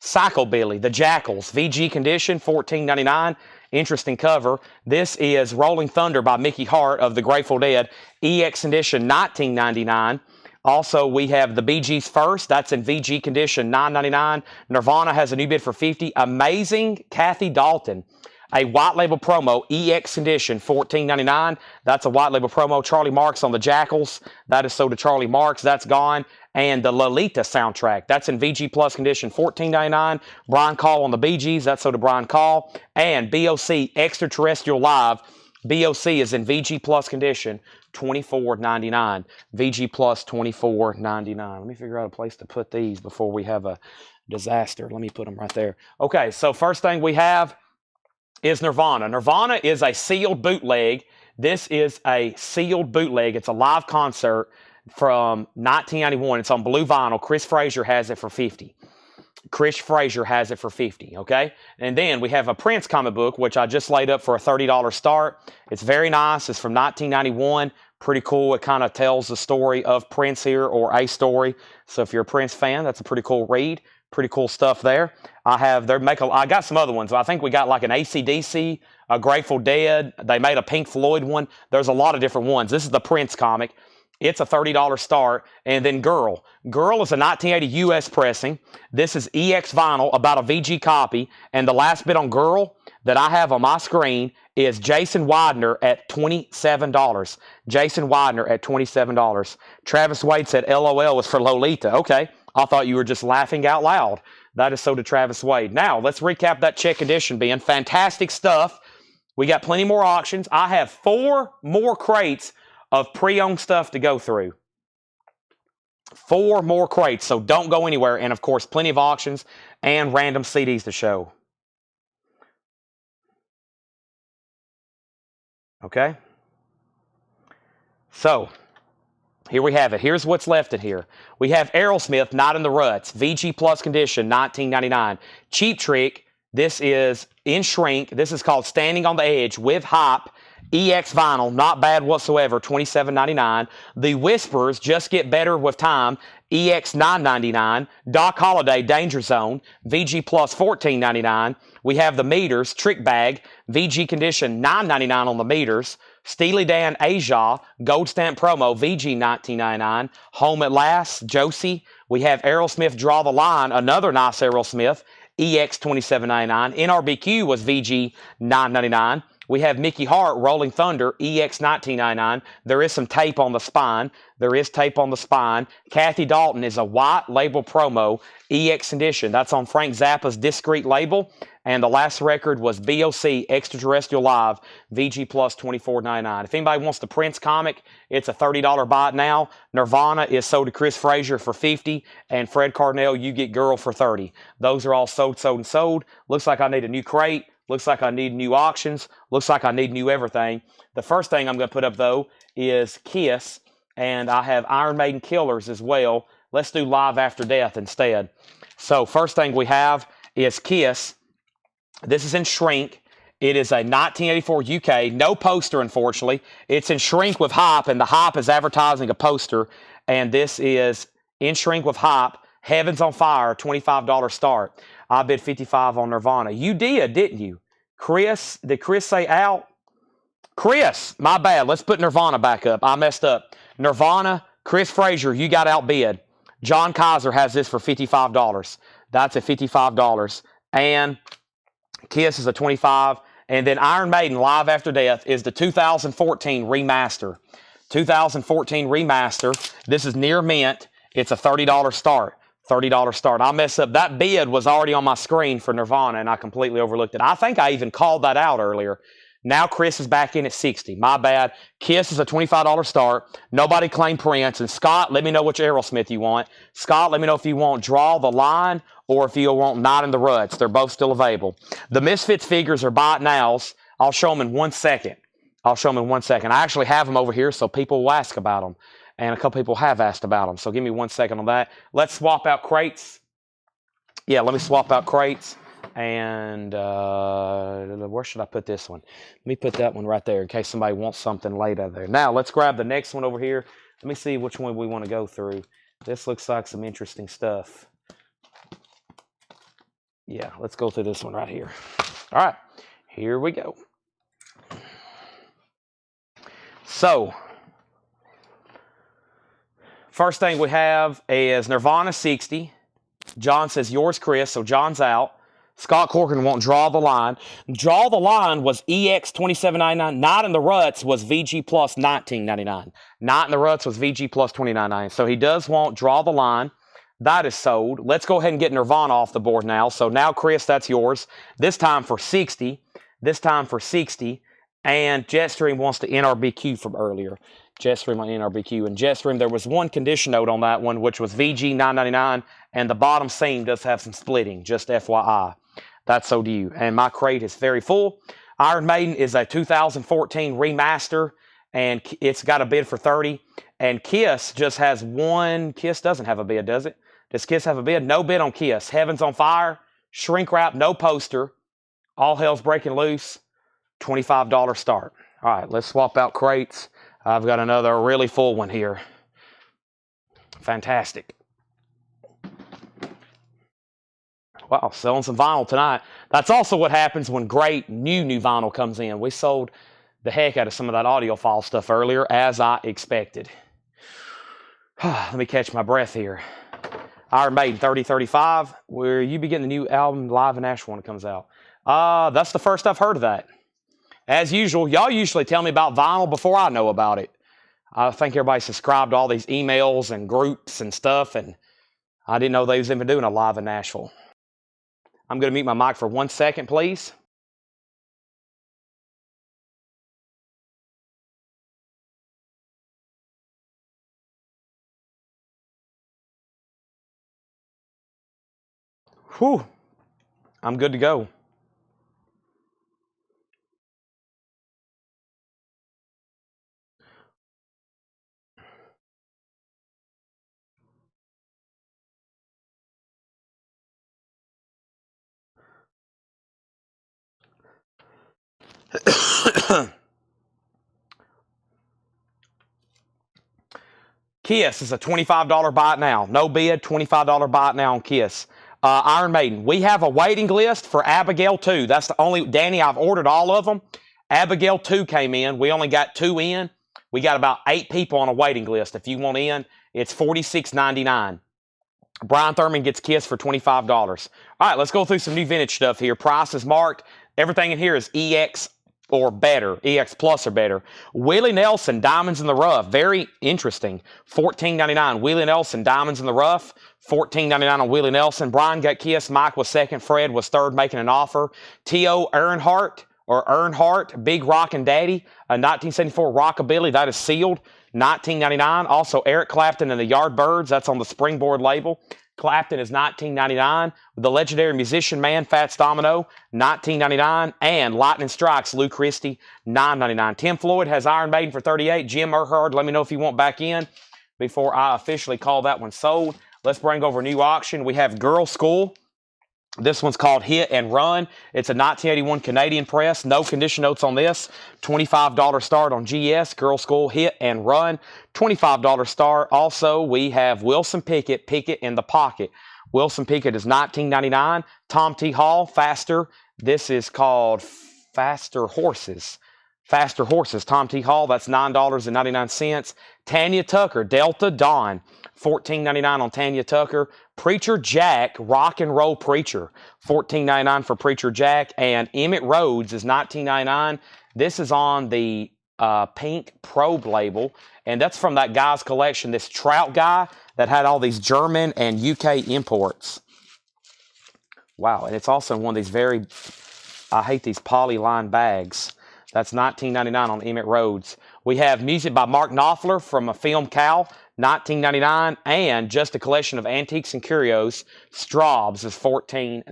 Psychobilly. The Jackals. VG condition, $14.99. Interesting cover. This is Rolling Thunder by Mickey Hart of the Grateful Dead. EX condition, $19.99. Also, we have the Bee Gees First. That's in VG condition, $9.99. Nirvana has a new bid for $50. Amazing Kathy Dalton. A white label promo, EX condition, $14.99. That's a white label promo. Charlie Marks on the Jackals. That is sold to Charlie Marks. That's gone. And the Lolita soundtrack. That's in VG Plus condition, $14.99. Brian Call on the Bee Gees. That's sold to Brian Call. And BOC Extraterrestrial Live. BOC is in VG Plus condition, $24.99. VG Plus, $24.99. Let me figure out a place to put these before we have a disaster. Let me put them right there. Okay, so first thing we have is Nirvana. Nirvana is a sealed bootleg. This is a sealed bootleg. It's a live concert from 1991. It's on blue vinyl. Chris Frazier has it for $50. Chris Frazier has it for $50, okay? And then we have a Prince comic book, which I just laid up for a $30 start. It's very nice. It's from 1991. Pretty cool. It kind of tells the story of Prince here, or a story. So if you're a Prince fan, that's a pretty cool read. Pretty cool stuff there. I got some other ones. I think we got like an AC/DC, a Grateful Dead. They made a Pink Floyd one. There's a lot of different ones. This is the Prince comic. It's a $30 start. And then Girl. Girl is a 1980 US pressing. This is EX vinyl, about a VG copy. And the last bit on Girl that I have on my screen is Jason Widener at $27. Jason Widener at $27. Travis Wade said LOL was for Lolita. Okay, I thought you were just laughing out loud. That is so to Travis Wade. Now, let's recap that check edition, Ben. Fantastic stuff. We got plenty more auctions. I have 4 more crates of pre-owned stuff to go through. 4 more crates, so don't go anywhere. And, of course, plenty of auctions and random CDs to show. Okay? So, here we have it. Here's what's left in here. We have Aerosmith, Not in the Ruts. VG Plus condition, $19.99. Cheap Trick. This is in shrink. This is called Standing on the Edge with Hop. EX vinyl, not bad whatsoever, $27.99. The Whispers just get better with time, EX $9.99. Doc Holliday Danger Zone, VG Plus $14.99. We have the Meters Trick Bag, VG Condition $9.99 on the meters. Steely Dan Asia Gold Stamp Promo, VG $19.99. Home at Last, Josie. We have Aerosmith Draw the Line, another nice Aerosmith, EX $27.99. NRBQ was VG $9.99. We have Mickey Hart, Rolling Thunder, EX $19.99. There is some tape on the spine. There is tape on the spine. Kathy Dalton is a white label promo, EX edition. That's on Frank Zappa's discreet label. And the last record was BOC, Extraterrestrial Live, VG Plus $24.99. If anybody wants the Prince comic, it's a $30 buy now. Nirvana is sold to Chris Frazier for $50. And Fred Carnell, You Get Girl for $30. Those are all sold, sold, and sold. Looks like I need a new crate. Looks like I need new auctions. Looks like I need new everything. The first thing I'm going to put up, though, is Kiss. And I have Iron Maiden Killers as well. Let's do Live After Death instead. So first thing we have is Kiss. This is in shrink. It is a 1984 UK. No poster, unfortunately. It's in shrink with Hop, and the Hop is advertising a poster. And this is in shrink with Hop. Heaven's on Fire, $25 start. I bid $55 on Nirvana. You did, didn't you? Chris, did Chris say out? Chris, my bad. Let's put Nirvana back up. I messed up. Nirvana, Chris Frazier, you got outbid. John Kaiser has this for $55. That's at $55. And Kiss is a $25. And then Iron Maiden, Live After Death, is the 2014 remaster. 2014 remaster. This is near mint. It's a $30 start. $30 start. I messed up. That bid was already on my screen for Nirvana, and I completely overlooked it. I think I even called that out earlier. Now Chris is back in at $60. My bad. Kiss is a $25 start. Nobody claimed Prince. And Scott, let me know which Aerosmith you want. Scott, let me know if you want Draw the Line or if you want Not in the Ruts. They're both still available. The Misfits figures are buy it nows. I'll show them in 1 second. I actually have them over here so people will ask about them. And a couple people have asked about them. So give me 1 second on that. Let's swap out crates. Yeah, let me swap out crates. And where should I put this one? Let me put that one right there in case somebody wants something later there. Now, let's grab the next one over here. Let me see which one we want to go through. This looks like some interesting stuff. Yeah, let's go through this one right here. All right, here we go. So, first thing we have is Nirvana 60. John says, yours, Chris. So John's out. Scott Corcoran won't Draw the Line. Draw the Line was EX $27.99. Not in the Ruts was VG Plus $19.99. Not in the Ruts was VG Plus $29.99. So he does want Draw the Line. That is sold. Let's go ahead and get Nirvana off the board now. So now, Chris, that's yours. This time for 60. And Jetstream wants the NRBQ from earlier. Jetstream on NRBQ. And Jetstream, there was one condition note on that one, which was VG $9.99. And the bottom seam does have some splitting, just FYI. That's so do you. And my crate is very full. Iron Maiden is a 2014 remaster, and it's got a bid for $30. And Kiss just has one. Kiss doesn't have a bid, does it? Does Kiss have a bid? No bid on Kiss. Heaven's on Fire, shrink wrap, no poster. All Hell's Breaking Loose, $25 start. All right, let's swap out crates. I've got another really full one here. Fantastic. Wow, selling some vinyl tonight. That's also what happens when great new vinyl comes in. We sold the heck out of some of that audiophile stuff earlier, as I expected. Let me catch my breath here. Iron Maiden 3035, where you be getting the new album Live in Nashville when it comes out. That's the first I've heard of that. As usual, y'all usually tell me about vinyl before I know about it. I think everybody subscribed to all these emails and groups and stuff, and I didn't know they was even doing a Live in Nashville. I'm going to mute my mic for 1 second, please. Whew. I'm good to go. Kiss is a $25 buy it now. No bid, $25 buy it now on Kiss. Iron Maiden, we have a waiting list for Abigail 2. That's the only, Danny, I've ordered all of them. Abigail 2 came in. We only got 2 in. We got about 8 people on a waiting list. If you want in, it's $46.99. Brian Thurman gets Kiss for $25. All right, let's go through some new vintage stuff here. Price is marked. Everything in here is EX or better, EX Plus or better. Willie Nelson, Diamonds in the Rough. Very interesting. $14.99. Willie Nelson, Diamonds in the Rough. $14.99 on Willie Nelson. Brian got Kiss. Mike was second. Fred was third, making an offer. T.O. Earnhardt, Big Rockin' Daddy, a 1974 Rockabilly. That is sealed. $19.99. Also, Eric Clapton and the Yardbirds. That's on the Springboard label. Clapton is $19.99. The legendary musician man, Fats Domino, $19.99. And Lightning Strikes, Lou Christie, $9.99. Tim Floyd has Iron Maiden for $38. Jim Earhart, let me know if you want back in before I officially call that one sold. Let's bring over a new auction. We have Girl School. This one's called Hit and Run. It's a 1981 Canadian press. No condition notes on this. $25 start on GS. Girl School Hit and Run. $25 start. Also, we have Wilson Pickett, Pickett in the Pocket. Wilson Pickett is $19.99. Tom T. Hall, Faster. This is called Faster Horses. Faster Horses. Tom T. Hall, that's $9.99. Tanya Tucker, Delta Dawn. $14.99 on Tanya Tucker. Preacher Jack, Rock and Roll Preacher, $14.99 for Preacher Jack. And Emmett Rhodes is $19.99. This is on the pink probe label, and that's from that guy's collection, this Trout guy that had all these German and UK imports. Wow, and it's also in one of these very, I hate these polyline bags. That's $19.99 on Emmett Rhodes. We have music by Mark Knopfler from a film Cal, $19.99, and just a collection of antiques and curios. Straubs is $14.99.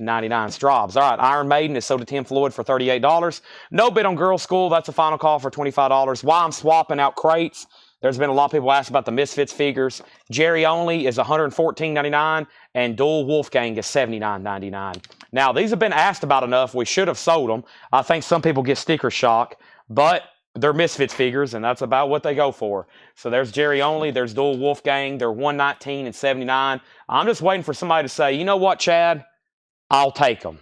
Straubs. All right, Iron Maiden is sold to Tim Floyd for $38. No bid on Girl School. That's a final call for $25. Why I'm swapping out crates. There's been a lot of people ask about the Misfits figures. Jerry Only is $114.99, and Dual Wolfgang is $79.99. Now, these have been asked about enough. We should have sold them. I think some people get sticker shock, but they're Misfits figures, and that's about what they go for. So there's Jerry Only, there's Dual Wolfgang, they're $119 and $79. I'm just waiting for somebody to say, you know what, Chad? I'll take them.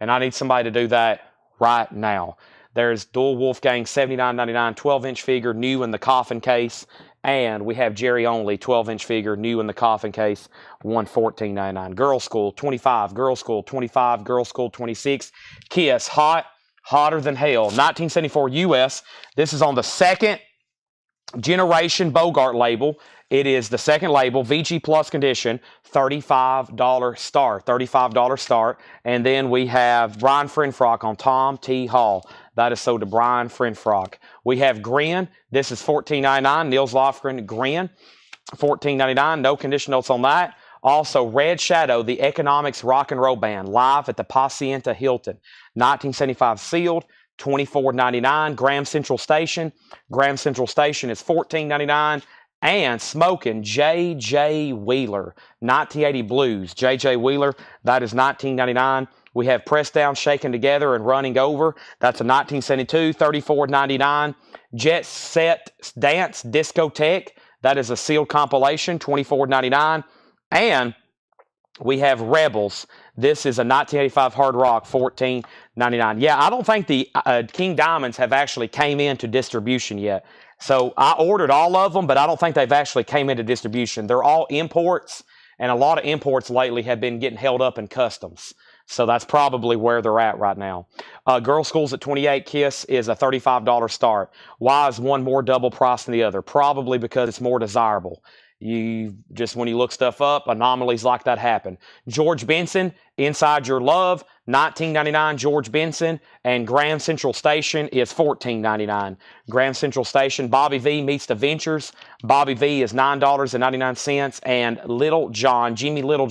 And I need somebody to do that right now. There's Dual Wolfgang, $79.99, 12-inch figure, new in the coffin case. And we have Jerry Only, 12-inch figure, new in the coffin case, $114.99. Girl School, $25. Girl School, $25. Girl School, $26. Kiss, Hot. Hotter Than Hell, 1974 US. This is on the second generation Bogart label. It is the second label, VG Plus condition, $35 start. $35 start. And then we have Brian Frenfrock on Tom T. Hall. That is sold to Brian Frenfrock. We have Grin. This is $14.99. Nils Lofgren, Grin, $14.99. No condition notes on that. Also, Red Shadow, the Economics Rock and Roll Band, live at the Pacienta Hilton. 1975 sealed, $24.99. Graham Central Station. Graham Central Station is $14.99. And Smoking J.J. Wheeler, 1980 Blues. J.J. Wheeler, that is $19.99. We have Pressed Down, Shaken Together, and Running Over. That's a 1972, $34.99. Jet Set Dance Discotheque. That is a sealed compilation, $24.99. And we have Rebels. This is a 1985 Hard Rock, $14.99. Yeah, I don't think the King Diamonds have actually came into distribution yet. So I ordered all of them, but I don't think they've actually came into distribution. They're all imports, and a lot of imports lately have been getting held up in customs. So that's probably where they're at right now. Girl School's at $28. Kiss is a $35 start. Why is one more double price than the other? Probably because it's more desirable. You just, when you look stuff up, anomalies like that happen. George Benson, Inside Your Love, $19.99. George Benson. And Graham Central Station is $14.99. Graham Central Station. Bobby V meets the Ventures. Bobby V is $9.99. And Little John, Johnny Little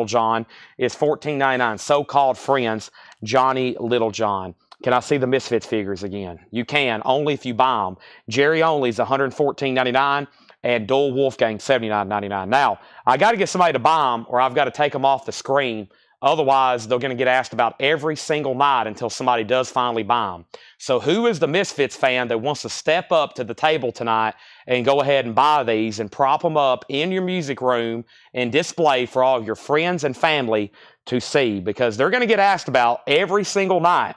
John is $14.99. So-called Friends, Johnny Little John. Can I see the Misfits figures again? You can, only if you buy them. Jerry Only is $114.99. And Dual Wolfgang, $79.99. Now, I got to get somebody to buy them, or I've got to take them off the screen Otherwise, they're going to get asked about every single night until somebody does finally buy them. So who is the Misfits fan that wants to step up to the table tonight and go ahead and buy these and prop them up in your music room and display for all of your friends and family to see? Because they're going to get asked about every single night,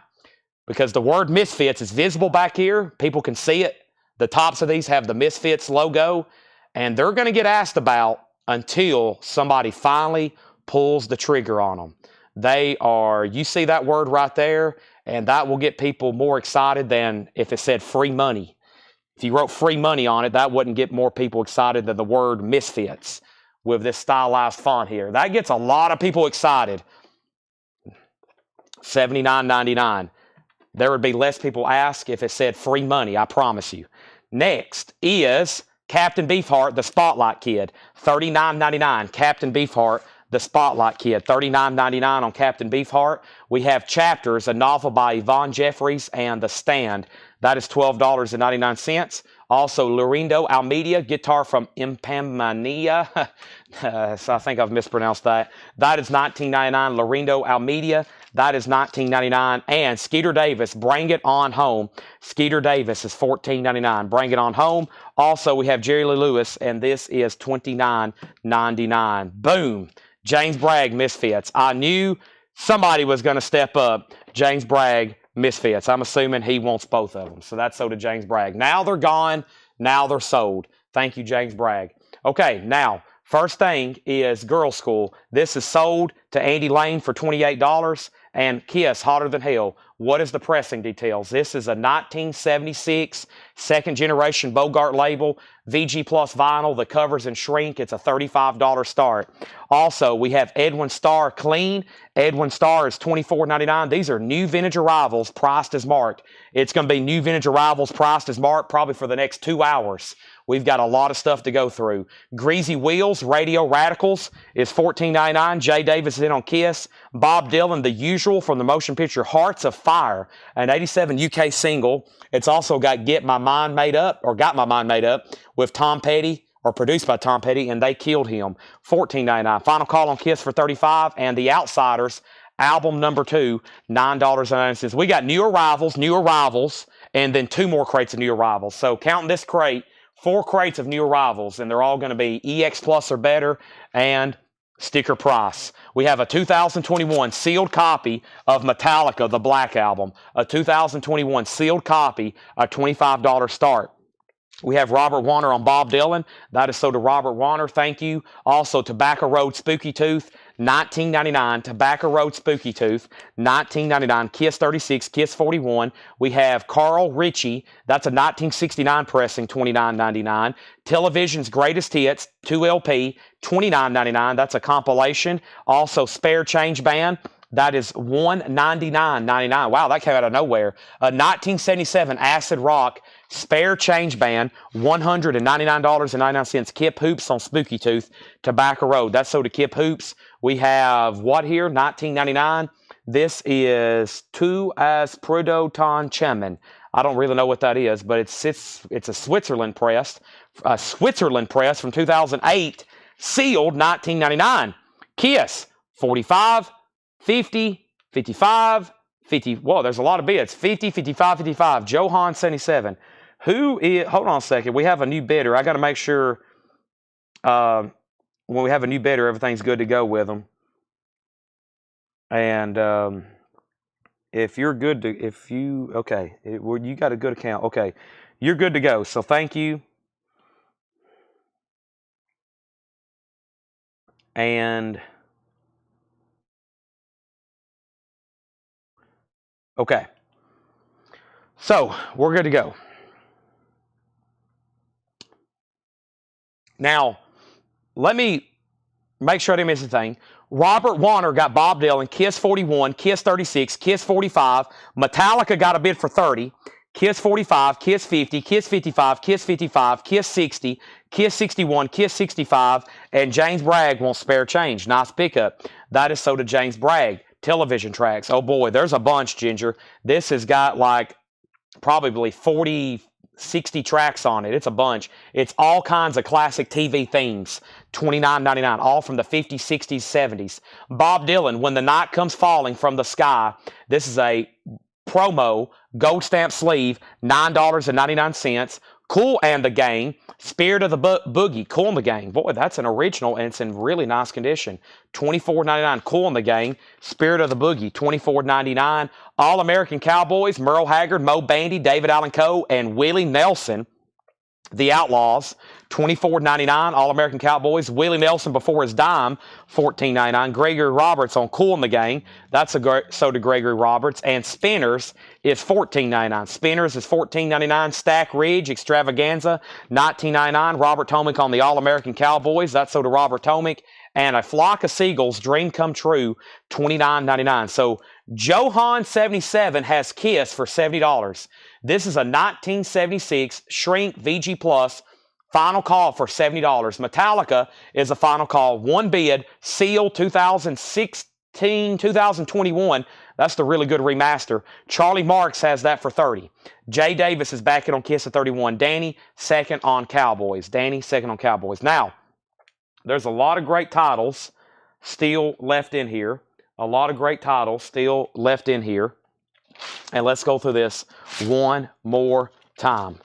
because the word Misfits is visible back here. People can see it. The tops of these have the Misfits logo, and they're going to get asked about until somebody finally pulls the trigger on them. They are, you see that word right there, and that will get people more excited than if it said free money. If you wrote free money on it, that wouldn't get more people excited than the word Misfits with this stylized font here. That gets a lot of people excited. $79.99. There would be less people ask if it said free money, I promise you. Next is Captain Beefheart, the Spotlight Kid. $39.99. Captain Beefheart, the Spotlight Kid. $39.99 on Captain Beefheart. We have Chapters, a novel by Yvonne Jeffries, and The Stand. That is $12.99. Also, Laurindo Almeida, guitar from Impamania. So I think I've mispronounced that. That is $19.99. Laurindo Almeida. That is $19.99. And Skeeter Davis, Bring It On Home. Skeeter Davis is $14.99. Bring It On Home. Also, we have Jerry Lee Lewis, and this is $29.99. Boom. James Bragg, Misfits. I knew somebody was going to step up. James Bragg, Misfits. I'm assuming he wants both of them. So that's sold to James Bragg. Now they're gone. Now they're sold. Thank you, James Bragg. Okay, now, first thing is Girl School. This is sold to Andy Lane for $28. And Kiss, Hotter Than Hell. What is the pressing details? This is a 1976 second generation Bogart label, VG Plus vinyl. The cover's in shrink. It's a $35 start. Also, we have Edwin Starr Clean. Edwin Starr is $24.99. These are new vintage arrivals priced as marked. It's going to be new vintage arrivals priced as marked probably for the next 2 hours. We've got a lot of stuff to go through. Greasy Wheels, Radio Radicals is $14.99. Jay Davis is in on Kiss. Bob Dylan, The Usual from the motion picture Hearts of Fire, an 87 UK single. It's also got Got My Mind Made Up with Tom Petty, or produced by Tom Petty, and They Killed Him. $14.99. Final Call on Kiss for $35. And The Outsiders, album number 2, $9.99. We got new arrivals, and then 2 more crates of new arrivals. So counting this crate, 4 crates of new arrivals, and they're all going to be EX Plus or better and sticker price. We have a 2021 sealed copy of Metallica, the Black Album. A 2021 sealed copy, a $25 start. We have Robert Warner on Bob Dylan. That is sold to Robert Warner. Thank you. Also, Tobacco Road Spooky Tooth, $19.99. Tobacco Road Spooky Tooth, $19.99. Kiss 36, Kiss 41. We have Carl Ritchie. That's a 1969 pressing, $29.99. Television's Greatest Hits, 2LP, $29.99. That's a compilation. Also, Spare Change Band. That is $199.99. Wow, that came out of nowhere. A 1977 acid rock Spare Change Band, $199.99. Kip Hoops on Spooky Tooth, Tobacco Road. That's sold to Kip Hoops. We have what here? $19.99. This is Tu as Prodoton Chemin. I don't really know what that is, but it's a Switzerland press from 2008, sealed $19.99. Kiss, 45, 50, 55, 50. Whoa, there's a lot of bids. 50, 55, 55. Johan 77. Who is, hold on a second. We have a new bidder. I got to make sure when we have a new bidder, everything's good to go with them. And if you're good to, you got a good account. Okay, you're good to go. So thank you. And okay, so we're good to go. Now, let me make sure I didn't miss a thing. Robert Warner got Bob Dylan, Kiss 41, Kiss 36, Kiss 45. Metallica got a bid for 30. Kiss 45, Kiss 50, Kiss 55, Kiss 55, Kiss 60, Kiss 61, Kiss 65, and James Bragg wants Spare Change. Nice pickup. That is sold to James Bragg. Television tracks. Oh boy, there's a bunch, Ginger. This has got like probably 40 60 tracks on it. It's a bunch. It's all kinds of classic TV themes. $29.99, all from the 50s, 60s, 70s. Bob Dylan, When the Night Comes Falling from the Sky. This is a promo, gold stamp sleeve, $9.99. Kool and the Gang, Spirit of the Boogie, Kool and the Gang. Boy, that's an original, and it's in really nice condition. $24.99. Kool and the Gang, Spirit of the Boogie, $24.99. All-American Cowboys, Merle Haggard, Mo Bandy, David Allan Coe, and Willie Nelson. The Outlaws, $24.99. All-American Cowboys. Willie Nelson before his dime, $14.99. Gregory Roberts on Kool and the Gang. That's a soda Gregory Roberts. And Spinners is $14.99. Spinners is $14.99. Stack Ridge Extravaganza, $19.99. Robert Tomick on the All-American Cowboys. That's soda Robert Tomick. And A Flock of Seagulls, Dream Come True, $29.99. So Johan 77 has Kiss for $70. This is a 1976 Shrink VG Plus final call for $70. Metallica is a final call. One bid, sealed 2016, 2021. That's the really good remaster. Charlie Marks has that for $30. Jay Davis is backing on Kiss at $31. Danny, second on Cowboys. Danny, second on Cowboys. Now, there's a lot of great titles still left in here. A lot of great titles still left in here. And let's go through this one more time.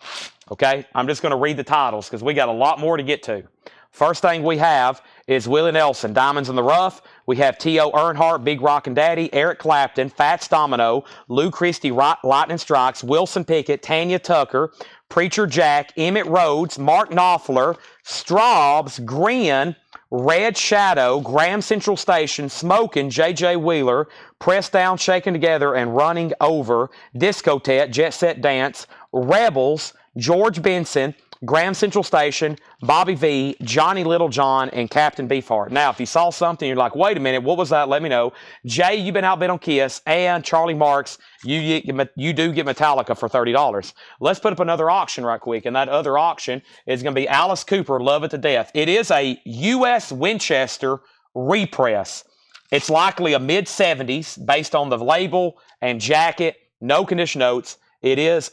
Okay? I'm just going to read the titles because we got a lot more to get to. First thing we have is Willie Nelson, Diamonds in the Rough. We have T.O. Earnhardt, Big Rockin' Daddy, Eric Clapton, Fats Domino, Lou Christie, Lightning Strikes, Wilson Pickett, Tanya Tucker, Preacher Jack, Emmett Rhodes, Mark Knopfler, Straubs, Grin, Red Shadow, Graham Central Station, Smokin', J.J. Wheeler, Pressed Down, Shaken Together, and Running Over, Discotheque, Jet Set Dance, Rebels, George Benson, Graham Central Station, Bobby V, Johnny Littlejohn, and Captain Beefheart. Now, if you saw something, you're like, wait a minute, what was that? Let me know. Jay, you've been outbid on Kiss, and Charlie Marks, you do get Metallica for $30. Let's put up another auction right quick, and that other auction is going to be Alice Cooper, Love It to Death. It is a U.S. Winchester repress. It's likely a mid-70s based on the label and jacket, no condition notes. It is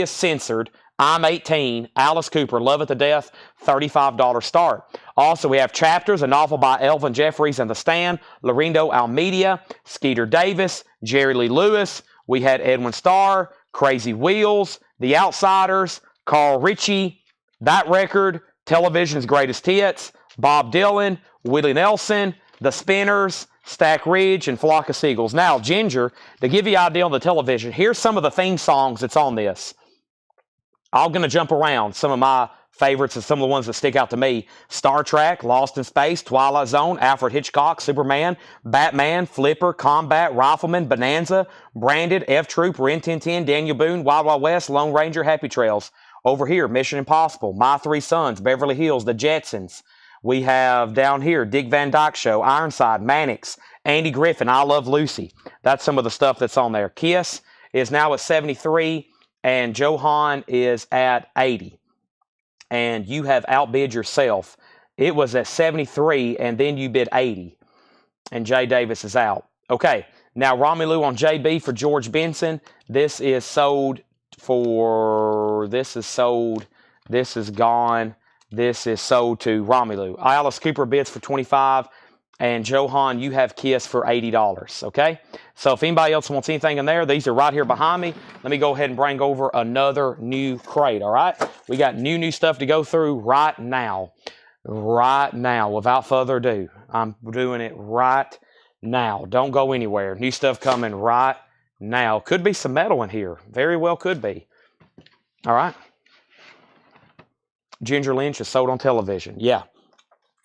censored. I'm 18, Alice Cooper, Love It to Death, $35 start. Also, we have Chapters, a novel by Elvin Jeffries and The Stand, Lorindo Almeida, Skeeter Davis, Jerry Lee Lewis. We had Edwin Starr, Crazy Wheels, The Outsiders, Carl Ritchie, That Record, Television's Greatest Hits, Bob Dylan, Willie Nelson, The Spinners, Stack Ridge, and Flock of Seagulls. Now, Ginger, to give you an idea on the television, here's some of the theme songs that's on this. I'm going to jump around. Some of my favorites and some of the ones that stick out to me. Star Trek, Lost in Space, Twilight Zone, Alfred Hitchcock, Superman, Batman, Flipper, Combat, Rifleman, Bonanza, Branded, F-Troop, Rin Tin Tin, Daniel Boone, Wild Wild West, Lone Ranger, Happy Trails. Over here, Mission Impossible, My Three Sons, Beverly Hills, The Jetsons. We have down here, Dick Van Dyke Show, Ironside, Mannix, Andy Griffin, I Love Lucy. That's some of the stuff that's on there. Kiss is now at 73. And Johan is at 80. And you have outbid yourself. It was at 73, and then you bid 80. And Jay Davis is out. Okay, now Romelu on JB for George Benson. This is sold for, this is sold, this is gone. This is sold to Romelu. Alice Cooper bids for 25. And Johan, you have Kiss for $80, okay? So if anybody else wants anything in there, these are right here behind me. Let me go ahead and bring over another new crate, all right? We got new stuff to go through right now. Right now, without further ado. I'm doing it right now. Don't go anywhere. New stuff coming right now. Could be some metal in here. Very well could be. All right? Ginger Lynch is sold on television. Yeah,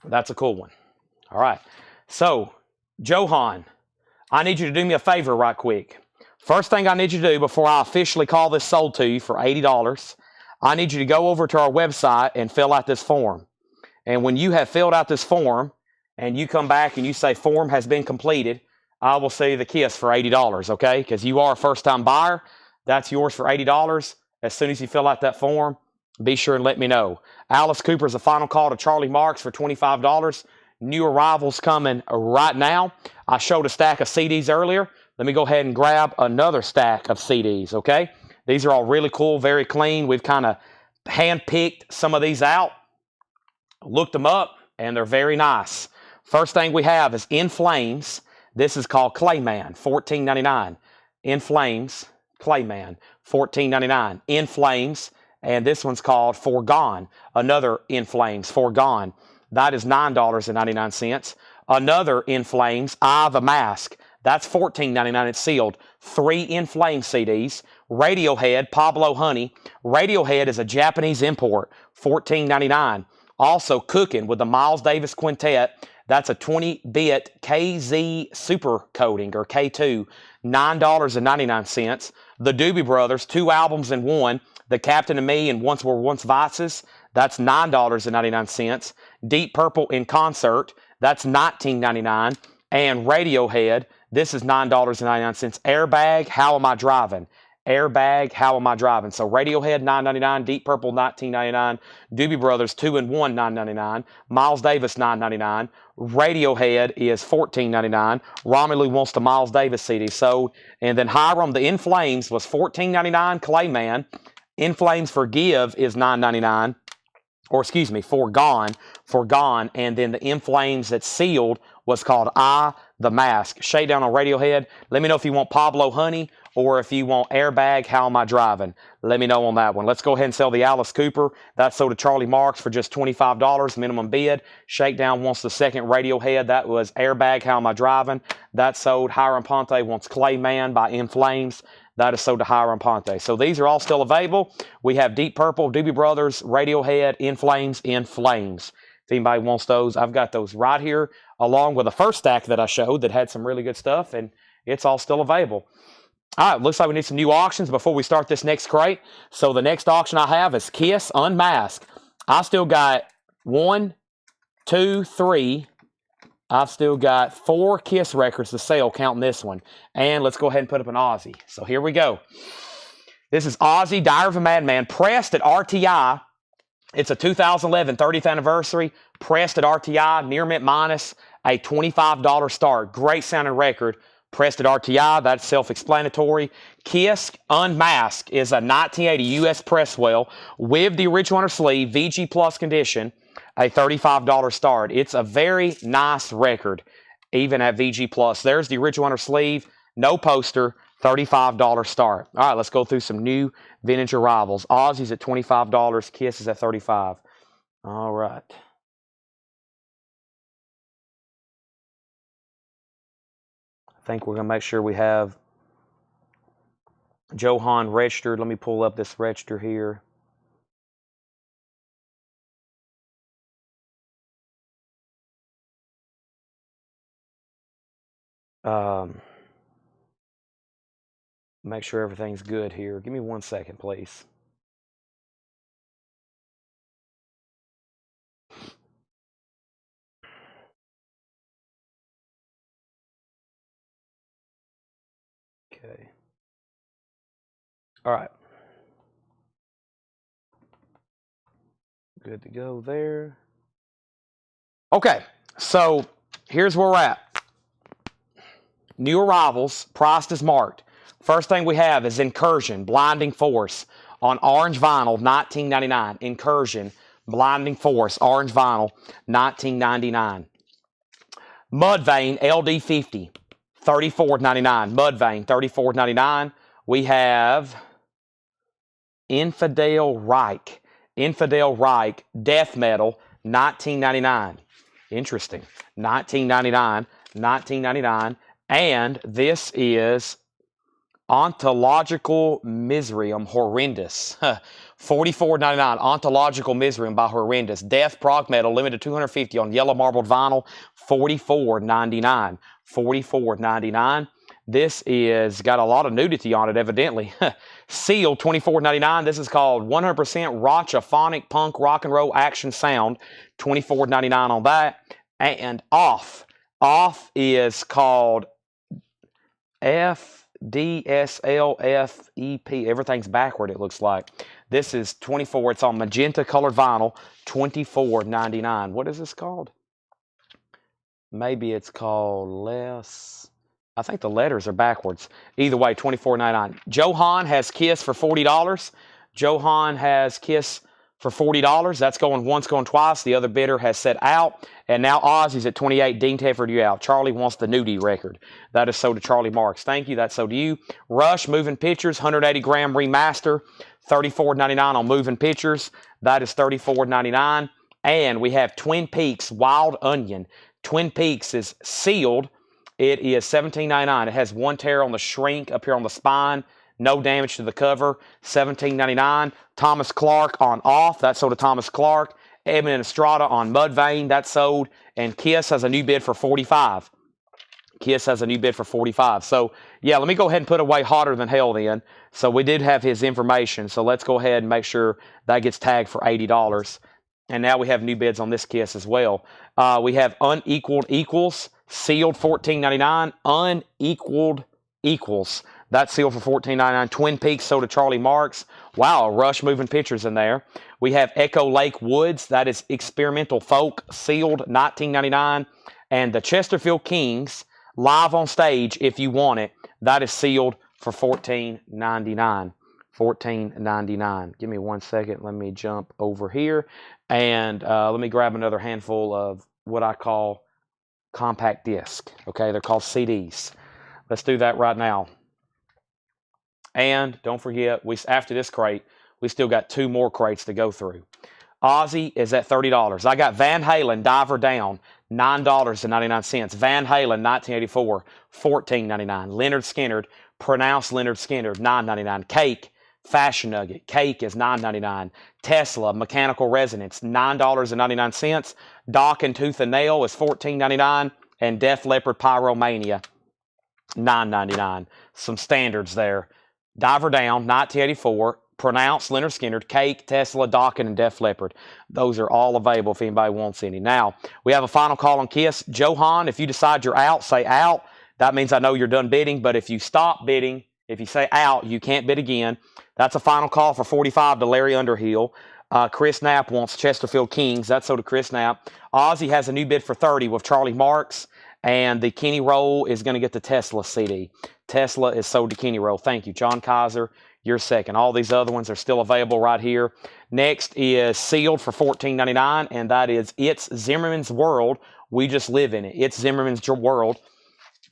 that's a cool one. All right. So, Johan, I need you to do me a favor right quick. First thing I need you to do before I officially call this sold to you for $80, I need you to go over to our website and fill out this form. And when you have filled out this form and you come back and you say form has been completed, I will sell you the Kiss for $80, okay? Because you are a first-time buyer. That's yours for $80. As soon as you fill out that form, be sure and let me know. Alice Cooper is a final call to Charlie Marks for $25. New arrivals coming right now. I showed a stack of CDs earlier. Let me go ahead and grab another stack of CDs, okay? These are all really cool, very clean. We've kind of hand-picked some of these out, looked them up, and they're very nice. First thing we have is In Flames. This is called Clayman, $14.99. In Flames, Clayman, $14.99. In Flames, and this one's called Foregone. Another In Flames, Foregone. That is $9.99. Another In Flames, The Mask. That's $14.99. It's sealed. 3 In Flames CDs. Radiohead, Pablo Honey. Radiohead is a Japanese import, $14.99. Also Cooking with the Miles Davis Quintet. That's a 20-bit KZ Super Coating, or K2, $9.99. The Doobie Brothers, 2 albums in one. The Captain and Me and Once Were Once Vices, that's $9.99. Deep Purple in Concert, that's $19.99. And Radiohead, this is $9.99. Airbag, How Am I Driving? Airbag, How Am I Driving? So Radiohead, $9.99. Deep Purple, $19.99. Doobie Brothers, 2 in 1, $9.99. Miles Davis, $9.99. Radiohead is $14.99. Romelu wants the Miles Davis CD. So, and then Hiram, the In Flames was $14.99. Clayman. In Flames Forgive is $9.99. Or excuse me, Foregone. And then the In Flames that's sealed was called The Mask. Shakedown on Radiohead. Let me know if you want Pablo Honey or if you want Airbag, How Am I Driving? Let me know on that one. Let's go ahead and sell the Alice Cooper. That's sold to Charlie Marks for just $25, minimum bid. Shakedown wants the second Radiohead. That was Airbag, How Am I Driving? That sold. Hiram Ponte wants Clayman by In Flames. That is sold to Hiram Ponte. So these are all still available. We have Deep Purple, Doobie Brothers, Radiohead, In Flames, In Flames. If anybody wants those, I've got those right here, along with the first stack that I showed that had some really good stuff, and it's all still available. All right, looks like we need some new auctions before we start this next crate. So the next auction I have is Kiss Unmasked. I still got 1, 2, 3. I've still got 4 Kiss records to sell, counting this one. And let's go ahead and put up an Ozzy. So here we go. This is Ozzy, Diary of a Madman, pressed at RTI. It's a 2011 30th anniversary, pressed at RTI, near mint minus, a $25 start. Great sounding record. Pressed at RTI, that's self-explanatory. Kiss Unmasked is a 1980 U.S. Presswell with the original under sleeve, VG Plus condition, a $35 start. It's a very nice record, even at VG Plus. There's the original under sleeve, no poster, $35 start. All right, let's go through some new vintage arrivals. Ozzy's at $25, Kiss is at $35. All right. I think we're going to make sure we have Johan registered. Let me pull up this register here. Make sure everything's good here. Give me 1 second, please. Okay. All right. Good to go there. Okay, so here's where we're at. New arrivals, priced as marked. First thing we have is Incursion, Blinding Force on orange vinyl, $19.99. Incursion, Blinding Force, orange vinyl, $19.99. Mudvayne LD50, $34.99. Mudvayne, $34.99. We have Infidel Reich. Infidel Reich, Death Metal, $19.99. Interesting. $19.99. $19.99. And this is Ontological Miserium Horrendous. $44.99. Ontological Miserium by Horrendous. Death Prog Metal, limited 250 on yellow marbled vinyl, $44.99. $44.99. This is got a lot of nudity on it, evidently. Sealed, $24.99. This is called 100% Rochaphonic Punk Rock and Roll Action Sound, $24.99 on that. And Off. Off is called FDSLFEP. Everything's backward, it looks like. This is 24. It's on magenta colored vinyl, $24.99. What is this called? Maybe it's called Less. I think the letters are backwards. Either way, $24.99. Johan has Kiss for $40. Johan has Kiss for $40. That's going once, going twice. The other bidder has said out. And now Ozzy's at 28. Dean Tedford, you out. Charlie wants the nudie record. That is sold to Charlie Marks. Thank you. That's sold to you. Rush, Moving Pictures, 180-gram remaster, $34.99 on Moving Pictures. That is $34.99. And we have Twin Peaks Wild Onion. Twin Peaks is sealed. It is $17.99. It has one tear on the shrink up here on the spine. No damage to the cover. $17.99. Thomas Clark on Off. That's sold to Thomas Clark. Edmund and Estrada on Mudvayne. That's sold. And Kiss has a new bid for $45. Kiss has a new bid for $45. So, yeah, let me go ahead and put away Hotter Than Hell then. So we did have his information. So let's go ahead and make sure that gets tagged for $80. And now we have new bids on this Kiss as well. We have Unequaled Equals. Sealed $14.99. Unequaled Equals. That's sealed for $14.99. Twin Peaks sold to Charlie Marks. Wow, Rush Moving Pictures in there. We have Echo Lake Woods. That is Experimental Folk. Sealed $19.99. And the Chesterfield Kings live on stage if you want it. That is sealed for $14.99. $14.99. Give me 1 second. Let me jump over here. And let me grab another handful of what I call compact disc. Okay, they're called CDs. Let's do that right now. And don't forget, after this crate, we still got 2 more crates to go through. Ozzy is at $30. I got Van Halen, Diver Down, $9.99. Van Halen, 1984, $14.99. Leonard Skinner, pronounced Leonard Skinner, $9.99. Cake, Fashion Nugget. Cake is $9.99. Tesla, Mechanical Resonance, $9.99. Doc and Tooth and Nail is $14.99. And Def Leppard Pyromania, $9.99. Some standards there. Diver Down, 1984. Pronounced Leonard Skinner. Cake, Tesla, Dokken, and Def Leppard. Those are all available if anybody wants any. Now, we have a final call on Kiss. Johan, if you decide you're out, say out. That means I know you're done bidding. But if you stop bidding, if you say out, you can't bid again. That's a final call for $45 to Larry Underhill. Chris Knapp wants Chesterfield Kings. That's sold to Chris Knapp. Ozzy has a new bid for $30 with Charlie Marks. And the Kenny Roll is going to get the Tesla CD. Tesla is sold to Kenny Roll. Thank you. John Kaiser, you're second. All these other ones are still available right here. Next is sealed for $14.99, and that is It's Zimmerman's World. We Just Live in It. It's Zimmerman's World.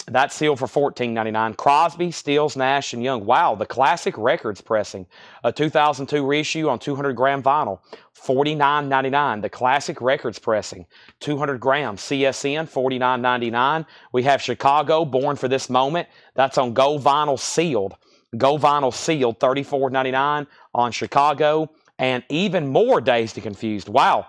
That's sealed for $14.99. Crosby, Stills, Nash, and Young. Wow, the Classic Records pressing. A 2002 reissue on 200-gram vinyl. $49.99. The Classic Records pressing. 200 grams. CSN, $49.99. We have Chicago, Born for This Moment. That's on Go Vinyl Sealed. Go Vinyl Sealed, $34.99 on Chicago. And even more Dazed and Confused. Wow.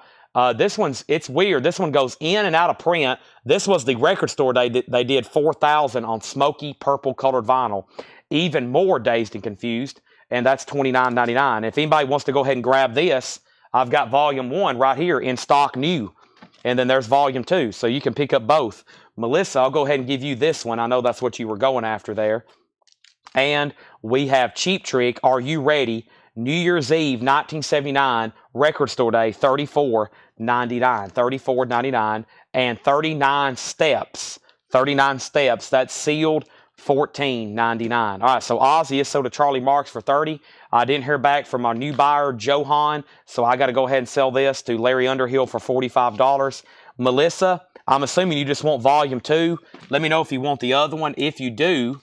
This one's, it's weird. This one goes in and out of print. This was the record store they did 4,000 on smoky purple colored vinyl. Even more Dazed and Confused, and that's $29.99. If anybody wants to go ahead and grab this, I've got volume 1 right here in stock new, and then there's volume 2, so you can pick up both. Melissa, I'll go ahead and give you this one. I know that's what you were going after there. And we have Cheap Trick, Are You Ready? New Year's Eve, 1979, record store day, $34.99. $34.99. And 39 steps. 39 steps. That's sealed, $14.99. All right, so Ozzy is sold to Charlie Marks for $30. I didn't hear back from our new buyer, Johan, so I got to go ahead and sell this to Larry Underhill for $45. Melissa, I'm assuming you just want volume 2. Let me know if you want the other one. If you do,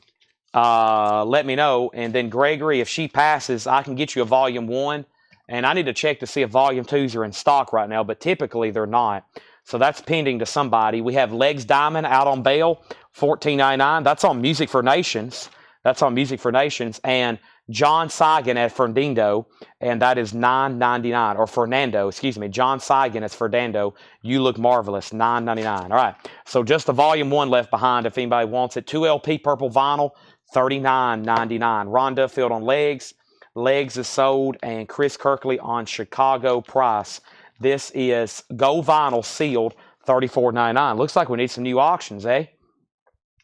let me know. And then Gregory, if she passes, I can get you a volume 1. And I need to check to see if volume 2s are in stock right now, but typically they're not. So that's pending to somebody. We have Legs Diamond out on bail, $14.99. That's on Music for Nations. That's on Music for Nations. And John Seigan at Fernando, and that is $9.99. Or Fernando, excuse me. John Seigan as Fernando. You Look Marvelous, $9.99. All right. So just the volume 1 left behind if anybody wants it. 2 LP purple vinyl, $39.99. Ron Duffield on Legs. Legs is sold, and Chris Kirkley on Chicago price. This is Go Vinyl sealed, $34.99. Looks like we need some new auctions, eh?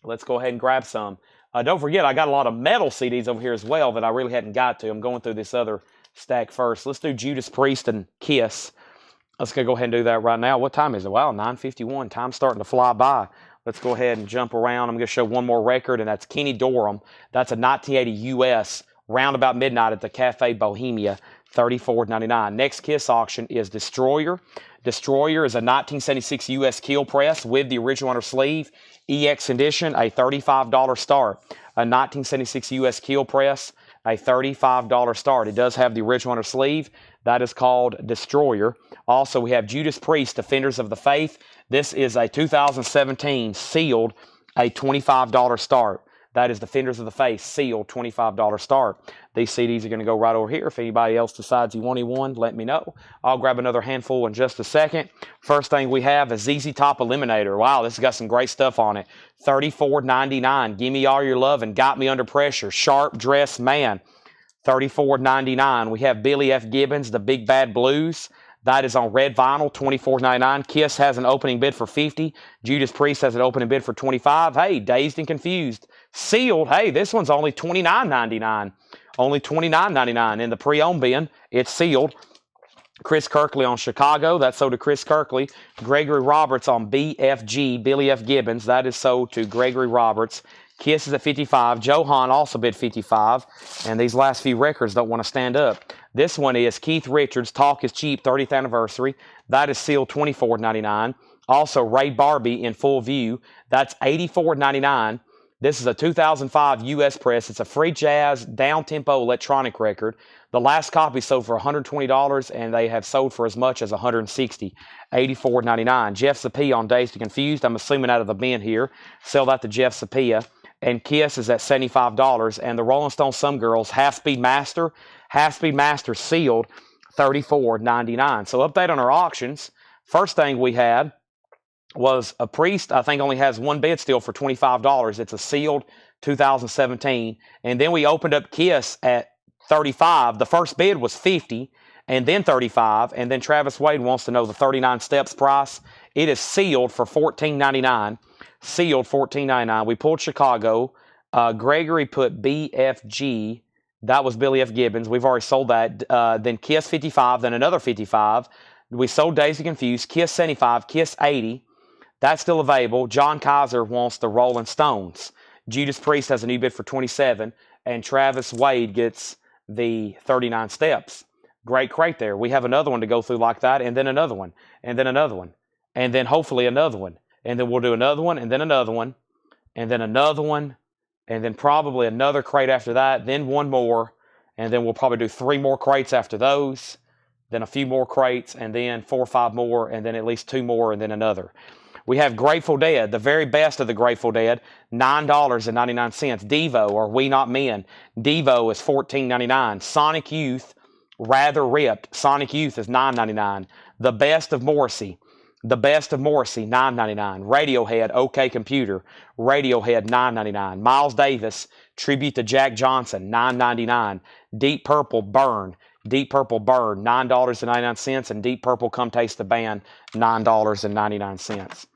Let's go ahead and grab some. Don't forget, I got a lot of metal CDs over here as well that I really hadn't got to. I'm going through this other stack first. Let's do Judas Priest and Kiss. Let's go ahead and do that right now. What time is it? Wow, 9:51. Time's starting to fly by. Let's go ahead and jump around. I'm going to show one more record, and that's Kenny Dorham. That's a 1980 U.S. round about midnight at the Cafe Bohemia, $34.99. Next Kiss auction is Destroyer. Destroyer is a 1976 U.S. keel press with the original under sleeve. EX edition, a $35 start. A 1976 U.S. keel press, a $35 start. It does have the original under sleeve. That is called Destroyer. Also, we have Judas Priest, Defenders of the Faith. This is a 2017 sealed, a $25 start. That is Defenders of the Faith, sealed, $25 start. These CDs are going to go right over here. If anybody else decides you want one, let me know. I'll grab another handful in just a second. First thing we have is ZZ Top Eliminator. Wow, this has got some great stuff on it. $34.99. Give Me All Your Love and Got Me Under Pressure. Sharp Dressed Man. $34.99. We have Billy F. Gibbons, The Big Bad Blues. That is on red vinyl, $24.99. Kiss has an opening bid for $50. Judas Priest has an opening bid for $25. Hey, Dazed and Confused. Sealed. Hey, this one's only $29.99. Only $29.99 in the pre-owned bin. It's sealed. Chris Kirkley on Chicago. That's sold to Chris Kirkley. Gregory Roberts on BFG, Billy F. Gibbons. That is sold to Gregory Roberts. Kiss is at 55. Johan also bid 55. And these last few records don't want to stand up. This one is Keith Richards, Talk is Cheap, 30th anniversary. That is sealed $24.99. Also, Ray Barbie in full view. That's $84.99. This is a 2005 U.S. press. It's a free jazz, down-tempo electronic record. The last copy sold for $120, and they have sold for as much as $160. $84.99. Jeff Sapia on Dazed and Confused. I'm assuming out of the bin here. Sell that to Jeff Sapia. And Kiss is at $75. And the Rolling Stone Some Girls, Half Speed Master sealed, $34.99. So update on our auctions. First thing we had was a Priest, I think only has one bid still for $25. It's a sealed 2017. And then we opened up Kiss at $35. The first bid was $50 and then $35. And then Travis Wade wants to know the 39 steps price. It is sealed for $14.99. Sealed $14.99. We pulled Chicago. Gregory put BFG. That was Billy F. Gibbons. We've already sold that. Then Kiss 55, then another 55. We sold Dazed and Confused. Kiss 75, Kiss 80. That's still available. John Kaiser wants the Rolling Stones. Judas Priest has a new bid for 27. And Travis Wade gets the 39 steps. Great crate there. We have another one to go through like that, and then another one, and then another one, and then hopefully another one. And then we'll do another one, and then another one, and then another one, and then probably another crate after that, then one more, and then we'll probably do 3 more crates after those, then a few more crates, and then 4 or 5 more, and then at least 2 more, and then another. We have Grateful Dead, the very best of the Grateful Dead, $9.99. Devo, or We Not Men. Devo is $14.99. Sonic Youth, Rather Ripped. Sonic Youth is $9.99. The Best of Morrissey. The Best of Morrissey, $9.99. Radiohead, OK Computer. Radiohead, $9.99. Miles Davis, Tribute to Jack Johnson, $9.99. Deep Purple, Burn. Deep Purple, Burn, $9.99. And Deep Purple, Come Taste the Band, $9.99.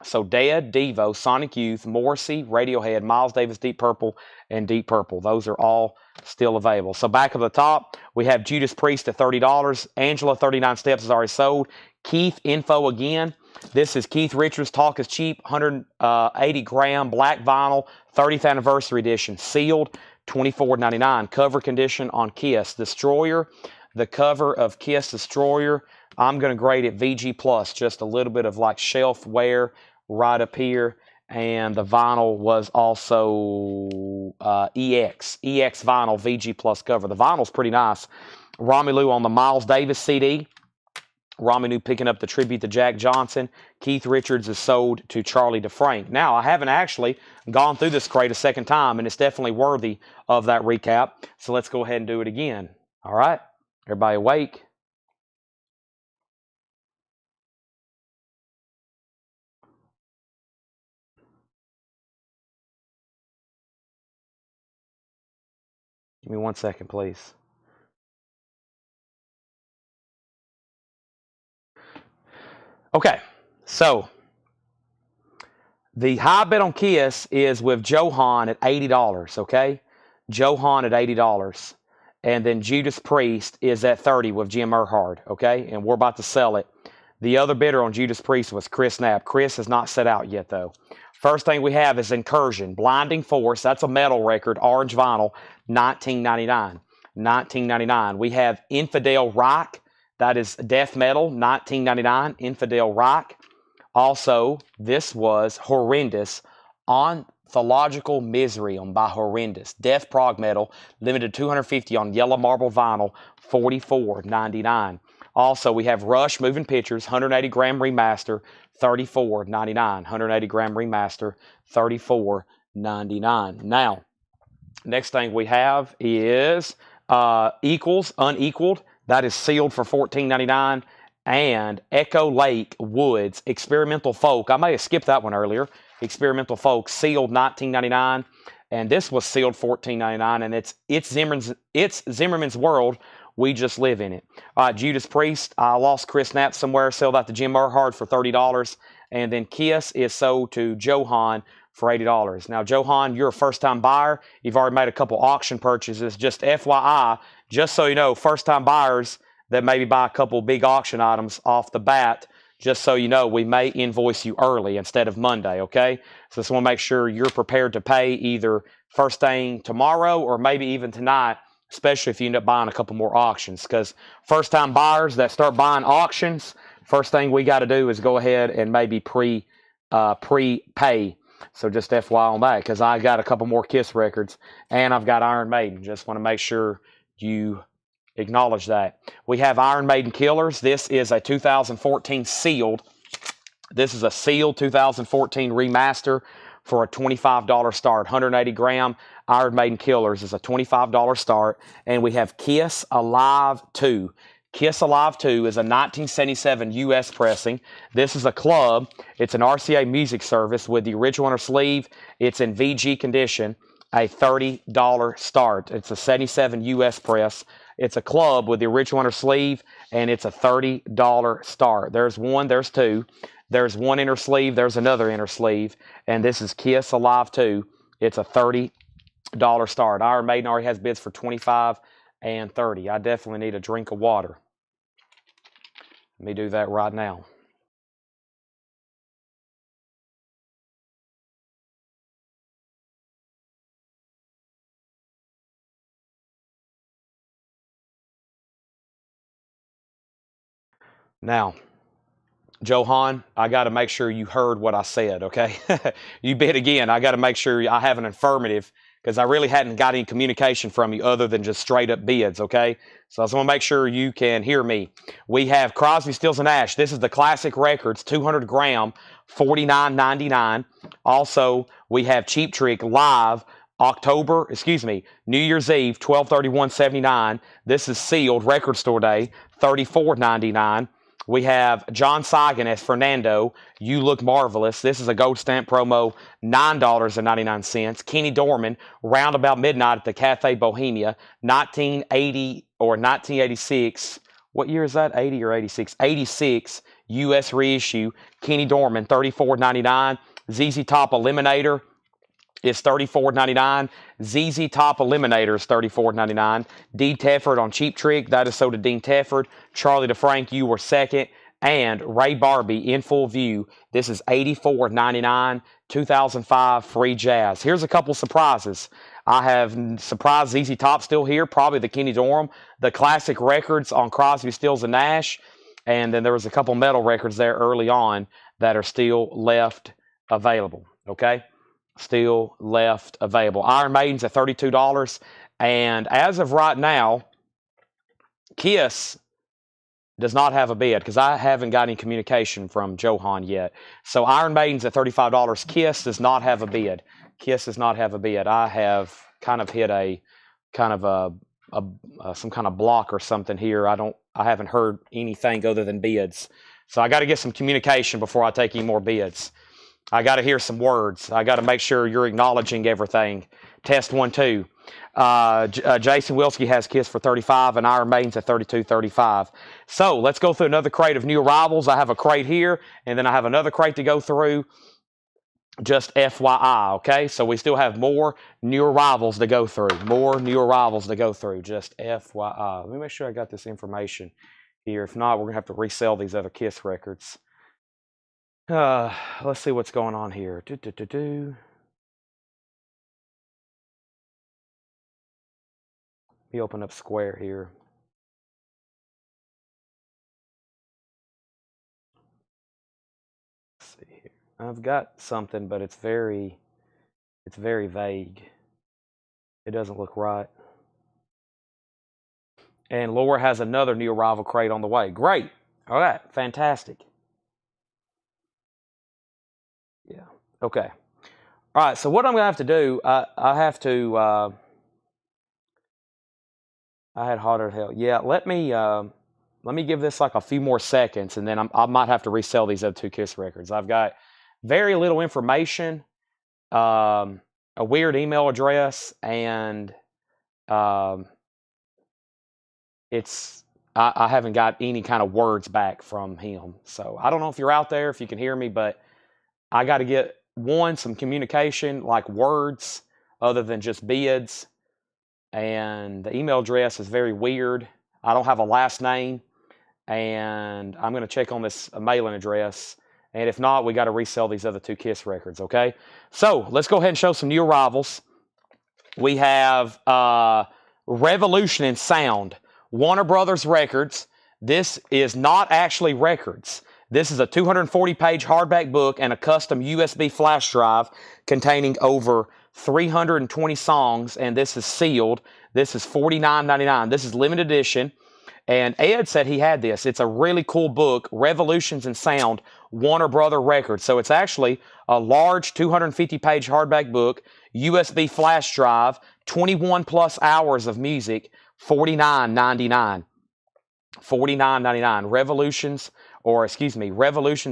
So Dead, Devo, Sonic Youth, Morrissey, Radiohead, Miles Davis, Deep Purple, and Deep Purple. Those are all still available. So back at the top, we have Judas Priest at $30. Angela, 39 Steps is already sold. Keith, Info Again. This is Keith Richards, Talk is Cheap, 180 gram, black vinyl, 30th anniversary edition, sealed, $24.99. Cover condition on Kiss. Destroyer, the cover of Kiss Destroyer, I'm going to grade it VG+, just a little bit of like shelf wear right up here. And the vinyl was also EX vinyl VG+ cover. The vinyl's pretty nice. Romelu on the Miles Davis CD. Romelu picking up the Tribute to Jack Johnson. Keith Richards is sold to Charlie DeFrank. Now, I haven't actually gone through this crate a second time, and it's definitely worthy of that recap. So let's go ahead and do it again. All right? Everybody awake? Give me 1 second, please. Okay, so the high bid on Kiss is with Johan at $80, okay? Johan at $80. And then Judas Priest is at $30 with Jim Earhart, okay? And we're about to sell it. The other bidder on Judas Priest was Chris Knapp. Chris has not set out yet, though. First thing we have is Incursion, Blinding Force. That's a metal record, orange vinyl, $19.99. $19.99. We have Infidel Rock. That is death metal, $19.99. Infidel Rock. Also, this was Horrendous, Ontological Misery by Horrendous. Death prog metal, limited 250 on yellow marble vinyl, $44.99. Also, we have Rush Moving Pictures, 180 gram remaster, $34.99. 180 gram remaster, $34.99. Now, next thing we have is Equals, Unequaled. That is sealed for $14.99. And Echo Lake Woods, Experimental Folk. I may have skipped that one earlier. Experimental Folk, sealed $19.99. And this was sealed $14.99. And it's Zimmerman's World. We just live in it. Judas Priest, I lost Chris Knapp somewhere. Sold out to Jim Earhart for $30. And then Kiss is sold to Johan for $80. Now, Johan, you're a first-time buyer. You've already made a couple auction purchases. Just FYI, just so you know, first-time buyers that maybe buy a couple big auction items off the bat, just so you know, we may invoice you early instead of Monday, okay? So just want to make sure you're prepared to pay either first thing tomorrow or maybe even tonight, especially if you end up buying a couple more auctions. Because first-time buyers that start buying auctions, first thing we got to do is go ahead and maybe pre-pay. So just FYI on that, because I got a couple more Kiss records and I've got Iron Maiden. Just want to make sure you acknowledge that. We have Iron Maiden Killers. This is a 2014 sealed. This is a sealed 2014 remaster for a $25 start. 180 gram Iron Maiden Killers is a $25 start. And we have Kiss Alive 2. Kiss Alive 2 is a 1977 U.S. pressing. This is a club. It's an RCA music service with the original inner sleeve. It's in VG condition. A $30 start. It's a 77 U.S. press. It's a club with the original inner sleeve, and it's a $30 start. There's one, there's two. There's one inner sleeve, there's another inner sleeve, and this is Kiss Alive 2. It's a $30 start. Iron Maiden already has bids for $25 and $30. I definitely need a drink of water. Let me do that right now. Now, Johan, I got to make sure you heard what I said, okay? You bid again. I got to make sure I have an affirmative because I really hadn't got any communication from you other than just straight up bids, okay? So I just want to make sure you can hear me. We have Crosby, Stills, and Nash. This is the Classic Records, 200 gram, $49.99. Also, we have Cheap Trick Live, New Year's Eve, 12/31/79. This is sealed, record store day, $34.99. We have John Seigan as Fernando, You Look Marvelous. This is a gold stamp promo, $9.99. Kenny Dorman, Roundabout Midnight at the Cafe Bohemia, 1980 or 1986. What year is that? 80 or 86? 86 U.S. reissue. Kenny Dorman, $34.99. ZZ Top Eliminator is $34.99. ZZ Top Eliminator is $34.99. Dean Tedford on Cheap Trick. That is sold to Dean Tedford. Charlie DeFrank, You Were Second. And Ray Barbie in Full View. This is $84.99. 2005 free jazz. Here's a couple surprises. I have surprised ZZ Top still here. Probably the Kenny Dorham. The Classic Records on Crosby, Stills, and Nash. And then there was a couple metal records there early on that are still left available. Okay? Still left available. Iron Maiden's at $32. And as of right now, Kiss does not have a bid because I haven't got any communication from Johan yet. So Iron Maiden's at $35. Kiss does not have a bid. Kiss does not have a bid. I have kind of hit a kind of some kind of block or something here. I haven't heard anything other than bids. So I got to get some communication before I take any more bids. I got to hear some words. I got to make sure you're acknowledging everything. Test 1, 2. Jason Wilski has Kiss for $35 and Iron Maiden's at $32.35. So let's go through another crate of new arrivals. I have a crate here, and then I have another crate to go through. Just FYI, okay? So we still have more new arrivals to go through. More new arrivals to go through. Just FYI. Let me make sure I got this information here. If not, we're going to have to resell these other Kiss records. Let's see what's going on here. Let me open up Square here. Let's see here. I've got something, but it's very vague. It doesn't look right. And Laura has another new arrival crate on the way. Great. All right. Fantastic. Yeah. Okay. All right. So what I'm going to have to do, I have to, I had harder hell. Yeah. Let me give this like a few more seconds, and then I might have to resell these other two Kiss records. I've got very little information, a weird email address, and I haven't got any kind of words back from him. So I don't know if you're out there, if you can hear me, but I got to get some communication, like words, other than just bids. And the email address is very weird. I don't have a last name, and I'm going to check on this mailing address. And if not, we got to resell these other two Kiss records, okay? So let's go ahead and show some new arrivals. We have Revolution in Sound, Warner Brothers Records. This is not actually records. This is a 240-page hardback book and a custom USB flash drive containing over 320 songs, and this is sealed. This is $49.99. This is limited edition, and Ed said he had this. It's a really cool book, Revolutions in Sound, Warner Brothers Records. So it's actually a large 250-page hardback book, USB flash drive, 21-plus hours of music, $49.99. $49.99. Revolutions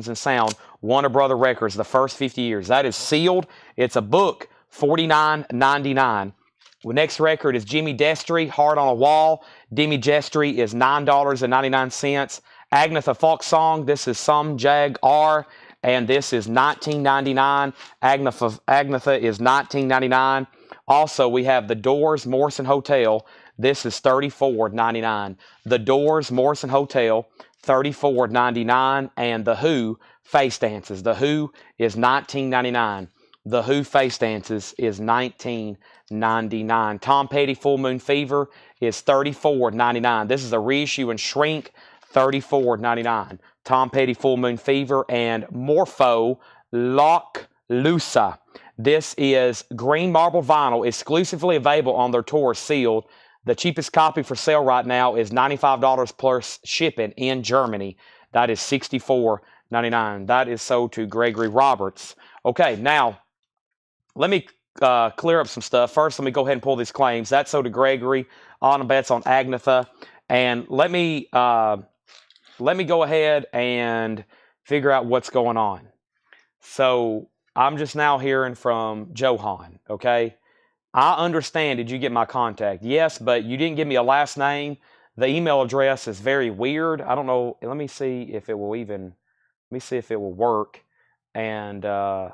in Sound, Warner Brothers Records, the first 50 years. That is sealed. It's a book, $49.99. The next record is Jimmy Destry, Heart on a Wall. Jimmy Destry is $9.99. Agnetha Folk Song, this is Some Jag R, and this is $19.99. Agnetha is $19.99. Also, we have The Doors, Morrison Hotel. This is $34.99. The Doors, Morrison Hotel, $34.99. And The Who, Face Dances. The Who is $19.99. The Who, Face Dances is $19.99. Tom Petty, Full Moon Fever is $34.99. This is a reissue and shrink, $34.99. Tom Petty, Full Moon Fever, and Morpho, Lock Lusa. This is green marble vinyl, exclusively available on their tour, sealed. The cheapest copy for sale right now is $95 plus shipping in Germany. That is $64.99. That is sold to Gregory Roberts. Okay, now, let me clear up some stuff. First, let me go ahead and pull these claims. That's sold to Gregory. Autumn bets on Agnetha. And let me go ahead and figure out what's going on. So I'm just now hearing from Johan, okay? I understand, did you get my contact? Yes, but you didn't give me a last name. The email address is very weird. I don't know. Let me see if it will work. And I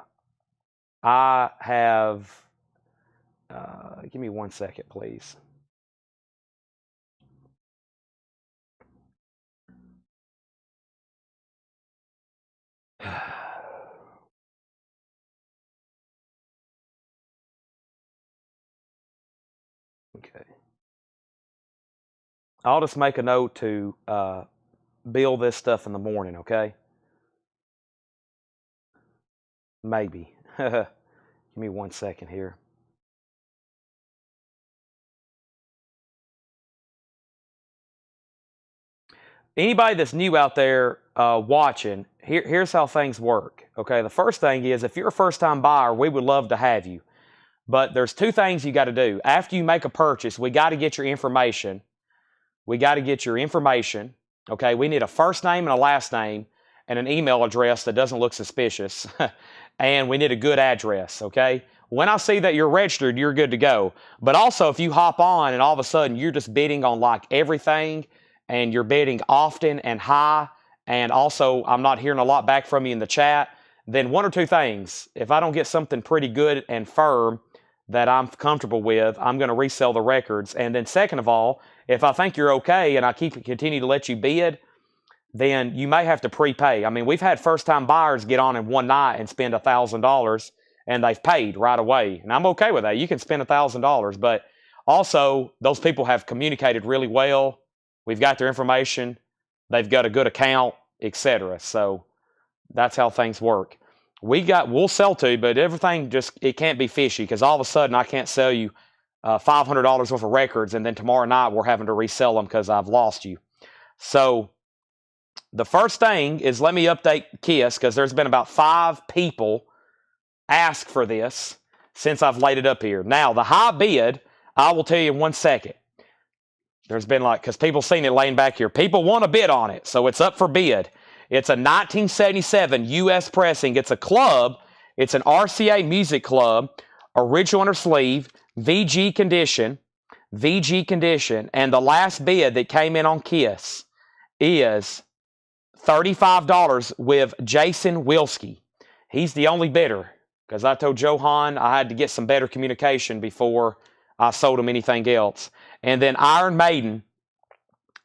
have, give me 1 second, please. Okay. I'll just make a note to bill this stuff in the morning, okay? Maybe. Give me 1 second here. Anybody that's new out there watching, here's how things work, okay? The first thing is, if you're a first-time buyer, we would love to have you. But there's two things you got to do. After you make a purchase, we got to get your information. Okay? We need a first name and a last name and an email address that doesn't look suspicious. And we need a good address, okay? When I see that you're registered, you're good to go. But also, if you hop on and all of a sudden you're just bidding on like everything, and you're bidding often and high, and also I'm not hearing a lot back from you in the chat, then one or two things. If I don't get something pretty good and firm that I'm comfortable with, I'm going to resell the records. And then second of all, if I think you're okay and I continue to let you bid, then you may have to prepay. I mean, we've had first-time buyers get on in one night and spend $1,000, and they've paid right away. And I'm okay with that. You can spend $1,000, but also those people have communicated really well. We've got their information. They've got a good account, etc. So that's how things work. We'll sell to, but everything it can't be fishy, because all of a sudden I can't sell you $500 worth of records, and then tomorrow night we're having to resell them because I've lost you. So the first thing is, let me update KISS, because there's been about 5 people ask for this since I've laid it up here. Now, the high bid, I will tell you in 1 second. There's been because people seen it laying back here. People want to bid on it, so it's up for bid. It's a 1977 U.S. pressing. It's a club. It's an RCA Music Club, original under sleeve, VG condition, and the last bid that came in on KISS is $35 with Jason Wilski. He's the only bidder, because I told Johan I had to get some better communication before I sold him anything else. And then Iron Maiden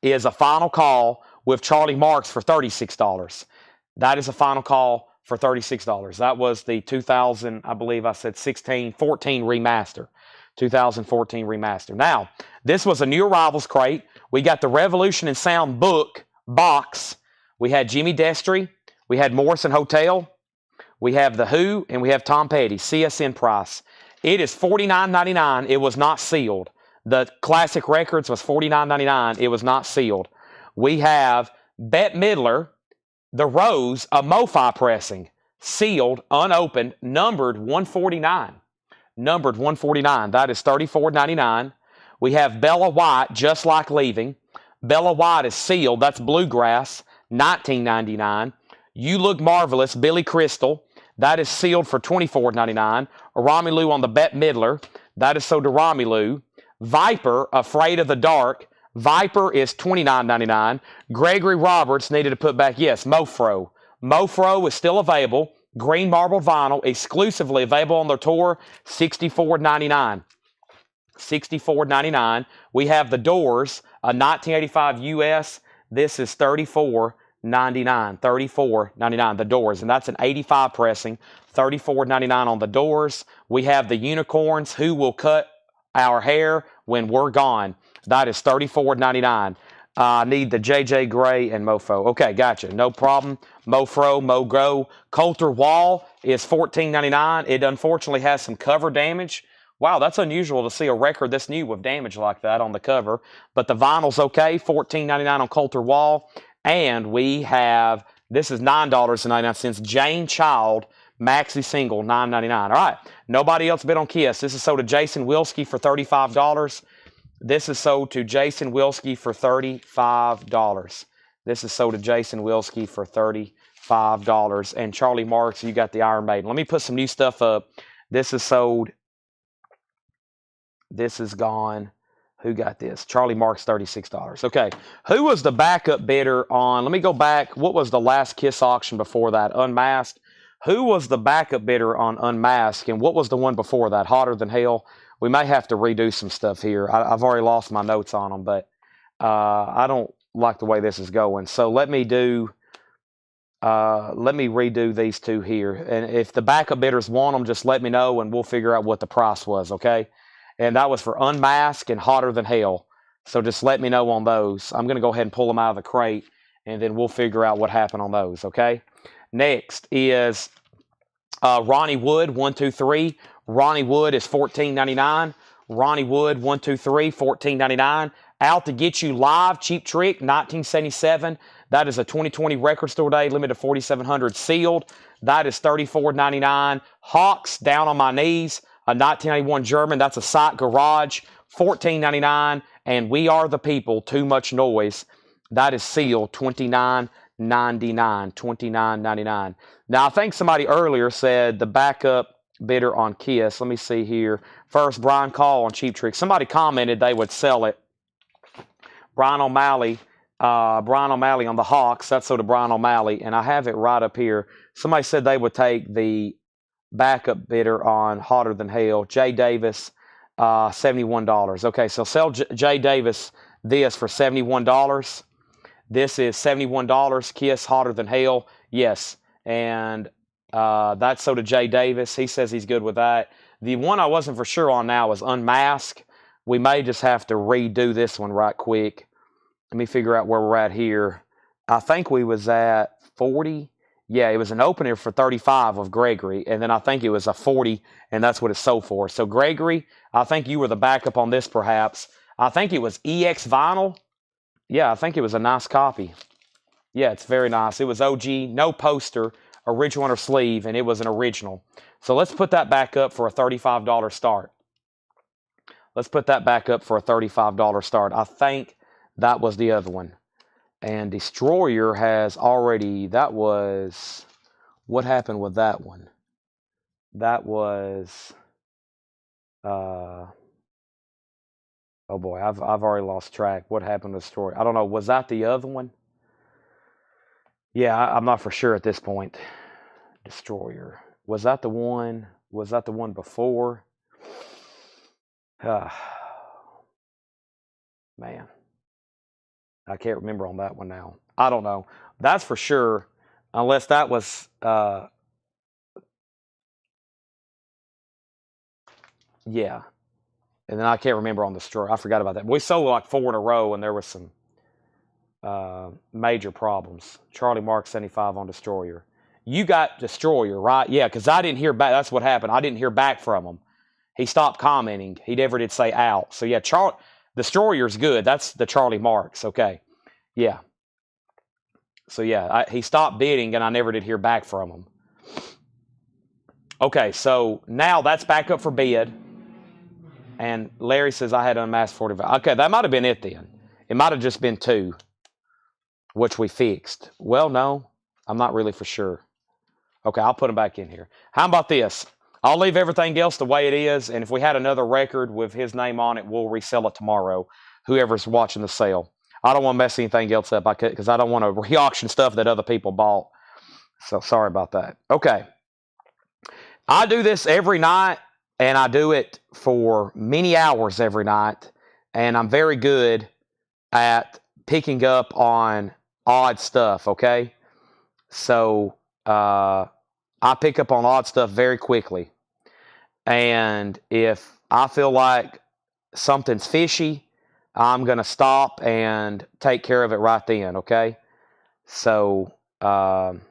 is a final call with Charlie Marks for $36. That is a final call for $36. That was the 2000, I believe I said 14 remaster. 2014 remaster. Now, this was a new arrivals crate. We got the Revolution and Sound box. We had Jimmy Destry. We had Morrison Hotel. We have The Who, and we have Tom Petty. CSN price. It is $49.99. It was not sealed. The classic records was $49.99. It was not sealed. We have Bette Midler, The Rose, a MoFi pressing, sealed, unopened, numbered 149. Numbered 149. That is $34.99. We have Bella White, Just Like Leaving. Bella White is sealed. That's Bluegrass, $19.99. You Look Marvelous, Billy Crystal. That is sealed for $24.99. Romelu on the Bette Midler. That is sold to Romelu. Viper, Afraid of the Dark. Viper is $29.99. Gregory Roberts needed to put back, yes, Mofro. Mofro is still available. Green marble vinyl, exclusively available on their tour, $64.99. $64.99. We have The Doors, a 1985 US. This is $34.99. $34.99, The Doors. And that's an 85 pressing. $34.99 on The Doors. We have The Unicorns, Who Will Cut Our Hair When We're Gone. That is $34.99. I need the JJ Gray and Mofo. Okay, gotcha. No problem. Mofro, Mogo. Coulter Wall is $14.99. It unfortunately has some cover damage. Wow, that's unusual to see a record this new with damage like that on the cover. But the vinyl's okay. $14.99 on Coulter Wall. And we have, this is $9.99. Jane Child, maxi single, $9.99. All right. Nobody else bid on KISS. This is sold to Jason Wilski for $35. This is sold to Jason Wilski for $35. This is sold to Jason Wilski for $35. And Charlie Marks, you got the Iron Maiden. Let me put some new stuff up. This is sold. This is gone. Who got this? Charlie Marks, $36. Okay. Who was the backup bidder on? Let me go back. What was the last KISS auction before that? Unmasked. Who was the backup bidder on Unmasked? And what was the one before that? Hotter Than Hell. We may have to redo some stuff here. I've already lost my notes on them, but I don't like the way this is going. So let me redo these two here. And if the backup bidders want them, just let me know and we'll figure out what the price was, okay? And that was for Unmasked and Hotter Than Hell. So just let me know on those. I'm going to go ahead and pull them out of the crate, and then we'll figure out what happened on those, okay? Next is Ronnie Wood, 123. Ronnie Wood is $14.99. Ronnie Wood, 123, $14.99. Out to Get You Live, Cheap Trick, 1977. That is a 2020 record store day, limited to 4,700 sealed. That is $34.99. Hawks, Down on My Knees, a 1991 German. That's a Sight Garage, $14.99. And We Are the People, Too Much Noise. That is sealed, $29.99. $29.99. Now, I think somebody earlier said the backup bidder on KISS. Let me see here. First, Brian Call on Cheap Trick. Somebody commented they would sell it. Brian O'Malley on the Hawks. That's sort of Brian O'Malley, and I have it right up here. Somebody said they would take the backup bidder on Hotter Than Hell. Jay Davis, $71. Okay, so sell Jay Davis this for $71. This is $71. Kiss Hotter Than Hell. Yes. And that's so to Jay Davis. He says he's good with that. The one I wasn't for sure on now is Unmask. We may just have to redo this one right quick. Let me figure out where we're at here. I think we was at 40. Yeah, it was an opener for 35 of Gregory, and then I think it was a 40, and that's what it sold for. So Gregory, I think you were the backup on this perhaps. I think it was EX Vinyl. Yeah, I think it was a nice copy. Yeah, it's very nice. It was OG, no poster, original on her sleeve, and it was an original. So let's put that back up for a $35 start. Let's put that back up for a $35 start. I think that was the other one. And Destroyer has already, that was, what happened with that one? That was, oh boy, I've already lost track. What happened with Destroyer? I don't know. Was that the other one? Yeah, I'm not for sure at this point. Destroyer. Was that the one? Was that the one before? Man. I can't remember on that one now. I don't know. That's for sure. Unless that was, yeah. And then I can't remember on Destroyer. I forgot about that. We sold like 4 in a row, and there was some major problems. Charlie Mark 75 on Destroyer. You got Destroyer, right? Yeah, because I didn't hear back. That's what happened. I didn't hear back from him. He stopped commenting. He never did say out. So yeah, Destroyer's good. That's the Charlie Marks. Okay. Yeah. So yeah, he stopped bidding, and I never did hear back from him. Okay, so now that's back up for bid. And Larry says I had Unmasked 45. Okay, that might have been it then. It might have just been 2, which we fixed. Well, no, I'm not really for sure. Okay, I'll put them back in here. How about this? I'll leave everything else the way it is, and if we had another record with his name on it, we'll resell it tomorrow, whoever's watching the sale. I don't want to mess anything else up because I don't want to re-auction stuff that other people bought. So sorry about that. Okay. I do this every night, and I do it for many hours every night, and I'm very good at picking up on odd stuff, okay? So I pick up on odd stuff very quickly. And if I feel like something's fishy, I'm going to stop and take care of it right then, okay? So that's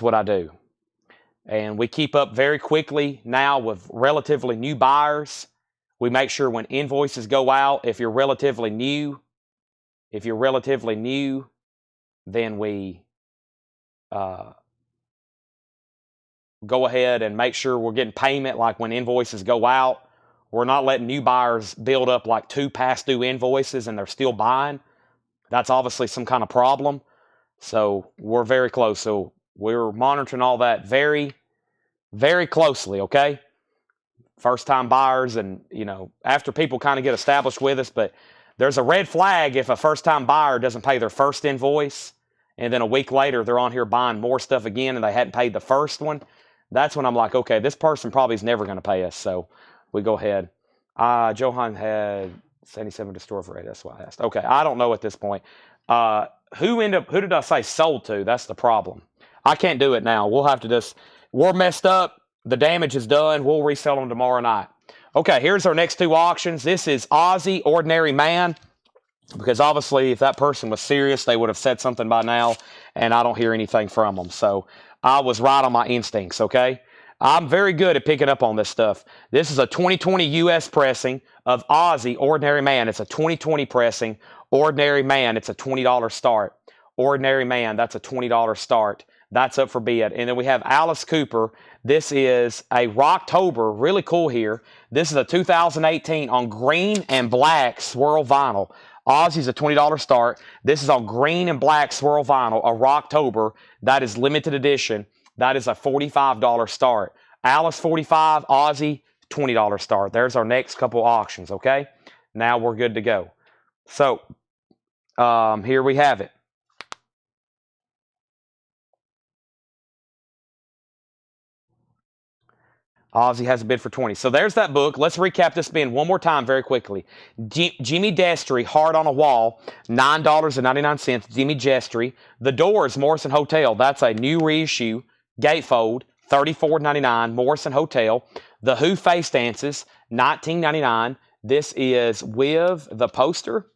what I do. And we keep up very quickly now with relatively new buyers. We make sure when invoices go out, if you're relatively new, then we go ahead and make sure we're getting payment like when invoices go out. We're not letting new buyers build up like 2 past due invoices and they're still buying. That's obviously some kind of problem. So we're very close. So we're monitoring all that very, very closely, okay? First time buyers and, after people kind of get established with us, but there's a red flag if a first time buyer doesn't pay their first invoice and then a week later they're on here buying more stuff again and they hadn't paid the first one. That's when I'm like, okay, this person probably is never going to pay us. So we go ahead. Johan had 77 to store for 8. That's why I asked. Okay, I don't know at this point. Who did I say sold to? That's the problem. I can't do it now. We'll have to just, we're messed up. The damage is done. We'll resell them tomorrow night. Okay, here's our next 2 auctions. This is Ozzy, Ordinary Man, because obviously if that person was serious, they would have said something by now, and I don't hear anything from them. So I was right on my instincts, okay? I'm very good at picking up on this stuff. This is a 2020 U.S. pressing of Ozzy, Ordinary Man. It's a 2020 pressing. Ordinary Man, it's a $20 start. Ordinary Man, that's a $20 start. That's up for bid. And then we have Alice Cooper. This is a Rocktober, really cool here. This is a 2018 on green and black swirl vinyl. Ozzy's a $20 start. This is on green and black swirl vinyl, a Rocktober. That is limited edition. That is a $45 start. Alice 45, Ozzy $20 start. There's our next couple auctions, okay? Now we're good to go. So here we have it. Ozzy has a bid for 20. So there's that book. Let's recap this bin one more time very quickly. Jimmy Destry, Hard on a Wall, $9.99. Jimmy Destry. The Doors, Morrison Hotel. That's a new reissue. Gatefold, $34.99. Morrison Hotel. The Who Face Dances, $19.99. This is with the poster.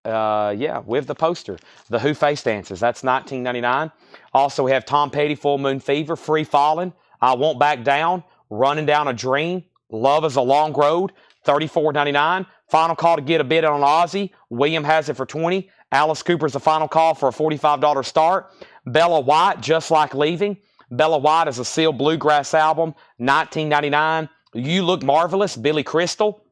With the poster. The Who Face Dances. That's $19.99. Also, we have Tom Petty, Full Moon Fever, Free Fallin', I Won't Back Down, Running Down a Dream, Love is a Long Road, $34.99. Final Call to get a bid on Ozzy. William has it for $20. Alice Cooper's the final call for a $45 start. Bella White, Just Like Leaving. Bella White is a sealed bluegrass album, $19.99. You Look Marvelous, Billy Crystal.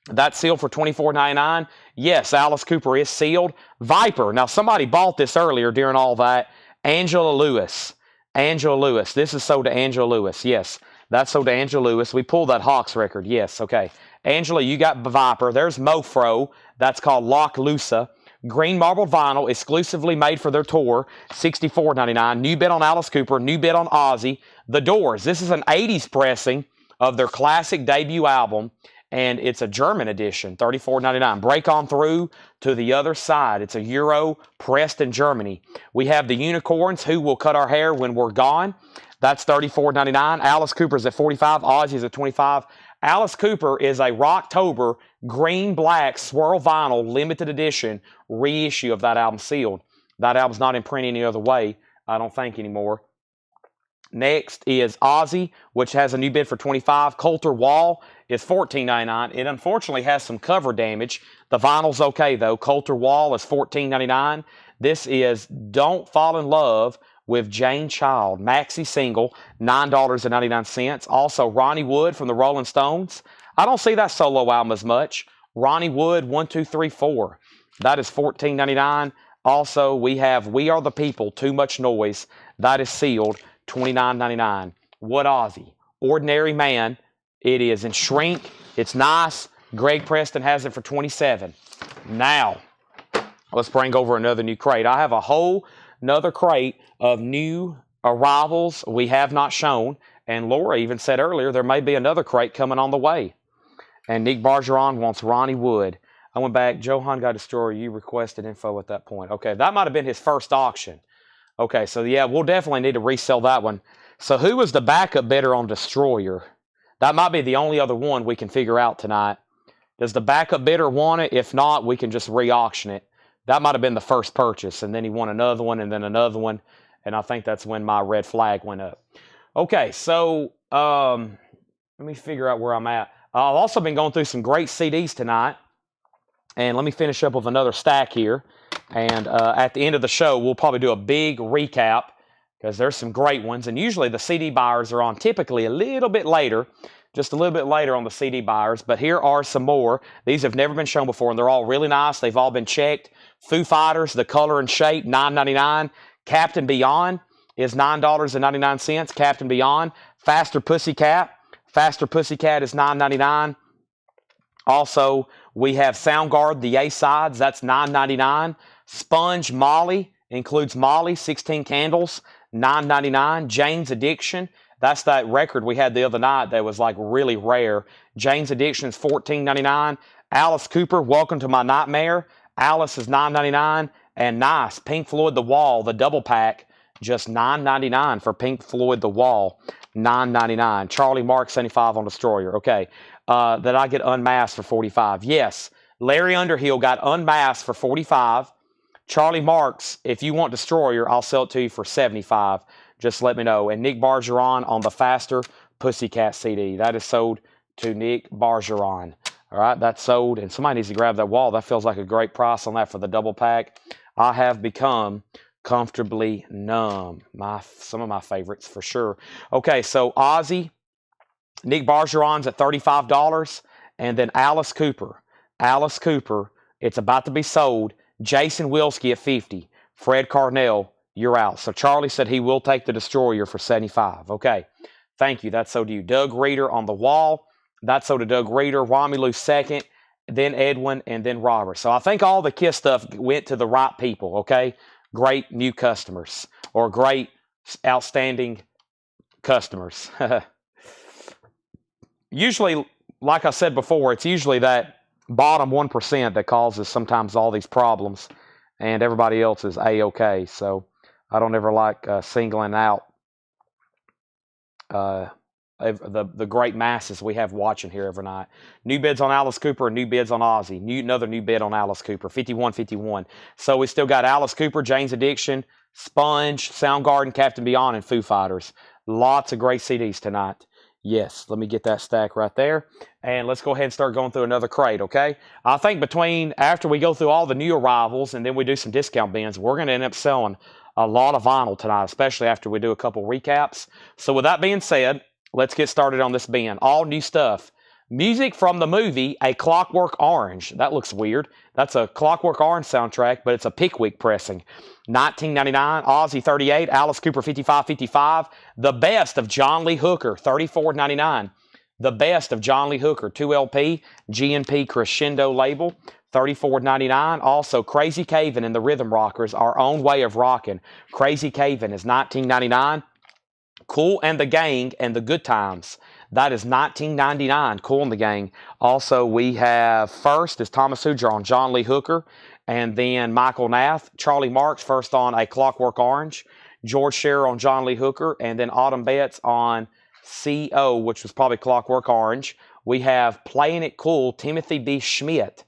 That's sealed for $24.99. Yes, Alice Cooper is sealed. Viper. Now, somebody bought this earlier during all that. Angela Lewis. Angela Lewis. This is sold to Angela Lewis. Yes, that's sold to Angela Lewis. We pulled that Hawks record. Yes, okay. Angela, you got Viper. There's Mofro. That's called Lock Lusa. Green marble vinyl, exclusively made for their tour, $64.99. New bid on Alice Cooper. New bid on Ozzy. The Doors. This is an 80s pressing of their classic debut album, and it's a German edition, $34.99. Break On Through to the Other Side. It's a Euro pressed in Germany. We have the Unicorns, Who Will Cut Our Hair When We're Gone. That's $34.99. Alice Cooper's at $45. Ozzy's at $25. Alice Cooper is a Rocktober green-black swirl vinyl limited edition reissue of that album sealed. That album's not in print any other way, I don't think, anymore. Next is Ozzy, which has a new bid for $25. Coulter Wall is $14.99. It unfortunately has some cover damage. The vinyl's okay, though. Coulter Wall is $14.99. This is Don't Fall in Love with Jane Child. Maxi single, $9.99. Also, Ronnie Wood from the Rolling Stones. I don't see that solo album as much. Ronnie Wood, 1, 2, 3, 4. That is $14.99. Also, we have We Are the People, Too Much Noise. That is sealed, $29.99. What Ozzy? Ordinary Man. It is in shrink. It's nice. Greg Preston has it for $27. Now, let's bring over another new crate. I have a whole another crate of new arrivals we have not shown. And Laura even said earlier there may be another crate coming on the way. And Nick Bargeron wants Ronnie Wood. I went back. Johan got a story. You requested info at that point. Okay, that might have been his first auction. Okay, so yeah, we'll definitely need to resell that one. So who was the backup bidder on Destroyer? That might be the only other one we can figure out tonight. Does the backup bidder want it? If not, we can just re-auction it. That might have been the first purchase, and then he won another one, and then another one, and I think that's when my red flag went up. Okay, so let me figure out where I'm at. I've also been going through some great CDs tonight, and let me finish up with another stack here. And at the end of the show, we'll probably do a big recap because there's some great ones. And usually the CD buyers are on typically a little bit later, just a little bit later on the CD buyers. But here are some more. These have never been shown before, and they're all really nice. They've all been checked. Foo Fighters, The Color and Shape, $9.99. Captain Beyond is $9.99. Captain Beyond. Faster Pussycat. Faster Pussycat is $9.99. Also, we have Soundgarden, the A-Sides. That's $9.99. Sponge Molly includes Molly, 16 Candles, $9.99. Jane's Addiction. That's that record we had the other night that was like really rare. Jane's Addiction is $14.99. Alice Cooper, Welcome to My Nightmare. Alice is $9.99. And nice, Pink Floyd The Wall, the double pack, just $9.99 for Pink Floyd The Wall, $9.99. Charlie Mark, 75 on Destroyer. Okay, that I get unmasked for $45. Yes, Larry Underhill got unmasked for $45. Charlie Marks, if you want Destroyer, I'll sell it to you for $75. Just let me know. And Nick Bargeron on the Faster Pussycat CD. That is sold to Nick Bargeron. All right, that's sold. And somebody needs to grab that wall. That feels like a great price on that for the double pack. I have become comfortably numb. Some of my favorites for sure. Okay, so Ozzy, Nick Bargeron's at $35. And then Alice Cooper. Alice Cooper, it's about to be sold. Jason Wilsky at $50. Fred Carnell, you're out. So Charlie said he will take the Destroyer for $75. Okay, thank you. That's sold to you. Doug Reeder on the wall. That's sold to Doug Reeder. Romelu second, then Edwin, and then Robert. So I think all the KISS stuff went to the right people, okay? Great new customers or great outstanding customers. usually, like I said before, it's usually that bottom 1% that causes sometimes all these problems, and everybody else is A-okay. So I don't ever like singling out the great masses we have watching here every night. New bids on Alice Cooper and new bids on Ozzy. Another new bid on Alice Cooper, 51-51. So we still got Alice Cooper, Jane's Addiction, Sponge, Soundgarden, Captain Beyond, and Foo Fighters. Lots of great CDs tonight. Yes, let me get that stack right there. And let's go ahead and start going through another crate, okay? I think after we go through all the new arrivals and then we do some discount bins, we're going to end up selling a lot of vinyl tonight, especially after we do a couple recaps. So with that being said, let's get started on this bin. All new stuff. Music from the movie A Clockwork Orange. That looks weird. That's a Clockwork Orange soundtrack, but it's a Pickwick pressing. $19.99. Ozzy 38. Alice Cooper 55.55. The Best of John Lee Hooker $34.99. The Best of John Lee Hooker 2LP GNP Crescendo label $34.99. Also Crazy Caven and the Rhythm Rockers, Our Own Way of Rocking. Crazy Caven is $19.99. Kool and the Gang and the Good Times. That is $19.99. Kool and the Gang. Also, we have first is Thomas Hujar on John Lee Hooker, and then Michael Nath, Charlie Marks first on A Clockwork Orange, George Scherer on John Lee Hooker, and then Autumn Betts on CO, which was probably Clockwork Orange. We have Playing It Cool, Timothy B. Schmidt.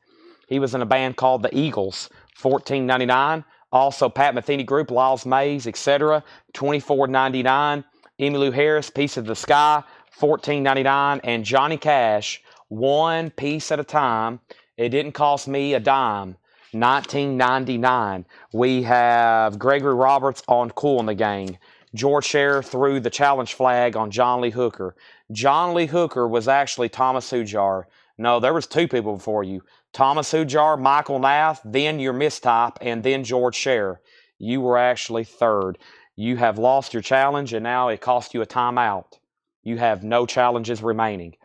He was in a band called the Eagles, $14.99. Also, Pat Metheny Group, Lyles Mays, etc., $24.99. Emmylou Harris, Piece of the Sky, $14.99. And Johnny Cash, One Piece at a Time. It didn't cost me a dime, $19.99. We have Gregory Roberts on Kool and the Gang. George Scherer threw the challenge flag on John Lee Hooker. John Lee Hooker was actually Thomas Hujar. No, there was two people before you. Thomas Hujar, Michael Nath, then your mistype, and then George Scherer. You were actually third. You have lost your challenge, and now it cost you a timeout. You have no challenges remaining.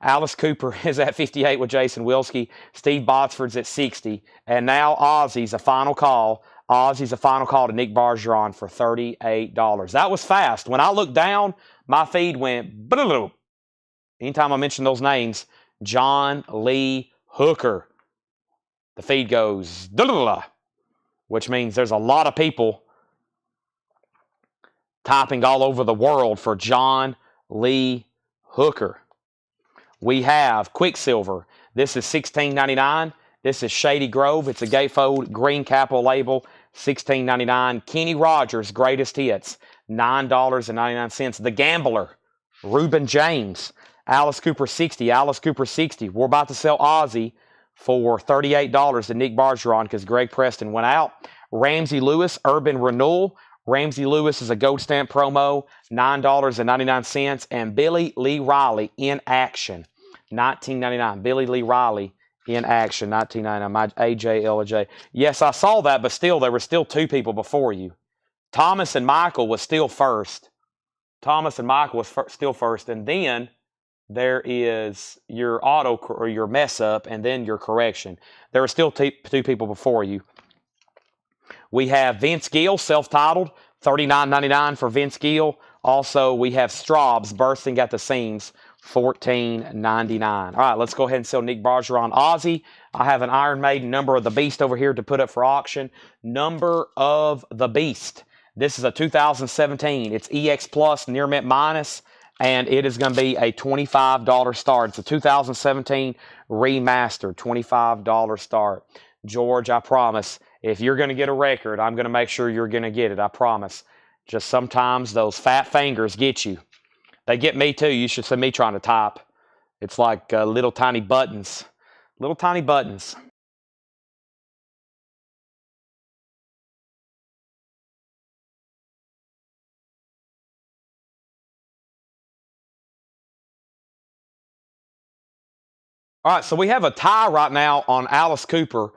Alice Cooper is at 58 with Jason Wilski. Steve Botsford's at 60. And now Ozzy's a final call. Ozzy's a final call to Nick Bergeron for $38. That was fast. When I looked down, my feed went, blah. Anytime I mention those names, John Lee Hooker, the feed goes, blah, which means there's a lot of people typing all over the world for John Lee Hooker. We have Quicksilver. This is $16.99. This is Shady Grove. It's a gatefold green capital label, $16.99. Kenny Rogers, Greatest Hits, $9.99. The Gambler, Reuben James. Alice Cooper 60. Alice Cooper 60. We're about to sell Ozzy for $38 to Nick Bergeron because Greg Preston went out. Ramsey Lewis, Urban Renewal. Ramsey Lewis is a gold stamp promo, $9.99. And Billy Lee Riley in action, $19.99. Billy Lee Riley in action, $19.99. My AJ LJ. Yes, I saw that, but still, there were still two people before you. Thomas and Michael was still first. Thomas and Michael was still first. And then there is your auto or your mess up and then your correction. There are still two people before you. We have Vince Gill, self-titled, $39.99 for Vince Gill. Also, we have Straub's Bursting at the Seams, $14.99. All right, let's go ahead and sell Nick Bergeron Ozzy. I have an Iron Maiden Number of the Beast over here to put up for auction. Number of the Beast. This is a 2017. It's EX Plus, Near Mint Minus, and it is going to be a $25 start. It's a 2017 remastered, $25 start. George, I promise, if you're going to get a record, I'm going to make sure you're going to get it. I promise. Just sometimes those fat fingers get you. They get me too. You should see me trying to type. It's like little tiny buttons. Little tiny buttons. All right, so we have a tie right now on Alice Cooper.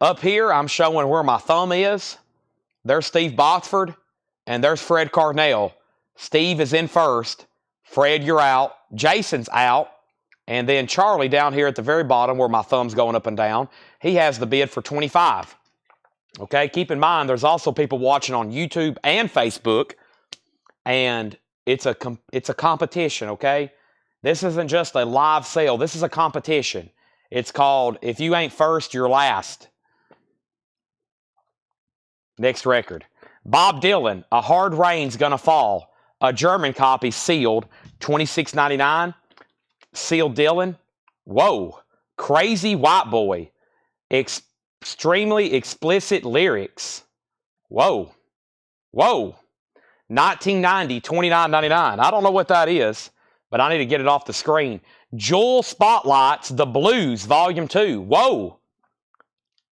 Up here, I'm showing where my thumb is. There's Steve Botsford, and there's Fred Carnell. Steve is in first. Fred, you're out. Jason's out. And then Charlie down here at the very bottom where my thumb's going up and down, he has the bid for $25. Okay, keep in mind, there's also people watching on YouTube and Facebook, and it's a competition, okay? This isn't just a live sale. This is a competition. It's called If You Ain't First, You're Last. Next record. Bob Dylan, A Hard Rain's Gonna Fall. A German copy sealed, $26.99. Sealed Dylan. Whoa. Crazy White Boy. Extremely explicit lyrics. Whoa. Whoa. 1990, $29.99. I don't know what that is, but I need to get it off the screen. Jewel Spotlights, The Blues, Volume 2. Whoa.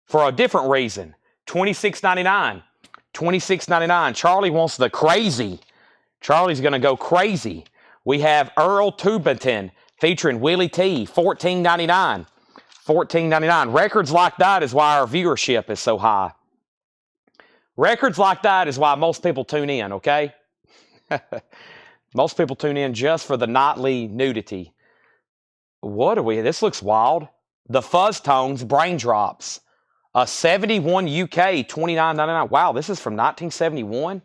For a different reason. $26.99. $26.99. Charlie wants the crazy. Charlie's going to go crazy. We have Earl Tubington featuring Willie T. $14.99. $14.99. Records like that is why our viewership is so high. Records like that is why most people tune in, okay? Most people tune in just for the nightly nudity. What are we? This looks wild. The Fuzz Tones, Brain Drops. A 71 UK, $29.99. Wow, this is from 1971?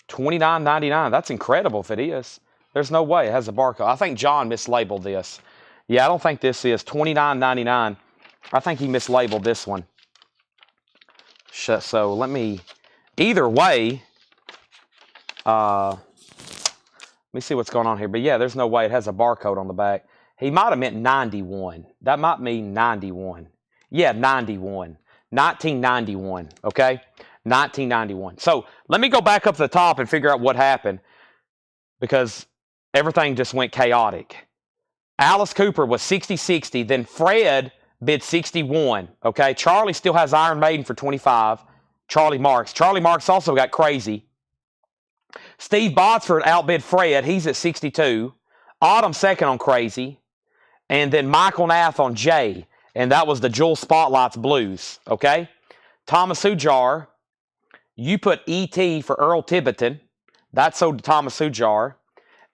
$29.99. That's incredible if it is. There's no way it has a barcode. I think John mislabeled this. Yeah, I don't think this is $29.99. I think he mislabeled this one. So let me, either way, let me see what's going on here. But yeah, there's no way it has a barcode on the back. He might have meant 91. That might mean 91. Yeah, 91. 1991, okay? 1991. So let me go back up to the top and figure out what happened because everything just went chaotic. Alice Cooper was 60-60. Then Fred bid 61, okay? Charlie still has Iron Maiden for 25. Charlie Marks. Charlie Marks also got crazy. Steve Botsford outbid Fred. He's at 62. Autumn second on Crazy. And then Michael Nath on Jay. And that was the Jewel Spotlights Blues, okay? Thomas Hujar, you put E.T. for Earl Tibiton. That sold to Thomas Hujar.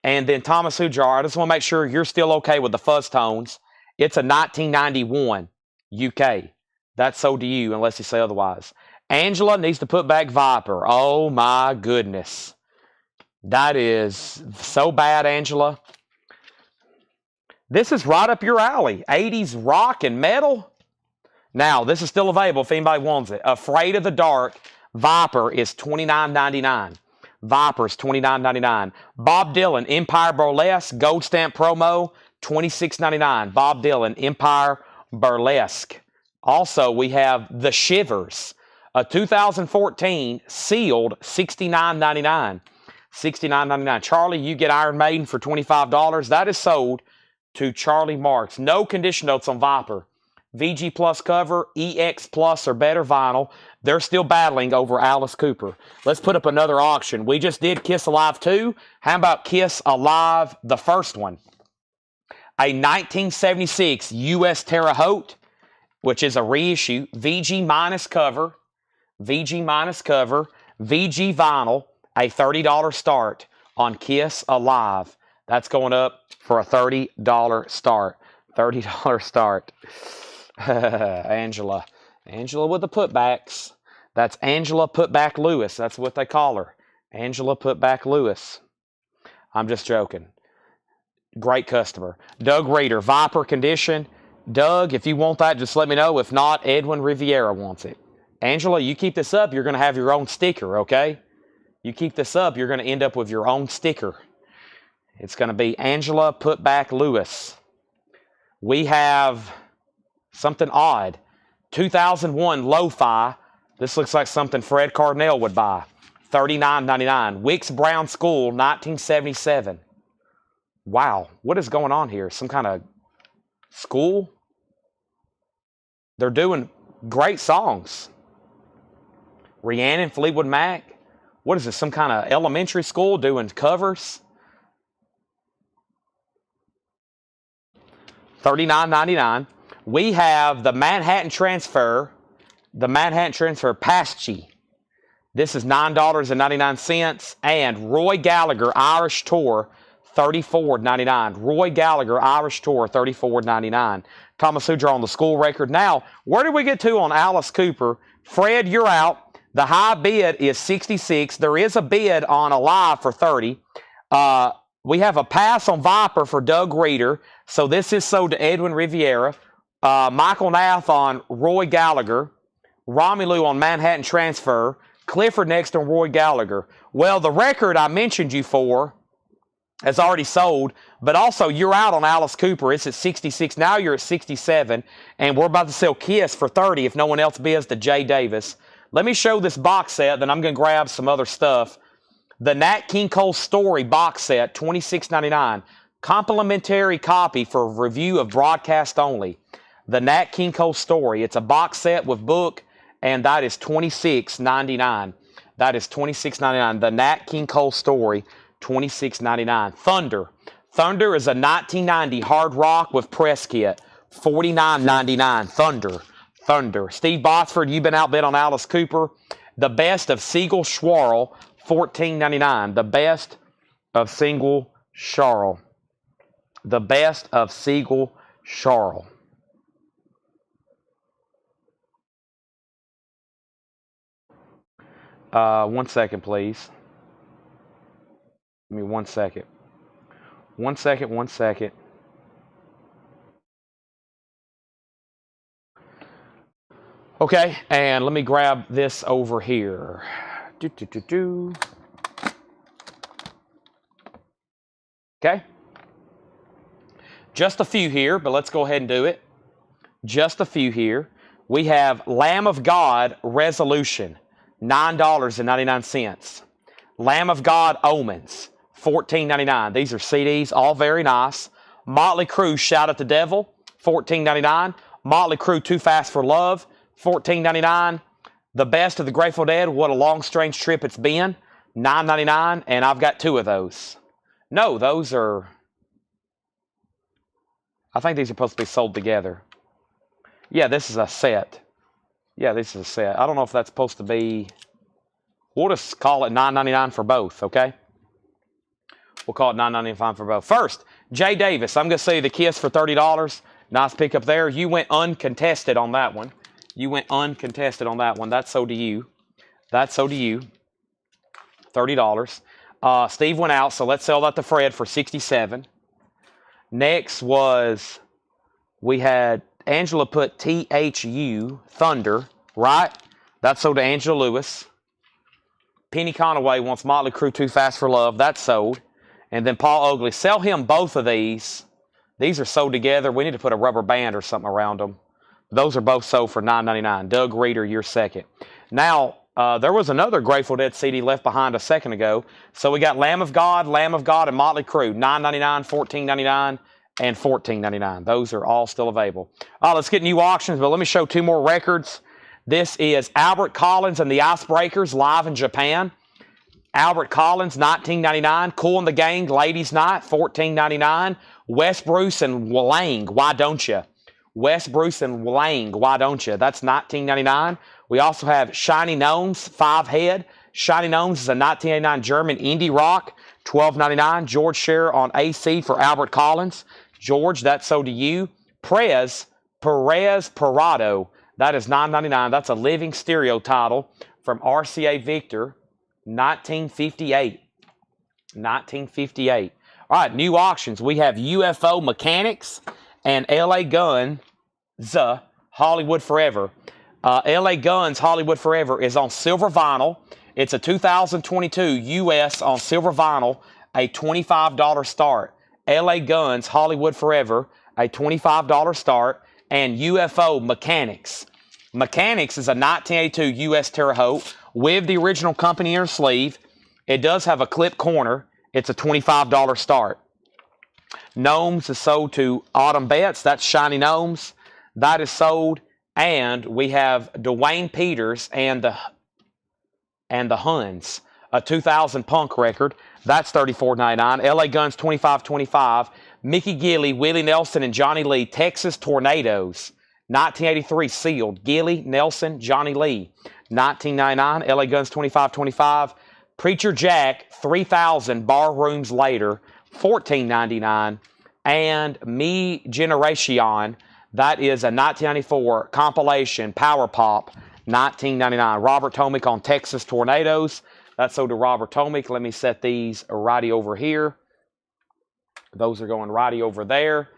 And then Thomas Hujar, I just want to make sure you're still okay with the Fuzz Tones. It's a 1991 UK. That's sold to you unless you say otherwise. Angela needs to put back Viper. Oh my goodness. That is so bad, Angela. This is right up your alley. 80s rock and metal. Now, this is still available if anybody wants it. Afraid of the Dark. Viper is $29.99. Viper is $29.99. Bob Dylan, Empire Burlesque, Gold Stamp Promo, $26.99. Bob Dylan, Empire Burlesque. Also, we have The Shivers, a 2014 sealed $69.99. $69.99. Charlie, you get Iron Maiden for $25. That is sold to Charlie Marks. No condition notes on Viper. VG Plus cover, EX Plus or better vinyl. They're still battling over Alice Cooper. Let's put up another auction. We just did Kiss Alive 2. How about Kiss Alive, the first one? A 1976 U.S. Terre Haute, which is a reissue. VG minus cover. VG minus cover. VG vinyl. A $30 start on Kiss Alive. That's going up for a $30 start. $30 start. Angela. Angela with the putbacks. That's Angela Putback Lewis. That's what they call her. Angela Putback Lewis. I'm just joking. Great customer. Doug Reeder, Viper condition. Doug, if you want that, just let me know. If not, Edwin Riviera wants it. Angela, you keep this up, you're going to have your own sticker, okay? You keep this up, you're going to end up with your own sticker. It's going to be Angela Putback Lewis. We have something odd. 2001 Lo-Fi. This looks like something Fred Cardinal would buy. $39.99. Wicks Brown School, 1977. Wow, what is going on here? Some kind of school? They're doing great songs. Rhiannon, Fleetwood Mac. What is this, some kind of elementary school doing covers? $39.99. We have the Manhattan Transfer. The Manhattan Transfer Paschi. This is $9.99. And Roy Gallagher Irish Tour, $34.99. Roy Gallagher Irish Tour, $34.99. Thomas Hujar on the school record. Now, where did we get to on Alice Cooper? Fred, you're out. The high bid is 66. There is a bid on Alive for 30. We have a pass on Viper for Doug Reeder. So this is sold to Edwin Riviera. Michael Nath on Roy Gallagher. Romelu on Manhattan Transfer. Clifford next on Roy Gallagher. Well, the record I mentioned you for has already sold, but also you're out on Alice Cooper. It's at 66. Now you're at 67, and we're about to sell Kiss for 30 if no one else bids to Jay Davis. Let me show this box set, then I'm going to grab some other stuff. The Nat King Cole Story box set, $26.99. Complimentary copy for review of broadcast only. The Nat King Cole Story. It's a box set with book, and that is $26.99. That is $26.99. The Nat King Cole Story, $26.99. Thunder. Thunder is a 1990 hard rock with press kit, $49.99. Thunder. Thunder. Steve Botsford, you've been outbid on Alice Cooper. The Best of Siegel Schwarl, $14.99. The Best of Siegel Schwarl. The Best of Siegel Schwarl. One second, please. Give me 1 second. 1 second, 1 second. Okay, and let me grab this over here. Okay. Just a few here, but let's go ahead and do it. Just a few here. We have Lamb of God Resolution, $9.99. Lamb of God Omens, $14.99. These are CDs, all very nice. Motley Crue Shout at the Devil, $14.99. Motley Crue Too Fast for Love, $14.99. The Best of the Grateful Dead, What a Long Strange Trip It's Been, $9.99. And I've got two of those. No, those are... I think these are supposed to be sold together. Yeah, this is a set. Yeah, this is a set. I don't know if that's supposed to be... We'll just call it $9.99 for both, okay? We'll call it $9.95 for both. First, Jay Davis. I'm going to sell you the Kiss for $30. Nice pickup there. You went uncontested on that one. You went uncontested on that one. That's sold to you. That's sold to you. $30. Steve went out, so let's sell that to Fred for $67. Next was, we had Angela put THU, Thunder, right? That's sold to Angela Lewis. Penny Conaway wants Motley Crue Too Fast for Love. That's sold. And then Paul Oakley. Sell him both of these. These are sold together. We need to put a rubber band or something around them. Those are both sold for $9.99. Doug Reeder, you're second. Now, there was another Grateful Dead CD left behind a second ago. So we got Lamb of God, and Motley Crue. $9.99, $14.99, and $14.99. Those are all still available. Let's get new auctions, but let me show two more records. This is Albert Collins and the Icebreakers live in Japan. Albert Collins, $19.99. Kool and the Gang, Ladies Night, $14.99. Wes Bruce and Lang, Why Don't You? Wes Bruce and Lang, Why Don't You? That's $19.99. We also have Shiny Gnomes, 5 head. Shiny Gnomes is a 1989 German indie rock, $12.99. George Scherer on AC for Albert Collins. George, that's sold to you. Perez Parado, that is $9.99. That's a living stereo title from RCA Victor, 1958. 1958. All right, new auctions. We have UFO Mechanics and LA Guns, Hollywood Forever. LA Guns, Hollywood Forever is on silver vinyl. It's a 2022 US on silver vinyl, a $25 start. LA Guns, Hollywood Forever, a $25 start. And UFO Mechanics. Mechanics is a 1982 US Terre Haute with the original company inner sleeve. It does have a clip corner. It's a $25 start. Gnomes is sold to Autumn Betts. That's Shiny Gnomes. That is sold. And we have Dwayne Peters and the Huns, a 2000 punk record. That's $34.99. LA Guns, $25.25. Mickey Gilley, Willie Nelson, and Johnny Lee, Texas Tornadoes, 1983 sealed. Gilley, Nelson, Johnny Lee, $19.99. LA Guns, $25.25. Preacher Jack, 3,000 Bar Rooms Later, $14.99. And Me Generation, that is a 1994 compilation, Power Pop, $19.99. Robert Tomic on Texas Tornadoes. That's sold to Robert Tomic. Let me set these righty over here. Those are going righty over there.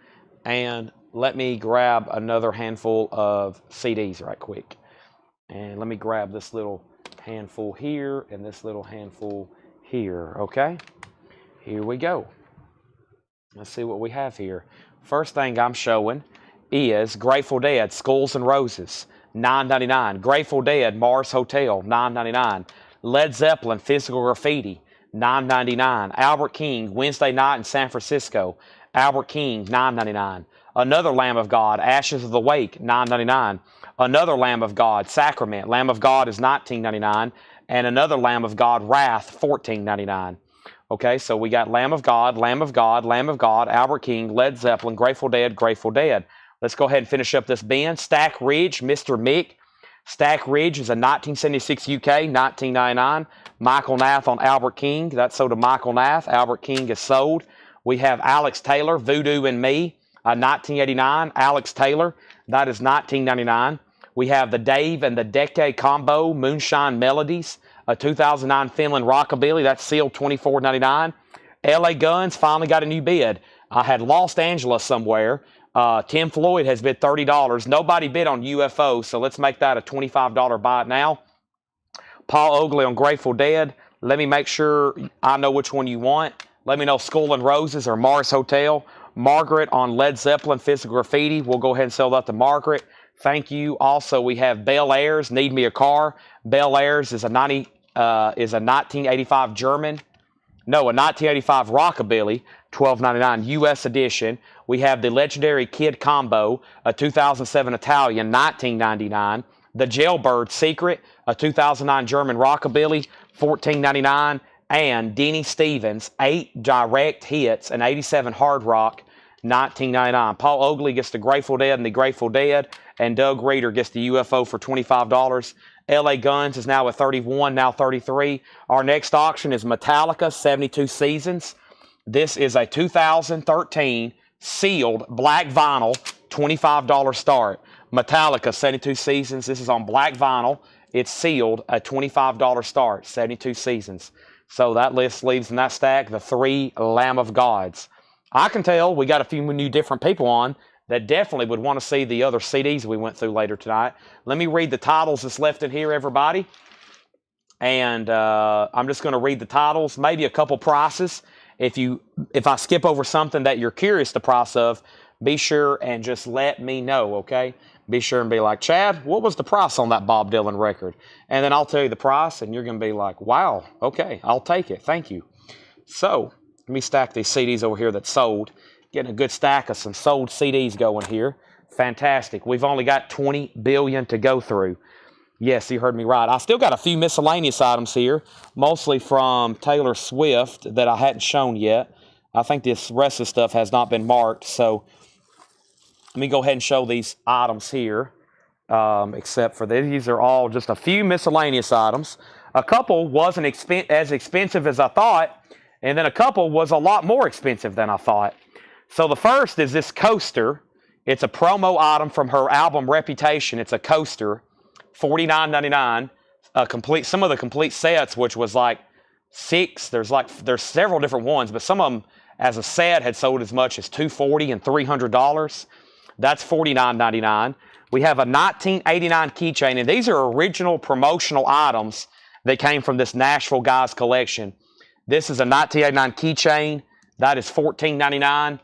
And let me grab another handful of CDs right quick. And let me grab this little handful here and this little handful here, okay? Here we go. Let's see what we have here. First thing I'm showing is Grateful Dead, Skulls and Roses, $9.99. Grateful Dead, Mars Hotel, $9.99. Led Zeppelin, Physical Graffiti, $9.99. Albert King, Wednesday Night in San Francisco, Albert King, $9.99. Another Lamb of God, Ashes of the Wake, $9.99. Another Lamb of God, Sacrament, Lamb of God is $19.99. And another Lamb of God, Wrath, $14.99. Okay, so we got Lamb of God, Lamb of God, Lamb of God, Albert King, Led Zeppelin, Grateful Dead, Grateful Dead. Let's go ahead and finish up this bin. Stack Ridge, Mr. Mick. Stack Ridge is a 1976 UK, $19.99. Michael Nath on Albert King. That's sold to Michael Nath. Albert King is sold. We have Alex Taylor, Voodoo and Me, 1989. Alex Taylor, that is $19.99. We have the Dave and the Decade Combo, Moonshine Melodies, a 2009 Finland Rockabilly. That's sealed $24.99. LA Guns finally got a new bid. I had Los Angeles somewhere. Tim Floyd has bid $30. Nobody bid on UFO, so let's make that a $25 buy now. Paul Oakley on Grateful Dead. Let me make sure I know which one you want. Let me know Skull and Roses or Mars Hotel. Margaret on Led Zeppelin, Physical Graffiti. We'll go ahead and sell that to Margaret. Thank you. Also, we have Bel Airs, Need Me a Car. Bel Airs is a 1985 German. No, a 1985 Rockabilly, $12.99 U.S. edition. We have the legendary Kid Combo, a 2007 Italian, $19.99. The Jailbird Secret, a 2009 German Rockabilly, $14.99. And Denny Stevens, 8 direct hits, an 87 Hard Rock, $19.99. Paul Oakley gets the Grateful Dead and the Grateful Dead, and Doug Reeder gets the UFO for $25. LA Guns is now at 31, now 33. Our next auction is Metallica, 72 Seasons. This is a 2013 sealed black vinyl, $25 start. Metallica, 72 Seasons. This is on black vinyl. It's sealed, a $25 start, 72 Seasons. So that list leaves in that stack the 3 Lamb of Gods. I can tell we got a few new different people on that definitely would want to see the other CDs we went through later tonight. Let me read the titles that's left in here, everybody. And I'm just going to read the titles, maybe a couple prices. If I skip over something that you're curious the price of, be sure and just let me know, okay? Be sure and be like, Chad, what was the price on that Bob Dylan record? And then I'll tell you the price, and you're going to be like, wow, okay, I'll take it. Thank you. So let me stack these CDs over here that sold. Getting a good stack of some sold CDs going here. Fantastic. We've only got 20 billion to go through. Yes, you heard me right. I still got a few miscellaneous items here, mostly from Taylor Swift that I hadn't shown yet. I think this rest of the stuff has not been marked, so let me go ahead and show these items here, except for these are all just a few miscellaneous items. A couple wasn't as expensive as I thought, and then a couple was a lot more expensive than I thought. So the first is this coaster. It's a promo item from her album Reputation. It's a coaster, $49.99. Some of the complete sets, which was like 6. There's several different ones, but some of them as a set had sold as much as $240 and $300. That's $49.99. We have a 1989 keychain, and these are original promotional items that came from this Nashville Guys collection. This is a 1989 keychain. That is $14.99.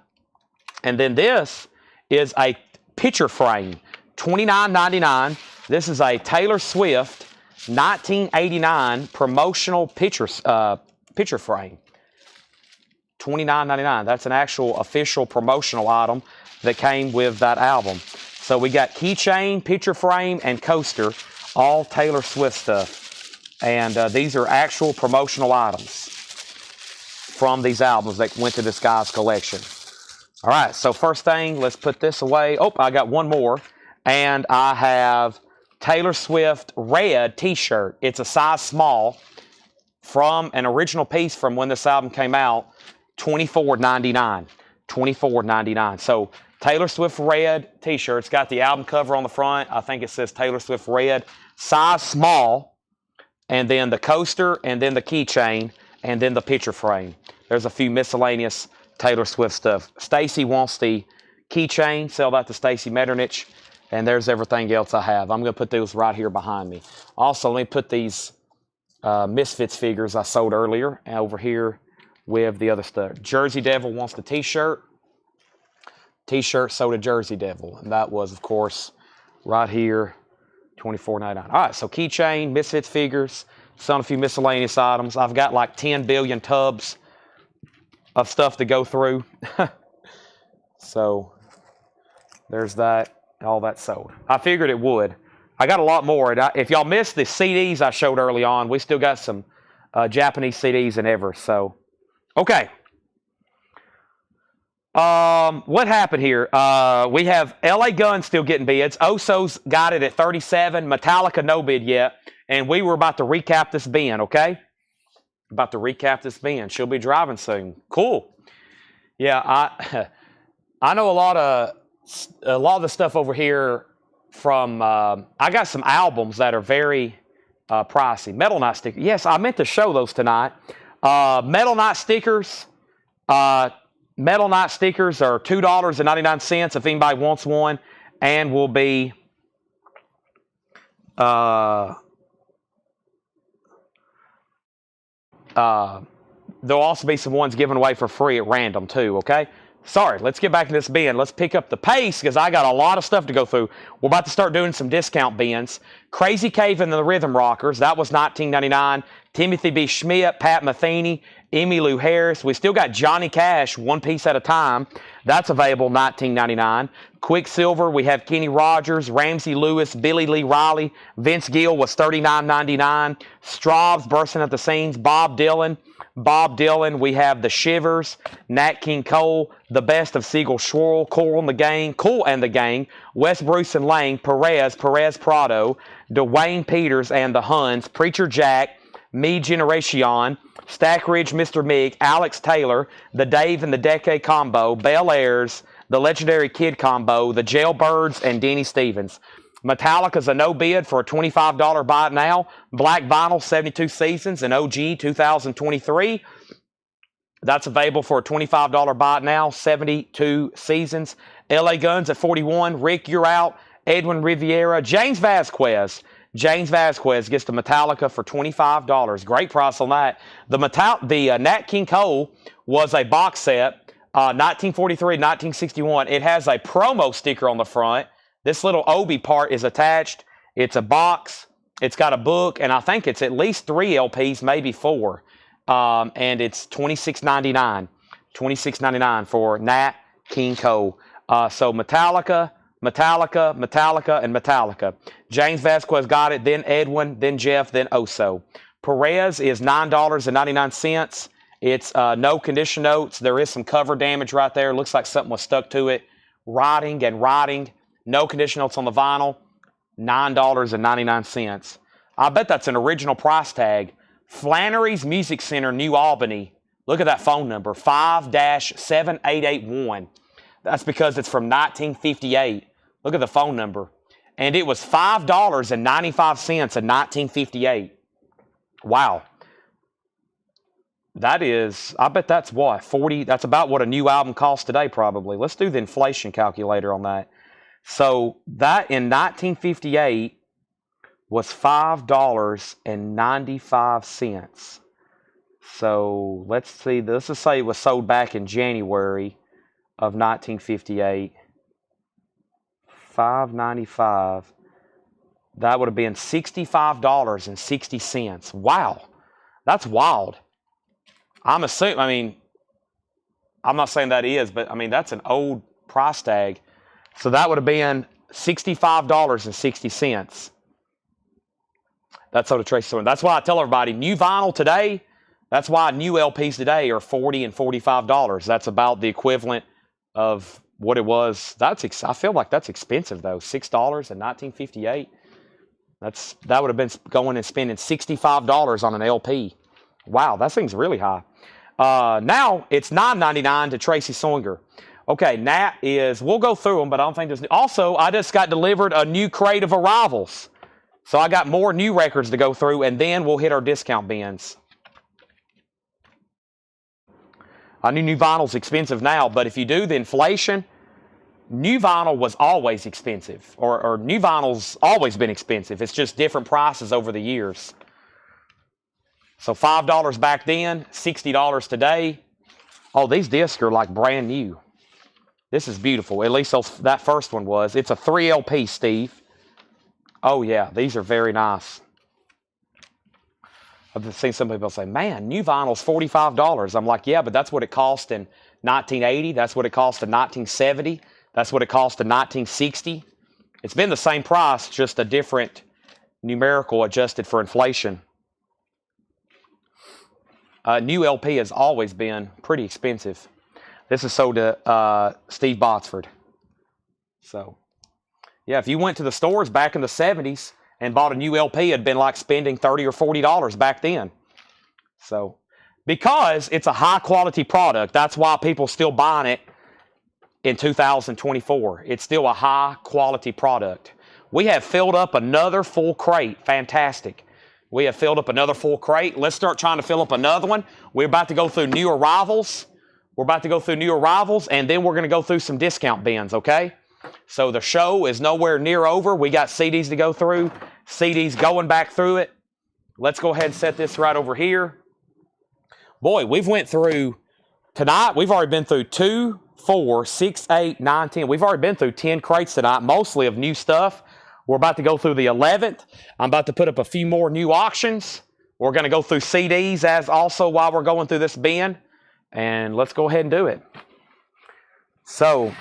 And then this is a picture frame, $29.99. This is a Taylor Swift 1989 promotional picture frame, $29.99. That's an actual official promotional item that came with that album. So we got keychain, picture frame, and coaster, all Taylor Swift stuff. And these are actual promotional items from these albums that went to this guy's collection. All right, so first thing, let's put this away. Oh, I got one more. And I have Taylor Swift red t-shirt. It's a size small from an original piece from when this album came out, $24.99. $24.99. So Taylor Swift red t-shirt. It's got the album cover on the front. I think it says Taylor Swift red. Size small. And then the coaster, and then the keychain, and then the picture frame. There's a few miscellaneous Taylor Swift stuff. Stacy wants the keychain. Sell that to Stacy Metternich. And there's everything else I have. I'm going to put those right here behind me. Also, let me put these Misfits figures I sold earlier over here with the other stuff. Jersey Devil wants the t-shirt. T-shirt sold a Jersey Devil. And that was, of course, right here, $24.99. All right, so keychain, Misfits figures, selling a few miscellaneous items. I've got like 10 billion tubs of stuff to go through. So there's that. All that sold. I figured it would. I got a lot more. If y'all missed the CDs I showed early on, we still got some Japanese CDs and ever. So, okay. What happened here? We have LA Guns still getting bids. Oso's got it at 37. Metallica no bid yet. And we were about to recap this bin, okay? About to recap this bin. She'll be driving soon. Cool. Yeah, I know a lot of the stuff over here from, I got some albums that are very pricey. Metal Knight stickers. Yes, I meant to show those tonight. Metal Knight stickers. Metal Knight stickers are $2.99 if anybody wants one, and will be there'll also be some ones given away for free at random too, okay? Sorry, let's get back to this bin. Let's pick up the pace because I got a lot of stuff to go through. We're about to start doing some discount bins. Crazy Cave and the Rhythm Rockers, that was $19.99. Timothy B. Schmidt, Pat Metheny, Emmylou Harris. We still got Johnny Cash, one piece at a time. That's available $19.99. Quicksilver, we have Kenny Rogers, Ramsey Lewis, Billy Lee Riley. Vince Gill was $39.99. Straub's bursting at the seams. Bob Dylan, we have the Shivers, Nat King Cole, the best of Siegel Schwarl, Cool and the Gang, Wes Bruce and Lang, Perez Prado, Dwayne Peters and the Huns, Preacher Jack, Me Generation, Stack Ridge, Mr. Mig, Alex Taylor, the Dave and the Decade Combo, Bel Airs, the Legendary Kid Combo, the Jailbirds, and Denny Stevens. Metallica's a no bid for a $25 buy it now. Black Vinyl 72 Seasons and OG 2023. That's available for a $25 buy it now. 72 Seasons. LA Guns at 41. Rick, you're out. Edwin Riviera. James Vasquez gets the Metallica for $25. Great price on that. The Nat King Cole was a box set, 1943, 1961. It has a promo sticker on the front. This little Obi part is attached. It's a box. It's got a book, and I think it's at least 3 LPs, maybe 4. And it's $26.99. $26.99 for Nat King Cole. So Metallica, and Metallica. James Vasquez got it, then Edwin, then Jeff, then Oso. Perez is $9.99. It's no condition notes. There is some cover damage right there. Looks like something was stuck to it. Rotting. No condition notes on the vinyl. $9.99. I bet that's an original price tag. Flannery's Music Center, New Albany. Look at that phone number, 5-7881. That's because it's from 1958. Look at the phone number. And it was $5.95 in 1958. Wow. That is, I bet that's what, 40, that's about what a new album costs today probably. Let's do the inflation calculator on that. So that in 1958 was $5.95. So let's see, let's just say it was sold back in January of 1958. $5.95. That would have been $65.60. Wow. That's wild. I'm assuming, I'm not saying that is, but that's an old price tag. So that would have been $65.60. That's sold to Tracy Thorne. That's why I tell everybody, new vinyl today, that's why new LPs today are $40 and $45. That's about the equivalent of what it was. I feel like that's expensive though. $6 in 1958. That would have been going and spending $65 on an LP. Wow, that thing's really high. Now it's $9.99 to Tracy Songer. Okay, Nat we'll go through them, but I don't think there's. Also, I just got delivered a new crate of arrivals. So I got more new records to go through, and then we'll hit our discount bins. I knew new vinyl's expensive now, but if you do the inflation, new vinyl was always expensive, or new vinyl's always been expensive. It's just different prices over the years. So $5 back then, $60 today. Oh, these discs are like brand new. This is beautiful. At least that first one was. It's a 3 LP, Steve. Oh, yeah. These are very nice. I've seen some people say, man, new vinyl's $45. I'm like, yeah, but that's what it cost in 1980. That's what it cost in 1970. That's what it cost in 1960. It's been the same price, just a different numerical adjusted for inflation. New LP has always been pretty expensive. This is sold to Steve Botsford. So, yeah, if you went to the stores back in the 70s and bought a new LP, it'd been like spending $30 or $40 back then. So, because it's a high-quality product, that's why people still buying it in 2024. It's still a high-quality product. We have filled up another full crate. Fantastic. We have filled up another full crate. Let's start trying to fill up another one. We're about to go through new arrivals. And then we're going to go through some discount bins, okay? So the show is nowhere near over. We got CDs to go through. CDs going back through it. Let's go ahead and set this right over here. Boy, we've went through, tonight, we've already been through 2, 4, 6, 8, 9, 10. We've already been through 10 crates tonight, mostly of new stuff. We're about to go through the 11th. I'm about to put up a few more new auctions. We're going to go through CDs as also while we're going through this bin. And let's go ahead and do it. So,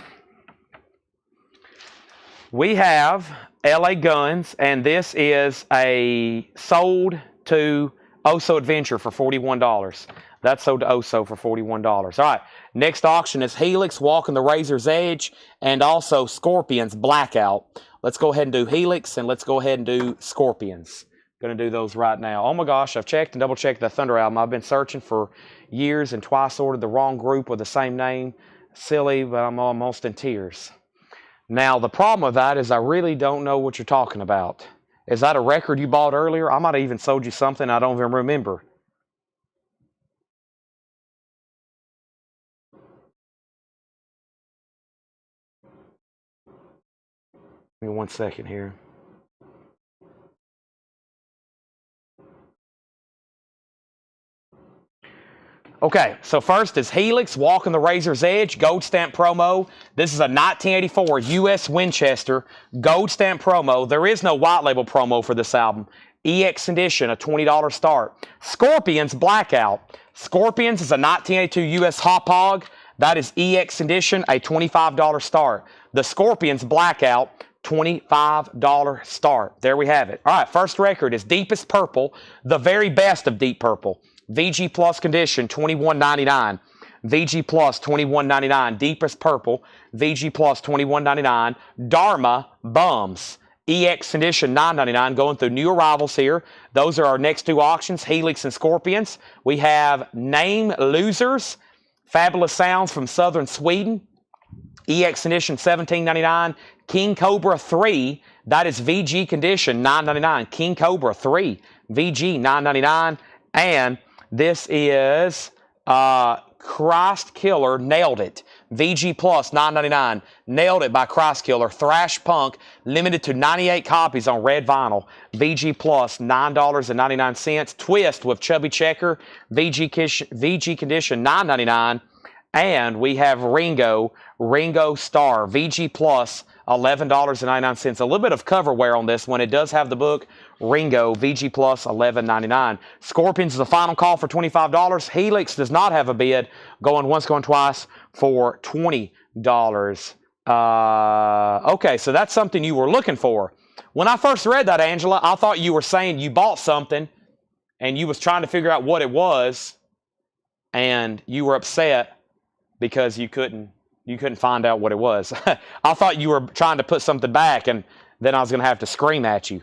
we have LA Guns, and this is a sold to Oso Adventure for $41. That's sold to Oso for $41. All right, next auction is Helix, Walking the Razor's Edge, and also Scorpions Blackout. Let's go ahead and do Helix, and let's go ahead and do Scorpions. Going to do those right now. Oh my gosh, I've checked and double-checked the Thunder album. I've been searching for years and twice ordered the wrong group with the same name. Silly, but I'm almost in tears. Now, the problem with that is I really don't know what you're talking about. Is that a record you bought earlier? I might have even sold you something I don't even remember. Give me 1 second here. Okay, so first is Helix, Walking the Razor's Edge, Gold Stamp promo. This is a 1984 U.S. Winchester Gold Stamp promo. There is no white label promo for this album. EX edition, a $20 start. Scorpions Blackout. Scorpions is a 1982 U.S. Hop Hog. That is EX edition, a $25 start. The Scorpions Blackout, $25 start. There we have it. All right, first record is Deepest Purple, the very best of Deep Purple. VG Plus condition, $21.99. VG Plus, $21.99. Deepest Purple, VG Plus, $21.99. Dharma Bums, EX condition, $9.99. Going through new arrivals here. Those are our next two auctions, Helix and Scorpions. We have Name Losers, Fabulous Sounds from Southern Sweden. EX condition, $17.99. King Cobra 3, that is VG condition, $9.99. King Cobra 3, VG, $9.99. And this is Christ Killer, Nailed It. VG Plus, $9.99. Nailed It by Christ Killer. Thrash Punk, limited to 98 copies on red vinyl. VG Plus, $9.99. Twist with Chubby Checker, VG condition, $9.99. And we have Ringo Starr, VG Plus, $11.99. A little bit of cover wear on this one. It does have the book Ringo, VG Plus, $11.99. Scorpions is the final call for $25. Helix does not have a bid. Going once, going twice for $20. Okay, so that's something you were looking for. When I first read that, Angela, I thought you were saying you bought something and you was trying to figure out what it was and you were upset because you couldn't find out what it was. I thought you were trying to put something back, and then I was going to have to scream at you.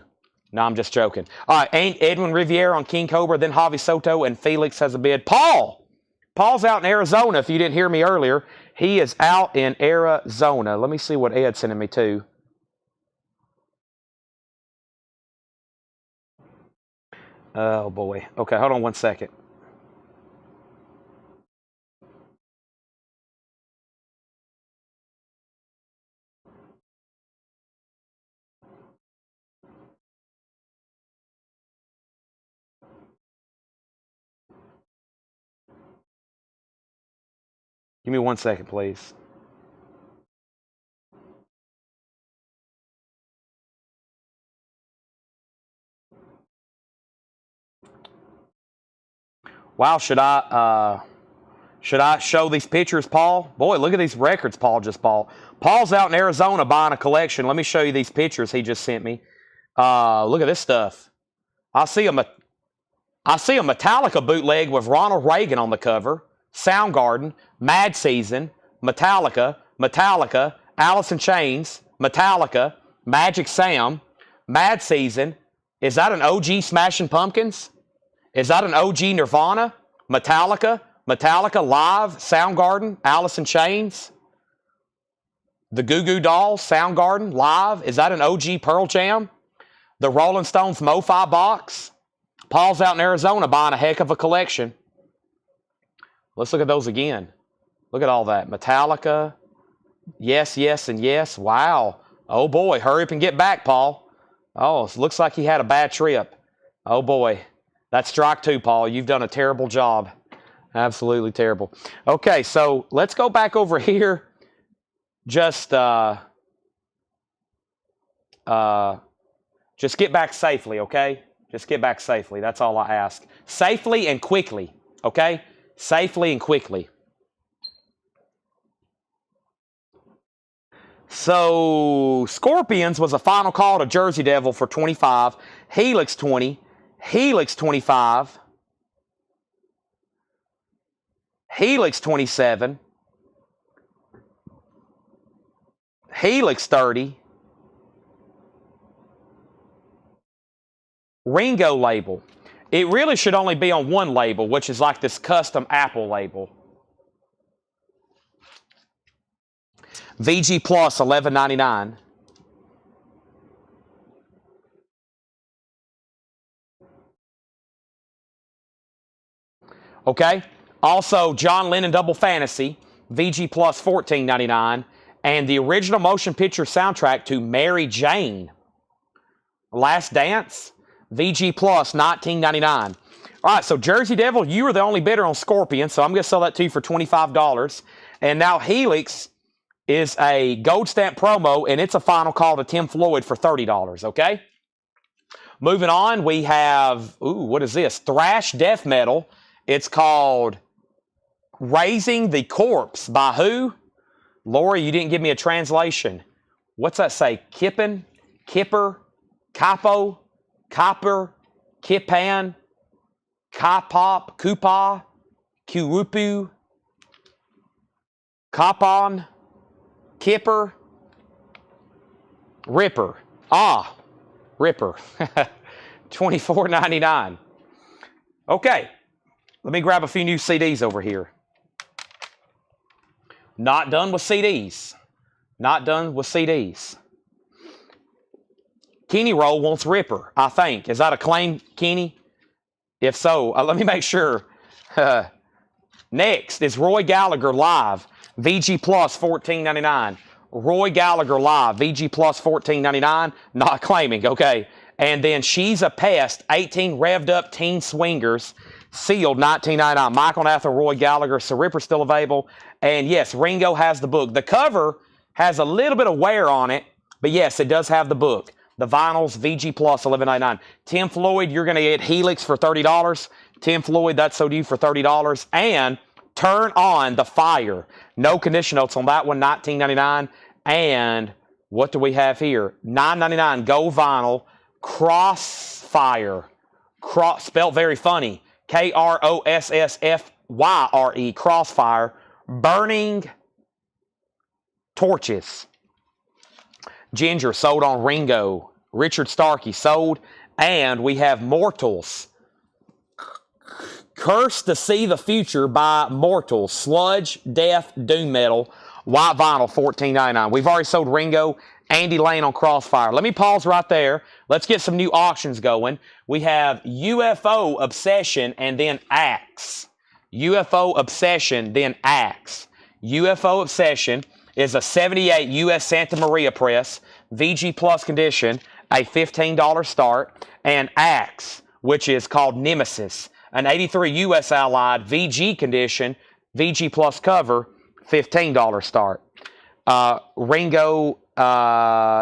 No, I'm just joking. All right, Edwin Riviere on King Cobra, then Javi Soto, and Felix has a bid. Paul's out in Arizona, if you didn't hear me earlier. He is out in Arizona. Let me see what Ed's sending me to. Oh, boy. Okay, hold on 1 second. Give me 1 second, please. Wow, should I show these pictures, Paul? Boy, look at these records Paul just bought. Paul's out in Arizona buying a collection. Let me show you these pictures he just sent me. Look at this stuff. I see a Metallica bootleg with Ronald Reagan on the cover. Soundgarden, Mad Season, Metallica, Alice in Chains, Metallica, Magic Sam, Mad Season. Is that an OG Smashing Pumpkins? Is that an OG Nirvana? Metallica Live, Soundgarden, Alice in Chains? The Goo Goo Dolls, Soundgarden, Live. Is that an OG Pearl Jam? The Rolling Stones Mo-Fi box. Paul's out in Arizona buying a heck of a collection. Let's look at those again. Look at all that. Metallica. Yes, yes, and yes. Wow. Oh, boy. Hurry up and get back, Paul. Oh, it looks like he had a bad trip. Oh, boy. That's strike two, Paul. You've done a terrible job. Absolutely terrible. Okay, so let's go back over here. Just get back safely, okay? Just get back safely. That's all I ask. Safely and quickly, okay? Safely and quickly. So, Scorpions was a final call to Jersey Devil for 25. Helix 20. Helix 25. Helix 27. Helix 30. Ringo label. It really should only be on one label, which is like this custom Apple label. VG Plus $11.99. Okay. Also, John Lennon Double Fantasy, VG Plus $14.99, and the original motion picture soundtrack to Mary Jane, Last Dance, VG Plus $19.99. All right, so Jersey Devil, you are the only bidder on Scorpion, so I'm going to sell that to you for $25. And now Helix is a gold stamp promo, and it's a final call to Tim Floyd for $30, okay? Moving on, we have, what is this? Thrash death metal. It's called Raising the Corpse by who? Lori, you didn't give me a translation. What's that say? Kippen? Kipper? Capo? Copper? Kipan? Kapop? Kupa? Kurupu? Kapon? Kipper? Ripper. Ripper. $24.99. Okay. Let me grab a few new CDs over here. Not done with CDs. Not done with CDs. Kenny Roll wants Ripper, I think. Is that a claim, Kenny? If so, let me make sure. Next is Roy Gallagher Live, VG Plus $14.99. Roy Gallagher Live, VG Plus $14.99. Not claiming, okay. And then She's a Pest, 18 revved up teen swingers, sealed $19.99. Michael Nathan, Roy Gallagher, so Ripper's still available. And yes, Ringo has the book. The cover has a little bit of wear on it, but yes, it does have the book. The vinyls, VG Plus, $11.99. Tim Floyd, you're going to get Helix for $30. Tim Floyd, that's so due for $30. And Turn on the Fire. No condition notes on that one, $19.99. And what do we have here? $9.99 gold vinyl, Crossfire. Spelled very funny. Krossfyre. Crossfire. Burning Torches. Ginger sold on Ringo. Richard Starkey sold. And we have Mortals. Cursed to See the Future by Mortals. Sludge, Death, Doom Metal. White vinyl, $14.99. We've already sold Ringo. Andy Lane on Crossfire. Let me pause right there. Let's get some new auctions going. We have UFO Obsession and then Axe. UFO Obsession, then Axe. UFO Obsession is a 78 U.S. Santa Maria press, VG Plus condition, a $15 start, and Axe, which is called Nemesis, an 83 U.S. Allied VG condition, VG Plus cover, $15 start. Ringo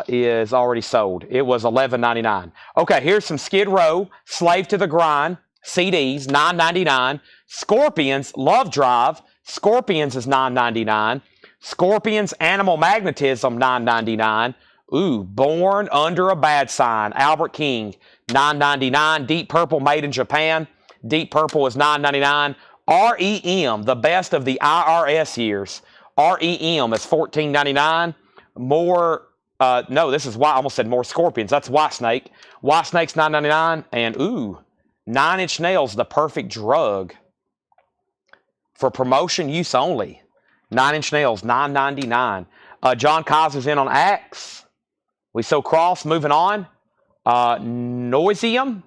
is already sold. It was $11.99. Okay, here's some Skid Row, Slave to the Grind, CDs, $9.99. Scorpions, Love Drive, Scorpions is $9.99. Scorpions, Animal Magnetism, $9.99. Ooh, Born Under a Bad Sign, Albert King, $9.99. Deep Purple, Made in Japan. Deep Purple is $9.99. REM, the best of the IRS years. REM is $14.99. More, no, this is why I almost said more Scorpions. That's Whitesnake. Whitesnake's $9.99. And ooh, 9 Inch Nails, The Perfect Drug. For promotion use only. 9 Inch Nails, $9.99. John Kaiser's in on Axe. We so cross, moving on. Noisium.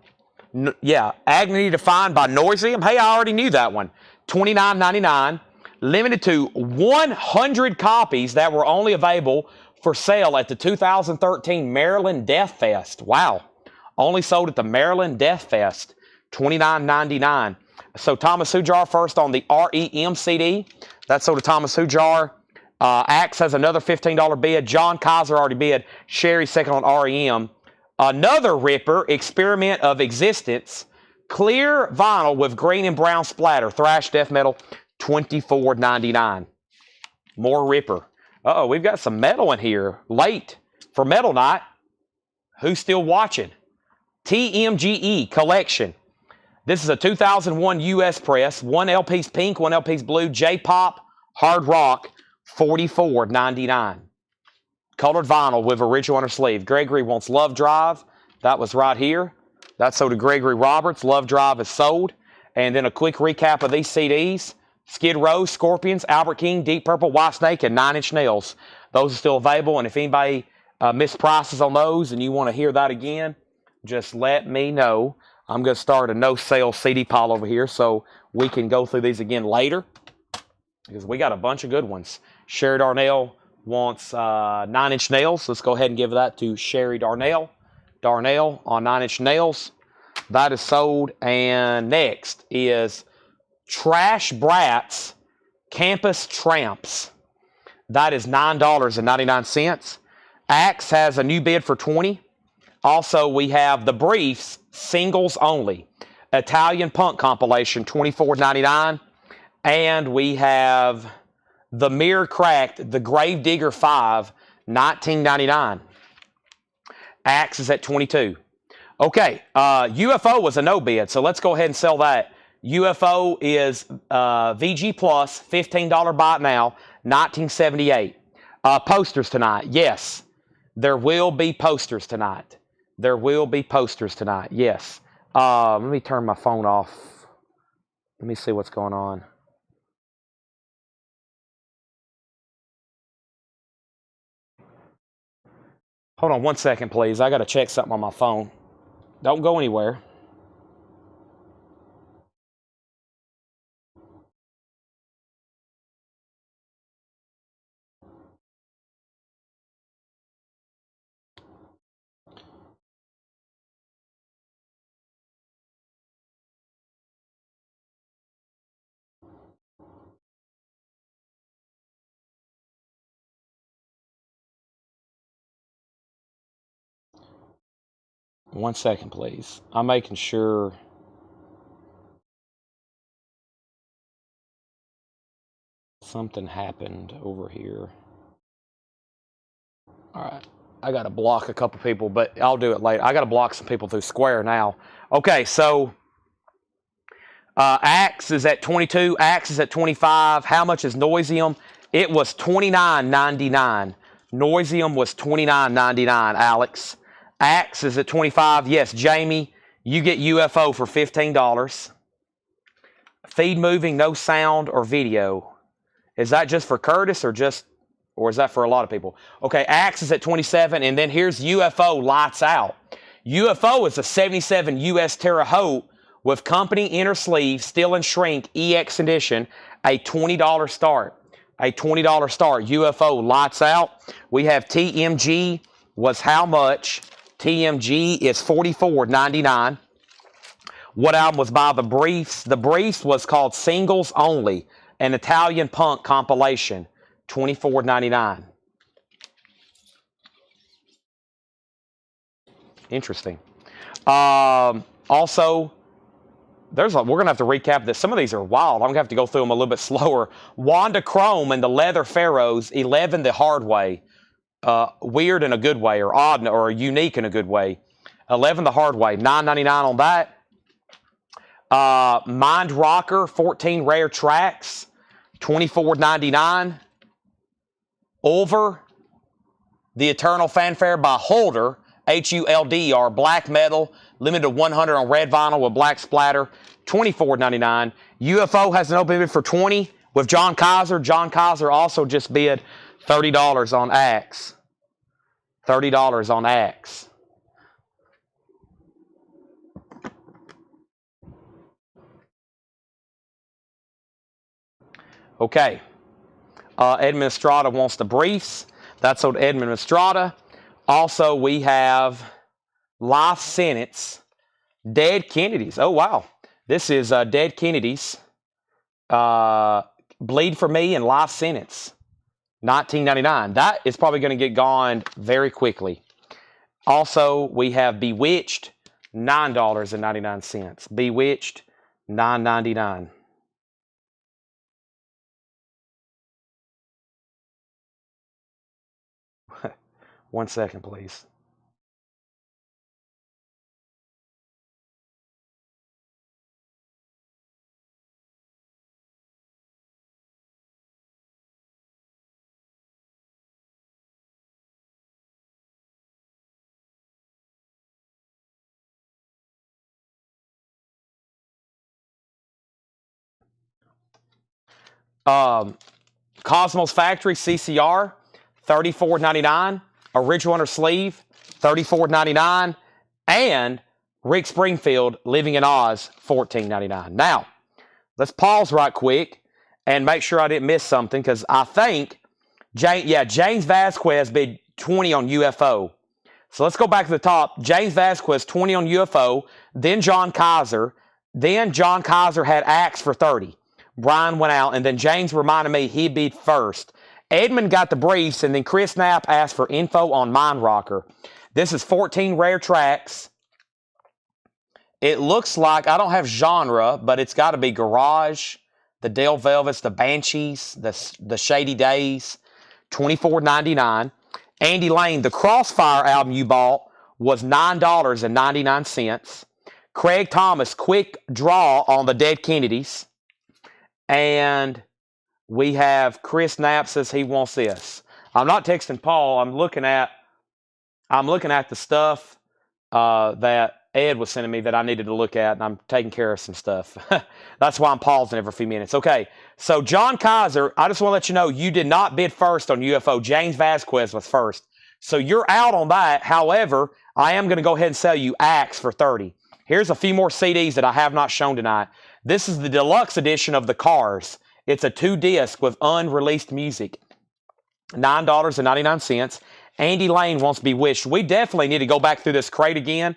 Agony Defined by Noisium. Hey, I already knew that one. $29.99. Limited to 100 copies that were only available for sale at the 2013 Maryland Death Fest. Wow. Only sold at the Maryland Death Fest. $29.99. So Thomas Hujar first on the REM CD. That's sold to Thomas Hujar. Axe has another $15 bid. John Kaiser already bid. Sherry second on REM. Another ripper, Experiment of Existence. Clear vinyl with green and brown splatter. Thrash death metal. $24.99. More ripper. Uh-oh, we've got some metal in here. Late for Metal Night. Who's still watching? TMGE Collection. This is a 2001 U.S. press. 1 LP's pink, 1 LP's blue. J-pop, hard rock, $44.99. Colored vinyl with original undersleeve. Gregory wants Love Drive. That was right here. That's sold to Gregory Roberts. Love Drive is sold. And then a quick recap of these CDs. Skid Row, Scorpions, Albert King, Deep Purple, Whitesnake, and 9 Inch Nails. Those are still available. And if anybody missed prices on those and you want to hear that again, just let me know. I'm going to start a no-sale CD pile over here so we can go through these again later because we got a bunch of good ones. Sherry Darnell wants 9 Inch Nails. Let's go ahead and give that to Sherry Darnell. Darnell on 9 Inch Nails. That is sold. And next is Trash Brats Campus Tramps. That is $9.99. Axe has a new bid for $20. Also, we have The Briefs, Singles Only. Italian Punk Compilation, $24.99. And we have The Mirror Cracked, The Gravedigger 5, $19.99. Axe is at $22. Okay, UFO was a no bid, so let's go ahead and sell that. UFO is VG Plus, $15 buy it now, 1978. Posters tonight, yes. There will be posters tonight. There will be posters tonight, yes. Let me turn my phone off. Let me see what's going on. Hold on 1 second, please. I got to check something on my phone. Don't go anywhere. One second, please. I'm making sure. Something happened over here. All right. I got to block a couple people, but I'll do it later. I got to block some people through Square now. Okay, so Axe is at 22. Axe is at 25. How much is Noisium? It was $29.99. Noisium was $29.99, Alex. Axe is at 25. Yes, Jamie, you get UFO for $15. Feed moving, no sound or video. Is that just for Curtis or is that for a lot of people? Okay, Axe is at 27, and then here's UFO Lights Out. UFO is a 77 US Terre Haute with company inner sleeve, steel and shrink EX edition, a $20 start. A $20 start. UFO Lights Out. We have TMG was how much? TMG is $44.99. What album was by The Briefs? The Briefs was called Singles Only. an Italian Punk compilation, $24.99. Interesting. Also, we're going to have to recap this. Some of these are wild. I'm going to have to go through them a little bit slower. Wanda Chrome and the Leather Pharaohs, 11 the hard way. Weird in a good way, or odd or unique in a good way. 11 the hard way, $9.99 on that. Mind Rocker, 14 rare tracks, $24.99. Ulver, The Eternal Fanfare by Hulder, Huldr, black metal, limited 100 on red vinyl with black splatter, $24.99. UFO has an open bid for $20 with John Kaiser. John Kaiser also just bid $30 on Axe. $30 on Axe. Okay. Edmund Estrada wants the briefs. That's on Edmund Estrada. Also, we have Life Sentence, Dead Kennedys. Oh, wow. This is Dead Kennedys. Bleed for Me and Life Sentence, $19.99. That is probably going to get gone very quickly. Also, we have Bewitched, $9.99. Bewitched, $9.99. One second, please. Cosmos Factory CCR, $34.99. Original Under Sleeve, $34.99. And Rick Springfield, Living in Oz, $14.99. Now, let's pause right quick and make sure I didn't miss something, because I think, James Vasquez bid $20 on UFO. So let's go back to the top. James Vasquez, $20 on UFO, then John Kaiser. Then John Kaiser had Axe for $30. Brian went out, and then James reminded me he bid first. Edmund got the briefs, and then Chris Knapp asked for info on Mind Rocker. This is 14 rare tracks. It looks like, I don't have genre, but it's got to be Garage, the Dale Velvets, the Banshees, the Shady Days, $24.99. Andy Lane, the Crossfire album you bought was $9.99. Craig Thomas, Quick Draw on the Dead Kennedys. And we have Chris Knapp says he wants this. I'm not texting Paul. I'm looking at the stuff that Ed was sending me that I needed to look at, and I'm taking care of some stuff. That's why I'm pausing every few minutes. Okay, so John Kaiser, I just want to let you know, you did not bid first on UFO. James Vasquez was first. So you're out on that. However, I am going to go ahead and sell you Axe for $30. Here's a few more CDs that I have not shown tonight. This is the deluxe edition of The Cars. It's a 2-disc with unreleased music. $9.99. Andy Lane wants Bewitched. We definitely need to go back through this crate again.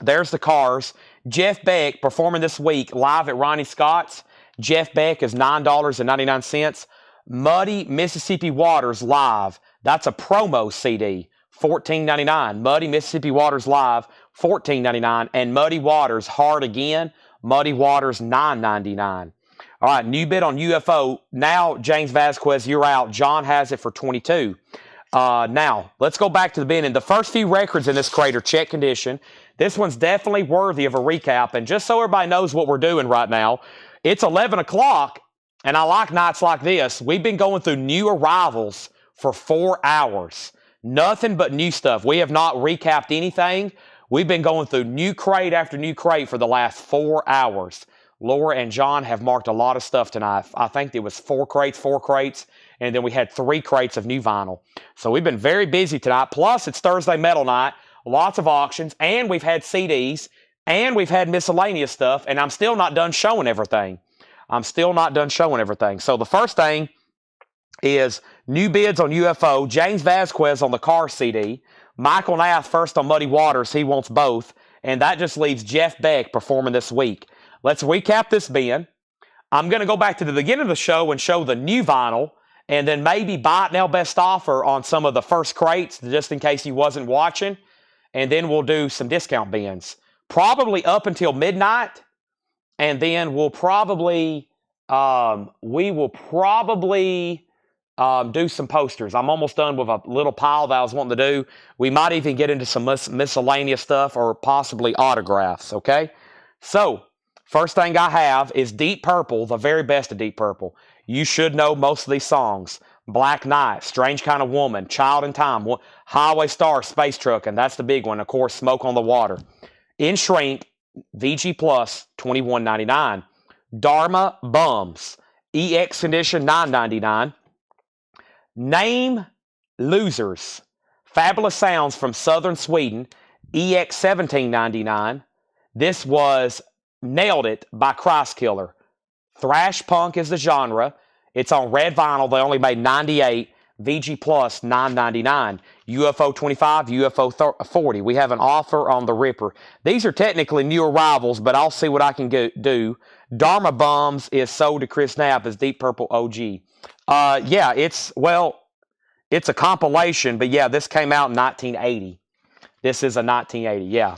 There's The Cars. Jeff Beck performing this week live at Ronnie Scott's. Jeff Beck is $9.99. Muddy Mississippi Waters live. That's a promo CD. $14.99. Muddy Mississippi Waters live. $14.99. And Muddy Waters Hard Again. Muddy Waters $9.99. All right, new bid on UFO. Now, James Vasquez, you're out. John has it for $22. Now, let's go back to the bin. And the first few records in this crate are check condition. This one's definitely worthy of a recap. And just so everybody knows what we're doing right now, it's 11 o'clock, and I like nights like this. We've been going through new arrivals for 4 hours. Nothing but new stuff. We have not recapped anything. We've been going through new crate after new crate for the last 4 hours. Laura and John have marked a lot of stuff tonight. I think it was 4 crates, and then we had 3 crates of new vinyl. So we've been very busy tonight. Plus, it's Thursday Metal Night, lots of auctions, and we've had CDs, and we've had miscellaneous stuff, and I'm still not done showing everything. So the first thing is new bids on UFO. James Vasquez on the Car CD. Michael Nath first on Muddy Waters. He wants both. And that just leaves Jeff Beck performing this week. Let's recap this bin. I'm going to go back to the beginning of the show and show the new vinyl, and then maybe buy it now best offer on some of the first crates, just in case you wasn't watching. And then we'll do some discount bins, probably up until midnight. And then we'll probably, do some posters. I'm almost done with a little pile that I was wanting to do. We might even get into some miscellaneous stuff or possibly autographs, okay? So, first thing I have is Deep Purple, the very best of Deep Purple. You should know most of these songs. Black Knight, Strange Kind of Woman, Child in Time, Highway Star, Space Truck, and that's the big one, of course, Smoke on the Water. In Shrink, VG Plus, $21.99. Dharma Bums, EX Edition, $9.99. Name Losers, Fabulous Sounds from Southern Sweden, EX $17.99. This was Nailed It by Christkiller. Thrash punk is the genre. It's on red vinyl. They only made 98. VG Plus, $9.99. UFO 25, UFO 40. We have an offer on the Ripper. These are technically new arrivals, but I'll see what I can do. Dharma Bums is sold to Chris Knapp as Deep Purple OG. Yeah, it's a compilation, but yeah, this came out in 1980. This is a 1980, yeah.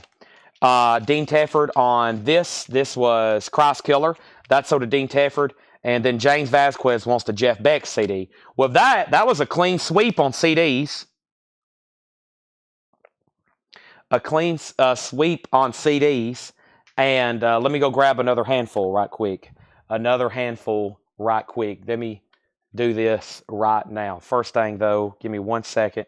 Dean Tedford on this. This was Christkiller. That's sold to Dean Tedford. And then James Vasquez wants the Jeff Beck CD. Well, that was a clean sweep on CDs. A clean sweep on CDs. And let me go grab another handful right quick. Another handful right quick. Let me do this right now. First thing, though, give me 1 second.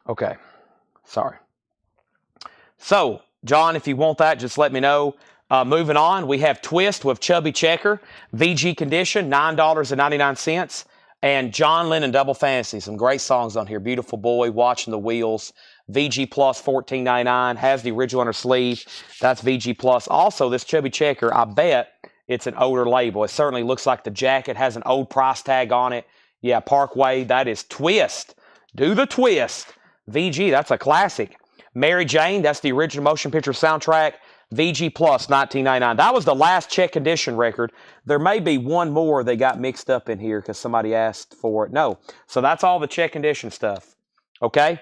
Okay, sorry. So, John, if you want that, just let me know. Moving on, we have Twist with Chubby Checker, VG Condition, $9.99. And John Lennon Double Fantasy, some great songs on here. Beautiful Boy, Watching the Wheels, VG Plus, $14.99. Has the original on her sleeve. That's VG Plus. Also, this Chubby Checker, I bet it's an older label. It certainly looks like the jacket has an old price tag on it. Yeah, Parkway, that is Twist. Do the Twist. VG, that's a classic. Mary Jane, that's the original motion picture soundtrack. VG Plus, $19.99. That was the last Check Condition record. There may be one more they got mixed up in here because somebody asked for it. No. So that's all the Check Condition stuff. Okay?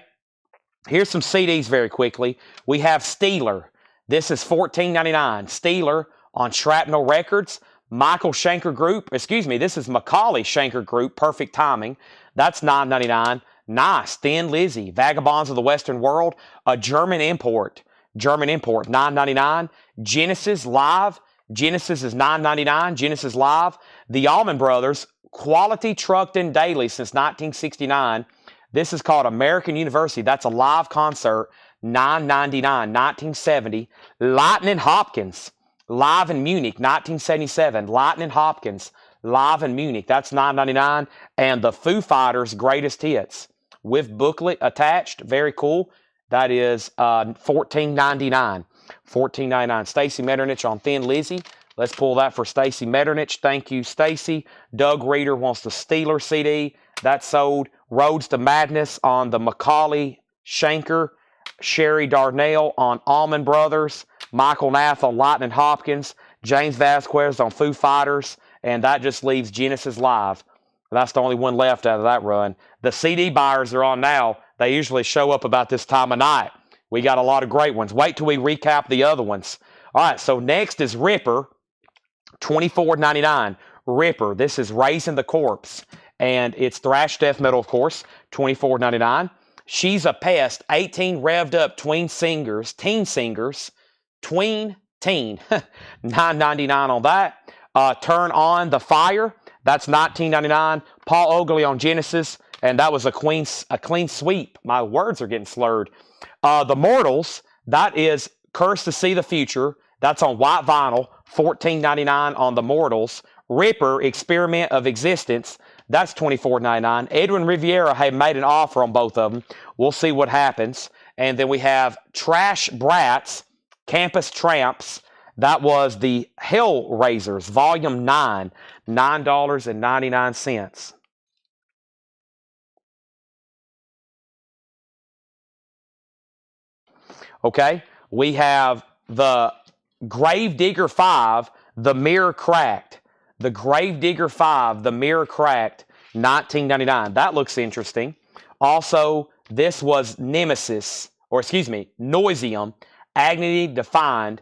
Here's some CDs very quickly. We have Steeler. This is $14.99. Steeler on Shrapnel Records. Michael Schenker Group. Excuse me, this is Macaulay Schenker Group. Perfect Timing. That's $9.99. Nice. Thin Lizzy. Vagabonds of the Western World. A German import. $9.99. Genesis Live. Genesis is $9.99. Genesis Live. The Allman Brothers. Quality Truckton Daily since 1969. This is called American University. That's a live concert. $9.99. 1970. Lightning Hopkins. Live in Munich. 1977. Lightning Hopkins. Live in Munich. That's $9.99. And the Foo Fighters Greatest Hits. With booklet attached. Very cool. That is $14.99. $14.99. Stacy Metternich on Thin Lizzy. Let's pull that for Stacy Metternich. Thank you, Stacy. Doug Reeder wants the Steeler CD. That sold. Roads to Madness on the Macaulay Schenker. Sherry Darnell on Allman Brothers. Michael Nath on Lightning Hopkins. James Vasquez on Foo Fighters. And that just leaves Genesis Live. That's the only one left out of that run. The CD buyers are on now. They usually show up about this time of night. We got a lot of great ones. Wait till we recap the other ones. All right, so next is Ripper, $24.99. Ripper, this is Raising the Corpse. And it's thrash death metal, of course, $24.99. She's a Pest, 18 revved up teen singers, $9.99 on that. Turn on the Fire, that's $19.99. Paul Oakley on Genesis, and that was a clean sweep. My words are getting slurred. The Mortals, that is Curse to See the Future, That's on white vinyl, $14.99 on the Mortals. Ripper, Experiment of Existence, that's $24.99. Edwin Riviera had made an offer on both of them. We'll see what happens. And then we have Trash Brats, Campus Tramps. That was the Hellraisers, Volume 9, $9.99. Okay, we have the Gravedigger 5, The Mirror Cracked. The Gravedigger 5, The Mirror Cracked, $19.99. That looks interesting. Also, this was Nemesis, or excuse me, Noisium, Agony Defined,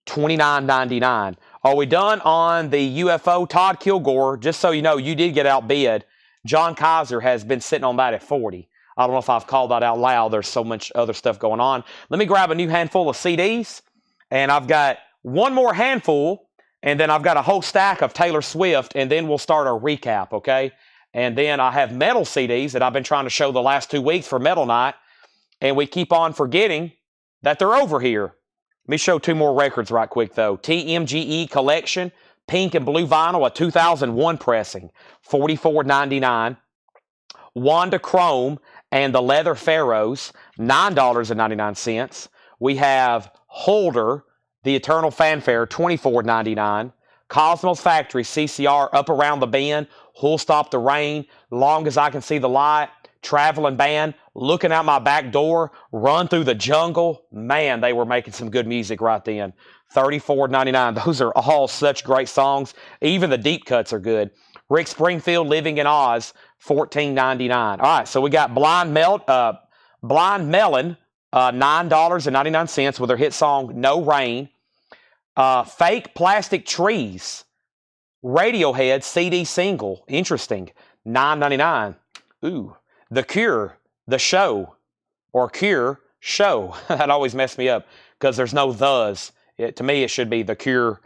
$29.99. Are we done on the UFO? Todd Kilgore, just so you know, you did get outbid. John Kaiser has been sitting on that at 40. I don't know if I've called that out loud. There's so much other stuff going on. Let me grab a new handful of CDs, and I've got one more handful, and then I've got a whole stack of Taylor Swift, and then we'll start our recap, okay? And then I have metal CDs that I've been trying to show the last 2 weeks for Metal Night, and we keep on forgetting that they're over here. Let me show 2 more records right quick, though. TMGE Collection, pink and blue vinyl, a 2001 pressing, $44.99. Wanda Chrome and the Leather Pharaohs, $9.99. We have Holder, The Eternal Fanfare, $24.99. Cosmos Factory, CCR, Up Around the Bend, Who'll Stop the Rain, Long as I Can See the Light, Traveling Band, Looking Out My Back Door, Run Through the Jungle. Man, they were making some good music right then. $34.99. Those are all such great songs. Even the deep cuts are good. Rick Springfield, Living in Oz, $14.99. All right, so we got Blind Melon, $9.99 with their hit song No Rain. Fake Plastic Trees, Radiohead CD single, interesting, $9.99. Ooh, The Cure, The Show, or Cure, Show. That always messed me up because there's no thes. To me, it should be The Cure,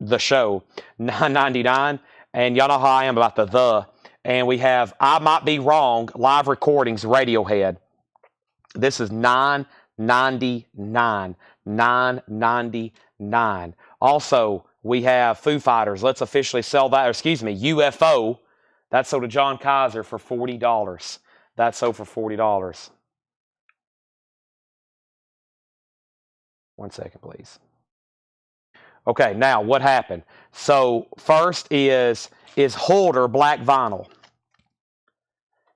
The Show, $9.99. And y'all know how I am about the. And we have I Might Be Wrong, live recordings, Radiohead. This is $9.99. $9.99. Also, we have Foo Fighters. Let's officially sell that. Or excuse me, UFO. That's sold to John Kaiser for $40. That's sold for $40. 1 second, please. Okay, now what happened? So first is Holder Black Vinyl.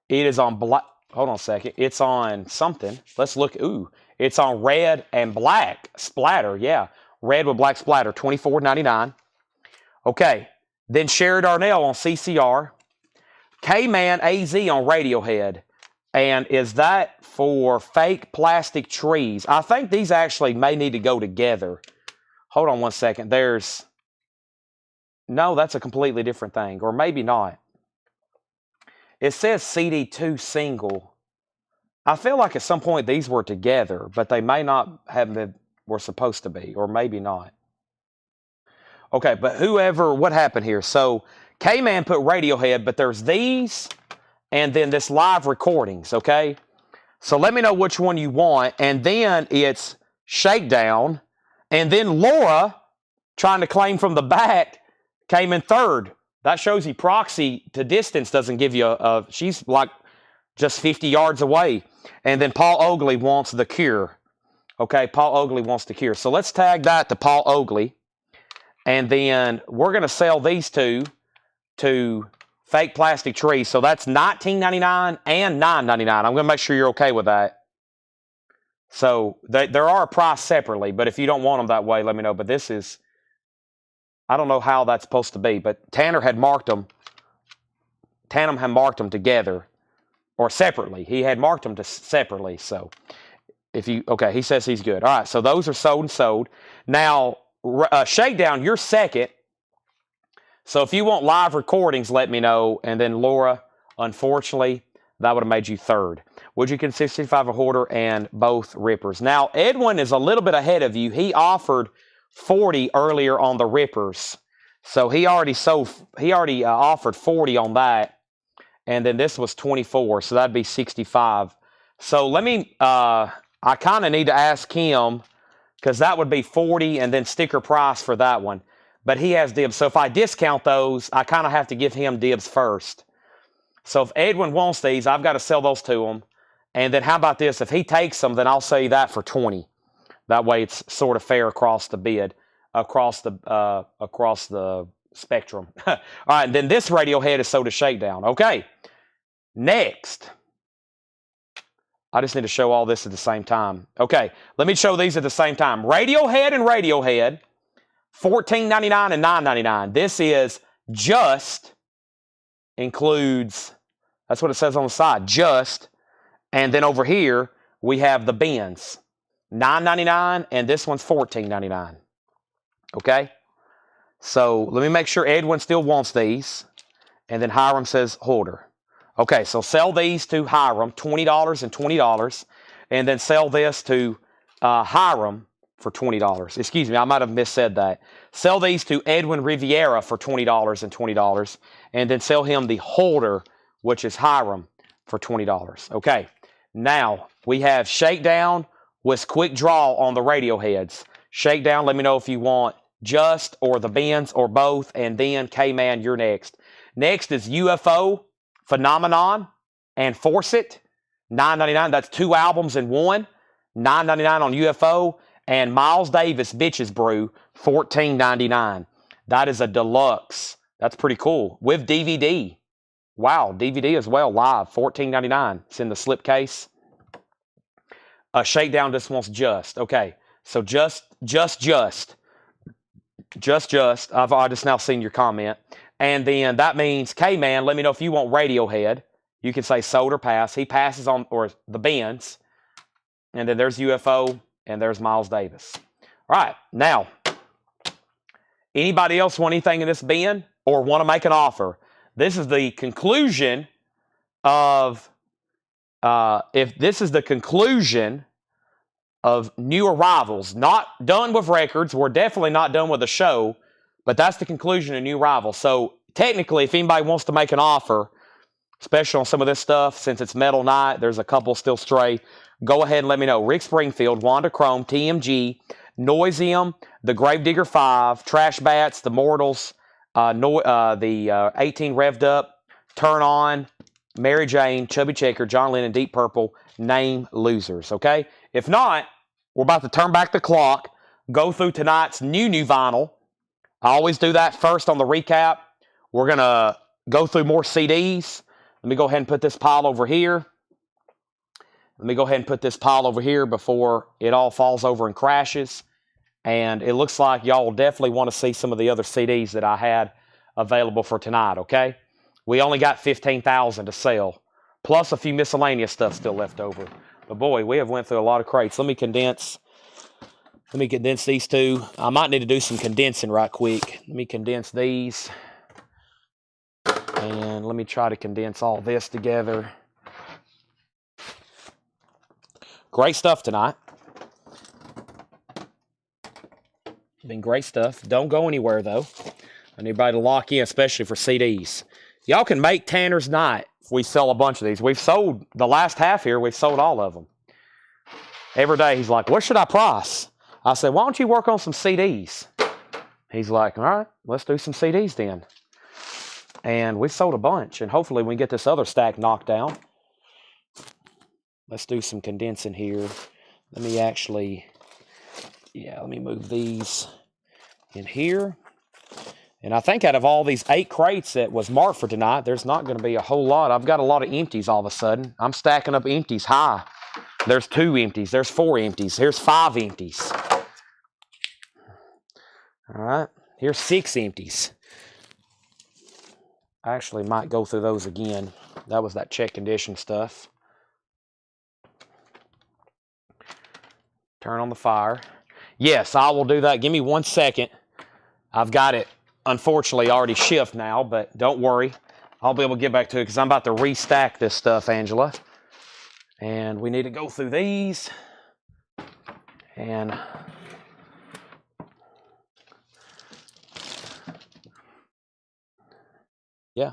It is on black. Hold on a second. It's on something. Let's look. Ooh, it's on red and black splatter. Yeah, red with black splatter. $24.99. Okay, then Sherry Darnell on CCR. K-Man AZ on Radiohead. And is that for Fake Plastic Trees? I think these actually may need to go together. Hold on 1 second. No, that's a completely different thing. Or maybe not. It says CD2 single. I feel like at some point these were together, but they may not have been, were supposed to be, or maybe not. Okay, but what happened here? So K-Man put Radiohead, but there's these, and then this live recordings, okay? So let me know which one you want, and then it's Shakedown, and then Laura, trying to claim from the back, came in third. That shows you proxy to distance doesn't give you she's like just 50 yards away. And then Paul Oakley wants The Cure. Okay, Paul Oakley wants The Cure. So let's tag that to Paul Oakley. And then we're going to sell these two to Fake Plastic Trees. So that's $19.99 and $9.99. I'm going to make sure you're okay with that. So there are priced separately, but if you don't want them that way, let me know. But this is, I don't know how that's supposed to be, but Tanner had marked them. Tandem had marked them together or separately. He had marked them separately. So okay, he says he's good. All right, so those are sold and sold. Now, Shakedown, you're second. So if you want live recordings, let me know. And then Laura, unfortunately, that would have made you third. Would you consider 65 a hoarder and both rippers? Now, Edwin is a little bit ahead of you. He offered 40 earlier on the rippers. So he already offered 40 on that. And then this was 24. So that'd be 65. So let me, I kind of need to ask him because that would be 40 and then sticker price for that one. But he has dibs. So if I discount those, I kind of have to give him dibs first. So if Edwin wants these, I've got to sell those to him. And then how about this? If he takes them, then I'll sell you that for 20. That way it's sort of fair across the bid, across the spectrum. All right, and then this Radiohead is sold to Shakedown. Okay, next. I just need to show all this at the same time. Okay, let me show these at the same time. Radiohead and Radiohead, $14.99 and $9.99. This is just includes, that's what it says on the side, just. And then over here, we have the bins, $9.99, and this one's $14.99. Okay? So let me make sure Edwin still wants these. And then Hiram says holder. Okay, so sell these to Hiram, $20 and $20. And then sell this to Hiram for $20. Excuse me, I might have missaid that. Sell these to Edwin Riviera for $20 and $20. And then sell him the holder, which is Hiram, for $20. Okay, now we have Shakedown with quick draw on the Radioheads. Shakedown, let me know if you want just or the bins or both. And then K-Man, you're next. Next is UFO, Phenomenon, and Force It, $9.99. That's 2 albums in one. $9.99 on UFO. And Miles Davis, Bitches Brew, $14.99. That is a deluxe. That's pretty cool. With DVD. Wow, DVD as well, live, $14.99. It's in the slipcase. Shakedown just wants just. Okay, so just. I just now seen your comment. And then that means, K-Man, let me know if you want Radiohead. You can say sold or pass. He passes on, or the bins. And then there's UFO, and there's Miles Davis. All right, now, anybody else want anything in this bin or want to make an offer? This is the conclusion of, if this is the conclusion of new arrivals. Not done with records. We're definitely not done with the show, but that's the conclusion of new arrivals. So technically, if anybody wants to make an offer, especially on some of this stuff, since it's Metal Night, there's a couple still stray, go ahead and let me know. Rick Springfield, Wanda Chrome, TMG, Noisium, the Gravedigger 5, Trash Bats, the Mortals, the 18 Revved Up, Turn On, Mary Jane, Chubby Checker, John Lennon, Deep Purple, name losers, okay? If not, we're about to turn back the clock, go through tonight's new vinyl. I always do that first on the recap. We're going to go through more CDs. Let me go ahead and put this pile over here. Before it all falls over and crashes. And it looks like y'all will definitely want to see some of the other CDs that I had available for tonight, okay? We only got 15,000 to sell, plus a few miscellaneous stuff still left over. But boy, we have went through a lot of crates. Let me condense these two. I might need to do some condensing right quick. Let me condense these. And let me try to condense all this together. Great stuff tonight. Been great stuff. Don't go anywhere, though. I need everybody to lock in, especially for CDs. Y'all can make Tanner's Night if we sell a bunch of these. We've sold, the last half here, we've sold all of them. Every day he's like, what should I price? I said, why don't you work on some CDs? He's like, all right, let's do some CDs then. And we sold a bunch, and hopefully we can get this other stack knocked down. Let's do some condensing here. Let me move these in here. And I think out of all these 8 crates that was marked for tonight, there's not going to be a whole lot. I've got a lot of empties all of a sudden. I'm stacking up empties high. There's 2 empties. There's 4 empties. Here's 5 empties. All right. Here's 6 empties. I actually might go through those again. That was that check condition stuff. Turn on the fire. Yes, I will do that. Give me 1 second. I've got it, unfortunately, already shift now, but don't worry. I'll be able to get back to it because I'm about to restack this stuff, Angela. And we need to go through these. And yeah.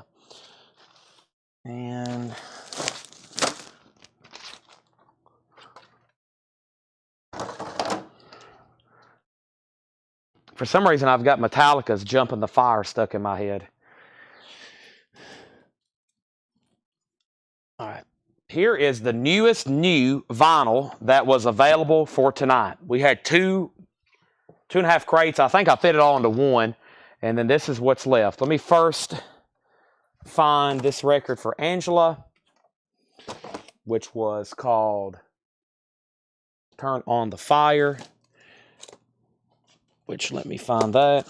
And For some reason, I've got Metallica's Jumping the Fire stuck in my head. All right. Here is the newest new vinyl that was available for tonight. We had two and a half crates. I think I fit it all into one. And then this is what's left. Let me first find this record for Angela, which was called Turn on the Fire. Which, let me find that.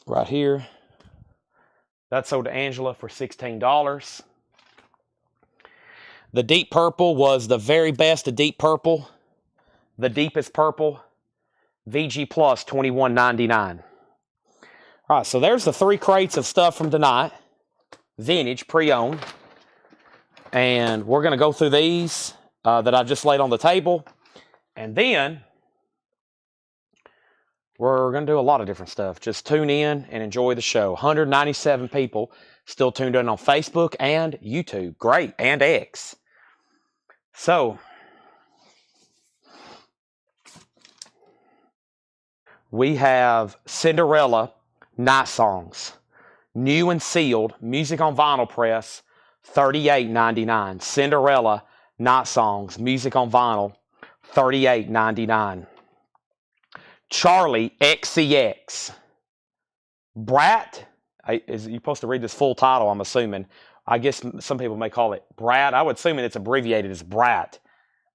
Right here. That sold to Angela for $16. The Deep Purple was the very best of Deep Purple. The deepest purple. VG Plus, $21.99. All right, so there's the 3 crates of stuff from tonight. Vintage, pre-owned. And we're going to go through these that I've just laid on the table. And then we're going to do a lot of different stuff. Just tune in and enjoy the show. 197 people still tuned in on Facebook and YouTube. Great. And X. So, we have Cinderella Night Songs. New and sealed. Music on vinyl press. $38.99. Cinderella Night Songs. Music on vinyl. $38.99. Charlie XCX. Brat. Is you supposed to read this full title, I'm assuming. I guess some people may call it Brat. I would assume it's abbreviated as Brat.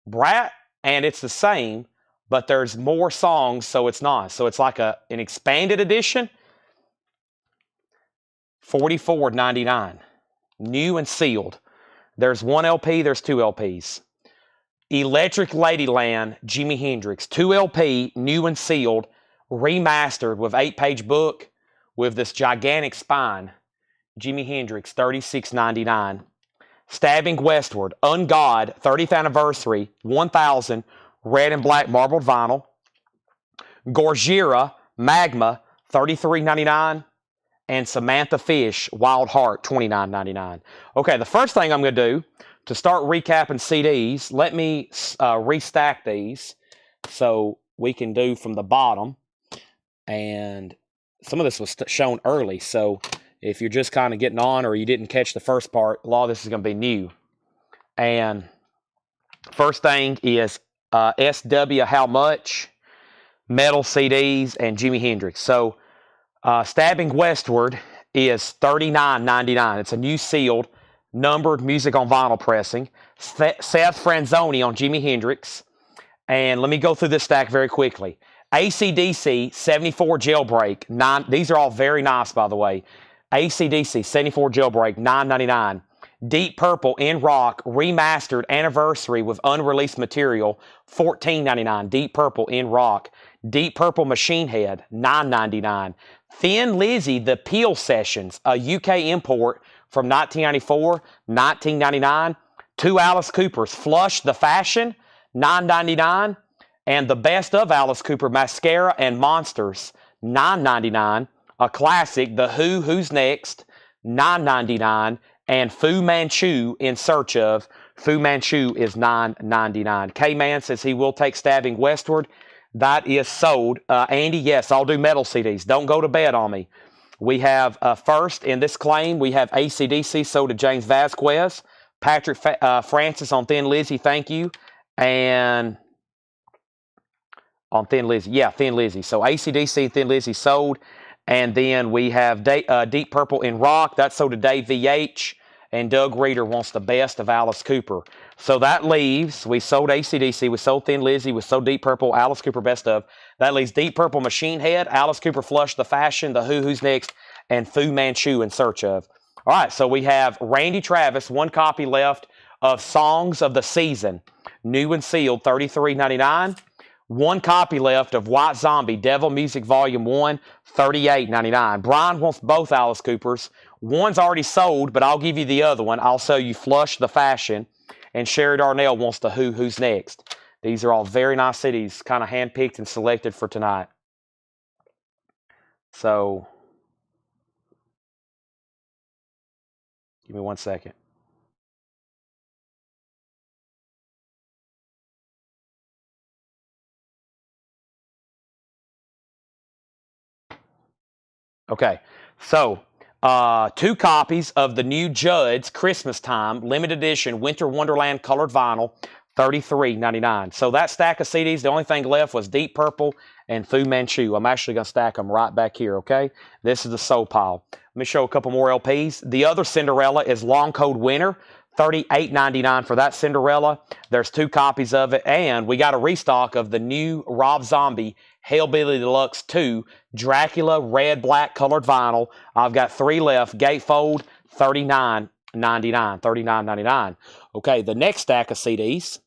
Brat, and it's the same, but there's more songs, so it's not. So it's like an expanded edition. $44.99. New and sealed. There's 1 LP, there's 2 LPs. Electric Ladyland, Jimi Hendrix. 2 LP, new and sealed, remastered with 8-page book with this gigantic spine. Jimi Hendrix, $36.99. Stabbing Westward, Ungod, 30th anniversary, 1000, red and black marbled vinyl. Gojira, Magma, $33.99. And Samantha Fish, Wild Heart, $29.99. Okay, the first thing I'm going to do to start recapping CDs, let me restack these so we can do from the bottom. And some of this was shown early, so if you're just kind of getting on or you didn't catch the first part, a lot of this is going to be new. And first thing is SW How Much, metal CDs, and Jimi Hendrix. So Stabbing Westward is $39.99. It's a new sealed, numbered music on vinyl pressing. Seth Franzoni on Jimi Hendrix. And let me go through this stack very quickly. AC/DC 74 Jailbreak. These are all very nice, by the way. AC/DC 74 Jailbreak, $9.99. Deep Purple in Rock remastered anniversary with unreleased material, $14.99. Deep Purple in Rock. Deep Purple Machine Head, $9.99. Thin Lizzy, The Peel Sessions, a UK import from 1994, $19.99. 2 Alice Coopers, Flush the Fashion, $9.99. And the best of Alice Cooper, Mascara and Monsters, $9.99. A classic, The Who, Who's Next, $9.99. And Fu Manchu, In Search Of. Fu Manchu is $9.99. K-Man says he will take Stabbing Westward. That is sold. Andy, yes, I'll do metal CDs. Don't go to bed on me. We have first in this claim, we have AC/DC sold to James Vasquez. Patrick Francis on Thin Lizzy, thank you. And on Thin Lizzy, yeah, Thin Lizzy. So AC/DC, Thin Lizzy sold. And then we have Deep Purple in Rock. That's sold to Dave VH. And Doug Reeder wants the best of Alice Cooper. So that leaves, we sold AC/DC, we sold Thin Lizzy, we sold Deep Purple, Alice Cooper best of. That leaves Deep Purple Machine Head, Alice Cooper Flush the Fashion, The Who, Who's Next, and Fu Manchu In Search Of. All right, so we have Randy Travis, 1 copy left of Songs of the Season. New and sealed, $33.99. 1 copy left of White Zombie, Devil Music Volume 1, $38.99. Brian wants both Alice Coopers. One's already sold, but I'll give you the other one. I'll sell you Flush the Fashion. And Sherry Darnell wants the Who, Who's Next. These are all very nice CDs, kind of handpicked and selected for tonight. So, give me 1 second. Okay, so 2 copies of the new Judd's Christmas Time limited edition Winter Wonderland colored vinyl, $33.99. So that stack of CDs, the only thing left was Deep Purple and Fu Manchu. I'm actually going to stack them right back here, okay? This is the soul pile. Let me show a couple more LPs. The other Cinderella is Long Cold Winter, $38.99 for that Cinderella. There's 2 copies of it, and we got a restock of the new Rob Zombie Hellbilly Deluxe 2 Dracula red black colored vinyl. I've got 3 left. Gatefold, $39.99. $39.99. Okay, the next stack of CDs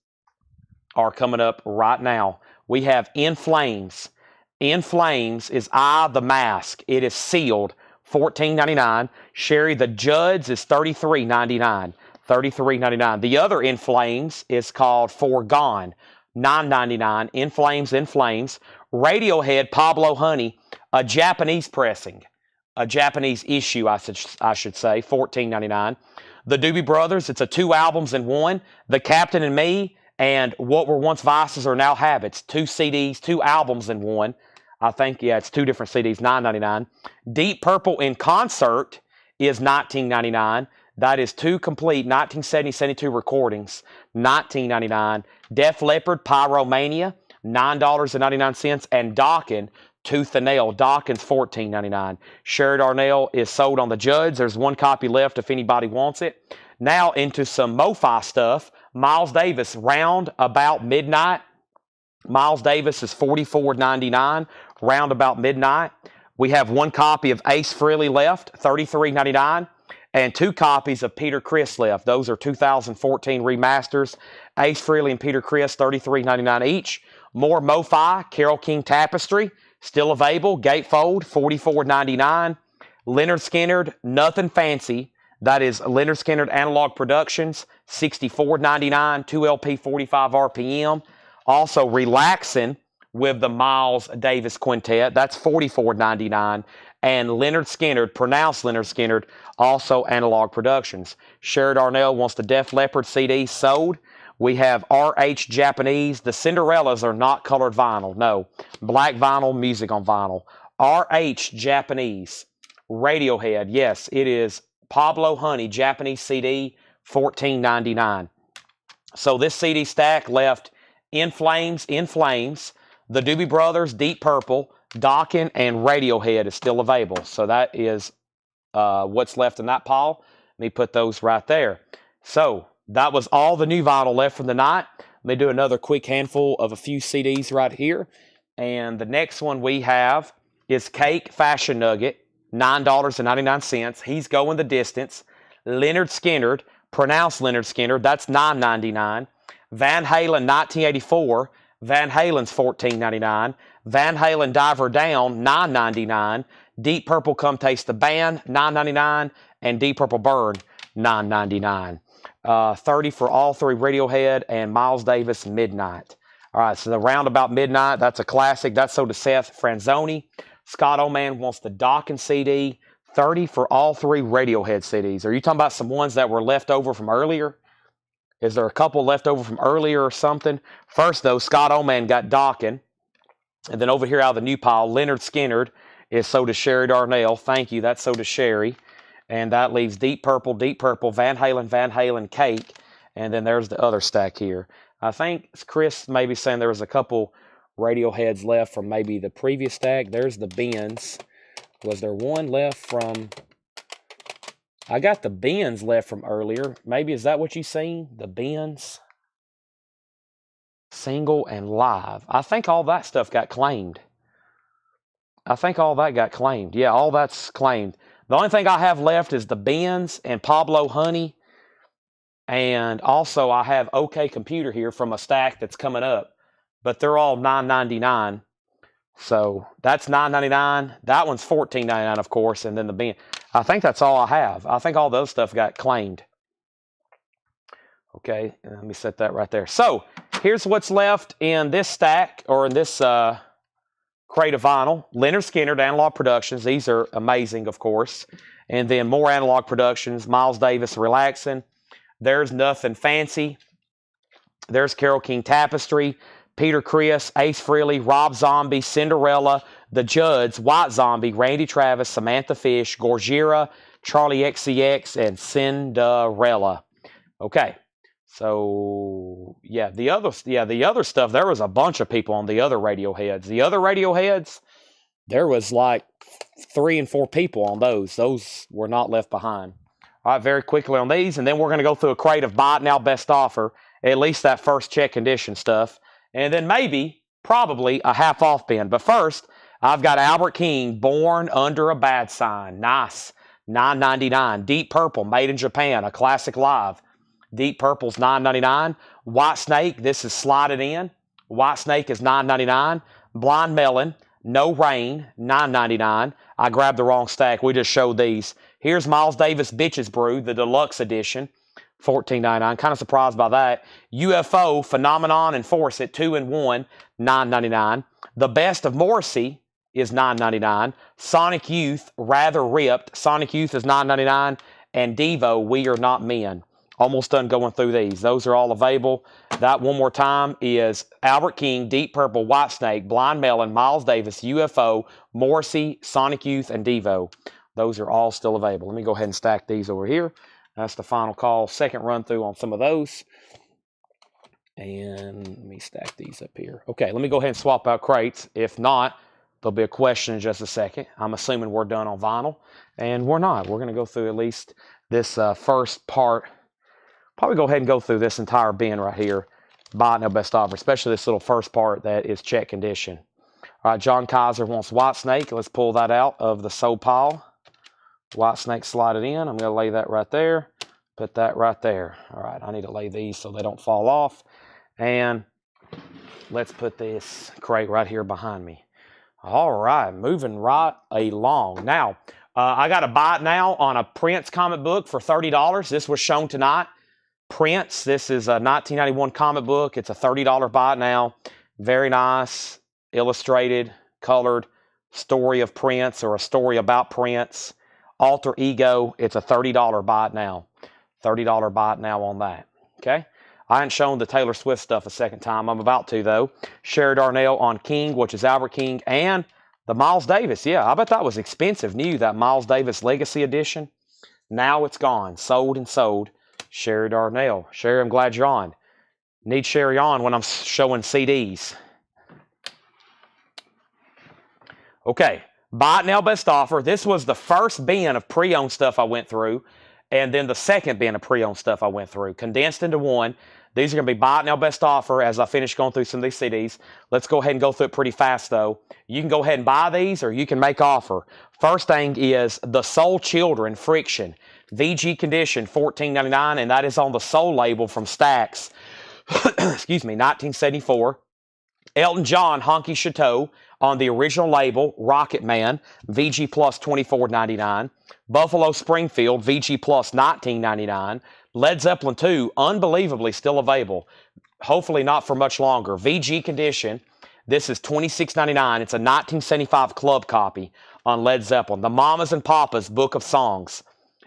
are coming up right now. We have In Flames. In Flames is I the Mask. It is sealed, $14.99. Sherry the Judds is $33.99. $33.99. The other In Flames is called Forgone, $9.99. In Flames, In Flames. Radiohead, Pablo Honey, a Japanese pressing, a Japanese issue, I should say, $14.99. The Doobie Brothers, it's a 2 albums in one. The Captain and Me and What Were Once Vices Are Now Habits, 2 CDs, 2 albums in one. I think, yeah, it's 2 different CDs, $9.99. Deep Purple in Concert is $19.99. That is 2 complete 1970-72 recordings, $19.99. Def Leppard, Pyromania, $9.99. And Dokken, Tooth and Nail. Dokken's $14.99. Sherry Darnell is sold on the Judds. There's 1 copy left if anybody wants it. Now into some MoFi stuff. Miles Davis, Round About Midnight. Miles Davis is $44.99, Round About Midnight. We have 1 copy of Ace Frehley left, $33.99. And 2 copies of Peter Criss left. Those are 2014 remasters. Ace Frehley and Peter Criss, $33.99 each. More MoFi, Carole King Tapestry, still available. Gatefold, $44.99. Lynyrd Skynyrd, Nothing Fancy. That is Lynyrd Skynyrd Analog Productions, $64.99. 2 LP, 45 RPM. Also Relaxin' with the Miles Davis Quintet. That's $44.99. And Lynyrd Skynyrd, pronounced Lynyrd Skynyrd, also Analog Productions. Sherry Darnell wants the Def Leppard CD sold. We have RH Japanese. The Cinderellas are not colored vinyl. No. Black vinyl, music on vinyl. RH Japanese. Radiohead. Yes, it is Pablo Honey Japanese CD, $14.99. So this CD stack left In Flames, the Doobie Brothers, Deep Purple, Dokken, and Radiohead is still available. So that is what's left in that pile. Let me put those right there. So that was all the new vinyl left from the night. Let me do another quick handful of a few CDs right here. And the next one we have is Cake Fashion Nugget, $9.99. He's Going the Distance. Lynyrd Skynyrd, pronounced Lynyrd Skynyrd, that's $9.99. Van Halen 1984, Van Halen's $14.99. Van Halen Diver Down, $9.99. Deep Purple Come Taste the Band, $9.99. And Deep Purple Burn, $9.99. 30 for all 3 Radiohead and Miles Davis Midnight. All right, so the Round About Midnight, that's a classic. That's sold to Seth Franzoni. Scott Oman wants the Dokken CD. 30 for all 3 Radiohead CDs. Are you talking about some ones that were left over from earlier? Is there a couple left over from earlier or something? First, though, Scott Oman got Dokken. And then over here out of the new pile, Lynyrd Skynyrd is sold to Sherry Darnell. Thank you. That's sold to Sherry. And that leaves Deep Purple, Van Halen, Cake. And then there's the other stack here. I think Chris may be saying there was a couple Radioheads left from maybe the previous stack. There's the Bins. Was there one left from... I got the Bins left from earlier. Maybe is that what you seen? The Bins? Single and live. I think all that stuff got claimed. Yeah, all that's claimed. The only thing I have left is the Bins and Pablo Honey. And also I have OK Computer here from a stack that's coming up. But they're all $9.99. So that's $9.99. That one's $14.99, of course. And then the Bin. I think that's all I have. I think all those stuff got claimed. Okay, let me set that right there. So here's what's left in this stack, or in this crate of vinyl. Lynyrd Skynyrd, Analog Productions. These are amazing, of course. And then more Analog Productions. Miles Davis, Relaxin'. There's Nothing Fancy. There's Carole King Tapestry. Peter Criss, Ace Frehley, Rob Zombie, Cinderella, The Judds, White Zombie, Randy Travis, Samantha Fish, Gorgira, Charlie XCX, and Cinderella. Okay. So the other stuff, there was a bunch of people on the other Radioheads. The other Radioheads, there was like 3 and 4 people on those. Those were not left behind. All right, very quickly on these, and then we're going to go through a crate of Buy It Now Best Offer, at least that first check condition stuff, and then probably a half off bin. But first, I've got Albert King, Born Under a Bad Sign. Nice. $9.99. Deep Purple, made in Japan, a classic live. Deep Purple's $9.99. White Snake, this is slided in. White Snake is $9.99. Blind Melon, No Rain, $9.99. I grabbed the wrong stack. We just showed these. Here's Miles Davis Bitches Brew, the deluxe edition, $14.99. Kind of surprised by that. UFO, Phenomenon, and Force at 2 and 1, $9.99. The Best of Morrissey is $9.99. Sonic Youth, Rather Ripped. Sonic Youth is $9.99. And Devo, We Are Not Men. Almost done going through these. Those are all available. That one more time is Albert King, Deep Purple, White Snake, Blind Melon, Miles Davis, UFO, Morrissey, Sonic Youth, and Devo. Those are all still available. Let me go ahead and stack these over here. That's the final call. Second run through on some of those. And let me stack these up here. Okay, let me go ahead and swap out crates. If not, there'll be a question in just a second. I'm assuming we're done on vinyl. And we're not. We're going to go through at least this first part. Probably go ahead and go through this entire bin right here. Buy It Now Best Offer, especially this little first part that is check condition. All right, John Kaiser wants White Snake. Let's pull that out of the sold pile. White Snake, slide it in. I'm going to lay that right there. Put that right there. All right, I need to lay these so they don't fall off. And let's put this crate right here behind me. All right, moving right along. Now, I got to buy it now on a Prince comic book for $30. This was shown tonight. Prince, this is a 1991 comic book. It's a $30 buy it now. Very nice, illustrated, colored story of Prince or a story about Prince. Alter Ego, it's a $30 buy it now. $30 buy it now on that. Okay? I haven't shown the Taylor Swift stuff a second time. I'm about to, though. Sherry Darnell on King, which is Albert King, and the Miles Davis. Yeah, I bet that was expensive new, that Miles Davis Legacy Edition. Now it's gone. Sold and sold. Sherry Darnell. Sherry, I'm glad you're on. Need Sherry on when I'm showing CDs. Okay. Buy It Now Best Offer. This was the first bin of pre-owned stuff I went through, and then the second bin of pre-owned stuff I went through. Condensed into one. These are going to be Buy It Now Best Offer as I finish going through some of these CDs. Let's go ahead and go through it pretty fast, though. You can go ahead and buy these, or you can make offer. First thing is The Soul Children Friction. VG condition, $14.99, and that is on the Soul label from Stax. Excuse me, 1974. Elton John, Honky Chateau, on the original label, Rocket Man, VG Plus, $24.99. Buffalo Springfield, VG Plus, $19.99. Led Zeppelin 2, unbelievably still available. Hopefully not for much longer. VG condition, this is $26.99. It's a 1975 club copy on Led Zeppelin. The Mamas and Papas Book of Songs.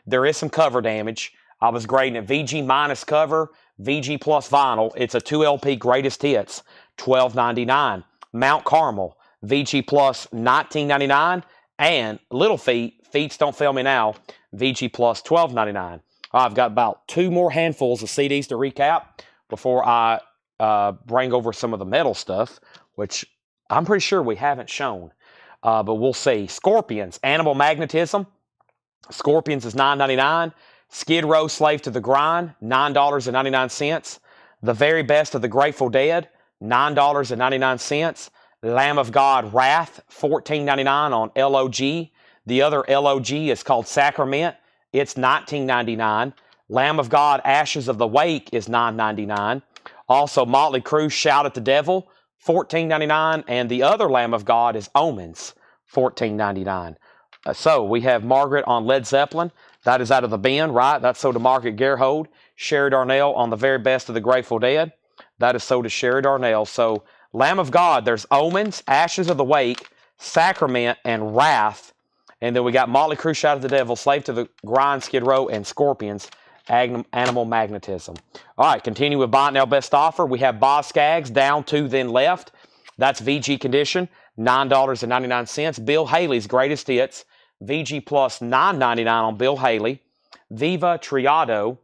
There is some cover damage. I was grading it VG minus cover, VG plus vinyl. It's a 2LP greatest hits, $12.99. Mount Carmel, VG plus $19.99. And Little Feats Don't Fail Me Now, VG plus $12.99. I've got about 2 more handfuls of CDs to recap before I bring over some of the metal stuff, which I'm pretty sure we haven't shown. But we'll see. Scorpions, Animal Magnetism. Scorpions is $9.99. Skid Row, Slave to the Grind, $9.99. The Very Best of the Grateful Dead, $9.99. Lamb of God, Wrath, $14.99 on LOG. The other LOG is called Sacrament. It's $19.99. Lamb of God, Ashes of the Wake is $9.99. Also, Motley Crue, Shout at the Devil, $14.99. And the other Lamb of God is Omens, $14.99. So we have Margaret on Led Zeppelin. That is out of the bin, right? That's sold to Margaret Gerhold. Sherry Darnell on The Very Best of the Grateful Dead. That is sold to Sherry Darnell. So Lamb of God, there's Omens, Ashes of the Wake, Sacrament, and Wrath. And then we got Motley Crue, Shout at the Devil, Slave to the Grind, Skid Row, and Scorpions Animal Magnetism. All right, continue with Buy It Now Best Offer. We have Boz Scaggs, down 2 then left. That's VG condition, $9.99. Bill Haley's Greatest Hits, VG Plus $9.99 on Bill Haley. Viva Triado,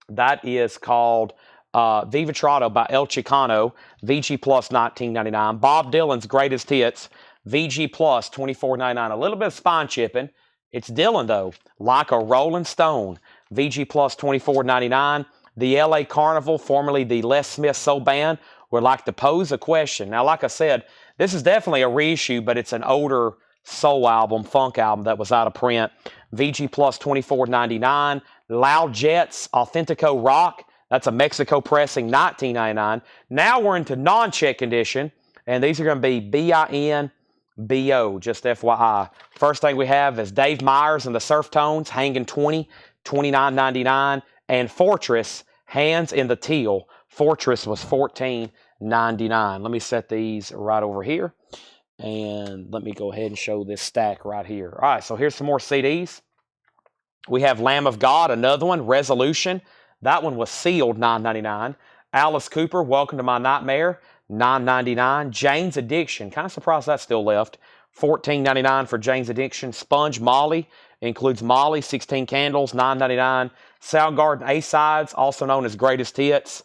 that is called Viva Triado by El Chicano, VG Plus $19.99. Bob Dylan's Greatest Hits, VG Plus $24.99. A little bit of spine chipping. It's Dylan, though. Like a Rolling Stone, VG Plus $24.99. The LA Carnival, formerly the Les Smith Soul Band, would like to pose a question. Now, like I said, this is definitely a reissue, but it's an older soul album, funk album that was out of print. VG Plus $24.99. Loud Jets, Authentico Rock. That's a Mexico pressing, $19.99. Now we're into non-check condition, and these are going to be BINBO, just FYI. First thing we have is Dave Myers and the Surf Tones, Hanging 20, $29.99. And Fortress, Hands in the Teal. Fortress was $14.99. Let me set these right over here. And let me go ahead and show this stack right here. All right, so here's some more CDs. We have Lamb of God, another one, Resolution. That one was sealed, $9.99. Alice Cooper, Welcome to My Nightmare, $9.99. Jane's Addiction, kind of surprised that's still left, $14.99 for Jane's Addiction. Sponge Molly, includes Molly, 16 Candles, $9.99. Soundgarden A-Sides, also known as Greatest Hits.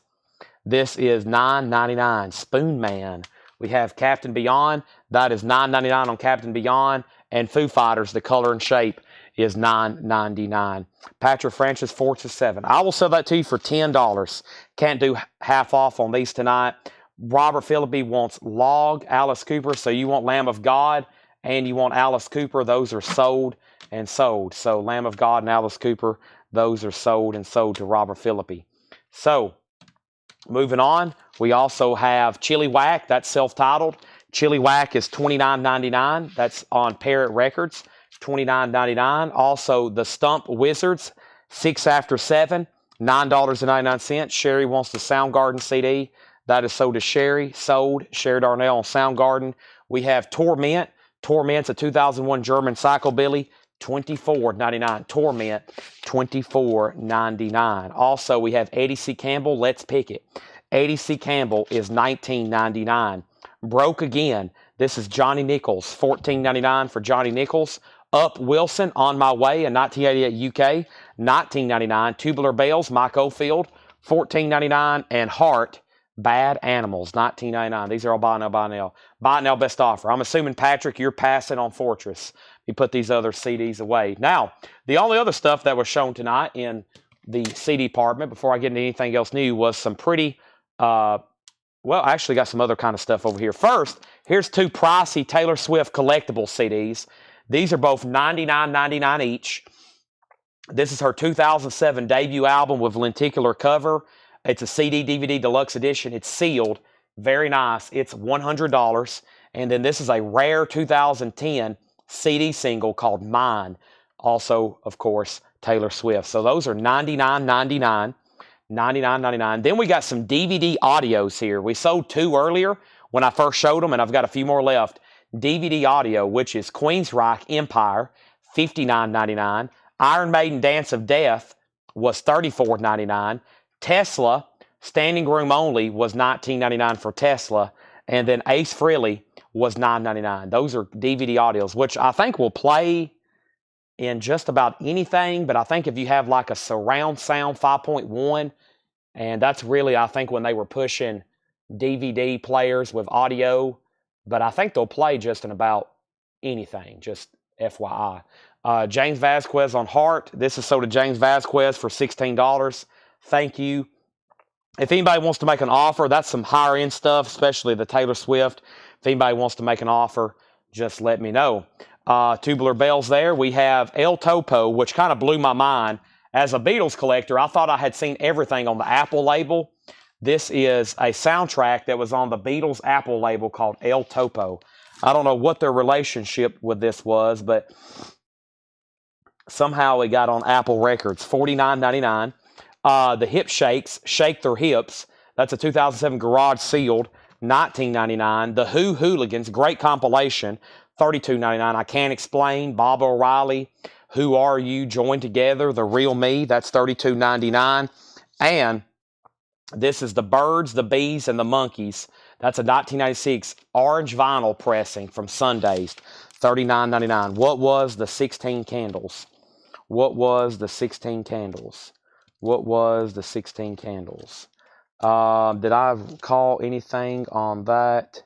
This is $9.99. Spoon Man. We have Captain Beyond. That is $9.99 on Captain Beyond. And Foo Fighters, The Color and Shape, is $9.99. Patrick Francis, Fortress 7. I will sell that to you for $10. Can't do half off on these tonight. Robert Phillippe wants Log, Alice Cooper. So you want Lamb of God and you want Alice Cooper. Those are sold and sold. So Lamb of God and Alice Cooper, those are sold and sold to Robert Phillippe. So moving on, we also have Chili Whack. That's self-titled. Chili Whack is $29.99. That's on Parrot Records, $29.99. Also, The Stump Wizards, 6 After 7, $9.99. Sherry wants the Soundgarden CD. That is sold to Sherry. Sold. Sherry Darnell on Soundgarden. We have Torment. Torment's a 2001 German psychobilly, $24.99. Torment, $24.99. Also, we have Eddie C. Campbell, Let's Pick It. Eddie C. Campbell is $19.99. Broke Again. This is Johnny Nichols, $14.99 for Johnny Nichols. Up Wilson, On My Way, in 1988 UK, $19.99. Tubular Bells, Mike Oldfield, $14.99. And Heart, Bad Animals, $19.99. These are all Buy Now, Buy Now. Buy Now Best Offer. I'm assuming, Patrick, you're passing on Fortress. You put these other CDs away. Now, the only other stuff that was shown tonight in the CD department, before I get into anything else new, was some pretty, well, I actually got some other kind of stuff over here. First, here's 2 pricey Taylor Swift collectible CDs. These are both $99.99 each. This is her 2007 debut album with lenticular cover. It's a CD, DVD, deluxe edition. It's sealed. Very nice. It's $100. And then this is a rare 2010 CD single called Mine. Also, of course, Taylor Swift. So those are $99.99. $99.99. Then we got some DVD audios here. We sold 2 earlier when I first showed them, and I've got a few more left. DVD audio, which is Queensryche Empire, $59.99. Iron Maiden Dance of Death was $34.99. Tesla, Standing Room Only, was $19.99 for Tesla. And then Ace Frehley was $9.99. Those are DVD audios, which I think will play in just about anything. But I think if you have like a surround sound 5.1, and that's really, I think, when they were pushing DVD players with audio. But I think they'll play just in about anything, just FYI. James Vasquez on Heart. This is sold to James Vasquez for $16. Thank you. If anybody wants to make an offer, that's some higher end stuff, especially the Taylor Swift. If anybody wants to make an offer, just let me know. Tubular Bells there. We have El Topo, which kind of blew my mind. As a Beatles collector, I thought I had seen everything on the Apple label. This is a soundtrack that was on the Beatles Apple label called El Topo. I don't know what their relationship with this was, but somehow it got on Apple Records. $49.99. The Hip Shakes, Shake Their Hips. That's a 2007 Garage sealed, $19.99. The Who Hooligans, great compilation, $32.99. I Can't Explain, Bob O'Reilly. Who Are You? Join Together, The Real Me. That's $32.99. And this is The Birds, the Bees, and the Monkeys. That's a 1996 orange vinyl pressing from Sundays. $39.99. What was the 16 Candles? What was the 16 Candles? What was the 16 Candles? Did I call anything on that?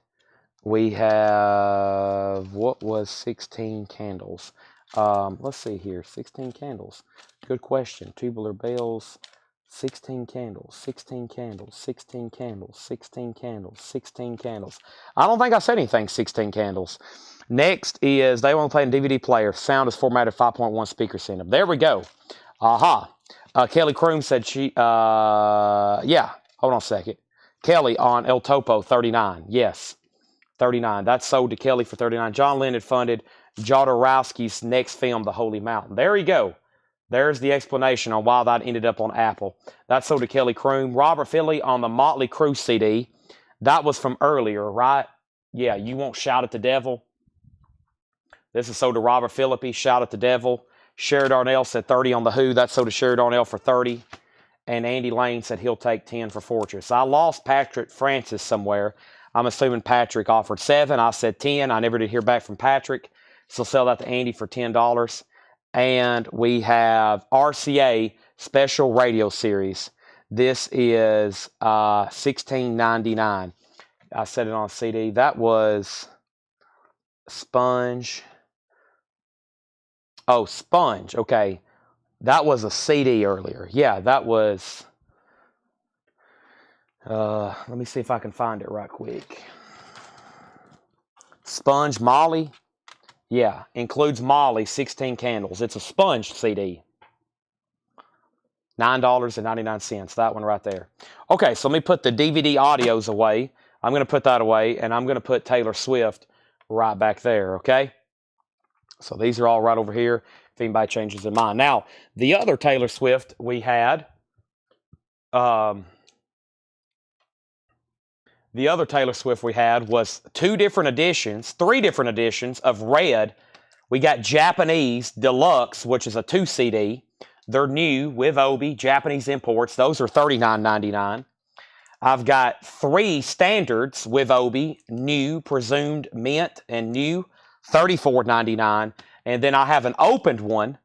We have, what was 16 Candles? Let's see here, 16 Candles. Good question. Tubular Bells, 16 Candles, 16 Candles, 16 Candles, 16 Candles, 16 Candles. I don't think I said anything, 16 Candles. Next is, they want to play in DVD player. Sound is formatted 5.1 speaker system. There we go. Aha. Kelly Kroom said she, yeah, hold on a second. Kelly on El Topo, 39. Yes, 39. That's sold to Kelly for 39. John Lennon funded Jodorowsky's next film, The Holy Mountain. There you go. There's the explanation on why that ended up on Apple. That's sold to Kelly Kroom. Robert Philly on the Motley Crue CD. That was from earlier, right? Yeah, You Won't Shout at the Devil. This is sold to Robert Phillippe, Shout at the Devil. Sherry Darnell said 30 on The Who. That's sold to Sherry Darnell for 30. And Andy Lane said he'll take 10 for Fortress. I lost Patrick Francis somewhere. I'm assuming Patrick offered 7. I said 10. I never did hear back from Patrick. So sell that to Andy for $10. And we have RCA Special Radio Series. This is $16.99. I said it on CD. That was Sponge. Oh, Sponge. Okay. That was a CD earlier. Yeah, that was... let me see if I can find it right quick. Sponge Molly. Yeah, includes Molly, 16 Candles. It's a Sponge CD. $9.99. That one right there. Okay, so let me put the DVD audios away. I'm going to put that away, and I'm going to put Taylor Swift right back there, okay? So these are all right over here if anybody changes their mind. Now, the other Taylor Swift we had, was 3 different editions of Red. We got Japanese Deluxe, which is a 2 CD. They're new with Obi, Japanese imports. Those are $39.99. I've got 3 standards with Obi, new, presumed mint, and new, $34.99. And then I have an opened one,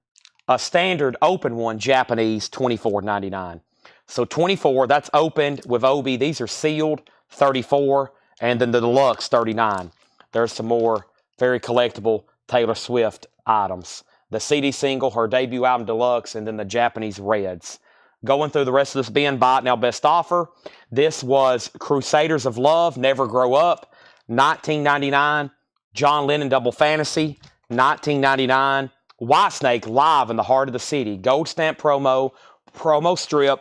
a standard open one, Japanese, $24.99. So 24, that's opened with Obi. These are sealed, 34, and then the deluxe, 39. There's some more very collectible Taylor Swift items. The CD single, her debut album deluxe, and then the Japanese Reds. Going through the rest of this bin, buy it now, best offer. This was Crusaders of Love, Never Grow Up, $19.99. John Lennon Double Fantasy, $19.99. Whitesnake Live in the Heart of the City, gold stamp promo strip.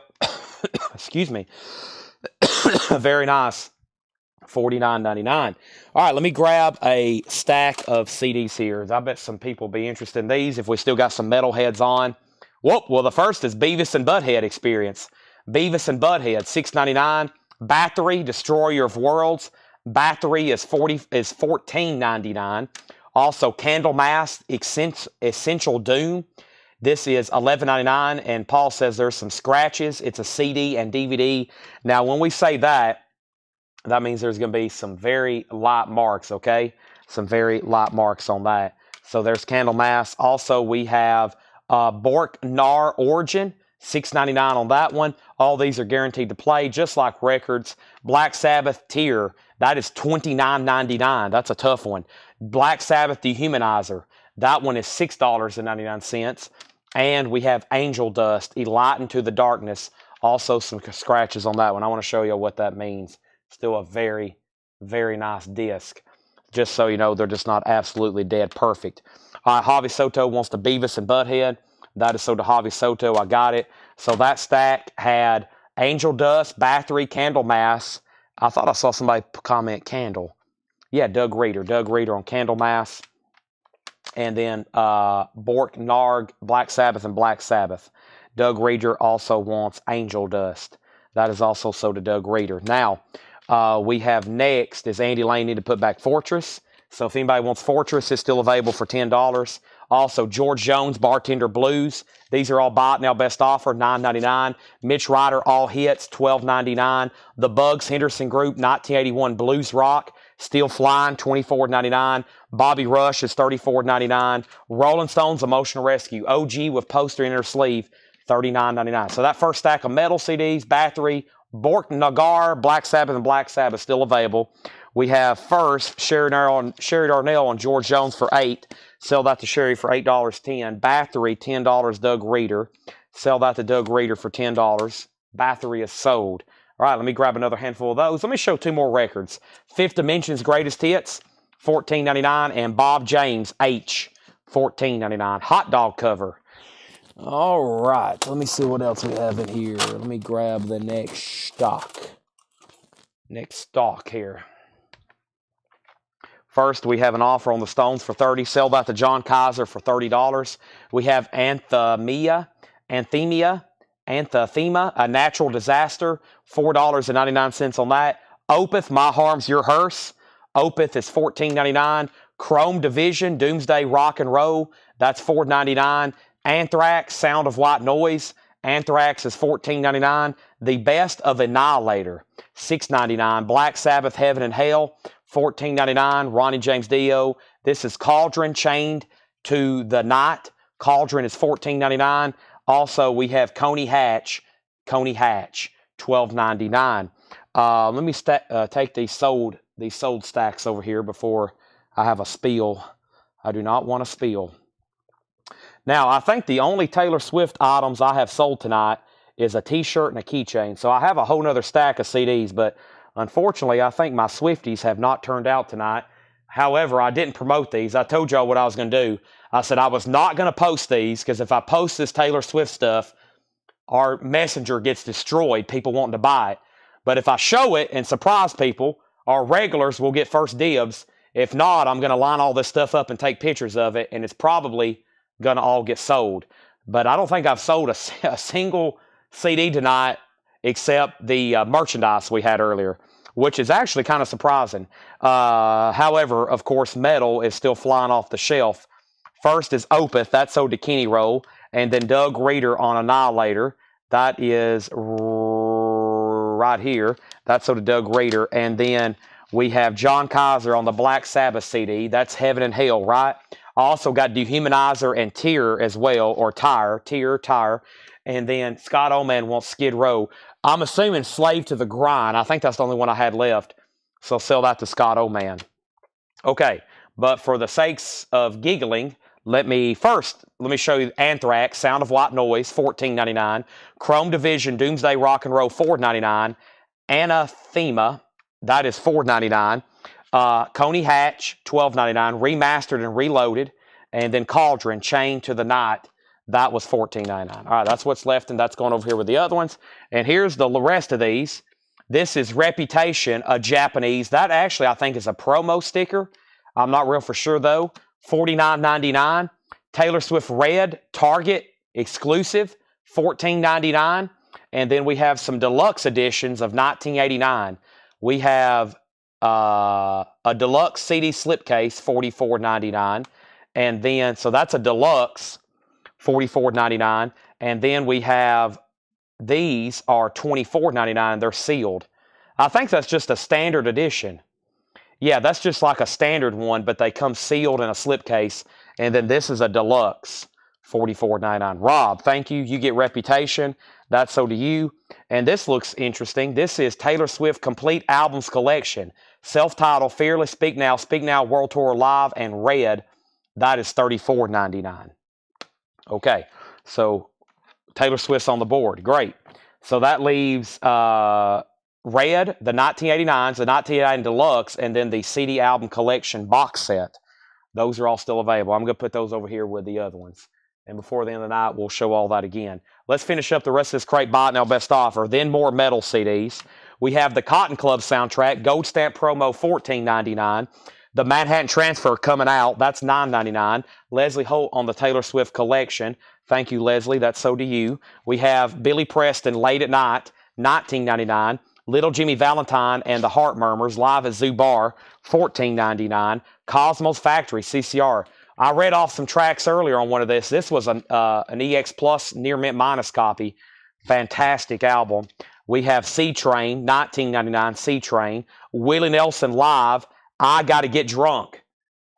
Excuse me. Very nice. $49.99. All right, let me grab a stack of CDs here. I bet some people will be interested in these if we still got some metalheads on. Whoop, well, the first is Beavis and Butthead Experience. Beavis and Butthead, $6.99. Battery, Destroyer of Worlds. Battery is $14.99. Also, Candlemass, Essential Doom. This is $11.99, and Paul says there's some scratches. It's a CD and DVD. Now, when we say that, that means there's going to be some very light marks, okay? Some very light marks on that. So there's Candlemass. Also, we have Bork Nar Origin, $6.99 on that one. All these are guaranteed to play, just like records. Black Sabbath Tear, that is $29.99. That's a tough one. Black Sabbath Dehumanizer, that one is $6.99. And we have Angel Dust, A Light into the Darkness. Also some scratches on that one. I want to show you what that means. Still a very, very nice disc. Just so you know, they're just not absolutely dead perfect. Javi Soto wants the Beavis and Butthead. That is so to Javi Soto. I got it. So that stack had Angel Dust, Battery, Candlemass. I thought I saw somebody comment Candle. Yeah, Doug Reader. Doug Reader on Candlemass. And then Bork, Narg, Black Sabbath, and Black Sabbath. Doug Reader also wants Angel Dust. That is also so to Doug Reader. Now, we have next is Andy Lane need to put back Fortress. So if anybody wants Fortress, it's still available for $10. Also, George Jones, Bartender Blues. These are all buy it now best offer, $9.99. Mitch Ryder, all hits, $12.99. The Bugs Henderson Group, 1981 Blues Rock, still flying, $24.99. Bobby Rush is $34.99. Rolling Stones, Emotional Rescue, OG with poster in her sleeve, $39.99. So that first stack of metal CDs, Bathory, Bork Nagar, Black Sabbath, and Black Sabbath still available. We have first Sherry Darnell on George Jones for $8. Sell that to Sherry for $8.10. Bathory, $10. Doug Reeder. Sell that to Doug Reeder for $10. Bathory is sold. All right, let me grab another handful of those. Let me show two more records. Fifth Dimension's Greatest Hits, $14.99. And Bob James, H, $14.99. Hot dog cover. All right, let me see what else we have in here. Let me grab the next stock. Next stock here. First, we have an offer on the Stones for $30. Sell that to John Kaiser for $30. We have Anthemia, a natural disaster, $4.99 on that. Opeth, My Harm's Your Hearse. Opeth is $14.99. Chrome Division, Doomsday Rock and Roll, that's $4.99. Anthrax, Sound of White Noise. Anthrax is $14.99. The Best of Annihilator, $6.99. Black Sabbath, Heaven and Hell, $14.99. Ronnie James Dio. This is Cauldron, Chained to the Night. Cauldron is $14.99. Also, we have Coney Hatch, $12.99. Let me take these sold stacks over here before I have a spiel. I do not want to spiel. Now, I think the only Taylor Swift items I have sold tonight is a t-shirt and a keychain. So I have a whole nother stack of CDs, but unfortunately, I think my Swifties have not turned out tonight. However, I didn't promote these. I told y'all what I was going to do. I said I was not going to post these because if I post this Taylor Swift stuff, our messenger gets destroyed, people wanting to buy it. But if I show it and surprise people, our regulars will get first dibs. If not, I'm going to line all this stuff up and take pictures of it, and it's probably going to all get sold. But I don't think I've sold a single CD tonight except the merchandise we had earlier, which is actually kind of surprising. However, of course, metal is still flying off the shelf. First is Opeth, that's sold to Kenny Roll, and then Doug Reeder on Annihilator. That is right here. That's sold to Doug Reeder. And then we have John Kaiser on the Black Sabbath CD. That's Heaven and Hell, right? I also got Dehumanizer and Tear as well, or Tire. And then Scott Oman wants Skid Row. I'm assuming Slave to the Grind. I think that's the only one I had left. So sell that to Scott Oman. Okay, but for the sakes of giggling, let me show you Anthrax, Sound of White Noise, $14.99. Chrome Division, Doomsday Rock and Roll, $4.99. Anathema, that is $4.99. Coney Hatch, $12.99. Remastered and Reloaded. And then Cauldron, Chained to the Night, that was $14.99. All right, that's what's left, and that's going over here with the other ones. And here's the rest of these. This is Reputation, a Japanese. That actually, I think, is a promo sticker. I'm not real for sure, though. $49.99. Taylor Swift Red, Target, exclusive, $14.99. And then we have some deluxe editions of 1989. We have a deluxe CD slipcase, $44.99. And then, so that's a deluxe, $44.99. And then we have, these are $24.99. They're sealed. I think that's just a standard edition. Yeah, that's just like a standard one, but they come sealed in a slipcase. And then this is a deluxe, $44.99. Rob, thank you. You get Reputation. That's so do you. And this looks interesting. This is Taylor Swift Complete Albums Collection. Self-titled, Fearless, Speak Now World Tour Live, and Red. That is $34.99. Okay, so Taylor Swift's on the board. Great. So that leaves Red, the 1989s, the 1989 Deluxe, and then the CD Album Collection box set. Those are all still available. I'm going to put those over here with the other ones. And before the end of the night, we'll show all that again. Let's finish up the rest of this crate buy it now best offer. Then more metal CDs. We have the Cotton Club soundtrack, Gold Stamp promo, $14.99. The Manhattan Transfer coming out, that's $9.99. Leslie Holt on the Taylor Swift collection. Thank you, Leslie. That's so do you. We have Billy Preston, Late at Night, $19.99. Little Jimmy Valentine and the Heart Murmurs, live at Zoo Bar, $14.99. Cosmos Factory, CCR. I read off some tracks earlier on one of this. This was an EX Plus Near Mint Minus copy. Fantastic album. We have C-Train, $19.99, C-Train. Willie Nelson live, I Gotta Get Drunk.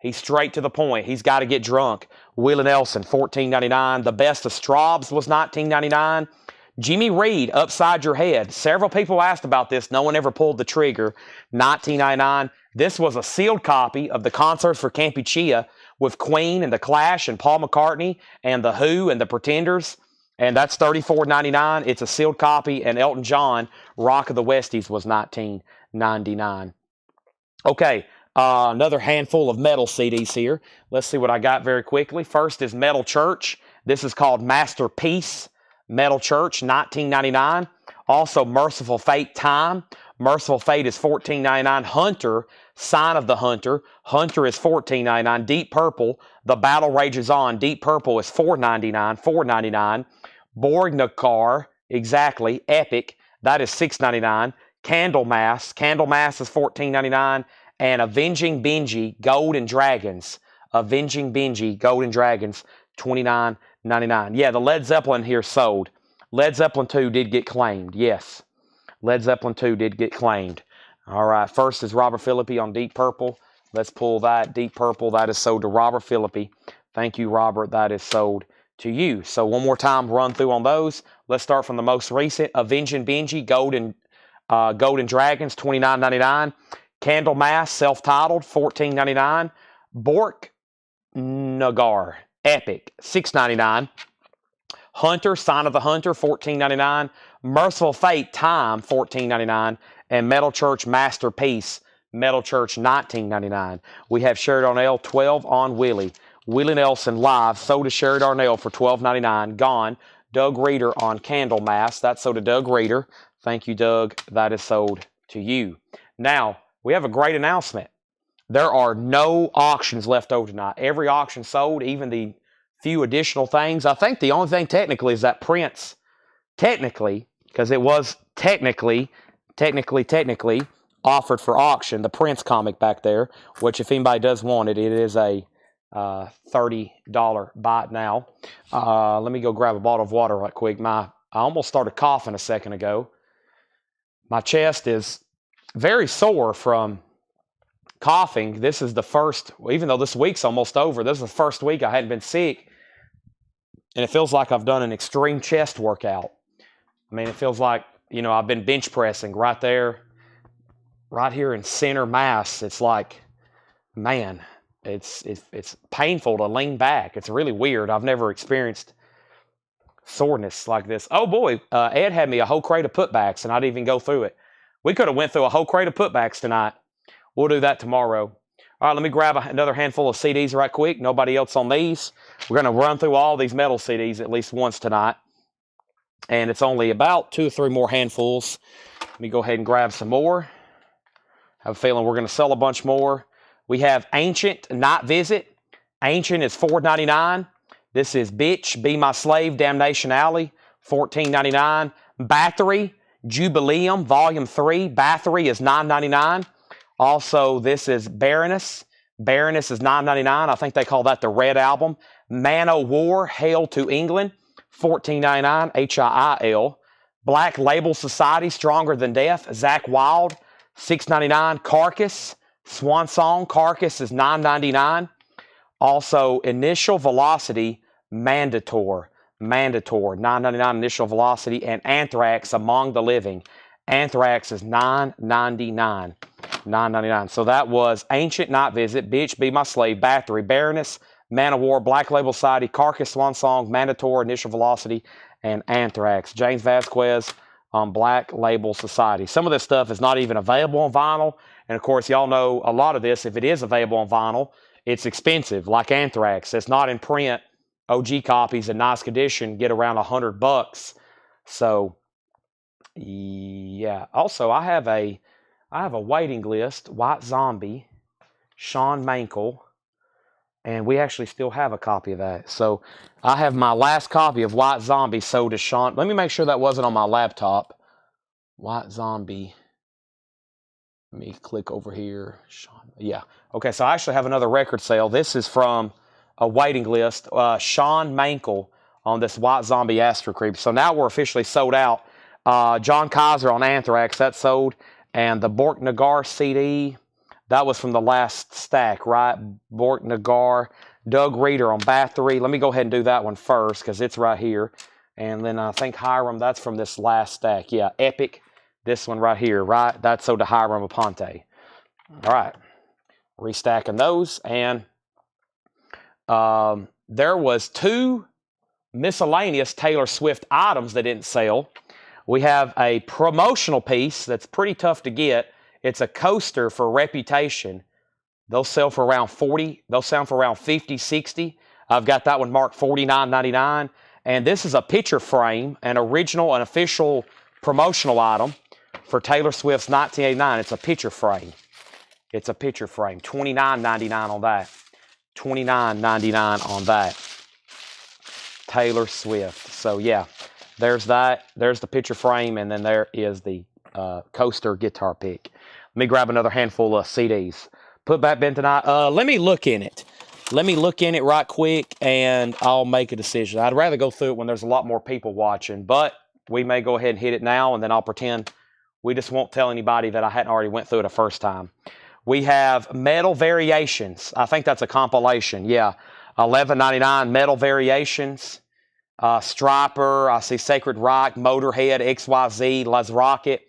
He's straight to the point. He's got to get drunk. Willie Nelson, $14.99. The Best of Straubs was $19.99. Jimmy Reed, Upside Your Head. Several people asked about this. No one ever pulled the trigger. $19.99. This was a sealed copy of the Concerts for Campuchia with Queen and The Clash and Paul McCartney and The Who and The Pretenders. And that's $34.99. It's a sealed copy. And Elton John, Rock of the Westies, was $19.99. Okay, another handful of metal CDs here. Let's see what I got very quickly. First is Metal Church. This is called Masterpiece. Metal Church, $19.99. Also, Merciful Fate, Time. Merciful Fate is $14.99. Hunter, Sign of the Hunter. Hunter is $14.99. Deep Purple, The Battle Rages On. Deep Purple is $4.99. $4.99. Borgnacar, exactly. Epic, that is $6.99. Candlemass. Candlemass is $14.99. And Avenging Benji, Gold and Dragons. Avenging Benji, Gold and Dragons, $29.99. Yeah, the Led Zeppelin here sold. Led Zeppelin 2 did get claimed, yes. Led Zeppelin 2 did get claimed. All right, first is Robert Phillippe on Deep Purple. Let's pull that. Deep Purple, that is sold to Robert Phillippe. Thank you, Robert. That is sold to you. So one more time, run through on those. Let's start from the most recent. Avenging Benji, Gold and Dragons, $29.99. Candlemass, self-titled, $14.99. Borgnagar, Epic, $6.99. Hunter, Sign of the Hunter, $14.99. Merciful Fate, Time, $14.99. And Metal Church, Masterpiece, Metal Church, $19.99. We have Sherry Darnell, 12 on Willie. Willie Nelson live, sold to Sherry Darnell for $12.99. Gone. Doug Reeder on Candlemass. That's sold to Doug Reeder. Thank you, Doug. That is sold to you. Now, we have a great announcement. There are no auctions left over tonight. Every auction sold, even the few additional things. I think the only thing technically is that Prince, technically, because it was technically offered for auction, the Prince comic back there, which if anybody does want it, it is a $30 buy it now. Let me go grab a bottle of water right quick. I almost started coughing a second ago. My chest is very sore from coughing. This is the first, even though this week's almost over, this is the first week I hadn't been sick. And it feels like I've done an extreme chest workout. I mean, it feels like, you know, I've been bench pressing right there, right here in center mass. It's like, man, it's painful to lean back. It's really weird. I've never experienced soreness like this. Oh boy, Ed had me a whole crate of putbacks and I didn't even go through it. We could have went through a whole crate of putbacks tonight. We'll do that tomorrow. All right, let me grab another handful of CDs right quick. Nobody else on these. We're going to run through all these metal CDs at least once tonight. And it's only about 2 or 3 more handfuls. Let me go ahead and grab some more. I have a feeling we're going to sell a bunch more. We have Ancient, Night Visit. Ancient is $4.99. This is Bitch, Be My Slave, Damnation Alley, $14.99. Bathory, Jubileum, Volume 3. Bathory is $9.99. Also, this is Baroness. Baroness is $9.99. I think they call that the Red Album. Man O' War, Hail to England, $14.99, HIIL. Black Label Society, Stronger Than Death, Zakk Wylde, $6.99. Carcass, Swan Song, Carcass is $9.99. Also, Initial Velocity, Mandator, $9.99 Initial Velocity. And Anthrax, Among the Living. Anthrax is $9.99. $9.99. So that was Ancient, Night Visit, Bitch, Be My Slave, Bathory, Baroness, Man O' War, Black Label Society, Carcass, Swan Song, Mandator, Initial Velocity, and Anthrax. James Vasquez on Black Label Society. Some of this stuff is not even available on vinyl. And of course, y'all know a lot of this, if it is available on vinyl, it's expensive, like Anthrax. It's not in print. OG copies in nice condition get around $100. So, yeah. Also, I have a waiting list, White Zombie, Shawn Mankel, and we actually still have a copy of that. So I have my last copy of White Zombie sold to Shawn. Let me make sure that wasn't on my laptop. White Zombie. Let me click over here. Yeah. Okay, so I actually have another record sale. This is from a waiting list. Shawn Mankel on this White Zombie Astro Creep. So now we're officially sold out. John Kaiser on Anthrax, that sold. And the Bork Nagar CD, that was from the last stack, right? Bork Nagar. Doug Reeder on Bathory. Let me go ahead and do that one first because it's right here. And then I think Hiram, that's from this last stack. Yeah, Epic. This one right here, right? That's sold to Hiram Aponte. All right. Restacking those. And there was 2 miscellaneous Taylor Swift items that didn't sell. We have a promotional piece that's pretty tough to get. It's a coaster for Reputation. They'll sell for around 40. They'll sell for around 50, 60. I've got that one marked $49.99. And this is a picture frame, an original and official promotional item for Taylor Swift's 1989. It's a picture frame. It's a picture frame. $29.99 on that. $29.99 on that. Taylor Swift. So, yeah, there's that. There's the picture frame, and then there is the coaster guitar pick. Let me grab another handful of CDs. Put back Ben tonight. Let me look in it. Let me look in it right quick, and I'll make a decision. I'd rather go through it when there's a lot more people watching, but we may go ahead and hit it now, and then I'll pretend we just won't tell anybody that I hadn't already went through it the first time. We have Metal Variations. I think that's a compilation. Yeah, $11.99 Metal Variations. Striper. I see Sacred Reich, Motorhead, XYZ, Les Rocket.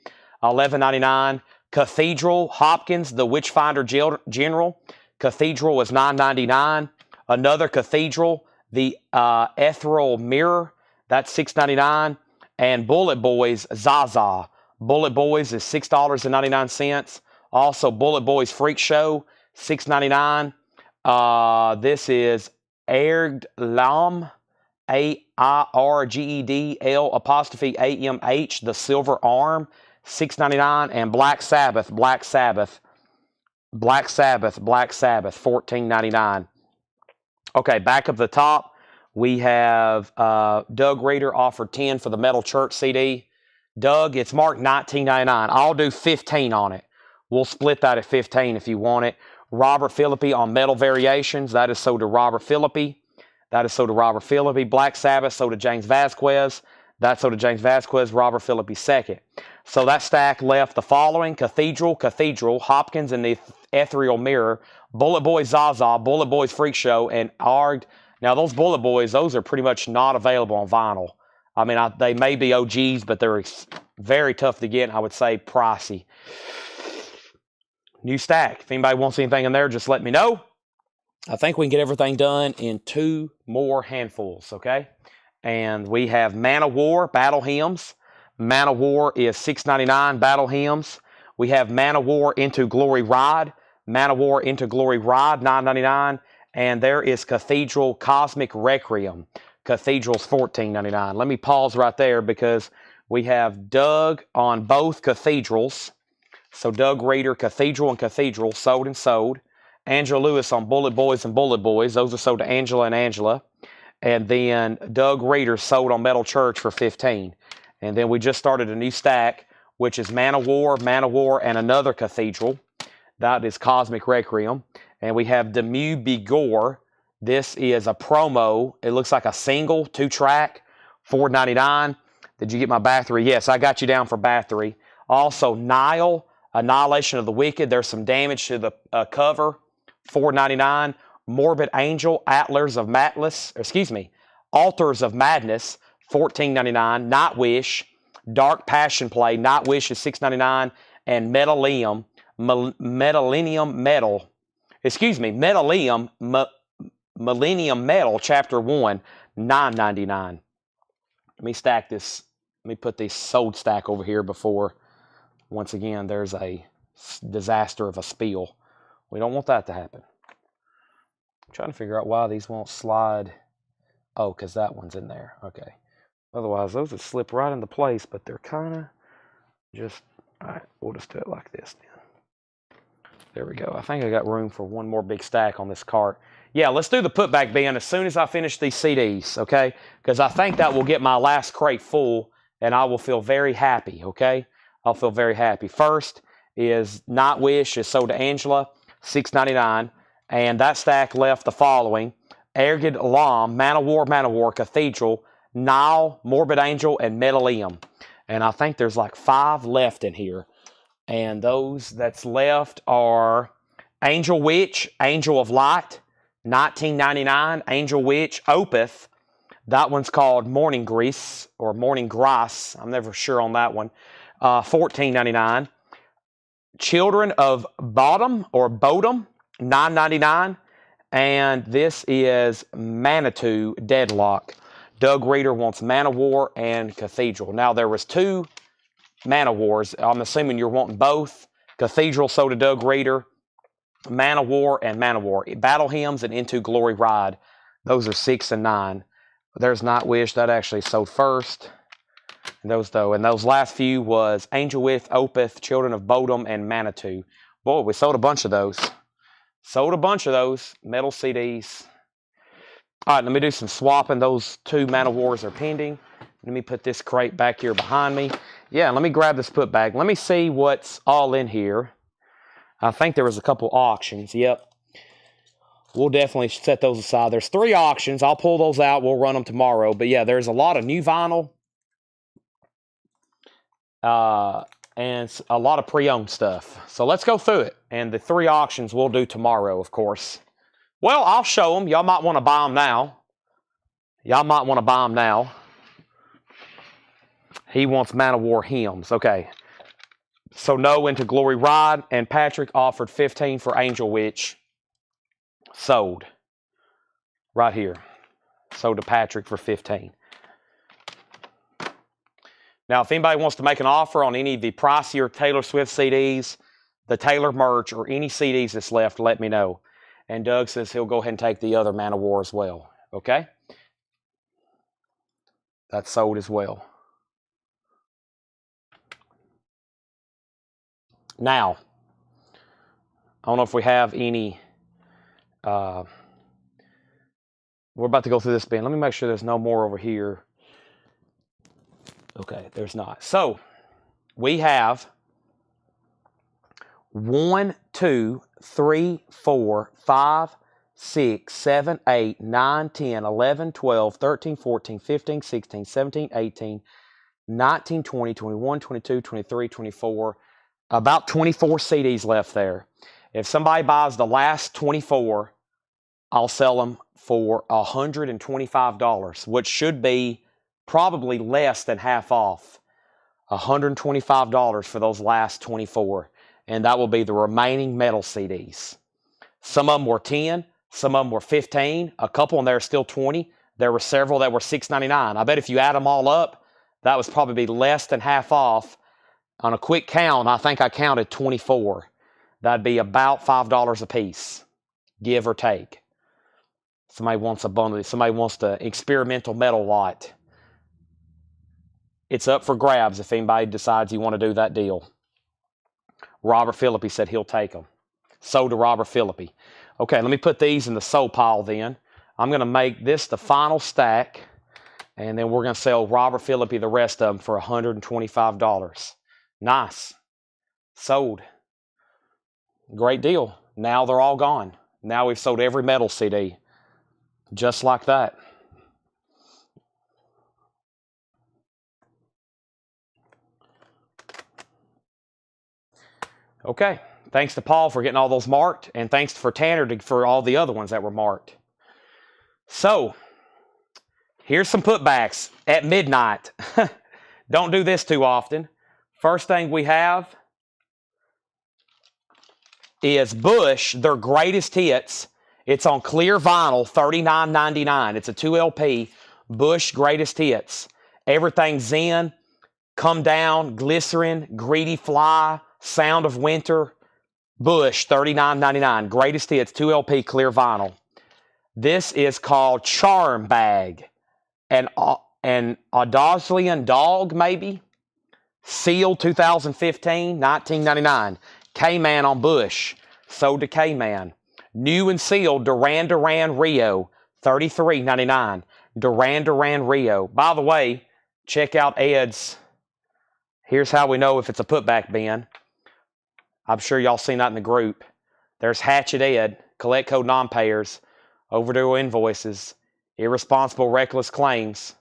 $11.99. Cathedral, Hopkins, The Witchfinder General. Cathedral was $9.99. Another Cathedral, the Ethereal Mirror, that's $6.99. And Bullet Boys, Zaza. Bullet Boys is $6.99. Also, Bullet Boys Freak Show, $6.99. This is Airged Lam, AIRGEDL''AMH, The Silver Arm, $6.99. And Black Sabbath, $14.99. Okay, back up the top, we have Doug Reeder offered 10 for the Metal Church CD. Doug, it's marked $19.99. I'll do 15 on it. We'll split that at 15 if you want it. Robert Philippi on Metal Variations. That is sold to Robert Philippi. Black Sabbath sold to James Vasquez. That's sold to James Vasquez. Robert Philippi second. So that stack left the following: Cathedral, Hopkins and the Ethereal Mirror, Bullet Boys Zaza, Bullet Boys Freak Show, and Arged. Now, those Bullet Boys, those are pretty much not available on vinyl. I mean, they may be OGs, but they're very tough to get, and I would say pricey. New stack. If anybody wants anything in there, just let me know. I think we can get everything done in 2 more handfuls, okay? And we have Man of War, Battle Hymns. Man of War is $6.99, Battle Hymns. We have Man of War Into Glory Ride. Man of War Into Glory Ride, $9.99. And there is Cathedral Cosmic Requiem. Cathedral's $14.99. Let me pause right there because we have Doug on both Cathedrals. So Doug Reeder, Cathedral and Cathedral, sold and sold. Angela Lewis on Bullet Boys and Bullet Boys. Those are sold to Angela and Angela. And then Doug Reeder sold on Metal Church for $15. And then we just started a new stack, which is Man of War, and another Cathedral. That is Cosmic Requiem. And we have Demu Bigor. This is a promo. It looks like a single, 2-track, $4.99. Did you get my Bathory? Yes, I got you down for Bathory. Also, Nile, Annihilation of the Wicked. There's some damage to the cover, $4.99. Morbid Angel, Altars of Madness, $14.99. Nightwish, Dark Passion Play, Nightwish is $6.99. And Metallium Millennium Metal, Chapter 1, $9.99. Let me stack this. Let me put this sold stack over here before, once again, there's a disaster of a spill. We don't want that to happen. I'm trying to figure out why these won't slide. Oh, because that one's in there. Okay. Otherwise, those would slip right into place, but they're kind of just... All right, we'll just do it like this then. There we go. I think I got room for one more big stack on this cart. Yeah, let's do the putback bin as soon as I finish these CDs, okay? Because I think that will get my last crate full, and I will feel very happy, okay? I'll feel very happy. First is Nightwish is sold to Angela, $6.99. And that stack left the following: Ergid Alam, Man-O-War, Cathedral, Nile, Morbid Angel, and Metalium. And I think there's like 5 left in here. And those that's left are Angel Witch, Angel of Light, $19.99. Angel Witch, Opeth. That one's called Morning Grease or Morning Grass. I'm never sure on that one. $14.99. Children of Bottom or Bodom, $9.99. And this is Manitou Deadlock. Doug Reeder wants Man-O-War and Cathedral. Now, there was 2 Man-O-Wars. I'm assuming you're wanting both. Cathedral sold to Doug Reeder. Man-O-War and Man-O-War. Battle Hymns and Into Glory Ride. Those are 6 and 9. There's Nightwish. That actually sold first. And those last few was Angel Witch, Opeth, Children of Bodom, and Manitou. Boy, we sold a bunch of those. Metal CDs. All right, let me do some swapping. Those 2 Man-O-Wars are pending. Let me put this crate back here behind me. Yeah, let me grab this put bag. Let me see what's all in here. I think there was a couple auctions. Yep. We'll definitely set those aside. There's 3 auctions. I'll pull those out. We'll run them tomorrow. But yeah, there's a lot of new vinyl. And a lot of pre-owned stuff. So let's go through it. And the 3 auctions we'll do tomorrow, of course. Well, I'll show them. Y'all might want to buy them now. He wants Man-O-War hymns. Okay. So no Into Glory Ride. And Patrick offered 15 for Angel Witch. Sold. Right here. Sold to Patrick for 15. Now, if anybody wants to make an offer on any of the pricier Taylor Swift CDs, the Taylor merch, or any CDs that's left, let me know. And Doug says he'll go ahead and take the other Man-O-War as well. Okay? That's sold as well. Now, I don't know if we have any... we're about to go through this bin. Let me make sure there's no more over here. Okay, there's not. So, we have 1, 2, 3, 4, 5, 6, 7, 8, 9, 10, 11, 12, 13, 14, 15, 16, 17, 18, 19, 20, 21, 22, 23, 24, about 24 CDs left there. If somebody buys the last 24, I'll sell them for $125, which should be probably less than half off. $125 for those last 24. And that will be the remaining metal CDs. Some of them were 10. Some of them were 15. A couple in there are still 20. There were several that were $6.99. I bet if you add them all up, that was probably less than half off. On a quick count, I think I counted 24. That'd be about $5 a piece, give or take. Somebody wants a bundle. Somebody wants the experimental metal lot. It's up for grabs if anybody decides you want to do that deal. Robert Philippi said he'll take them. Sold to Robert Philippi. Okay, let me put these in the sold pile then. I'm going to make this the final stack, and then we're going to sell Robert Philippi the rest of them for $125. Nice. Sold. Great deal. Now they're all gone. Now we've sold every metal CD. Just like that. Okay. Thanks to Paul for getting all those marked, and thanks for Tanner for all the other ones that were marked. So, here's some putbacks at midnight. Don't do this too often. First thing we have is Bush, their greatest hits. It's on clear vinyl, $39.99. It's a 2 LP, Bush Greatest Hits. Everything Zen, Come Down, Glycerin, Greedy Fly, Sound of Winter, Bush, $39.99. Greatest Hits, 2 LP, clear vinyl. This is called Charm Bag. An Audazlian Dog, maybe? Sealed 2015, $19.99. K-Man on Bush, sold to K-Man. New and sealed Duran Duran Rio, $33.99. Duran Duran Rio. By the way, check out Ed's. Here's how we know if it's a putback bin. I'm sure y'all seen that in the group. There's Hatchet Ed, collect code non-payers, overdue invoices, irresponsible reckless claims,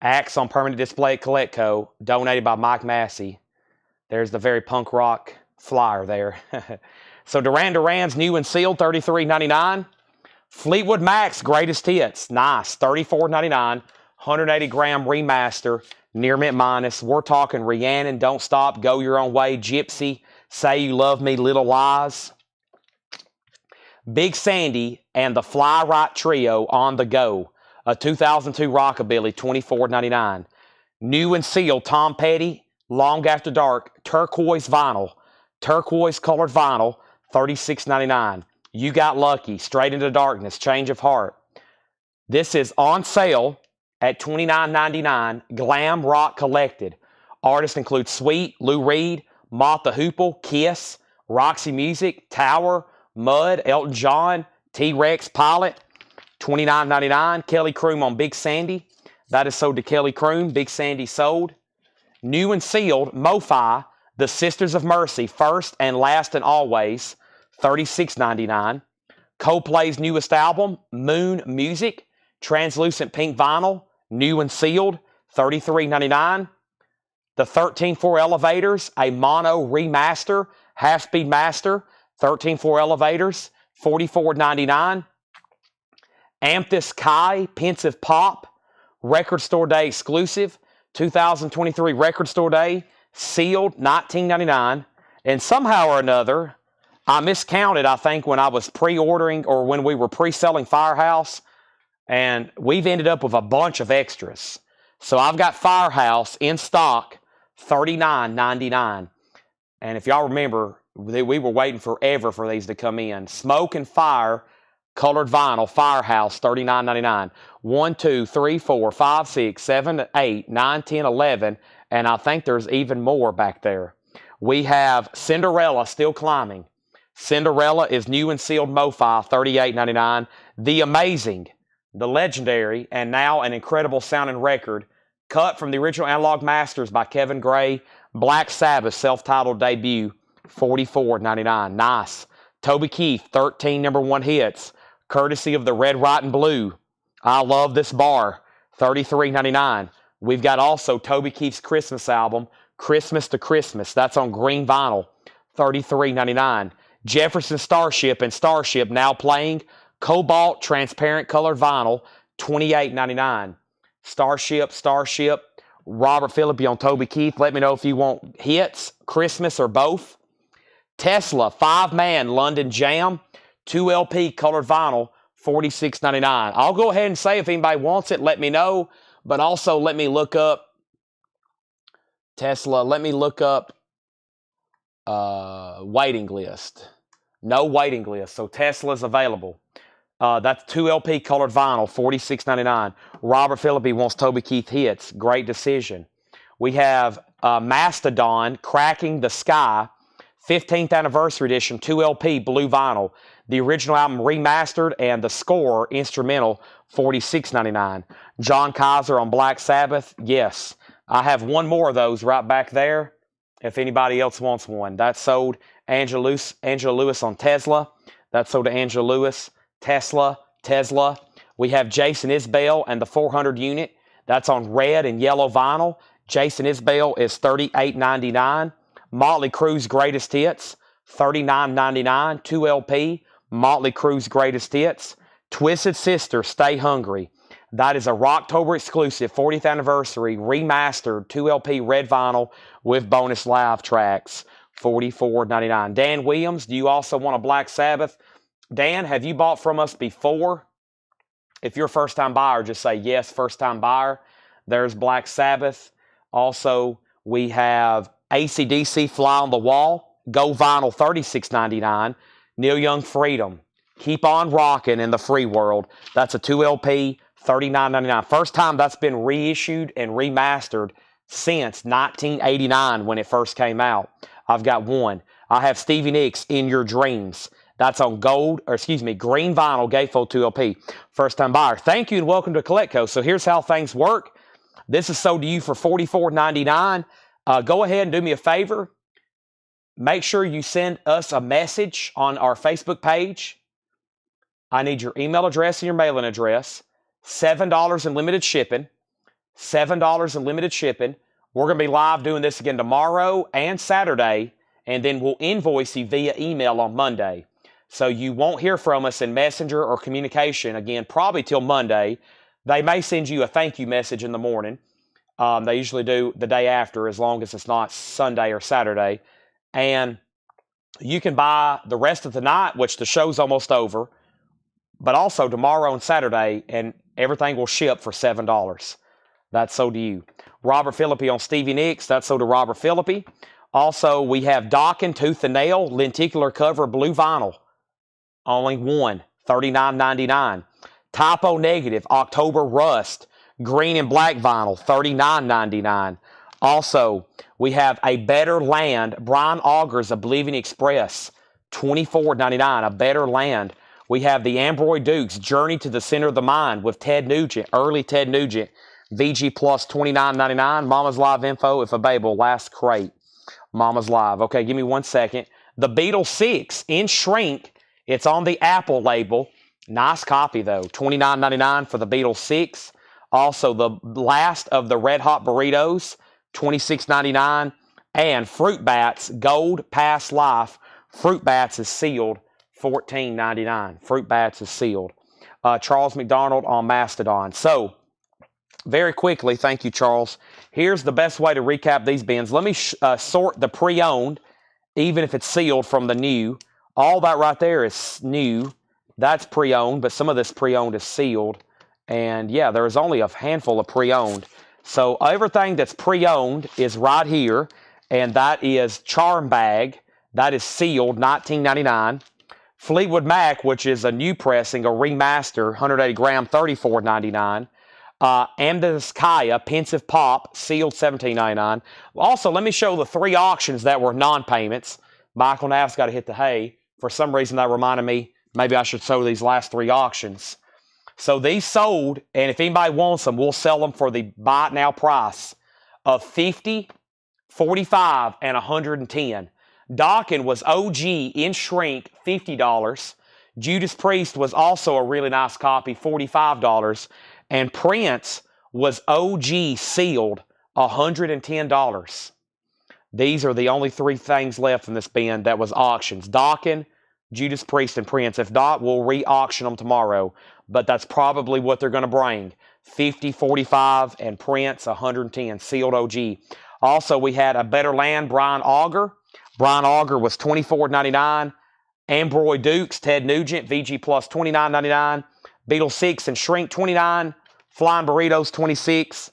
acts on permanent display at Collectco, donated by Mike Massey. There's the very punk rock flyer there. So Duran Duran's new and sealed, $33.99. Fleetwood Mac's greatest hits, nice, $34.99. 180-gram remaster, near mint minus. We're talking Rhiannon, Don't Stop, Go Your Own Way, Gypsy, Say You Love Me, Little Lies. Big Sandy and the Fly Right Trio, On the Go, a 2002 Rockabilly, $24.99. New and sealed, Tom Petty, Long After Dark, turquoise vinyl, turquoise colored vinyl, $36.99. You Got Lucky, Straight Into Darkness, Change of Heart. This is on sale at $29.99, Glam Rock Collected. Artists include Sweet, Lou Reed, Mott the Hoople, Kiss, Roxy Music, Tower, Mud, Elton John, T-Rex, Pilot, $29.99. Kelly Croom on Big Sandy. That is sold to Kelly Croom. Big Sandy sold. New and sealed, MoFi, The Sisters of Mercy, First and Last and Always, $36.99. Coldplay's newest album, Moon Music, translucent pink vinyl, new and sealed, $33.99. The 13.4 Elevators, a mono remaster, half-speed master, 13.4 Elevators, $44.99. Amethys Kai, Pensive Pop, Record Store Day exclusive, 2023 Record Store Day, sealed, $19.99. And somehow or another, I miscounted, I think, when I was pre-ordering or when we were pre-selling Firehouse, and we've ended up with a bunch of extras. So I've got Firehouse in stock, $39.99. And if y'all remember, we were waiting forever for these to come in. Smoke and Fire, colored vinyl, Firehouse, $39.99. 1, 2, 3, 4, 5, 6, 7, 8, 9, 10, 11, and I think there's even more back there. We have Cinderella, Still Climbing. Cinderella is new and sealed MoFi, $38.99. The Amazing, the legendary, and now an incredible sounding record, cut from the original Analog Masters by Kevin Gray, Black Sabbath self-titled debut, $44.99. Nice. Toby Keith, 13 #1 hits, courtesy of the Red, White, and Blue. I Love This Bar, $33.99. We've got also Toby Keith's Christmas album, Christmas to Christmas. That's on green vinyl, $33.99. Jefferson Starship and Starship now playing cobalt transparent colored vinyl, $28.99. Starship, Robert Philippi on Toby Keith. Let me know if you want hits, Christmas, or both. Tesla, 5-man London Jam, 2 LP colored vinyl, $46.99. I'll go ahead and say if anybody wants it, let me know. But also let me look up Tesla. Let me look up waiting list. No waiting list. So Tesla's available. That's 2 LP colored vinyl, $46.99. Robert Philippi wants Toby Keith hits. Great decision. We have Mastodon, Cracking the Sky, 15th anniversary edition, 2 LP blue vinyl. The original album remastered and the score instrumental, $46.99. John Kaiser on Black Sabbath. Yes, I have one more of those right back there if anybody else wants one. That's sold. Angela Lewis on Tesla. That's sold to Angela Lewis. Tesla. We have Jason Isbell and the 400 unit. That's on red and yellow vinyl. Jason Isbell is $38.99. Motley Crue's Greatest Hits, $39.99. 2 LP, Motley Crue's Greatest Hits. Twisted Sister, Stay Hungry. That is a Rocktober exclusive, 40th anniversary, remastered, 2 LP red vinyl with bonus live tracks, $44.99. Dan Williams, do you also want a Black Sabbath? Dan, have you bought from us before? If you're a first-time buyer, just say yes, first-time buyer. There's Black Sabbath. Also, we have AC/DC, Fly on the Wall, Go Vinyl, $36.99. Neil Young, Freedom, Keep on Rocking in the Free World. That's a 2 LP, $39.99. First time that's been reissued and remastered since 1989 when it first came out. I've got one. I have Stevie Nicks, In Your Dreams. That's on green vinyl, gatefold 2 LP. First time buyer. Thank you and welcome to Collectco. So here's how things work. This is sold to you for $44.99. Go ahead and do me a favor. make sure you send us a message on our Facebook page. I need your email address and your mailing address. $7 in limited shipping. $7 in limited shipping. We're going to be live doing this again tomorrow and Saturday, and then we'll invoice you via email on Monday. So you won't hear from us in Messenger or communication again probably till Monday. They may send you a thank you message in the morning. They usually do the day after, as long as it's not Sunday or Saturday. And you can buy the rest of the night, which the show's almost over, but also tomorrow and Saturday, and everything will ship for $7. That's sold to you. Robert Philippi on Stevie Nicks. That's sold to Robert Philippi. Also, we have Dokken Tooth and Nail lenticular cover blue vinyl. Only one, $39.99. Typo Negative October Rust green and black vinyl, $39.99. Also, we have A Better Land Brian Augers Oblivion Express, $24.99. A Better Land. We have the Ambroy Dukes Journey to the Center of the Mind with Ted Nugent, early Ted Nugent. VG Plus $29.99. Mama's Live info if available. Last crate. Mama's Live. Okay, give me 1 second. The Beatles 6 in shrink. It's on the Apple label. Nice copy though. $29.99 for the Beatles 6. Also, the last of the Red Hot Burritos. $26.99. And Fruit Bats Gold Past Life. Fruit Bats is sealed. $14.99. Fruit Bats is sealed. Charles McDonald on Mastodon. So, very quickly, thank you, Charles. Here's the best way to recap these bins. Let me sort the pre-owned, even if it's sealed, from the new. All that right there is new. That's pre-owned, but some of this pre-owned is sealed. And yeah, there's only a handful of pre-owned. So everything that's pre-owned is right here, and that is Charm Bag. That is sealed, $19.99. Fleetwood Mac, which is a new pressing, a remaster, 180 gram, $34.99. Amethyst Kaya, Pensive Pop, sealed, $17.99. Also, let me show the 3 auctions that were non-payments. Michael Knapp's got to hit the hay. For some reason, that reminded me, maybe I should show these last 3 auctions. So these sold, and if anybody wants them, we'll sell them for the buy it now price of $50, $45, and $110. Dokken was OG in shrink, $50. Judas Priest was also a really nice copy, $45. And Prince was OG sealed, $110. These are the only 3 things left in this bin that was auctions. Dokken, Judas Priest, and Prince. If not, we'll re-auction them tomorrow. But that's probably what they're going to bring. 50, 45, and Prince, 110. Sealed OG. Also, we had A Better Land, Brian Auger. Brian Auger was $24.99. Ambroy Dukes, Ted Nugent, VG Plus, $29.99. Beatles 6 and Shrink, $29. Flying Burritos, $26.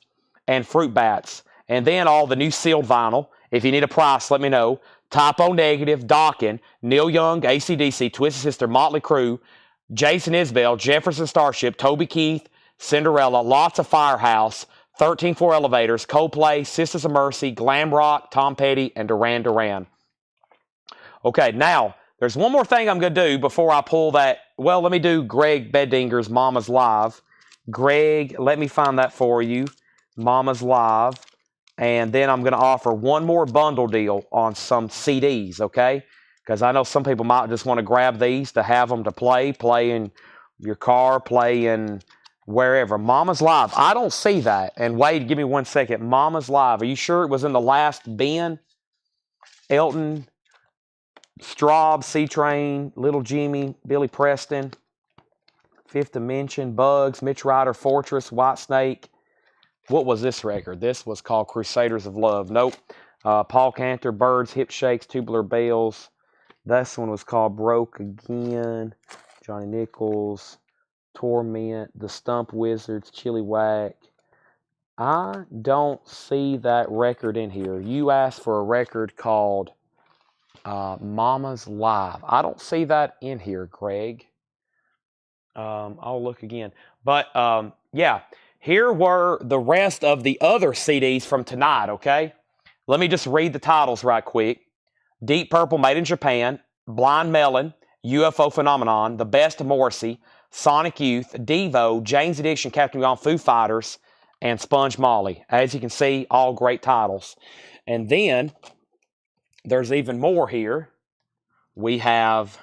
And Fruit Bats. And then all the new sealed vinyl. If you need a price, let me know. Typo Negative, Dokken, Neil Young, AC/DC, Twisted Sister, Motley Crue, Jason Isbell, Jefferson Starship, Toby Keith, Cinderella, lots of Firehouse, 13-4 Elevators, Coldplay, Sisters of Mercy, Glam Rock, Tom Petty, and Duran Duran. Okay, now, there's one more thing I'm going to do before I pull that. Well, let me do Greg Bedinger's Mama's Live. Greg, let me find that for you. Mama's Live. And then I'm going to offer one more bundle deal on some CDs, okay? Because I know some people might just want to grab these to have them to play in your car, play in wherever. Mama's Live. I don't see that. And Wade, give me 1 second. Mama's Live. Are you sure it was in the last bin? Elton, Straub, C-Train, Little Jimmy, Billy Preston, Fifth Dimension, Bugs, Mitch Ryder, Fortress, Whitesnake. What was this record? This was called Crusaders of Love. Nope. Paul Cantor, Birds, Hip Shakes, Tubular Bells. This one was called Broke Again. Johnny Nichols, Torment, The Stump Wizards, Chili Whack. I don't see that record in here. You asked for a record called Mama's Live. I don't see that in here, Greg. I'll look again. But, yeah. Here were the rest of the other CDs from tonight, okay? Let me just read the titles right quick. Deep Purple, Made in Japan, Blind Melon, UFO Phenomenon, The Best of Morrissey, Sonic Youth, Devo, Jane's Addiction, Captain Gone, Foo Fighters, and Sponge Molly. As you can see, all great titles. And then there's even more here. We have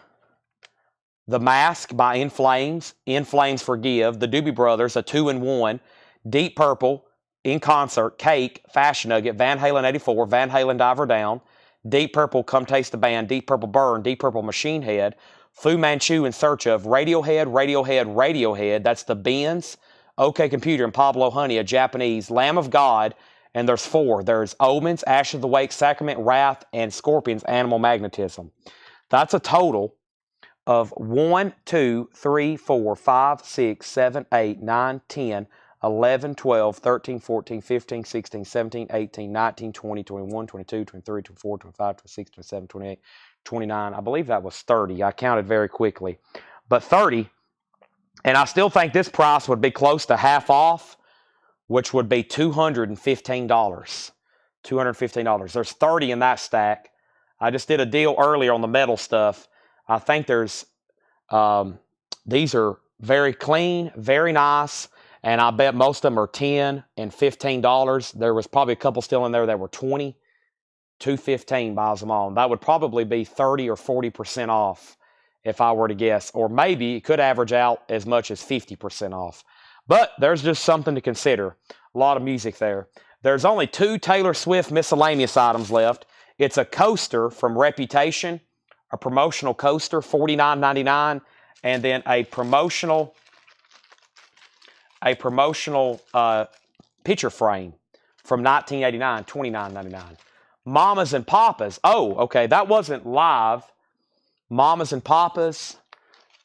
The Mask by In Flames, In Flames Forgive, the Doobie Brothers, a 2-in-1, Deep Purple, In Concert, Cake, Fashion Nugget, Van Halen 84, Van Halen Diver Down, Deep Purple, Come Taste the Band, Deep Purple Burn, Deep Purple Machine Head, Fu Manchu In Search Of, Radiohead, Radiohead, Radiohead, that's the Bends, OK Computer, and Pablo Honey, a Japanese, Lamb of God, and there's 4. There's Omens, Ash of the Wake, Sacrament, Wrath, and Scorpions, Animal Magnetism. That's a total of 1, 2, 3, 4, 5, 6, 7, 8, 9, 10, 11, 12, 13, 14, 15, 16, 17, 18, 19, 20, 21, 22, 23, 24, 25, 26, 27, 28, 29. I believe that was 30. I counted very quickly. But 30, and I still think this price would be close to half off, which would be $215. $215. There's 30 in that stack. I just did a deal earlier on the metal stuff. I think there's, these are very clean, very nice, and I bet most of them are $10 and $15. There was probably a couple still in there that were $20. $215 buys them all. That would probably be 30 or 40% off if I were to guess, or maybe it could average out as much as 50% off. But there's just something to consider. A lot of music there. There's only 2 Taylor Swift miscellaneous items left. It's a coaster from Reputation, a promotional coaster, $49.99, and then a promotional picture frame from 1989, $29.99. Mamas and Papas. Oh, okay, that wasn't live. Mamas and Papas.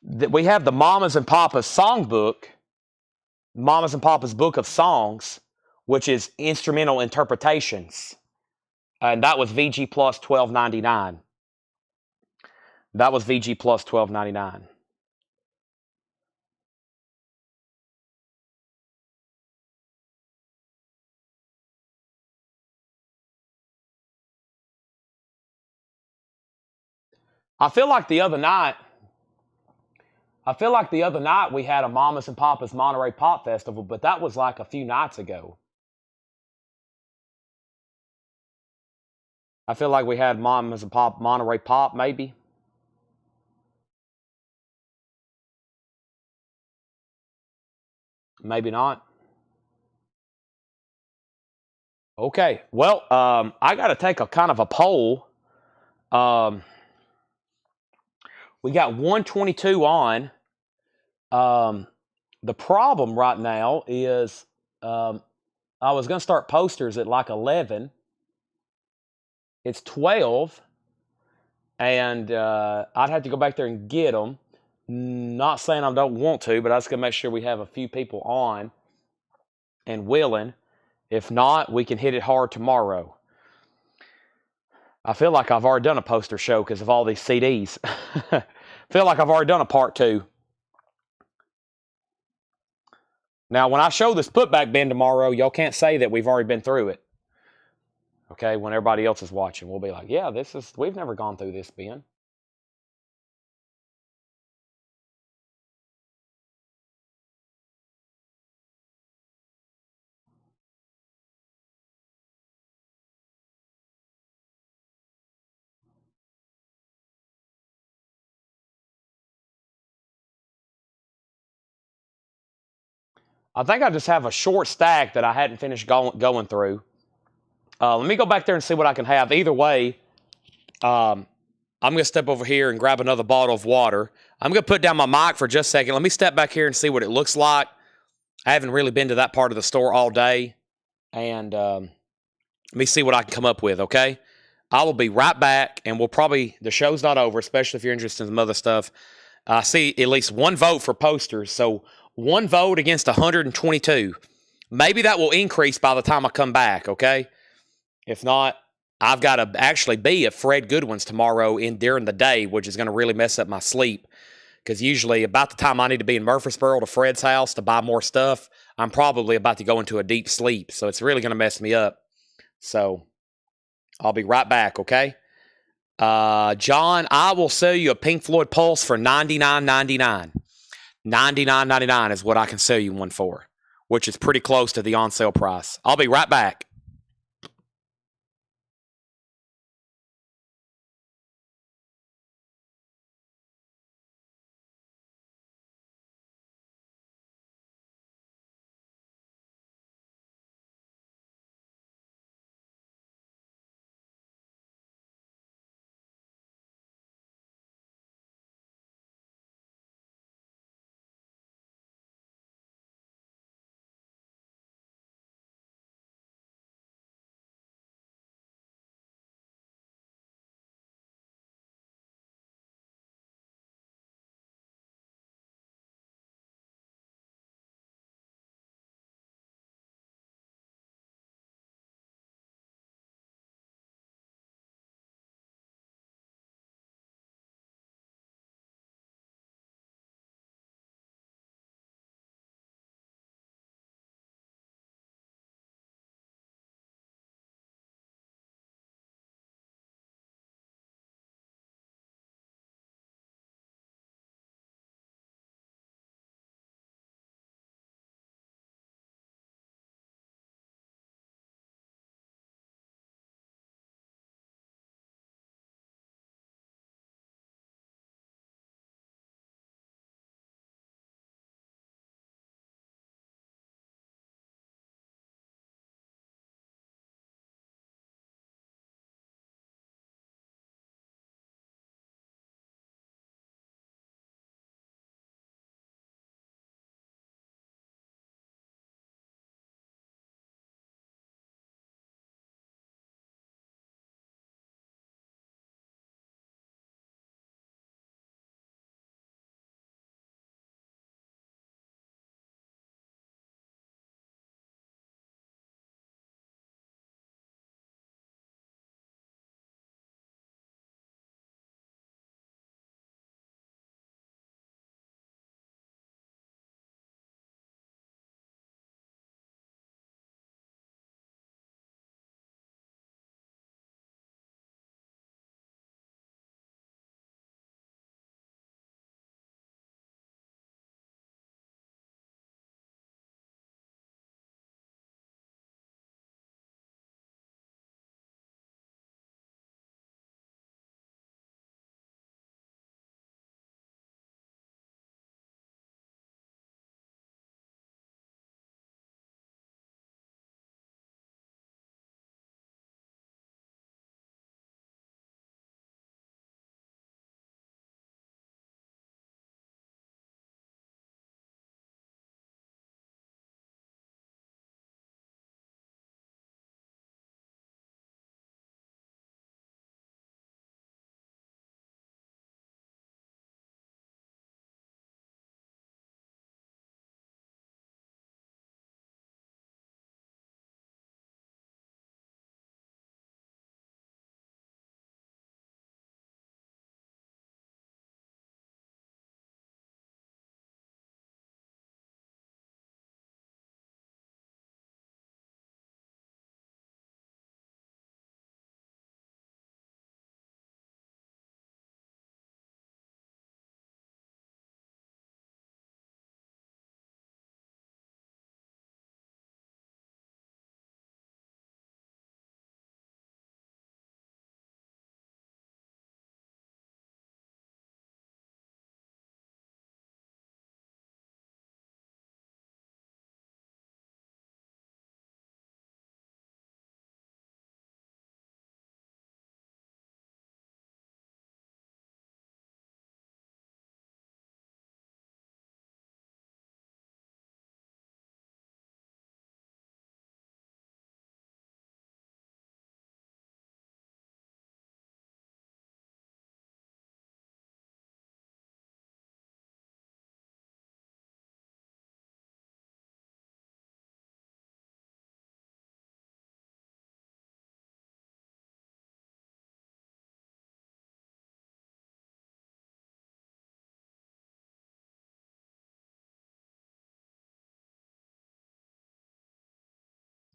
We have the Mamas and Papas songbook, Mamas and Papas Book of Songs, which is instrumental interpretations. And that was VG Plus $12.99. That was VG Plus $12.99. I feel like the other night we had a Mamas and Papas Monterey Pop Festival, but that was like a few nights ago. I feel like we had Mamas and Pop Monterey Pop, maybe. Maybe not. Okay. Well, I got to take a kind of a poll. We got 122 on. The problem right now is I was going to start posters at like 11. It's 12. And I'd have to go back there and get them. Not saying I don't want to, but I was going to make sure we have a few people on and willing. If not, we can hit it hard tomorrow. I feel like I've already done a poster show because of all these CDs. I feel like I've already done a part 2. Now, when I show this putback bin tomorrow, y'all can't say that we've already been through it. Okay, when everybody else is watching, we'll be like, yeah, we've never gone through this bin. I think I just have a short stack that I hadn't finished going through. Let me go back there and see what I can have. Either way, I'm going to step over here and grab another bottle of water. I'm going to put down my mic for just a second. Let me step back here and see what it looks like. I haven't really been to that part of the store all day. And let me see what I can come up with, okay? I will be right back, and the show's not over, especially if you're interested in some other stuff. I see at least one vote for posters, so 1 vote against 122. Maybe that will increase by the time I come back, okay? If not, I've got to actually be at Fred Goodwin's tomorrow during the day, which is going to really mess up my sleep. Because usually about the time I need to be in Murfreesboro to Fred's house to buy more stuff, I'm probably about to go into a deep sleep. So it's really going to mess me up. So I'll be right back, okay? John, I will sell you a Pink Floyd Pulse for $99.99. $99.99 is what I can sell you one for, which is pretty close to the on-sale price. I'll be right back.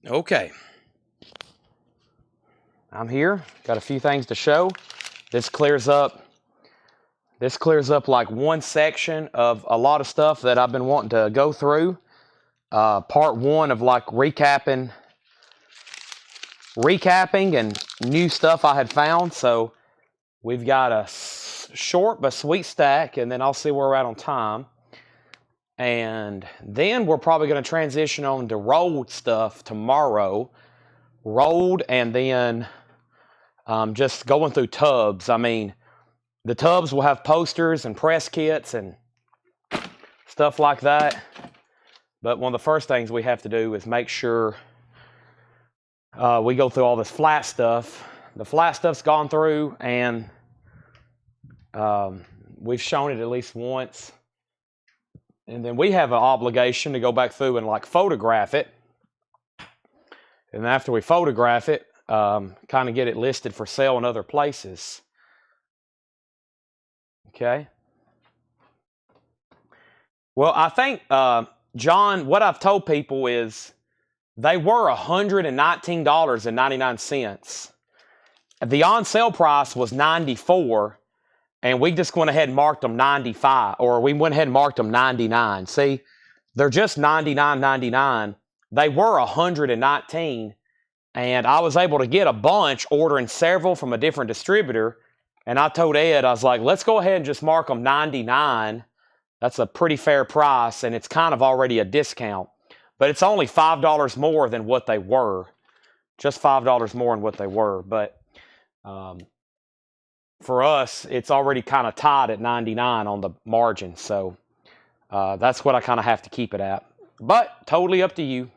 Okay. I'm here. Got a few things to show. This clears up like one section of a lot of stuff that I've been wanting to go through. Part one of like recapping and new stuff I had found. So we've got a short but sweet stack, and then I'll see where we're at on time. And then we're probably going to transition on to rolled stuff tomorrow. Rolled, and then just going through tubs. I mean, the tubs will have posters and press kits and stuff like that. But one of the first things we have to do is make sure we go through all this flat stuff. The flat stuff's gone through, and we've shown it at least once. And then we have an obligation to go back through and like photograph it. And after we photograph it, kind of get it listed for sale in other places. Okay. Well, I think, John, what I've told people is they were $119.99. The on sale price was $94, and we just went ahead and marked them $95, or we went ahead and marked them $99. See, they're just $99.99. They were $119, and I was able to get a bunch, ordering several from a different distributor. And I told Ed, I was like, let's go ahead and just mark them $99. That's a pretty fair price, and it's kind of already a discount. But it's only $5 more than what they were. Just $5 more than what they were. But for us, it's already kind of tied at 99 on the margin. So that's what I kind of have to keep it at. But totally up to you.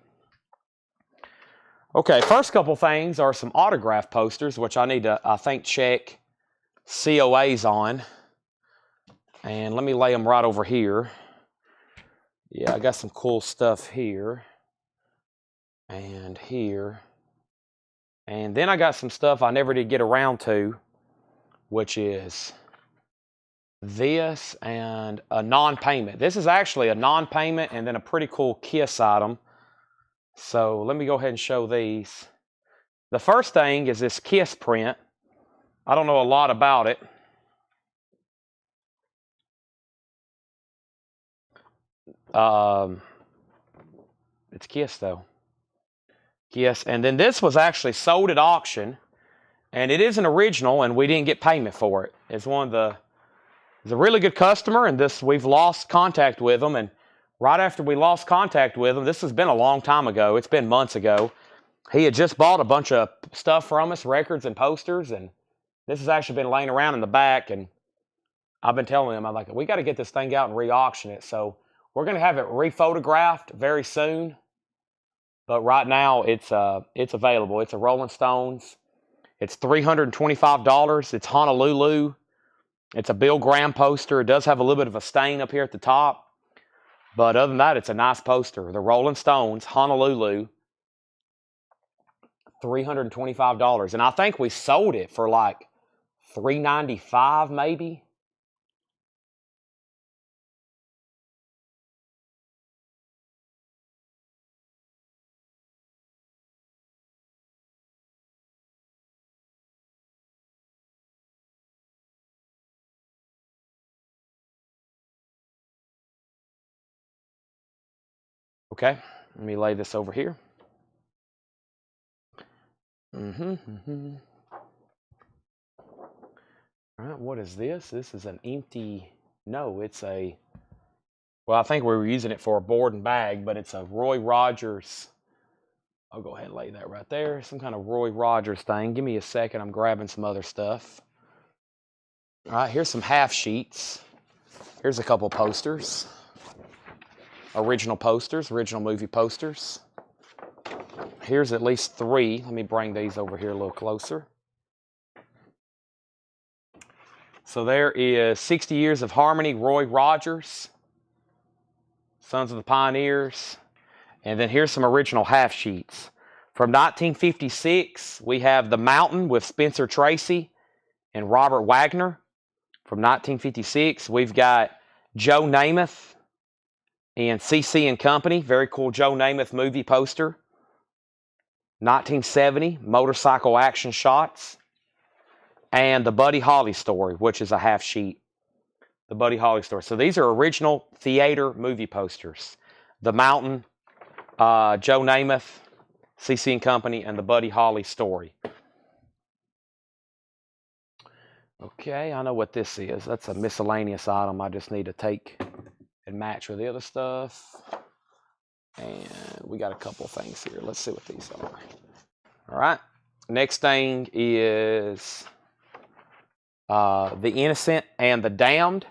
Okay, first couple things are some autograph posters, which I need to, I think, check COAs on. And let me lay them right over here. Yeah, I got some cool stuff here. And here. And then I got some stuff I never did get around to, which is this and a non-payment. This is actually a non-payment and then a pretty cool KISS item. So let me go ahead and show these. The first thing is this KISS print. I don't know a lot about it. It's KISS though. KISS. And then this was actually sold at auction, and it is an original, and we didn't get payment for it. It's a really good customer, and we've lost contact with them. And right after we lost contact with him, this has been a long time ago. It's been months ago. He had just bought a bunch of stuff from us, records and posters, and this has actually been laying around in the back. And I've been telling him, I'm like, we got to get this thing out and re-auction it. So we're going to have it re-photographed very soon. But right now, it's available. It's a Rolling Stones. It's $325. It's Honolulu. It's a Bill Graham poster. It does have a little bit of a stain up here at the top. But other than that, it's a nice poster. The Rolling Stones, Honolulu, $325. And I think we sold it for like $395 maybe. Okay, let me lay this over here. All right, what is this? This is an empty, no, it's a, well, I think we were using it for a board and bag, but it's a Roy Rogers. I'll go ahead and lay that right there. Some kind of Roy Rogers thing. Give me a second. I'm grabbing some other stuff. All right, here's some half sheets. Here's a couple posters. Original posters, original movie posters. Here's at least 3. Let me bring these over here a little closer. So there is 60 Years of Harmony, Roy Rogers, Sons of the Pioneers. And then here's some original half sheets. From 1956, we have The Mountain with Spencer Tracy and Robert Wagner. From 1956, we've got Joe Namath and CC and Company. Very cool Joe Namath movie poster. 1970, Motorcycle Action Shots, and the Buddy Holly story, which is a half sheet. The Buddy Holly story. So these are original theater movie posters. The Mountain, Joe Namath, CC and Company, and the Buddy Holly story. Okay, I know what this is. That's a miscellaneous item I just need to take and match with the other stuff. And we got a couple of things here. Let's see what these are. All right. Next thing is The Innocent and the Damned,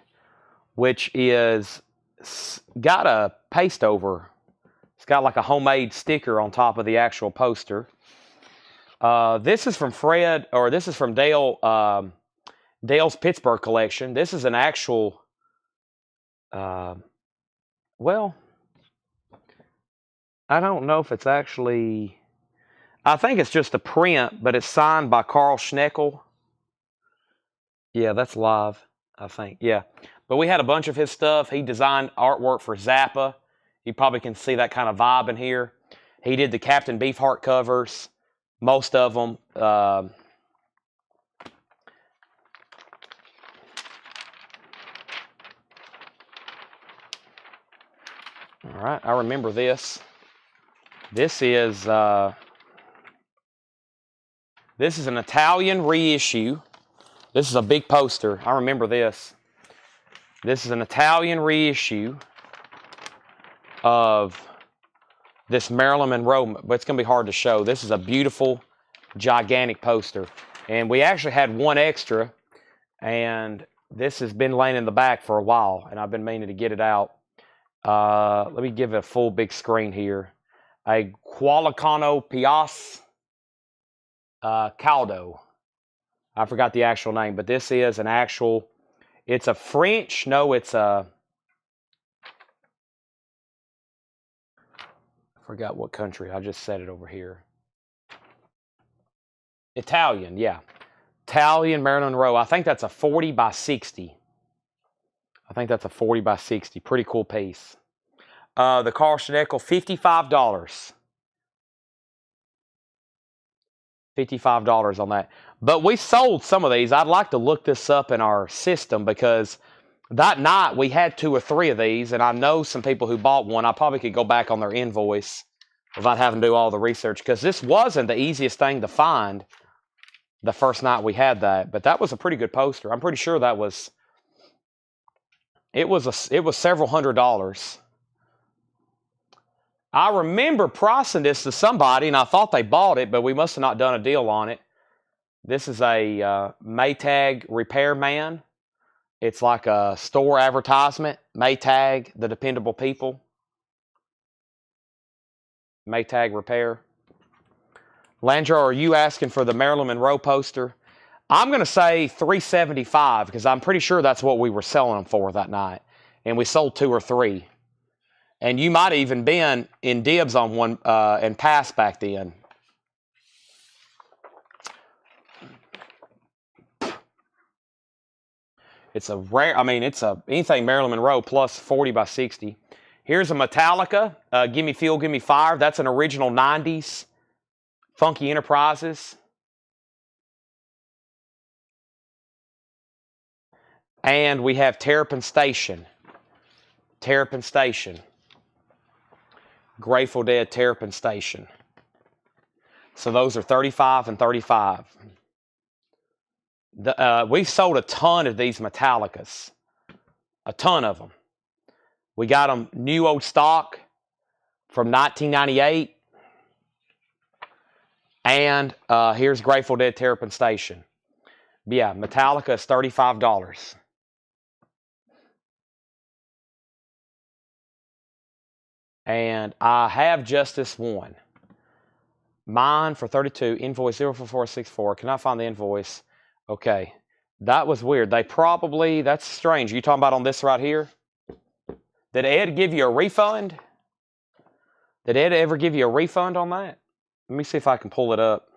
which is got a paste over. It's got like a homemade sticker on top of the actual poster. This is from this is from Dale, Dale's Pittsburgh collection. This is an actual, well, I don't know if it's actually, I think it's just a print, but it's signed by Carl Schneckel. Yeah, that's live, I think. Yeah. But we had a bunch of his stuff. He designed artwork for Zappa. You probably can see that kind of vibe in here. He did the Captain Beefheart covers, most of them. All right, I remember this. This is an Italian reissue. This is a big poster. I remember this. This is an Italian reissue of this Marilyn Monroe, but it's going to be hard to show. This is a beautiful, gigantic poster. And we actually had one extra, and this has been laying in the back for a while, and I've been meaning to get it out. Let me give it a full big screen here. A Qualicano Pias Caldo. I forgot the actual name, but this is an actual, it's a French, no, it's a, I forgot what country, I just said it over here. Italian, yeah. Italian Marilyn Monroe. I think that's a 40 by 60. I think that's a 40 by 60. Pretty cool piece. The Carl Schneckel, $55. $55 on that. But we sold some of these. I'd like to look this up in our system because that night we had 2 or 3 of these, and I know some people who bought one. I probably could go back on their invoice without having to do all the research because this wasn't the easiest thing to find the first night we had that. But that was a pretty good poster. I'm pretty sure that was, it was several $100s. I remember pricing this to somebody, and I thought they bought it, but we must have not done a deal on it. This is a Maytag Repairman. It's like a store advertisement. Maytag, the dependable people. Maytag Repair. Landro, are you asking for the Marilyn Monroe poster? I'm going to say $375 because I'm pretty sure that's what we were selling them for that night. And we sold 2 or 3. And you might have even been in dibs on one and passed back then. It's a rare, I mean, it's a anything Marilyn Monroe plus 40 by 60. Here's a Metallica, Gimme Fuel, Gimme Fire. That's an original 90s Funky Enterprises. And we have Terrapin Station. Terrapin Station. Grateful Dead Terrapin Station. So those are 35 and 35. We sold a ton of these Metallicas. A ton of them. We got them new old stock from 1998. And here's Grateful Dead Terrapin Station. Yeah, Metallica is $35. And I have just this one. Mine for 32, invoice 04464. Cannot find the invoice. Okay, that was weird. They probably, that's strange. Are you talking about on this right here? Did Ed give you a refund? Did Ed ever give you a refund on that? Let me see if I can pull it up.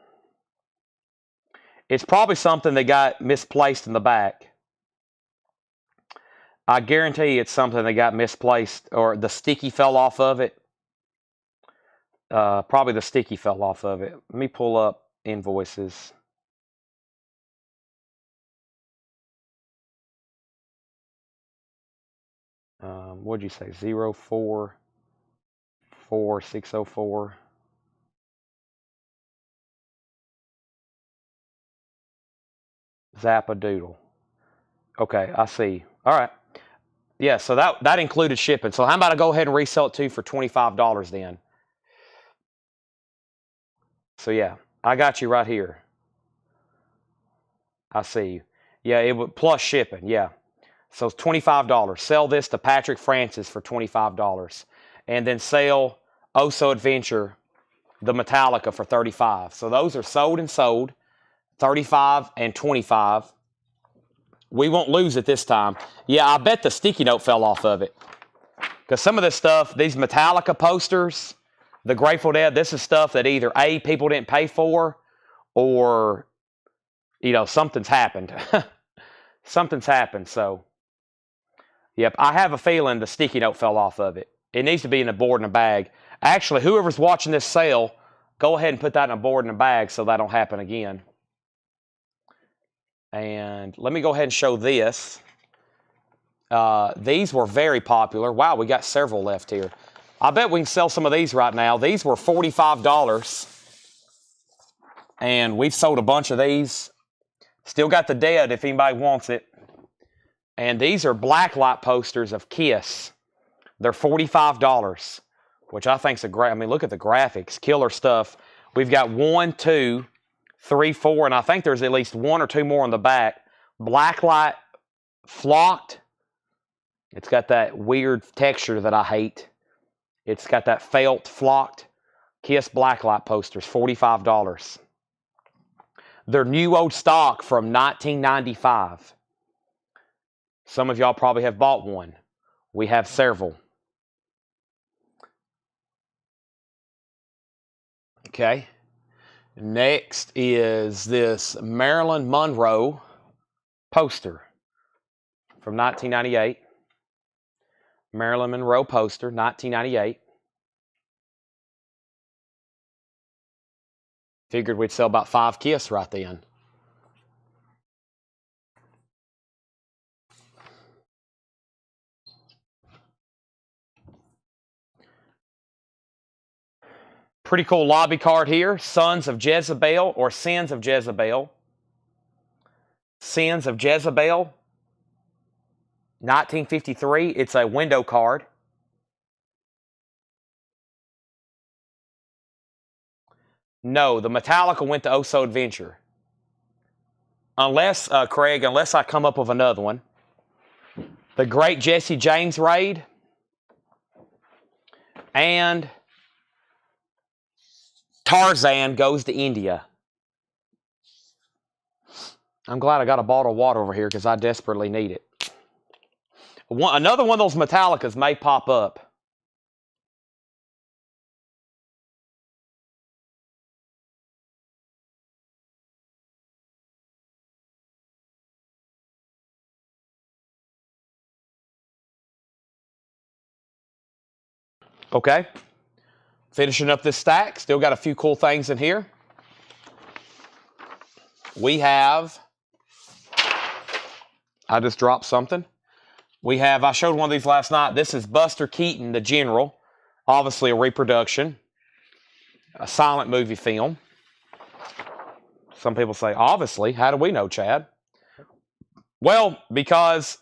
It's probably something that got misplaced in the back. I guarantee it's something that got misplaced or the sticky fell off of it. Probably the sticky fell off of it. Let me pull up invoices. What'd you say? 044604. Zappadoodle. Okay, I see. All right. Yeah, so that included shipping. So how about I go ahead and resell it to you for $25 then? So yeah, I got you right here. I see. Yeah, it would plus shipping. Yeah. So it's $25. Sell this to Patrick Francis for $25. And then sell Oso Adventure, the Metallica, for $35. So those are sold and sold. $35 and $25. We won't lose it this time. Yeah, I bet the sticky note fell off of it. Because some of this stuff, these Metallica posters, the Grateful Dead, this is stuff that either A, people didn't pay for, or, something's happened. Something's happened, so. Yep, I have a feeling the sticky note fell off of it. It needs to be in a board and a bag. Actually, whoever's watching this sale, go ahead and put that in a board and a bag so that don't happen again. And let me go ahead and show this. These were very popular. Wow, we got several left here. I bet we can sell some of these right now. These were $45. And we've sold a bunch of these. Still got the Dead if anybody wants it. And these are blacklight posters of Kiss. They're $45, which I think is a great, look at the graphics, killer stuff. We've got 1, 2, 3, 4, and I think there's at least 1 or 2 more on the back. Blacklight flocked. It's got that weird texture that I hate. It's got that felt flocked. Kiss blacklight posters, $45. They're new old stock from 1995. Some of y'all probably have bought one. We have several. Okay. Next is this Marilyn Monroe poster from 1998. Marilyn Monroe poster, 1998. Figured we'd sell about 5 Kiss right then. Pretty cool lobby card here. Sons of Jezebel or Sins of Jezebel. Sins of Jezebel. 1953. It's a window card. No, the Metallica went to Oso Adventure. Unless, Craig, unless I come up with another one. The Great Jesse James Raid. And Tarzan Goes to India. I'm glad I got a bottle of water over here because I desperately need it. Another one of those Metallicas may pop up. Okay. Finishing up this stack. Still got a few cool things in here. We have, I just dropped something. We have, I showed one of these last night. This is Buster Keaton, the General. Obviously a reproduction. A silent movie film. Some people say, obviously. How do we know, Chad? Well, because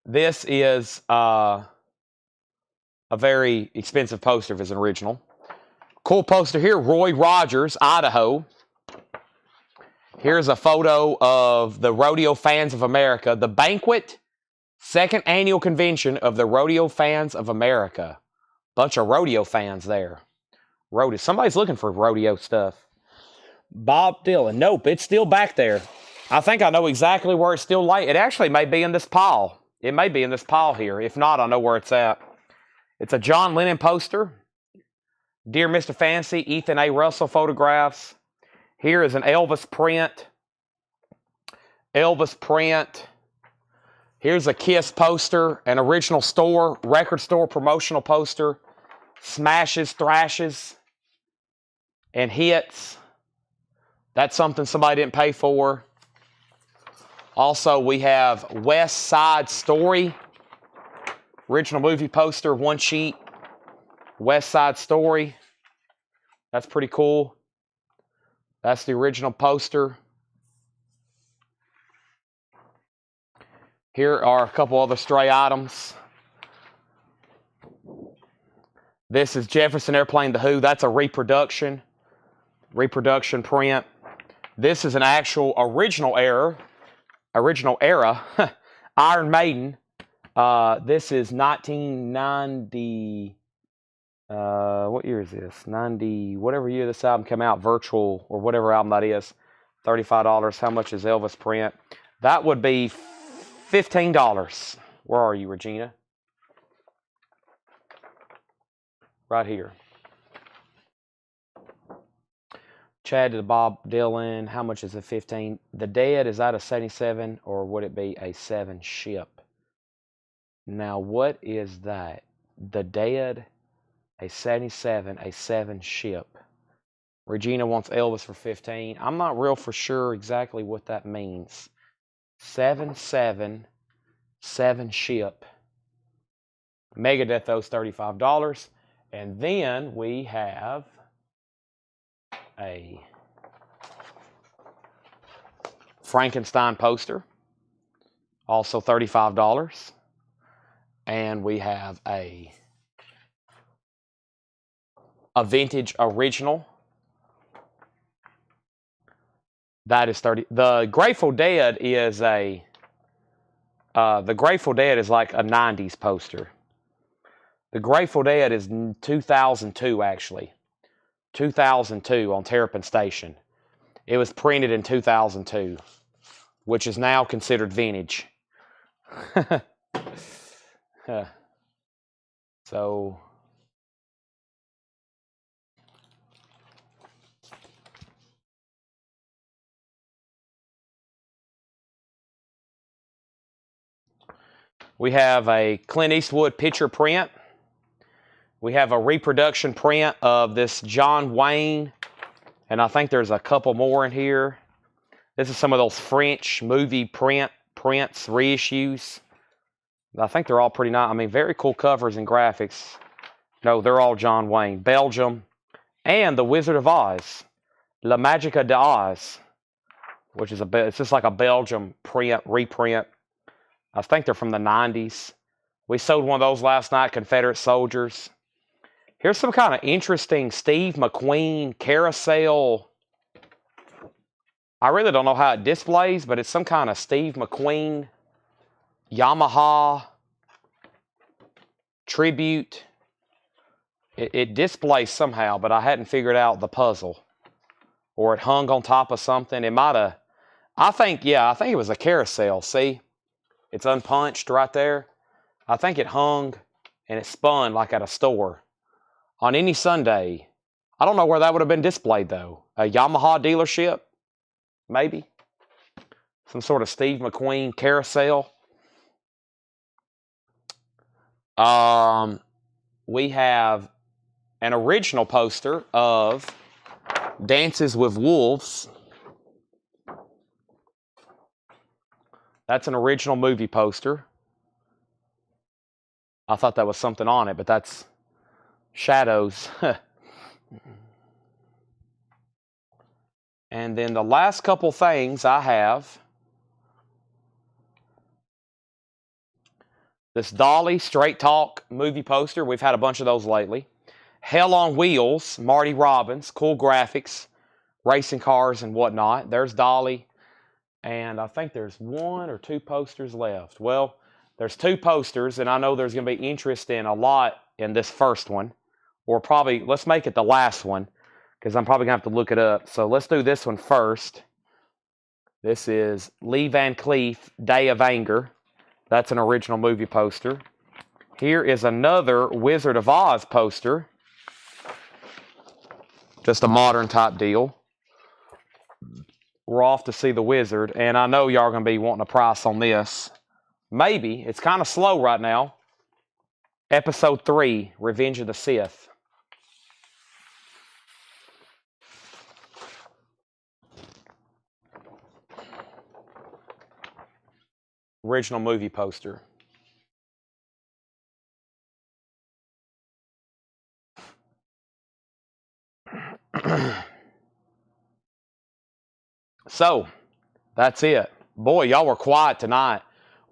this is a very expensive poster if it's an original. Cool poster here. Roy Rogers, Idaho. Here's a photo of the Rodeo Fans of America. The Banquet, 2nd Annual Convention of the Rodeo Fans of America. Bunch of rodeo fans there. Rodeo. Somebody's looking for rodeo stuff. Bob Dylan. Nope, it's still back there. I think I know exactly where it's still laid. It actually may be in this pile. It may be in this pile here. If not, I know where it's at. It's a John Lennon poster. Dear Mr. Fancy, Ethan A. Russell photographs. Here is an Elvis print. Elvis print. Here's a Kiss poster, an original store, record store promotional poster. smashes, thrashes, and hits. That's something somebody didn't pay for. Also, we have West Side Story. Original movie poster, one sheet. West Side Story. That's pretty cool. That's the original poster. Here are a couple other stray items. This is Jefferson Airplane The Who. That's a reproduction print. This is an actual original era Iron Maiden. This is 1990. What year is this? 90, whatever year this album came out, virtual or whatever album that is. $35. How much is Elvis print? That would be $15. Where are you, Regina? Right here. Chad to Bob Dylan. How much is a 15? The Dead, is that a 77 or would it be a 7 ship? Now, what is that? The Dead, a 77, a 7 ship. Regina wants Elvis for 15. I'm not real for sure exactly what that means. 7 ship. Megadeth owes $35. And then we have a Frankenstein poster, also $35. And we have a vintage original. That is $30. The Grateful Dead is like a 90s poster. The Grateful Dead is 2002, actually. 2002 on Terrapin Station. It was printed in 2002, which is now considered vintage. So, we have a Clint Eastwood picture print. We have a reproduction print of this John Wayne, and I think there's a couple more in here. This is some of those French movie prints, reissues. I think they're all pretty nice. I mean, very cool covers and graphics. No, they're all John Wayne. Belgium, and The Wizard of Oz, La Magica de Oz, which is it's just like a Belgium reprint. I think they're from the 90s. We sold one of those last night, Confederate soldiers. Here's some kind of interesting Steve McQueen carousel. I really don't know how it displays, but it's some kind of Steve McQueen Yamaha tribute. It displays somehow, but I hadn't figured out the puzzle. Or it hung on top of something. It might have, I think it was a carousel. See? It's unpunched right there. I think it hung and it spun like at a store on any Sunday. I don't know where that would have been displayed, though. A Yamaha dealership? Maybe. Some sort of Steve McQueen carousel. We have an original poster of Dances with Wolves. That's an original movie poster. I thought that was something on it, but that's shadows. And then the last couple things I have. This Dolly Straight Talk movie poster. We've had a bunch of those lately. Hell on Wheels, Marty Robbins. Cool graphics, racing cars and whatnot. There's Dolly. And I think there's one or two posters left. Well, there's two posters, and I know there's going to be interest in a lot in this first one. Or probably, let's make it the last one, because I'm probably going to have to look it up. So let's do this one first. This is Lee Van Cleef, Day of Anger. That's an original movie poster. Here is another Wizard of Oz poster. Just a modern type deal. We're off to see the Wizard, and I know y'all are going to be wanting a price on this. Maybe. It's kind of slow right now. Episode 3, Revenge of the Sith. Original movie poster. So, that's it. Boy, y'all were quiet tonight.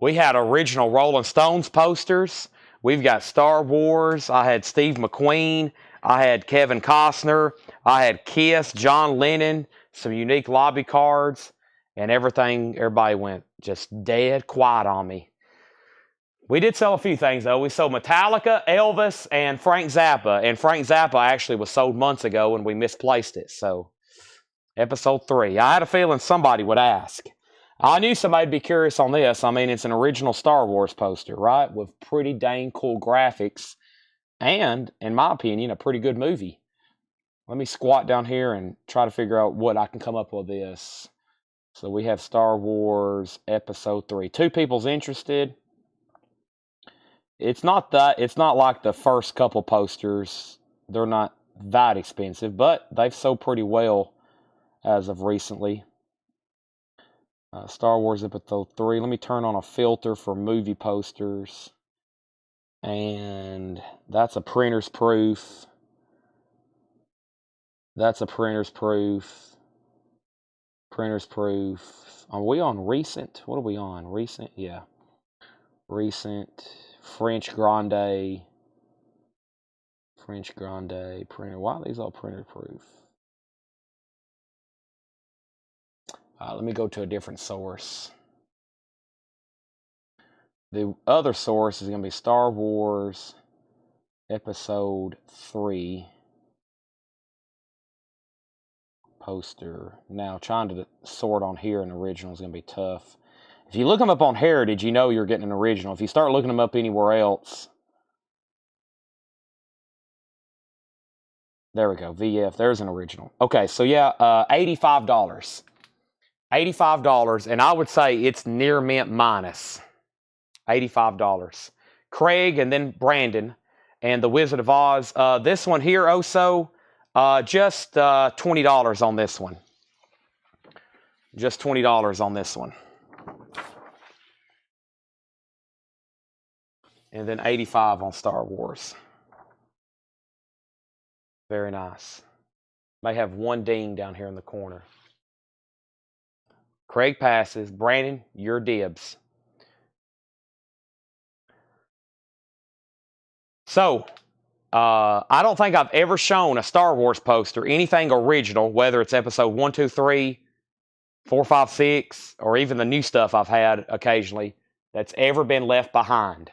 We had original Rolling Stones posters. We've got Star Wars. I had Steve McQueen. I had Kevin Costner. I had Kiss, John Lennon, some unique lobby cards, and everything. Everybody went just dead quiet on me. We did sell a few things, though. We sold Metallica, Elvis, and Frank Zappa. And Frank Zappa actually was sold months ago, and we misplaced it. So, episode 3. I had a feeling somebody would ask. I knew somebody'd be curious on this. I mean, it's an original Star Wars poster, right? With pretty dang cool graphics. And, in my opinion, a pretty good movie. Let me squat down here and try to figure out what I can come up with this. So we have Star Wars Episode 3. 2 people's interested. It's not like the first couple posters. They're not that expensive, but they've sold pretty well as of recently. Star Wars Episode 3. Let me turn on a filter for movie posters. And that's a printer's proof. That's a printer's proof. Printer's proof. Are we on recent? What are we on? Recent? Yeah. Recent. French Grande. French Grande. Printer. Why are these all printer proof? Let me go to a different source. The other source is going to be Star Wars Episode 3 poster. Now, trying to sort on here an original is going to be tough. If you look them up on Heritage, you know you're getting an original. If you start looking them up anywhere else, there we go, VF, there's an original. Okay, so yeah, $85. $85, and I would say it's near mint minus. $85. Craig and then Brandon and the Wizard of Oz. This one here also, just $20 on this one. Just $20 on this one. And then $85 on Star Wars. Very nice. May have one ding down here in the corner. Craig passes. Brandon, your dibs. So, I don't think I've ever shown a Star Wars poster, anything original, whether it's episode 1, 2, 3, 4, 5, 6, or even the new stuff I've had occasionally, that's ever been left behind.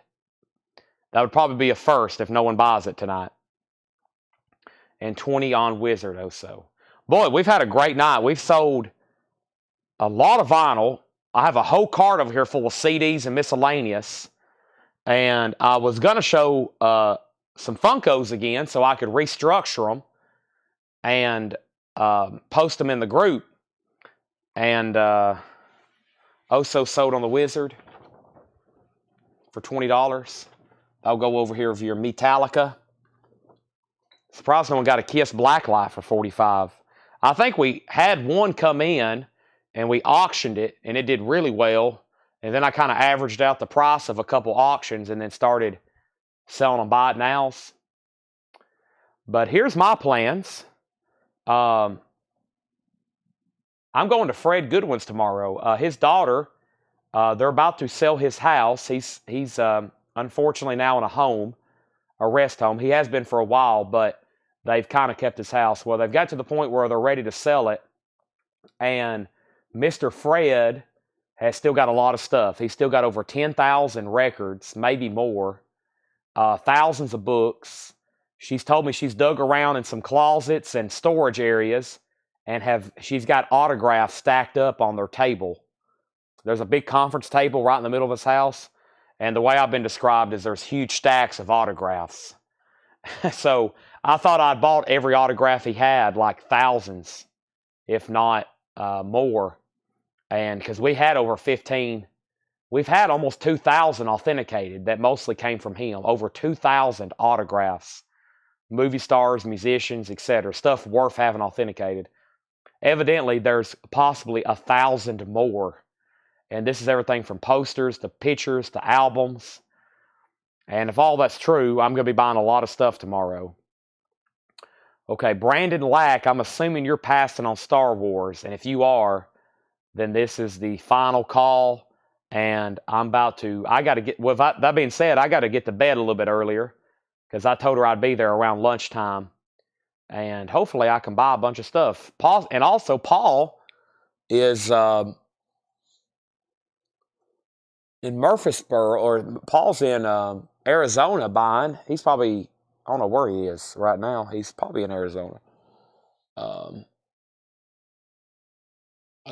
That would probably be a first if no one buys it tonight. And 20 on Wizard also. Boy, we've had a great night. We've sold a lot of vinyl. I have a whole cart over here full of CDs and miscellaneous. And I was going to show some Funkos again so I could restructure them and post them in the group. And also sold on the Wizard for $20. I'll go over here with your Metallica. Surprised no one got a Kiss Blacklight for $45. I think we had one come in and we auctioned it and it did really well. And then I kind of averaged out the price of a couple auctions and then started selling them buy it nows. But here's my plans. I'm going to Fred Goodwin's tomorrow. His daughter, they're about to sell his house. He's unfortunately now in a rest home. He has been for a while, but they've kind of kept his house. Well, they've got to the point where they're ready to sell it. And Mr. Fred has still got a lot of stuff. He's still got over 10,000 records, maybe more, thousands of books. She's told me she's dug around in some closets and storage areas and she's got autographs stacked up on their table. There's a big conference table right in the middle of his house. And the way I've been described is there's huge stacks of autographs. So I thought I'd bought every autograph he had, like thousands, if not more. And because we had over 15 We've had almost 2,000 authenticated that mostly came from him. Over 2,000 autographs, movie stars, musicians, etc. Stuff worth having authenticated. Evidently, there's possibly 1,000 more. And this is everything from posters to pictures to albums. And if all that's true, I'm going to be buying a lot of stuff tomorrow. Okay, Brandon Lack, I'm assuming you're passing on Star Wars. And if you are, then this is the final call. And I'm about to, I got to get, with that being said, I got to get to bed a little bit earlier because I told her I'd be there around lunchtime. And hopefully I can buy a bunch of stuff. Paul, and also Paul is in Murfreesboro, or Paul's in Arizona buying. He's probably, I don't know where he is right now. He's probably in Arizona. I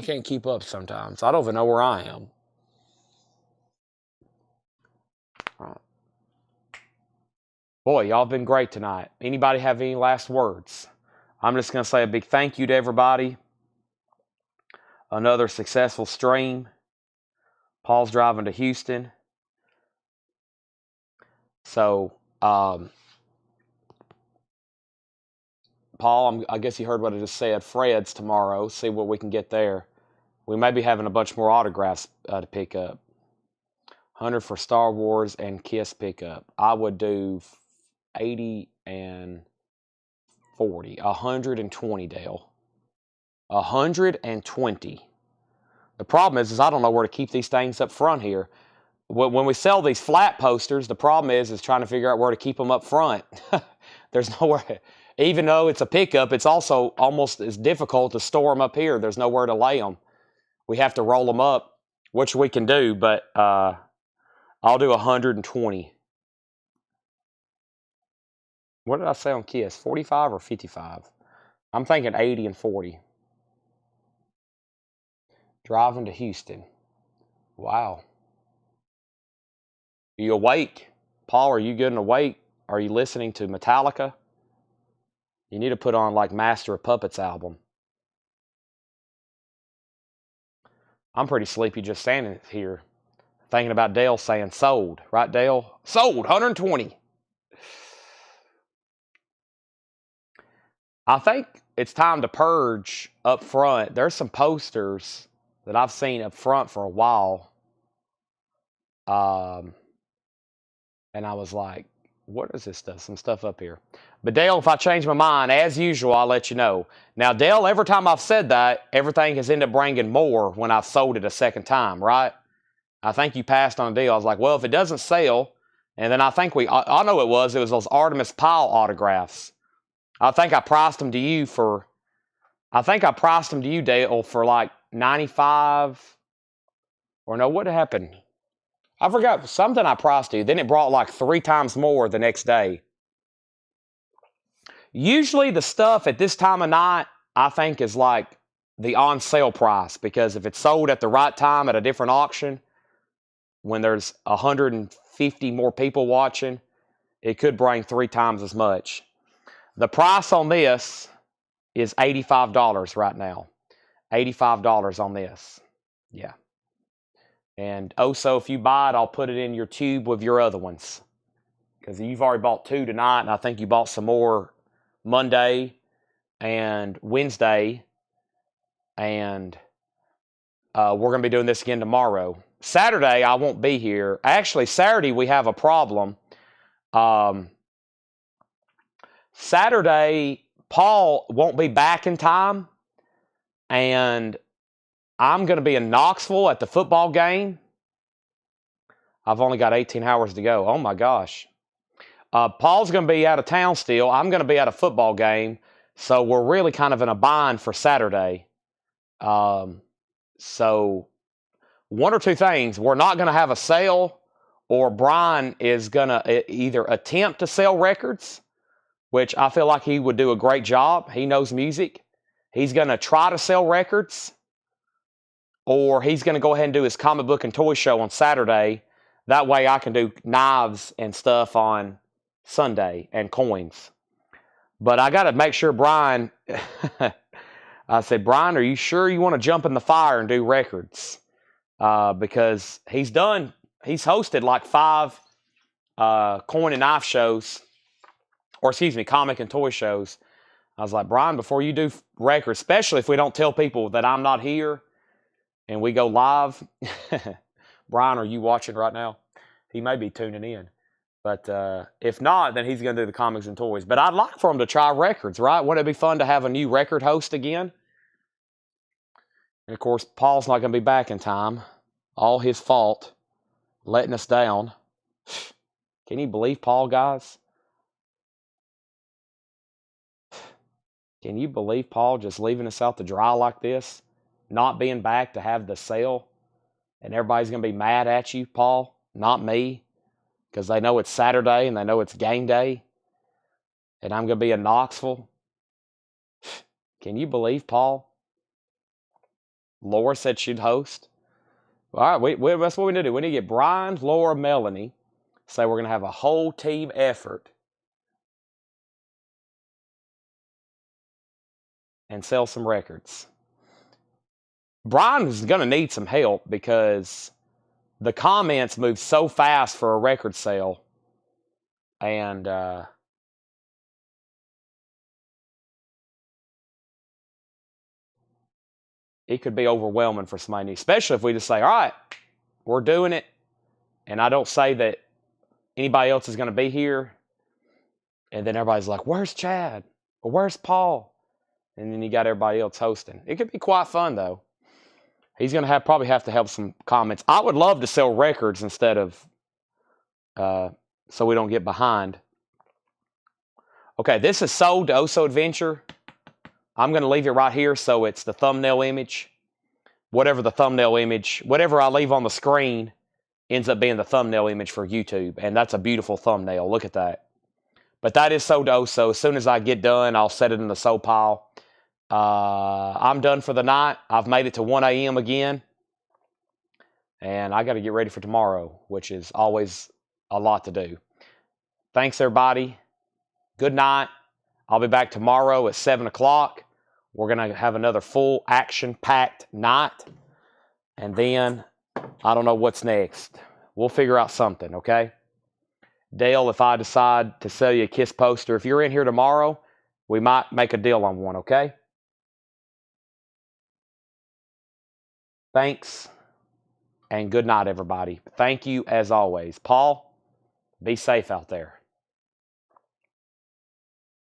can't keep up sometimes. I don't even know where I am. All right. Boy, y'all been great tonight. Anybody have any last words? I'm just going to say a big thank you to everybody. Another successful stream. Paul's driving to Houston. So, Paul, I guess you heard what I just said. Fred's tomorrow. See what we can get there. We may be having a bunch more autographs to pick up. 100 for Star Wars and Kiss pickup. I would do 80 and 40. 120, Dale. 120. The problem is I don't know where to keep these things up front here. When we sell these flat posters, the problem is trying to figure out where to keep them up front. There's nowhere, even though it's a pickup, it's also almost as difficult to store them up here. There's nowhere to lay them. We have to roll them up, which we can do, but I'll do 120. What did I say on Kiss? 45 or 55? I'm thinking 80 and 40. Driving to Houston. Wow. Are you awake? Paul, are you good and awake? Are you listening to Metallica? You need to put on like Master of Puppets album. I'm pretty sleepy just standing here thinking about Dale saying sold. Right, Dale? Sold, 120. I think it's time to purge up front. There's some posters that I've seen up front for a while. And I was like, what is this stuff? Some stuff up here. But Dale, if I change my mind, as usual, I'll let you know. Now, Dale, every time I've said that, everything has ended up bringing more when I've sold it a second time, right? I think you passed on a deal. I was like, well, if it doesn't sell, and then I think I know it was those Artemis Pyle autographs. I think I priced them to you, Dale, for like 95, or no, what happened? I forgot something I priced you. Then it brought like 3 times more the next day. Usually the stuff at this time of night, I think, is like the on sale price, because if it's sold at the right time at a different auction, when there's 150 more people watching, it could bring 3 times as much. The price on this is $85 right now. $85 on this. Yeah. And also, if you buy it, I'll put it in your tube with your other ones. Because you've already bought 2 tonight, and I think you bought some more Monday and Wednesday. And we're going to be doing this again tomorrow. Saturday, I won't be here. Actually, Saturday, we have a problem. Saturday, Paul won't be back in time. And I'm going to be in Knoxville at the football game. I've only got 18 hours to go. Oh, my gosh. Paul's going to be out of town still. I'm going to be at a football game. So we're really kind of in a bind for Saturday. So one or two things. We're not going to have a sale, or Brian is going to either attempt to sell records, which I feel like he would do a great job. He knows music. He's going to try to sell records, or he's going to go ahead and do his comic book and toy show on Saturday. That way I can do knives and stuff on Sunday and coins. But I got to make sure Brian, I said, Brian, are you sure you want to jump in the fire and do records? because he's hosted like 5 coin and knife shows, or excuse me, comic and toy shows. I was like, Brian, before you do records, especially if we don't tell people that I'm not here and we go live. Brian, are you watching right now? He may be tuning in. But if not, then he's going to do the comics and toys. But I'd like for him to try records, right? Wouldn't it be fun to have a new record host again? And, of course, Paul's not going to be back in time. All his fault, letting us down. Can you believe Paul, guys? Can you believe Paul just leaving us out to dry like this? Not being back to have the sale? And everybody's going to be mad at you, Paul, not me. Because they know it's Saturday and they know it's game day. And I'm going to be in Knoxville. Can you believe, Paul? Laura said she'd host. All right, that's what we need to do. We need to get Brian, Laura, Melanie. Say we're going to have a whole team effort. And sell some records. Brian is going to need some help because the comments move so fast for a record sale. And it could be overwhelming for somebody, especially if we just say, all right, we're doing it. And I don't say that anybody else is going to be here. And then everybody's like, where's Chad? Or where's Paul? And then you got everybody else hosting. It could be quite fun, though. He's going to probably have to help some comments. I would love to sell records instead of, so we don't get behind. Okay, this is sold to Oso Adventure. I'm going to leave it right here so it's the thumbnail image. Whatever the thumbnail image, whatever I leave on the screen ends up being the thumbnail image for YouTube. And that's a beautiful thumbnail. Look at that. But that is sold to Oso. As soon as I get done, I'll set it in the sold pile. I'm done for the night. I've made it to 1 a.m. again. And I got to get ready for tomorrow, which is always a lot to do. Thanks, everybody. Good night. I'll be back tomorrow at 7 o'clock. We're going to have another full action-packed night. And then, I don't know what's next. We'll figure out something, okay? Dale, if I decide to sell you a KISS poster, if you're in here tomorrow, we might make a deal on one, okay? Thanks, and good night, everybody. Thank you, as always. Paul, be safe out there.